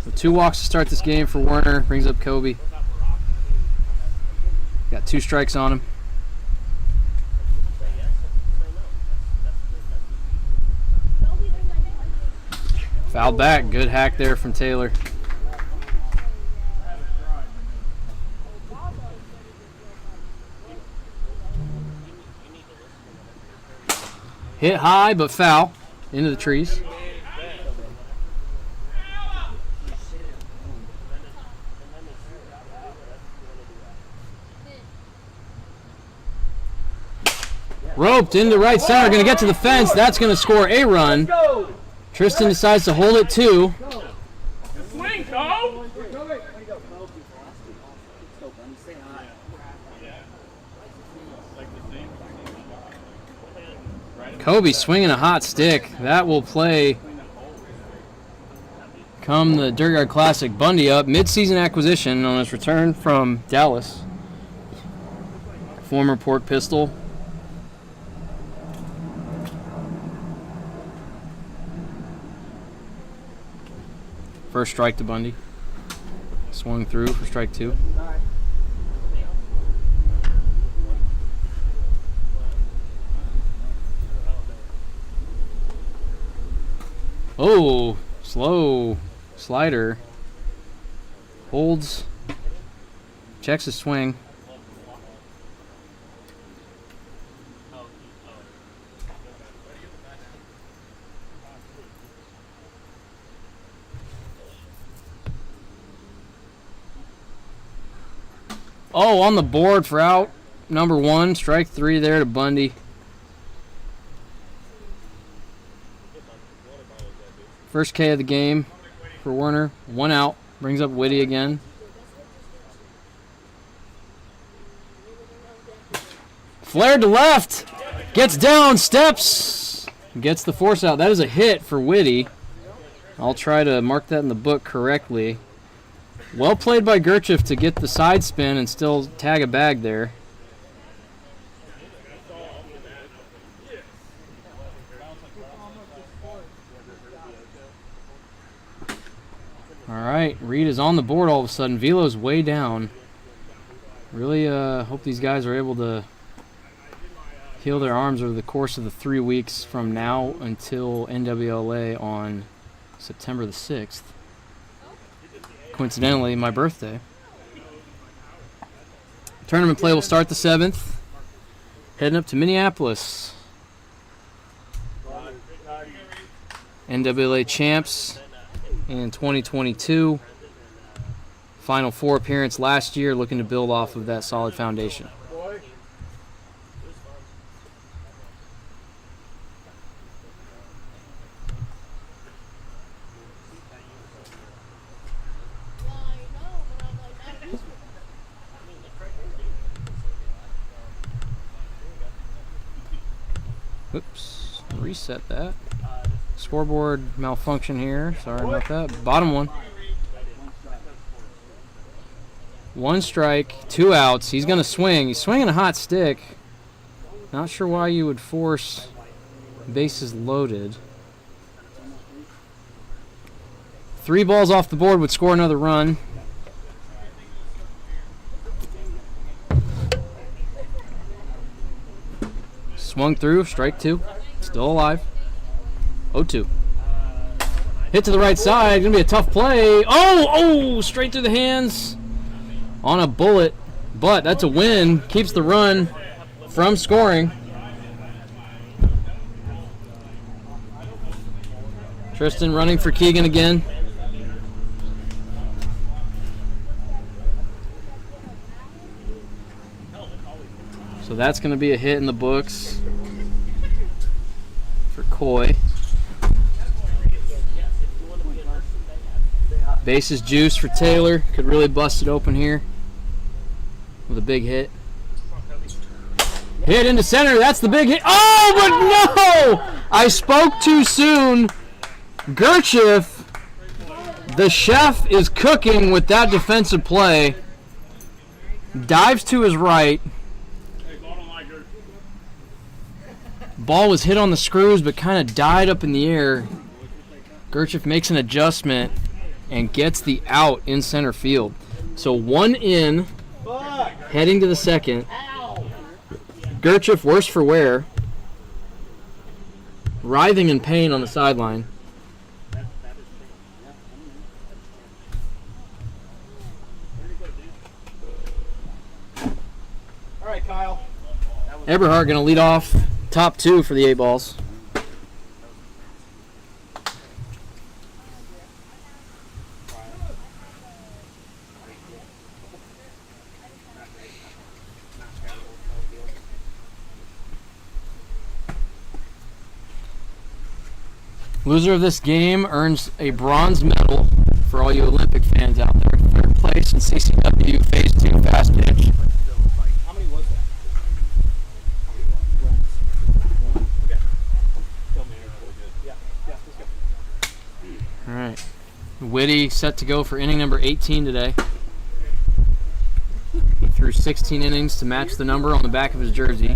[SPEAKER 2] With 2 walks to start this game for Werner. Brings up Kobe. Got 2 strikes on him. Foul back. Good hack there from Taylor. Hit high, but foul. Into the trees. Roped into right center. Going to get to the fence. That's going to score a run. Tristan decides to hold it 2.
[SPEAKER 9] Swing, go!
[SPEAKER 2] Kobe swinging a hot stick. That will play come the Dirt Yard Classic. Bundy up. Mid-season acquisition on his return from Dallas. Former Pork Pistol. First strike to Bundy. Swung through for strike 2. Oh, slow slider. Holds. Checks his swing. Oh, on the board for out number 1. Strike 3 there to Bundy. First K of the game for Werner. 1 out. Brings up Whitty again. Flared to left. Gets down, steps. Gets the force out. That is a hit for Whitty. I'll try to mark that in the book correctly. Well played by Gerchif to get the side spin and still tag a bag there. All right, Reed is on the board all of a sudden. Velo's way down. Really hope these guys are able to heal their arms over the course of the 3 weeks from now until NWLA on September the 6th. Coincidentally, my birthday. Tournament play will start the 7th. Heading up to Minneapolis. NWLA champs in 2022 Final Four appearance last year, looking to build off of that solid foundation. Oops, reset that. Scoreboard malfunction here. Sorry about that. Bottom one. 1 strike, 2 outs. He's going to swing. He's swinging a hot stick. Not sure why you would force bases loaded. 3 balls off the board would score another run. Swung through, strike 2. Still alive. 0-2. Hit to the right side. Going to be a tough play. Oh, straight through the hands on a bullet. But that's a win. Keeps the run from scoring. Tristan running for Keegan again. So that's going to be a hit in the books for Coy. Bases juice for Taylor. Could really bust it open here with a big hit. Hit into center. That's the big hit. Oh, but no! I spoke too soon. Gerchif, the chef, is cooking with that defensive play. Dives to his right. Ball was hit on the screws but kind of died up in the air. Gerchif makes an adjustment and gets the out in center field. So 1 in, heading to the second. Gerchif worse for wear. Writhing in pain on the sideline.
[SPEAKER 5] All right, Kyle.
[SPEAKER 2] Eberhard going to lead off top 2 for the 8 balls. Loser of this game earns a bronze medal for all you Olympic fans out there. 3rd place in CCW Phase 2 fast pitch.
[SPEAKER 5] How many was that?
[SPEAKER 2] All right. Whitty set to go for inning number 18 today. He threw 16 innings to match the number on the back of his jersey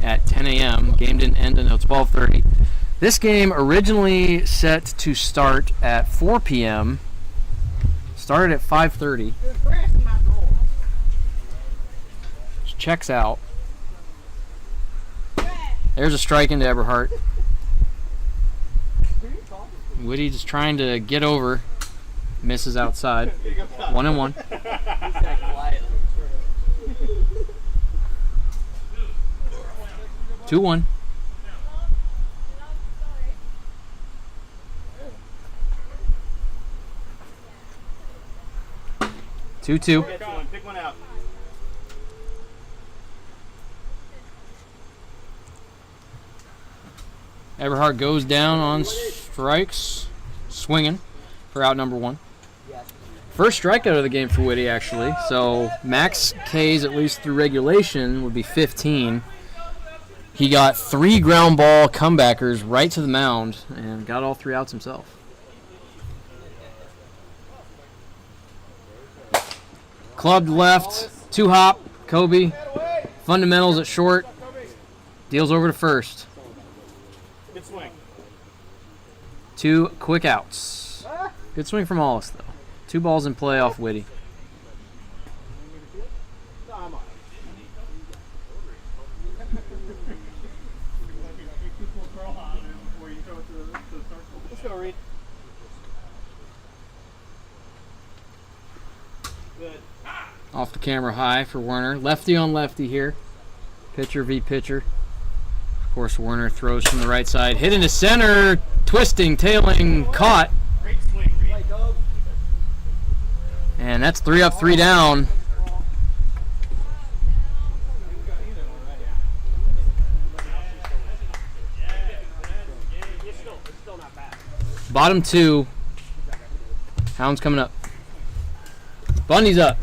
[SPEAKER 2] at 10 a.m. Game didn't end until 12:30. This game originally set to start at 4 p.m. Started at 5:30. Checks out. There's a strike into Eberhard. Whitty just trying to get over. Misses outside. 1-1. 2-1. Two.
[SPEAKER 5] Pick one out.
[SPEAKER 2] Eberhard goes down on strikes, swinging for out number 1. First strikeout of the game for Whitty, actually. So max Ks, at least through regulation, would be 15. He got 3 ground ball comebackers right to the mound and got all 3 outs himself. Clubbed left, 2-hop, Kobe. Fundamentals at short. Deals over to first.
[SPEAKER 5] Good swing.
[SPEAKER 2] 2 quick outs. Good swing from Hollis, though. 2 balls in play off Whitty.
[SPEAKER 5] Let's go, Reed. Good.
[SPEAKER 2] Off the camera high for Werner. Lefty on lefty here. Pitcher v. pitcher. Of course, Werner throws from the right side. Hit into center. Twisting, tailing, caught.
[SPEAKER 5] Great swing, Reed.
[SPEAKER 2] And And that's 3 up, 3 down. Bottom 2. Hound's coming up. Bundy's up.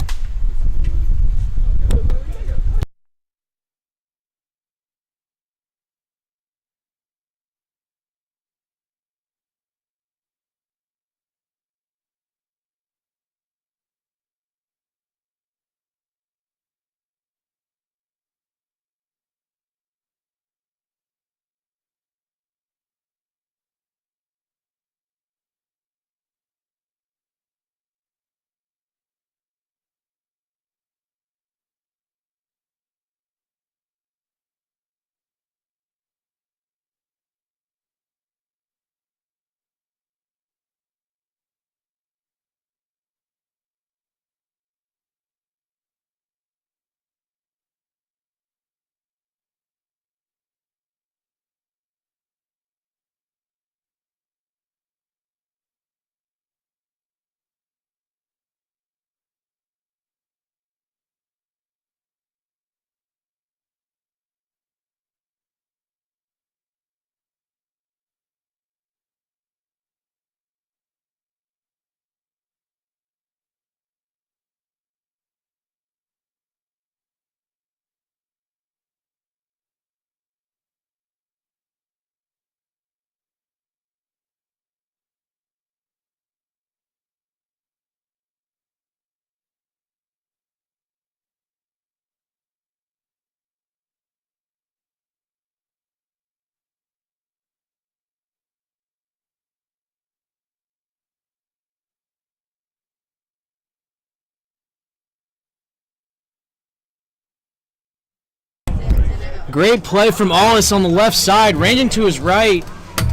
[SPEAKER 2] Great play from Allis on the left side, ranging to his right.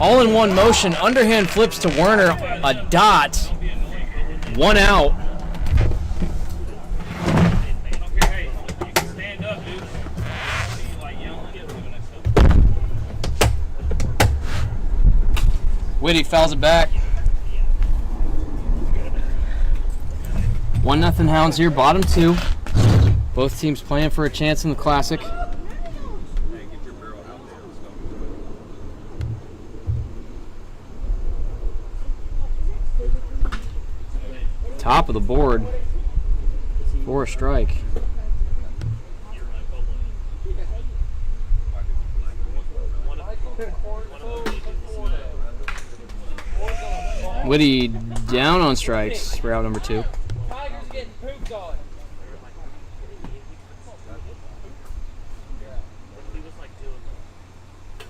[SPEAKER 2] All in one motion. Underhand flips to Werner. A dot. 1 out. Whitty fouls it back. 1-0 Hounds here, bottom 2. Both teams playing for a chance in the Classic. Top of the board for a strike. Whitty down on strikes for out number 2.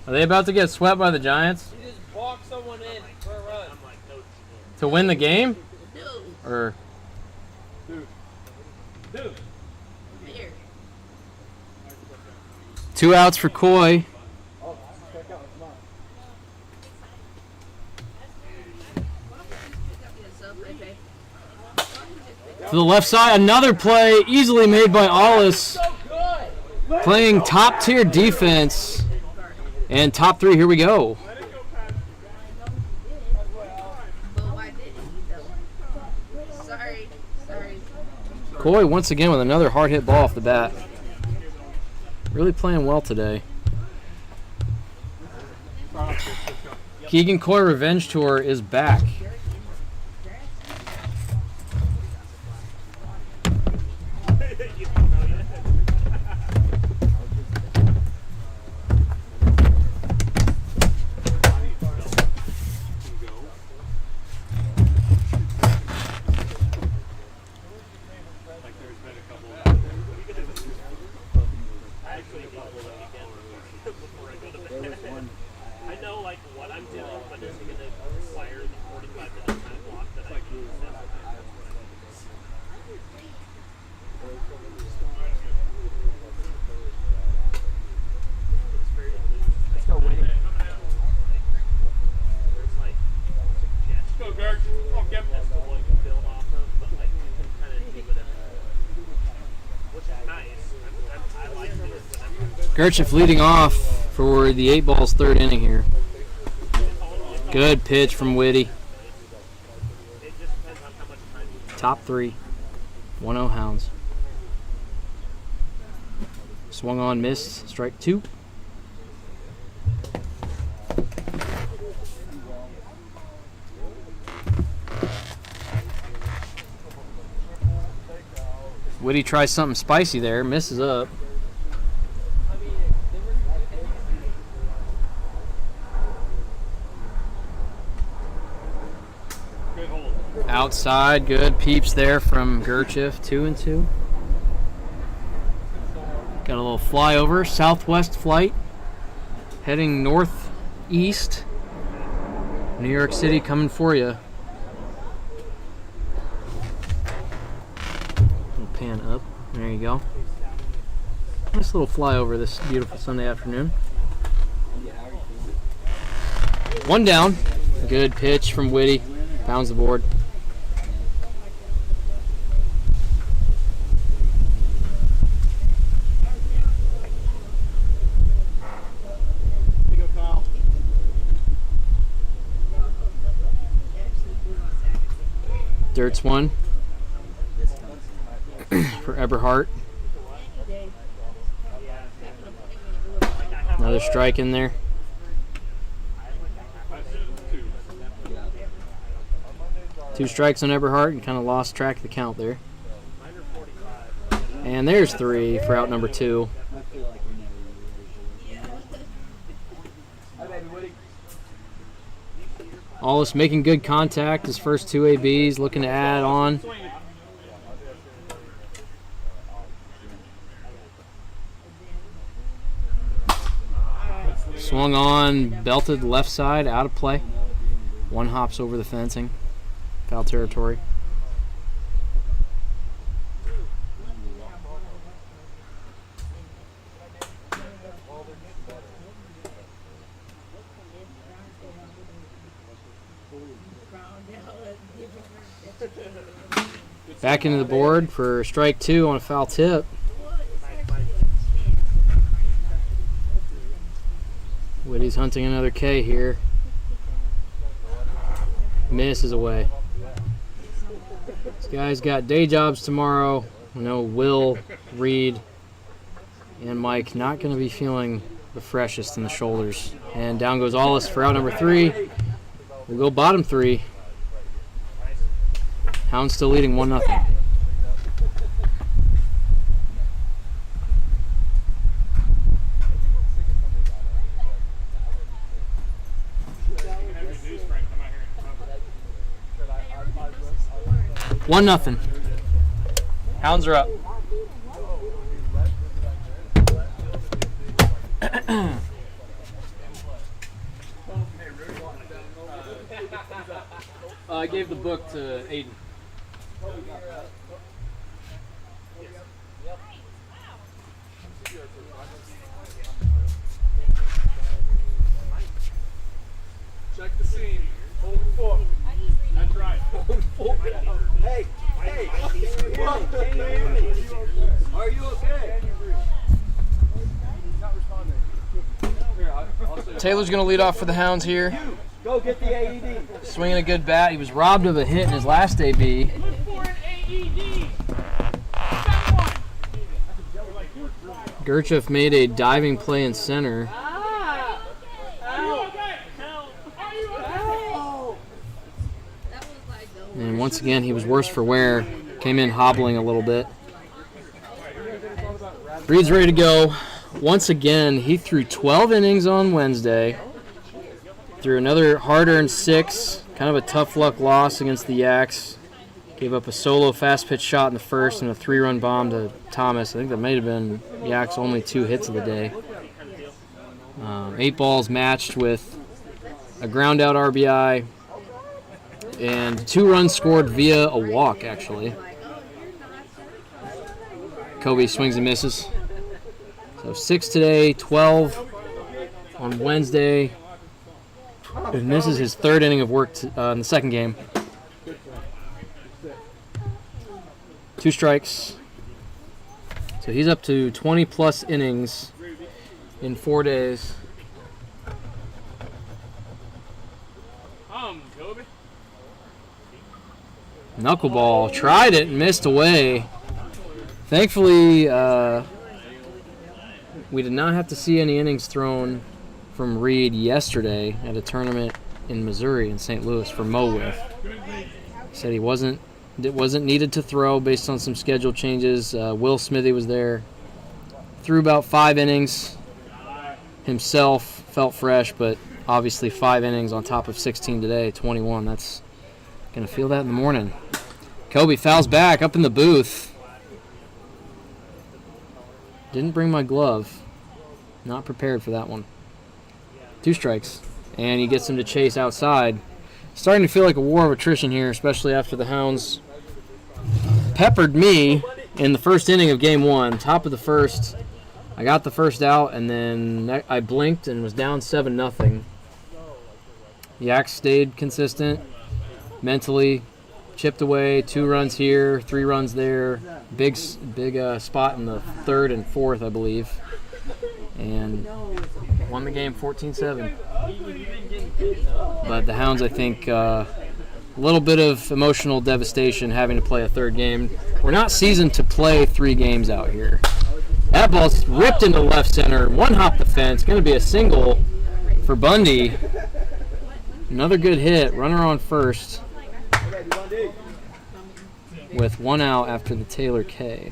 [SPEAKER 2] Are they about to get swept by the Giants?
[SPEAKER 11] He just walked someone in for a run.
[SPEAKER 2] To win the game? Or
[SPEAKER 11] Dude.
[SPEAKER 2] 2 outs for Coy. To the left side, another play easily made by Allis. Playing top tier defense. And top 3, here we go. Coy once again with another hard hit ball off the bat. Really playing well today. Keegan Coy Revenge Tour is back.
[SPEAKER 9] I know like what I'm doing, but it's going to require the 45-minute time block that I can use. Let's go, Wayne. There's like suggestions. Go, Gert. Come on, get that's the one you can build off of, but like you can kind of do it, which is nice. I like this.
[SPEAKER 2] Gertcheff leading off for the 8 Ball's 3rd inning here. Good pitch from Whitty. Top 3. 1-0 Hounds. Swung on, missed. Strike 2. Woody tries something spicy there, misses up. Outside, good peeps there from Gurchif, 2-2. Got a little flyover, southwest flight, heading northeast. New York City coming for you. Little pan up, there you go. Nice little flyover this beautiful Sunday afternoon. 1 down, good pitch from Whitty, pounds the board. Dirt's 1 for Eberhardt. Another strike in there. Two strikes on Eberhardt and kind of lost track of the count there. And there's 3 for out number 2. Allis making good contact. His first 2 ABs, looking to add on. Swung on, belted left side, out of play. 1 hops over the fencing. Foul territory. Back into the board for strike 2 on a foul tip. Whitty's hunting another K here. Misses away. This guy's got day jobs tomorrow. I know Will, Reed, and Mike not going to be feeling the freshest in the shoulders. And down goes Allis for out number 3. We'll go bottom 3. Hounds still leading 1-0. One nothing. Hounds are up. I gave the book to Aiden.
[SPEAKER 9] Check the scene. Hold the fork. That's right. Hold the fork.
[SPEAKER 5] Hey, can you hear me? Are you okay?
[SPEAKER 2] Taylor's going to lead off for the Hounds here.
[SPEAKER 5] Go get the AED.
[SPEAKER 2] Swinging a good bat. He was robbed of a hit in his last AB. Gurchif made a diving play in center. And once again, he was worse for wear. Came in hobbling a little bit. Reed's ready to go. Once again, he threw 12 innings on Wednesday. Threw another hard-earned 6. Kind of a tough luck loss against the Yaks. Gave up a solo fast pitch shot in the first and a 3-run bomb to Thomas. I think that may have been Yaks' only 2 hits of the day. 8 balls matched with a ground-out RBI. And 2 runs scored via a walk, actually. Kobe swings and misses. So 6 today, 12 on Wednesday. And this is his 3rd inning of work in the second game. 2 strikes. So he's up to 20-plus innings in 4 days.
[SPEAKER 9] Kobe.
[SPEAKER 2] Knuckleball tried it and missed away. Thankfully, we did not have to see any innings thrown from Reed yesterday at a tournament in Missouri in St. Louis for Wiffle. He said it wasn't needed to throw based on some schedule changes. Will Smithy was there, threw about 5 innings himself, felt fresh, but obviously 5 innings on top of 16 today, 21. That's gonna feel that in the morning. Kobe fouls back up in the booth. Didn't bring my glove. Not prepared for that one. 2 strikes. And he gets him to chase outside. Starting to feel like a war of attrition here, especially after the Hounds peppered me in the first inning of game 1. Top of the first. I got the first out, and then I blinked and was down 7-0. Yak stayed consistent. Mentally chipped away. 2 runs here, 3 runs there. Big spot in the 3rd and 4th, I believe. And won the game 14-7. But the Hounds, I think, a little bit of emotional devastation having to play a 3rd game. We're not seasoned to play 3 games out here. That ball's ripped into left center. 1 hop the fence. Going to be a single for Bundy. Another good hit. Runner on first. With 1 out after the Taylor K.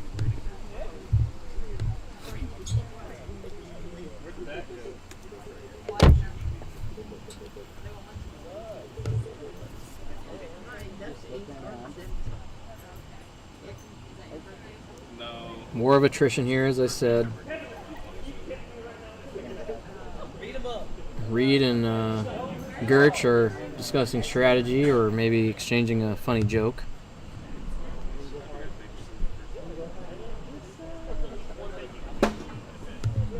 [SPEAKER 2] More of attrition here, as I said. Reed and Gertch are discussing strategy or maybe exchanging a funny joke.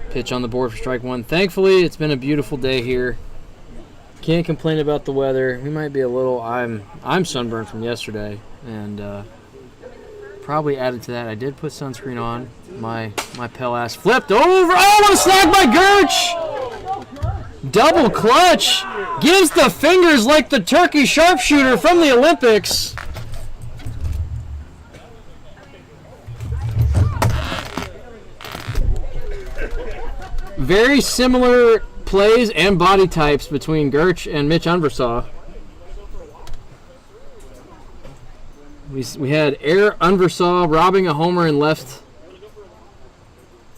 [SPEAKER 2] Pitch on the board for strike 1. Thankfully, it's been a beautiful day here. Can't complain about the weather. We might be a little. I'm sunburned from yesterday, and probably added to that. I did put sunscreen on. My pale ass flipped over. Oh, what a snag by Gertch! Double clutch. Gives the fingers like the turkey sharpshooter from the Olympics. Very similar plays and body types between Gertch and Mitch Unversaw. We had Air Unversaw robbing a homer and left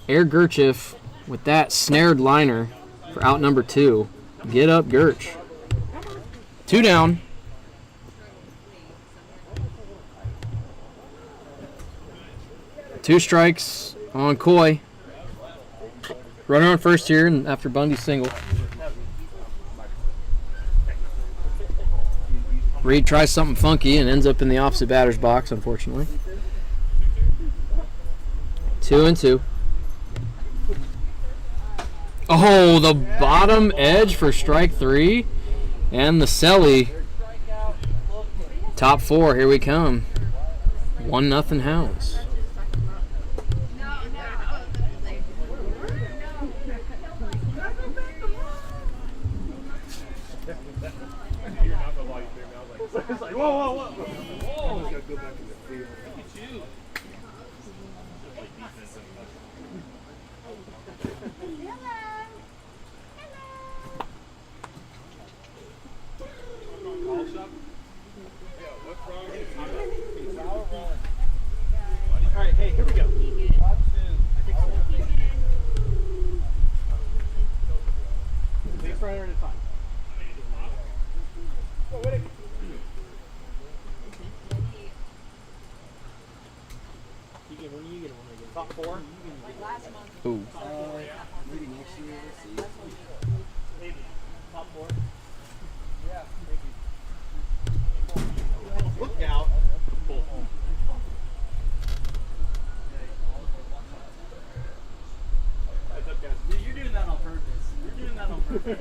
[SPEAKER 2] Air Gertchiff with that snared liner for out number 2. Get up, Gertch. 2 down. Two strikes on Coy. Runner on first here and after Bundy's single. Reed tries something funky and ends up in the opposite batter's box, unfortunately. 2-2. Oh, the bottom edge for strike 3. And the Selly. Top 4, here we come. 1-0 Hounds.
[SPEAKER 6] It's like, whoa. Whoa. Gotta go back in the field.
[SPEAKER 5] All right, hey, here we go. Base runner at a time. When you get one again? Top 4?
[SPEAKER 2] Ooh.
[SPEAKER 6] Maybe next year, we'll see.
[SPEAKER 5] Maybe. Top 4?
[SPEAKER 6] Yeah, maybe.
[SPEAKER 5] Look out. Heads up, guys. You're doing that on purpose. You're doing that on purpose.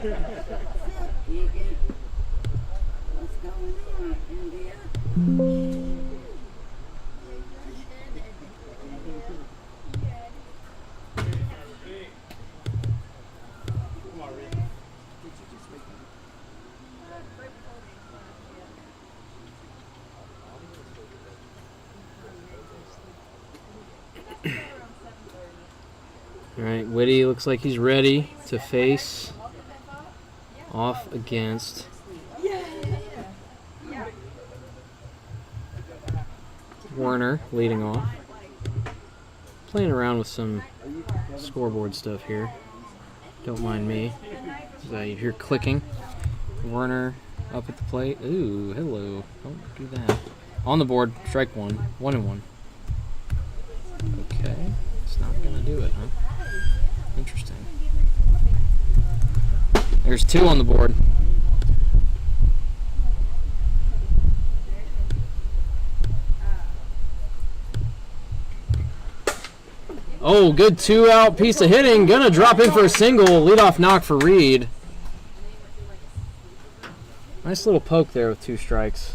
[SPEAKER 12] What's going on, India?
[SPEAKER 2] All right, Whitty looks like he's ready to face off against Werner, leading off. Playing around with some scoreboard stuff here. Don't mind me. You hear clicking. Werner up at the plate. Ooh, hello. Don't do that. On the board, strike one. 1-1. Okay. It's not going to do it, huh? Interesting. There's 2 on the board. Oh, good 2-out piece of hitting. Gonna drop in for a single. Leadoff knock for Reed. Nice little poke there with 2 strikes.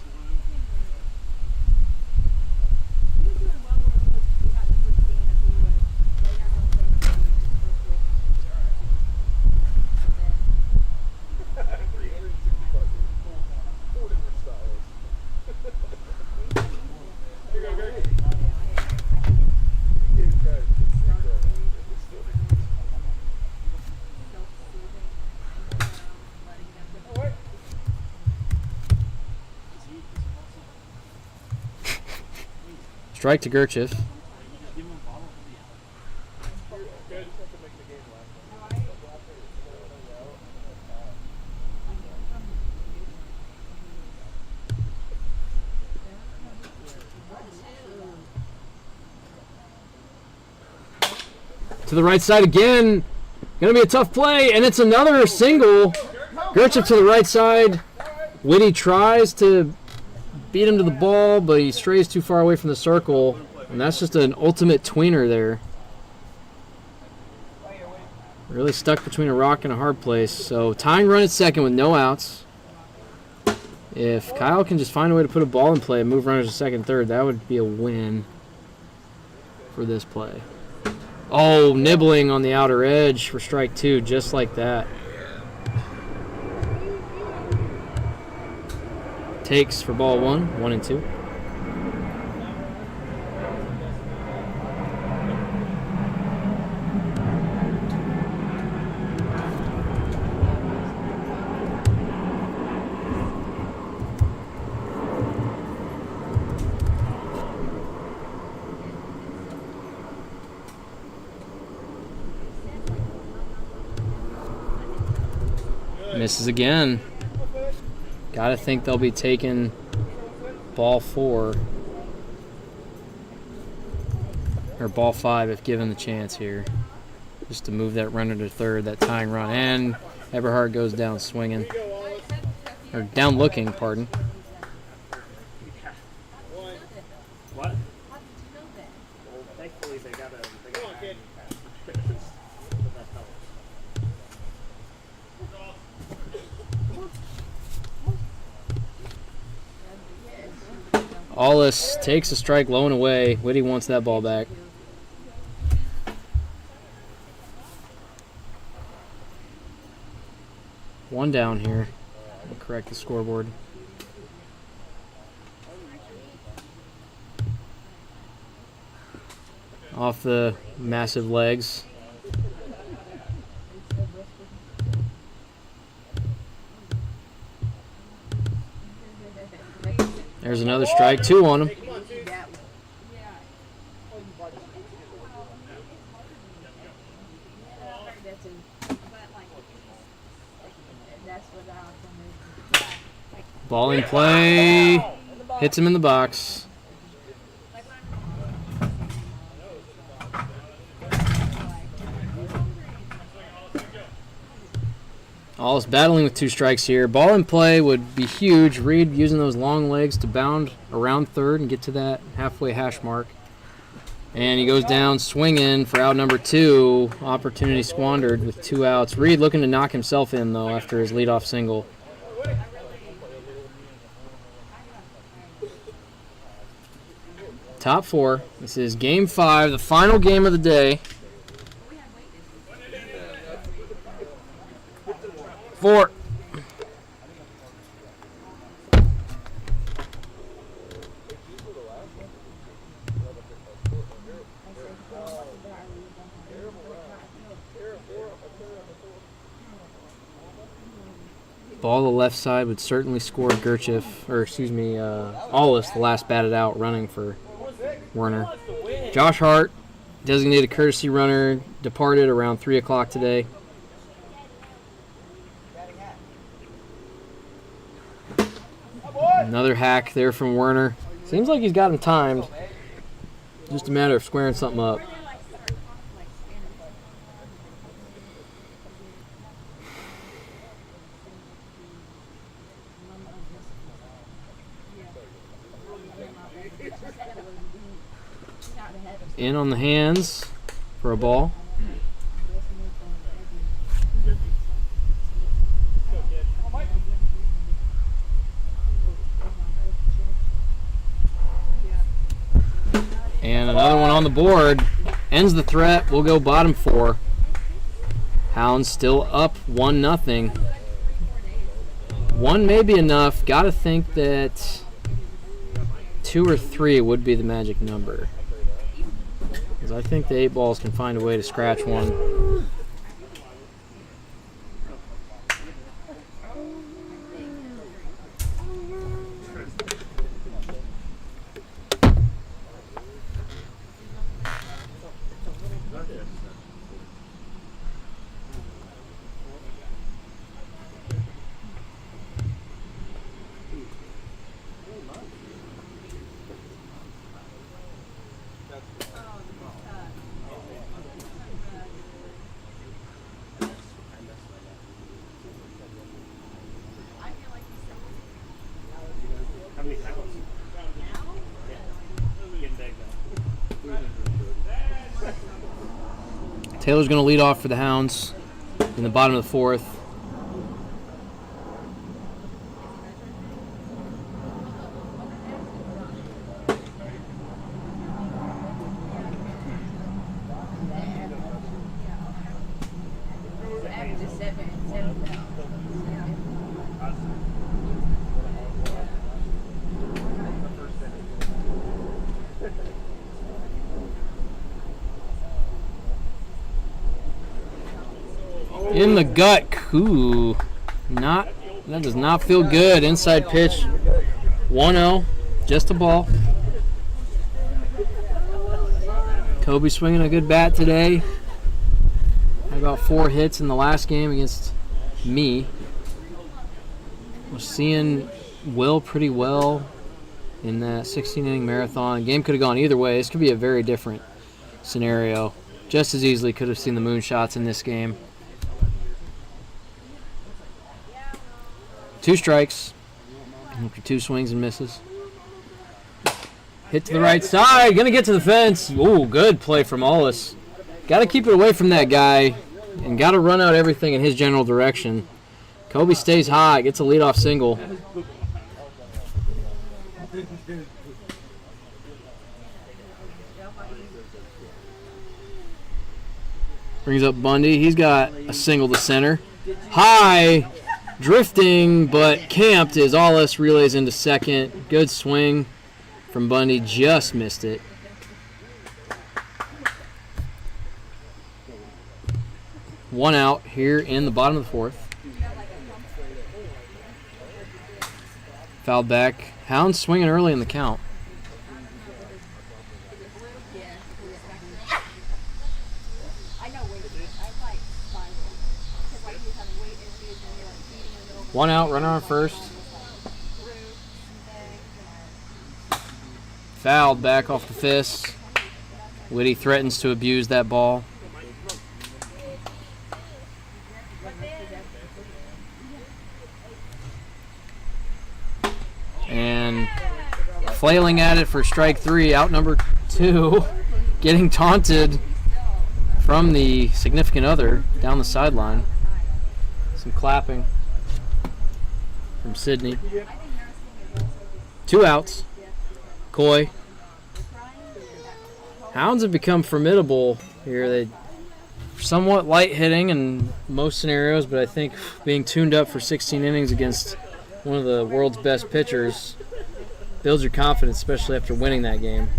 [SPEAKER 2] Strike to Gerchif. To the right side again. Gonna be a tough play, and it's another single. Gerchif to the right side. Whitty tries to beat him to the ball, but he strays too far away from the circle, and that's just an ultimate tweener there. Really stuck between a rock and a hard place. So tying run at second with no outs. If Kyle can just find a way to put a ball in play and move runners to second, third, that would be a win for this play. Oh, nibbling on the outer edge for strike 2, just like that. Takes for ball 1, 1 and 2. Misses again. Gotta think they'll be taking ball 4 or ball 5 if given the chance here, just to move that runner to third, that tying run. And Eberhard goes down swinging, or down looking, pardon.
[SPEAKER 9] What? Thankfully they got a
[SPEAKER 2] Allis takes a strike low and away. Whitty wants that ball back. One down here. We'll correct the scoreboard. Off the massive legs. There's another strike, 2 on him. Ball in play. Hits him in the box. All's battling with 2 strikes here. Ball in play would be huge. Reed using those long legs to bound around third and get to that halfway hash mark. And he goes down swinging for out number 2. Opportunity squandered with 2 outs. Reed looking to knock himself in, though, after his leadoff single. Top 4. This is Game 5, the final game of the day. 4. Ball to the left side would certainly score Allis, the last batted out, running for Werner. Josh Hart, designated courtesy runner, departed around 3 o'clock today. Another hack there from Werner. Seems like he's got him timed. Just a matter of squaring something up. In on the hands for a ball. And another one on the board. Ends the threat. We'll go bottom 4. Hounds still up 1-0. 1 may be enough. Got to think that 2 or 3 would be the magic number. Because I think the 8 balls can find a way to scratch one. Taylor's going to lead off for the Hounds in the bottom of the 4th. In the gut. Ooh. That does not feel good. Inside pitch. 1-0. Just a ball. Kobe swinging a good bat today. Had about 4 hits in the last game against me. Was seeing Will pretty well in that 16-inning marathon. The game could have gone either way. This could be a very different scenario. Just as easily could have seen the moonshots in this game. 2 strikes after 2 swings and misses. Hit to the right side. Going to get to the fence. Ooh, good play from Allis. Got to keep it away from that guy and got to run out everything in his general direction. Kobe stays high. Gets a leadoff single. Brings up Bundy. He's got a single to center. High. Drifting, but camped as Allis relays into second. Good swing from Bundy. Just missed it. One out here in the bottom of the 4th. Fouled back. Hounds swinging early in the count. One out, runner on first. Fouled back off the fist. Whitty threatens to abuse that ball. And flailing at it for strike 3, out number 2. Getting taunted from the significant other down the sideline. Some clapping from Sydney. 2 outs. Coy. Hounds have become formidable here. They're somewhat light hitting in most scenarios, but I think being tuned up for 16 innings against one of the world's best pitchers builds your confidence, especially after winning that game.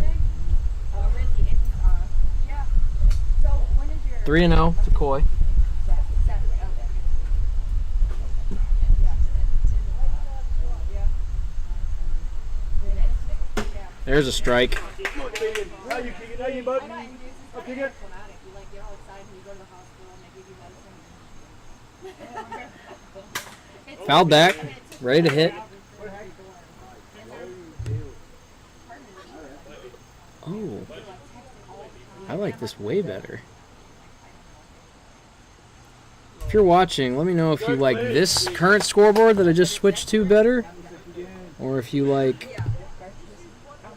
[SPEAKER 2] 3-0 to Coy. There's a strike. Fouled back, ready to hit. Oh, I like this way better. If you're watching, let me know if you like this current scoreboard that I just switched to better, or if you like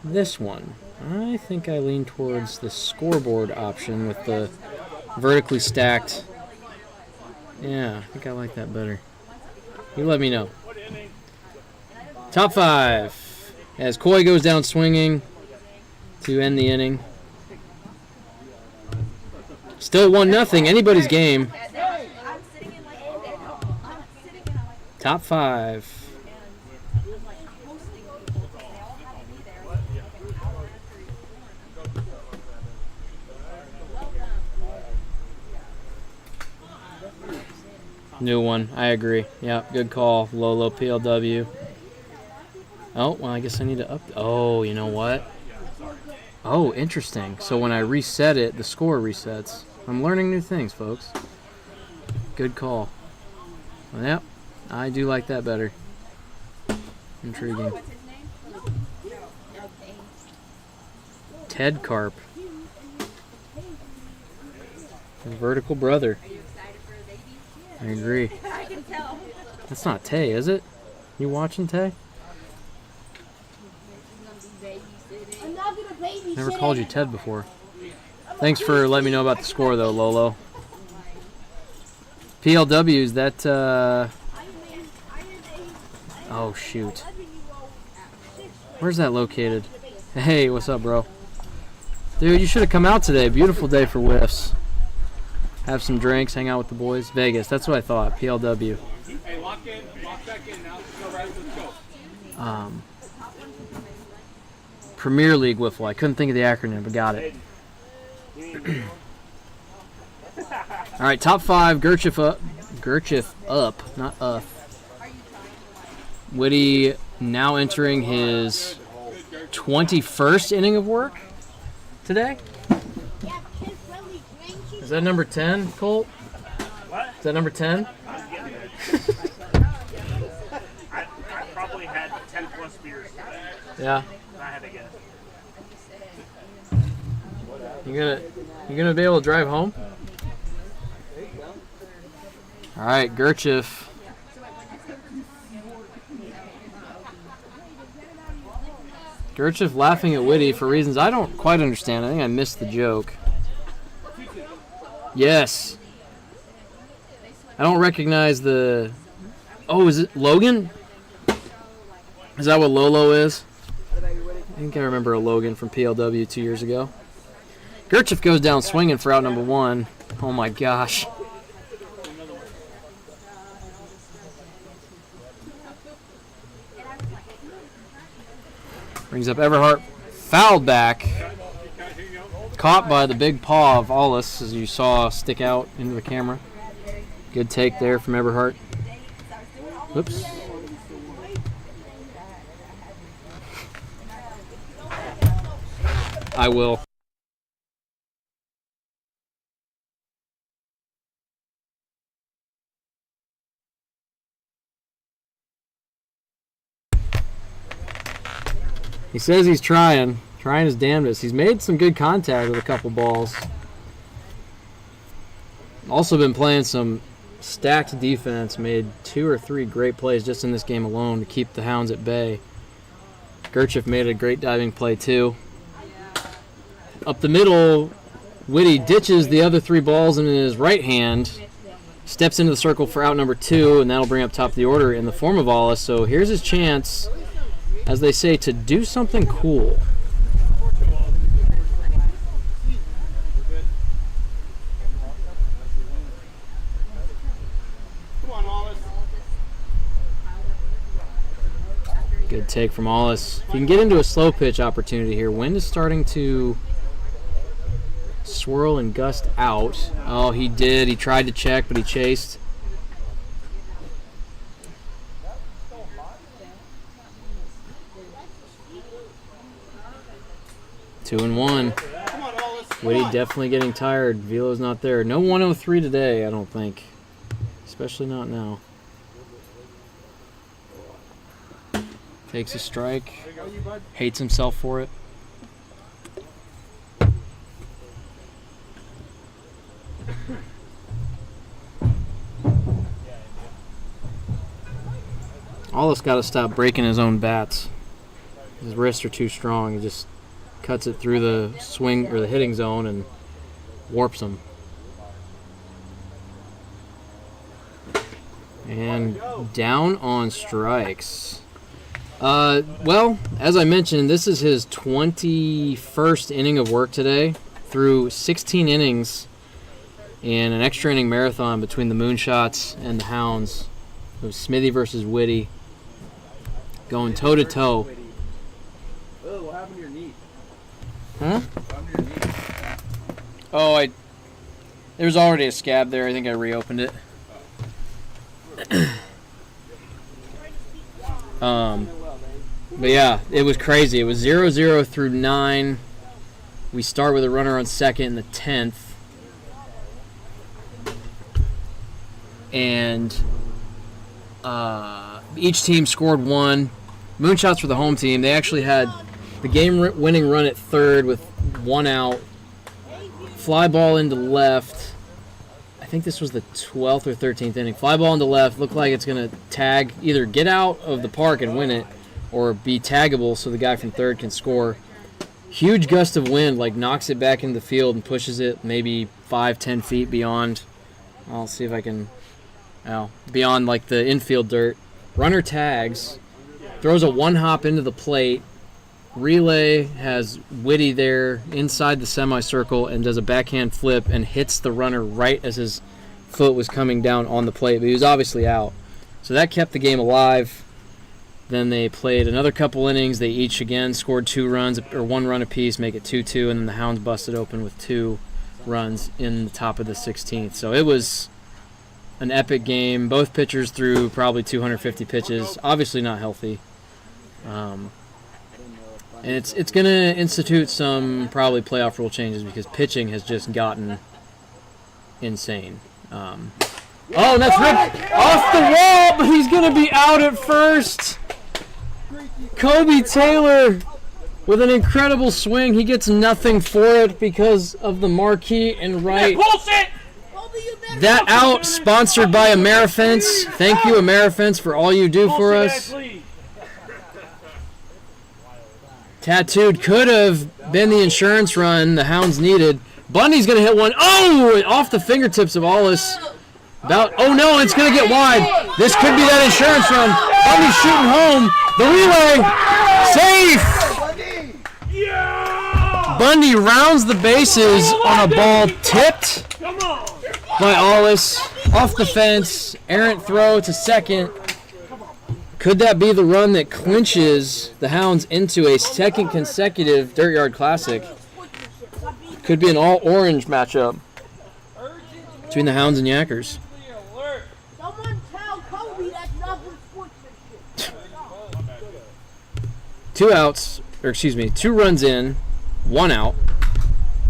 [SPEAKER 2] this one. I think I lean towards the scoreboard option with the vertically stacked. Yeah, I think I like that better. You let me know. Top 5 as Coy goes down swinging to end the inning. Still 1-0, anybody's game. Top 5. New one, I agree. Yep, good call. Lolo PLW. Oh, well, I guess I need to up. Oh, you know what? Oh, interesting. So when I reset it, the score resets. I'm learning new things, folks. Good call. Well, yep, I do like that better. Intriguing. Ted Carp. His vertical brother. I agree. That's not Tay, is it? You watching Tay? Never called you Ted before. Thanks for letting me know about the score, though, Lolo. PLWs, that, oh, shoot. Where's that located? Hey, what's up, bro? Dude, you should have come out today. Beautiful day for whiffs. Have some drinks, hang out with the boys. Vegas, that's what I thought. PLW.
[SPEAKER 8] Hey, lock back in now. Let's go.
[SPEAKER 2] Premier League Wiffle. I couldn't think of the acronym, but got it. All right, top 5. Gerchif up, not up. Whitty now entering his 21st inning of work today. Is that number 10, Colt?
[SPEAKER 9] What?
[SPEAKER 2] Is that number 10?
[SPEAKER 9] I probably had 10 plus beers today.
[SPEAKER 2] Yeah.
[SPEAKER 9] I had to guess.
[SPEAKER 2] You gonna be able to drive home? All right, Gerchif. Gerchif laughing at Whitty for reasons I don't quite understand. I think I missed the joke. Yes. I don't recognize the... Oh, is it Logan? Is that what Lolo is? I think I remember a Logan from PLW 2 years ago. Gerchif goes down swinging for out number 1. Oh my gosh. Brings up Everhart. Fouled back. Caught by the big paw of Ollis, as you saw stick out into the camera. Good take there from Everhart. Whoops. I will. He says he's trying his damnedest. He's made some good contact with a couple balls. Also been playing some stacked defense, made 2 or 3 great plays just in this game alone to keep the Hounds at bay. Gerchif made a great diving play too. Up the middle, Whitty ditches the other 3 balls in his right hand, steps into the circle for out number 2, and that'll bring up top of the order in the form of Ollis. So here's his chance, as they say, to do something cool. Good take from Ollis. If you can get into a slow pitch opportunity here, wind is starting to swirl and gust out. Oh, he did. He tried to check, but he chased. 2-1. Witty definitely getting tired. Velo's not there. No 103 today, I don't think. Especially not now. Takes a strike. Hates himself for it. Allis got to stop breaking his own bats. His wrists are too strong. He just cuts it through the swing or the hitting zone and warps them. And down on strikes. Well, as I mentioned, this is his 21st inning of work today. Through 16 innings and an extra inning marathon between the Moonshots and the Hounds. It was Smithy versus Witty. Going toe to toe.
[SPEAKER 5] Oh, what happened to your knee?
[SPEAKER 2] Huh?
[SPEAKER 5] What happened to your knee?
[SPEAKER 2] Oh, there was already a scab there. I think I reopened it. But yeah, it was crazy. It was 0-0 through 9. We start with a runner on second in the 10th. And each team scored one. Moonshots were the home team. They actually had the game-winning run at third with one out. Fly ball into left. I think this was the 12th or 13th inning. Fly ball into left. Looked like it's going to tag, either get out of the park and win it, or be taggable so the guy from third can score. Huge gust of wind, like knocks it back into the field and pushes it maybe 5-10 feet beyond. I'll see if I can. Beyond like the infield dirt. Runner tags, throws a one-hop into the plate. Relay has Witty there inside the semicircle and does a backhand flip and hits the runner right as his foot was coming down on the plate, but he was obviously out. So that kept the game alive. Then they played another couple innings. They each again scored 2 runs, or 1 run apiece, make it 2-2, and then the Hounds busted open with 2 runs in the top of the 16th. So it was an epic game. Both pitchers threw probably 250 pitches. Obviously not healthy. And it's going to institute some probably playoff rule changes because pitching has just gotten insane. And that's ripped off the wall, but he's going to be out at first. Kobe Taylor with an incredible swing. He gets nothing for it because of the marquee and right. That out sponsored by Amerifence. Thank you, Amerifence, for all you do for us. Tattooed could have been the insurance run the Hounds needed. Bundy's going to hit one. Oh, off the fingertips of Allis. Oh no, it's going to get wide. This could be that insurance run. Bundy's shooting home. The relay. Safe. Bundy rounds the bases on a ball tipped by Allis. Off the fence. Errant throw to second. Could that be the run that clinches the Hounds into a second consecutive Dirt Yard Classic? Could be an all-orange matchup between the Hounds and Yackers.
[SPEAKER 12] Someone tell Kobe that's not good sportsmanship.
[SPEAKER 2] 2 outs, or excuse me, 2 runs in, 1 out.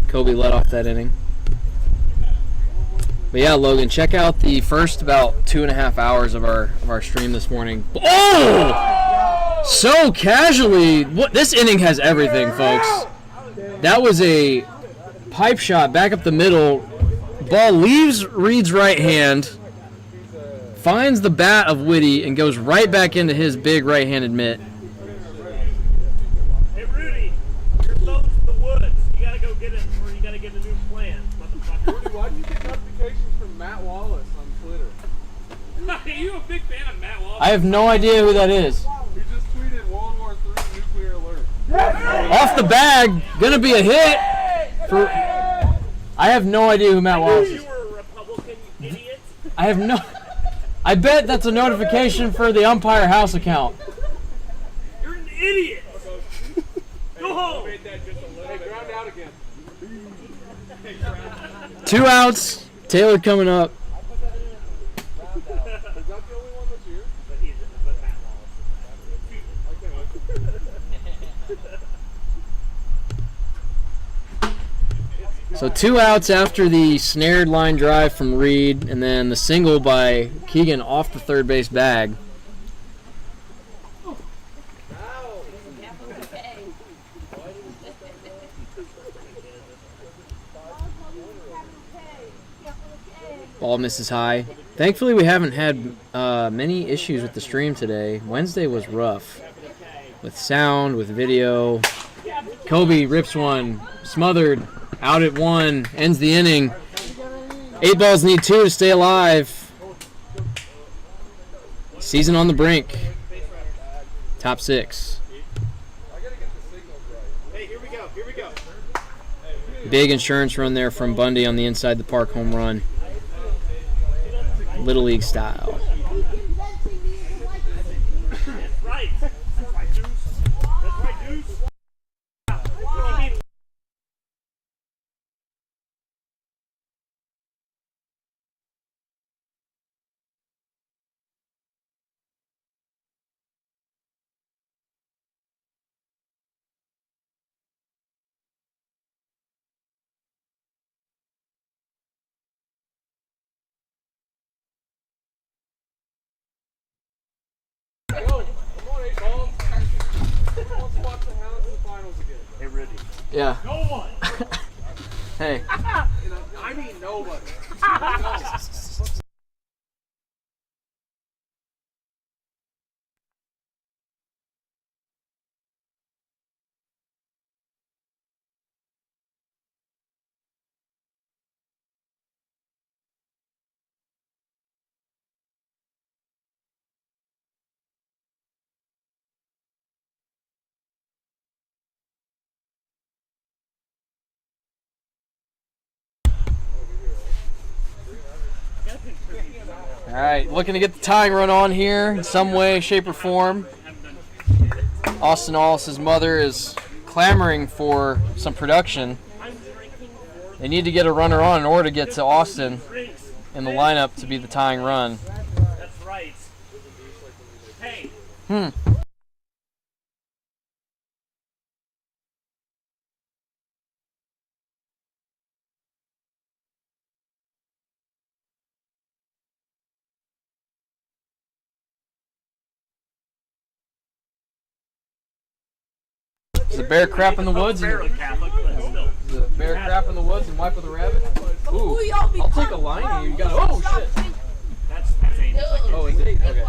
[SPEAKER 2] Kobe led off that inning. But yeah, Logan, check out the first about 2.5 hours of our stream this morning. Oh! So casually, this inning has everything, folks. That was a pipe shot back up the middle. Ball leaves Reed's right hand, finds the bat of Witty, and goes right back into his big right-handed mitt.
[SPEAKER 9] Hey, Rudy, you're close to the woods. You gotta go get it, or you gotta get a new plan, motherfucker.
[SPEAKER 11] Rudy, why do you get notifications from Matt Wallace on Twitter?
[SPEAKER 9] Are you a big fan of Matt Wallace?
[SPEAKER 2] I have no idea who that is.
[SPEAKER 11] He just tweeted World War III nuclear alert.
[SPEAKER 2] Off the bag, gonna be a hit. I have no idea who Matt Wallace is.
[SPEAKER 9] You were a Republican, you idiot.
[SPEAKER 2] I have no. I bet that's a notification for the Umpire House account.
[SPEAKER 9] You're an idiot. Go home.
[SPEAKER 11] Hey, ground out again.
[SPEAKER 2] 2 outs. Taylor coming up.
[SPEAKER 11] Is that the only one that's here?
[SPEAKER 9] But Matt Wallace.
[SPEAKER 11] 2
[SPEAKER 2] So 2 outs after the snared line drive from Reed, and then the single by Keegan off the third base bag. Ball misses high. Thankfully, we haven't had many issues with the stream today. Wednesday was rough with sound, with video. Kobe rips one, smothered, out at 1, ends the inning. 8 balls need 2 to stay alive. Season on the brink. Top 6.
[SPEAKER 9] Hey, here we go. Here we go.
[SPEAKER 2] Big insurance run there from Bundy on the inside the park home run. Little League style.
[SPEAKER 9] That's right. That's right, Deuce. That's right, Deuce. What do you mean? Hey, Rudy.
[SPEAKER 2] Yeah.
[SPEAKER 9] No one.
[SPEAKER 2] Hey.
[SPEAKER 5] I mean nobody.
[SPEAKER 2] All right, looking to get the tying run on here in some way, shape, or form. Austin Allis' mother is clamoring for some production. They need to get a runner on in order to get to Austin in the lineup to be the tying run.
[SPEAKER 9] That's right. Hey.
[SPEAKER 2] Is the bear crap in the woods?
[SPEAKER 9] Fairly Catholic, but still.
[SPEAKER 2] Is the bear crap in the woods and wipe with a rabbit? Ooh, I'll take a line. You got oh shit.
[SPEAKER 9] That's Ames.
[SPEAKER 2] Oh, is it? Okay.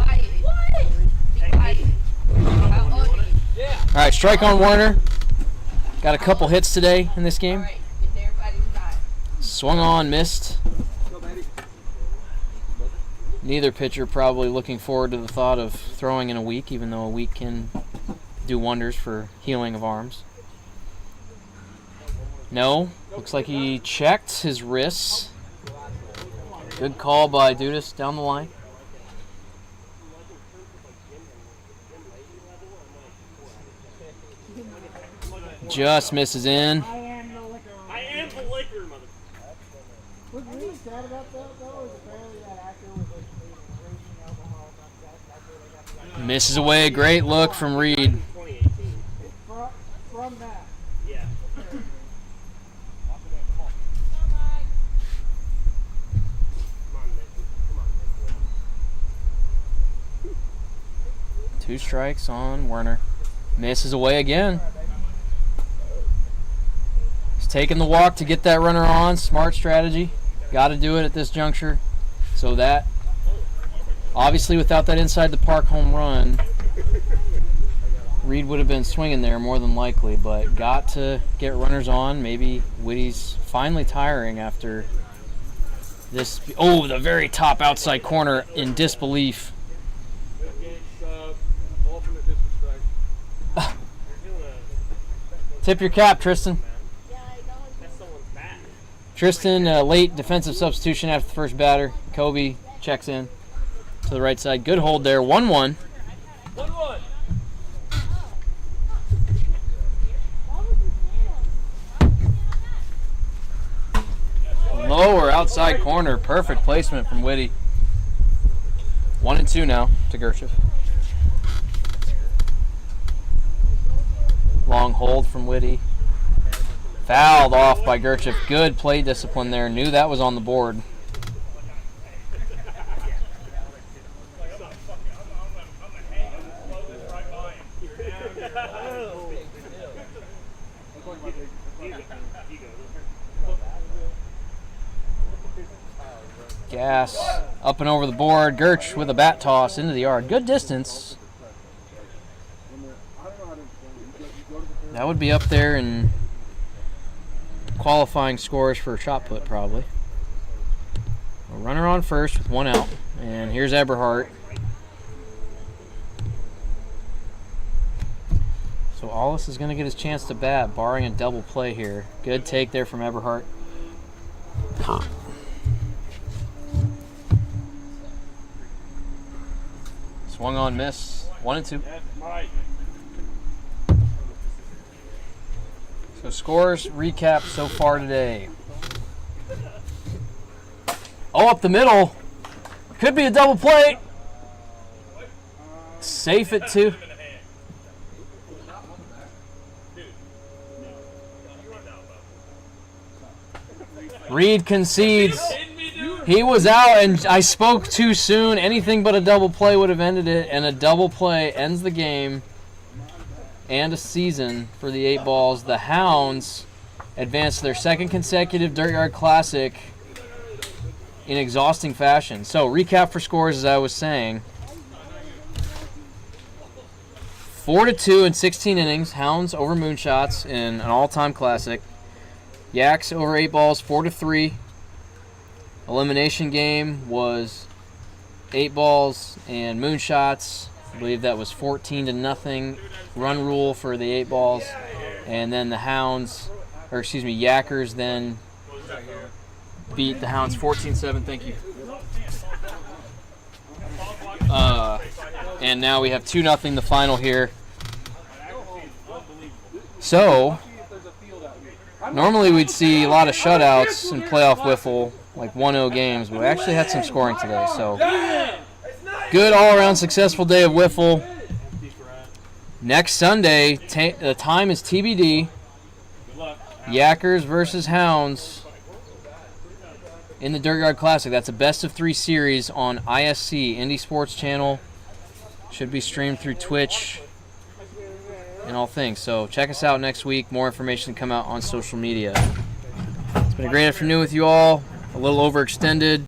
[SPEAKER 2] All right, strike on Warner. Got a couple hits today in this game. Swung on, missed. Neither pitcher probably looking forward to the thought of throwing in a week, even though a week can do wonders for healing of arms. No, looks like he checked his wrists. Good call by Dudas down the line. Just misses in.
[SPEAKER 9] I am the liquor, mother.
[SPEAKER 12] What's really sad about that, though, is apparently that actor was like raging alcohol.
[SPEAKER 2] Misses away. Great look from Reed.
[SPEAKER 9] 2018.
[SPEAKER 12] From that.
[SPEAKER 9] Yeah.
[SPEAKER 2] Two strikes on Werner. Misses away again. He's taking the walk to get that runner on. Smart strategy. Got to do it at this juncture. So that, obviously without that inside the park home run, Reed would have been swinging there more than likely, but got to get runners on. Maybe Whitty's finally tiring after this. Oh, the very top outside corner in disbelief. Tip your cap, Tristan. Tristan, late defensive substitution after the first batter. Kobe checks in to the right side. Good hold there. 1-1.
[SPEAKER 9] 1-1.
[SPEAKER 2] Lower outside corner. Perfect placement from Whitty. 1-2 now to Gershiff. Long hold from Whitty. Fouled off by Gerchif. Good play discipline there. Knew that was on the board. Gas up and over the board. Gerch with a bat toss into the yard. Good distance. That would be up there in qualifying scores for shot put, probably. A runner on first with one out. And here's Eberhardt. So Allis is going to get his chance to bat, barring a double play here. Good take there from Eberhardt. Swung on, miss. 1-2. So scores recap so far today. Oh, up the middle. Could be a double play. Safe at 2. Reed concedes. He was out, and I spoke too soon. Anything but a double play would have ended it, and a double play ends the game and a season for the 8 Balls. The Hounds advance to their second consecutive Dirt Yard Classic in exhausting fashion. So, recap for scores, as I was saying. 4-2 in 16 innings. Hounds over Moonshots in an all-time classic. Yaks over 8 Balls, 4-3. Elimination game was 8 Balls and Moonshots. I believe that was 14-0 run rule for the 8 Balls. And then the Hounds, or excuse me, Yackers then beat the Hounds 14-7. Thank you. And now we have 2-0 the final here. So, normally we'd see a lot of shutouts in playoff wiffle, like 1-0 games, but we actually had some scoring today. So, good all-around successful day of wiffle. Next Sunday, the time is TBD. Yackers versus Hounds in the Dirt Yard Classic. That's a best-of-3 series on ISC, Indie Sports Channel. Should be streamed through Twitch and all things. So check us out next week. More information to come out on social media. It's been a great afternoon with you all. A little overextended.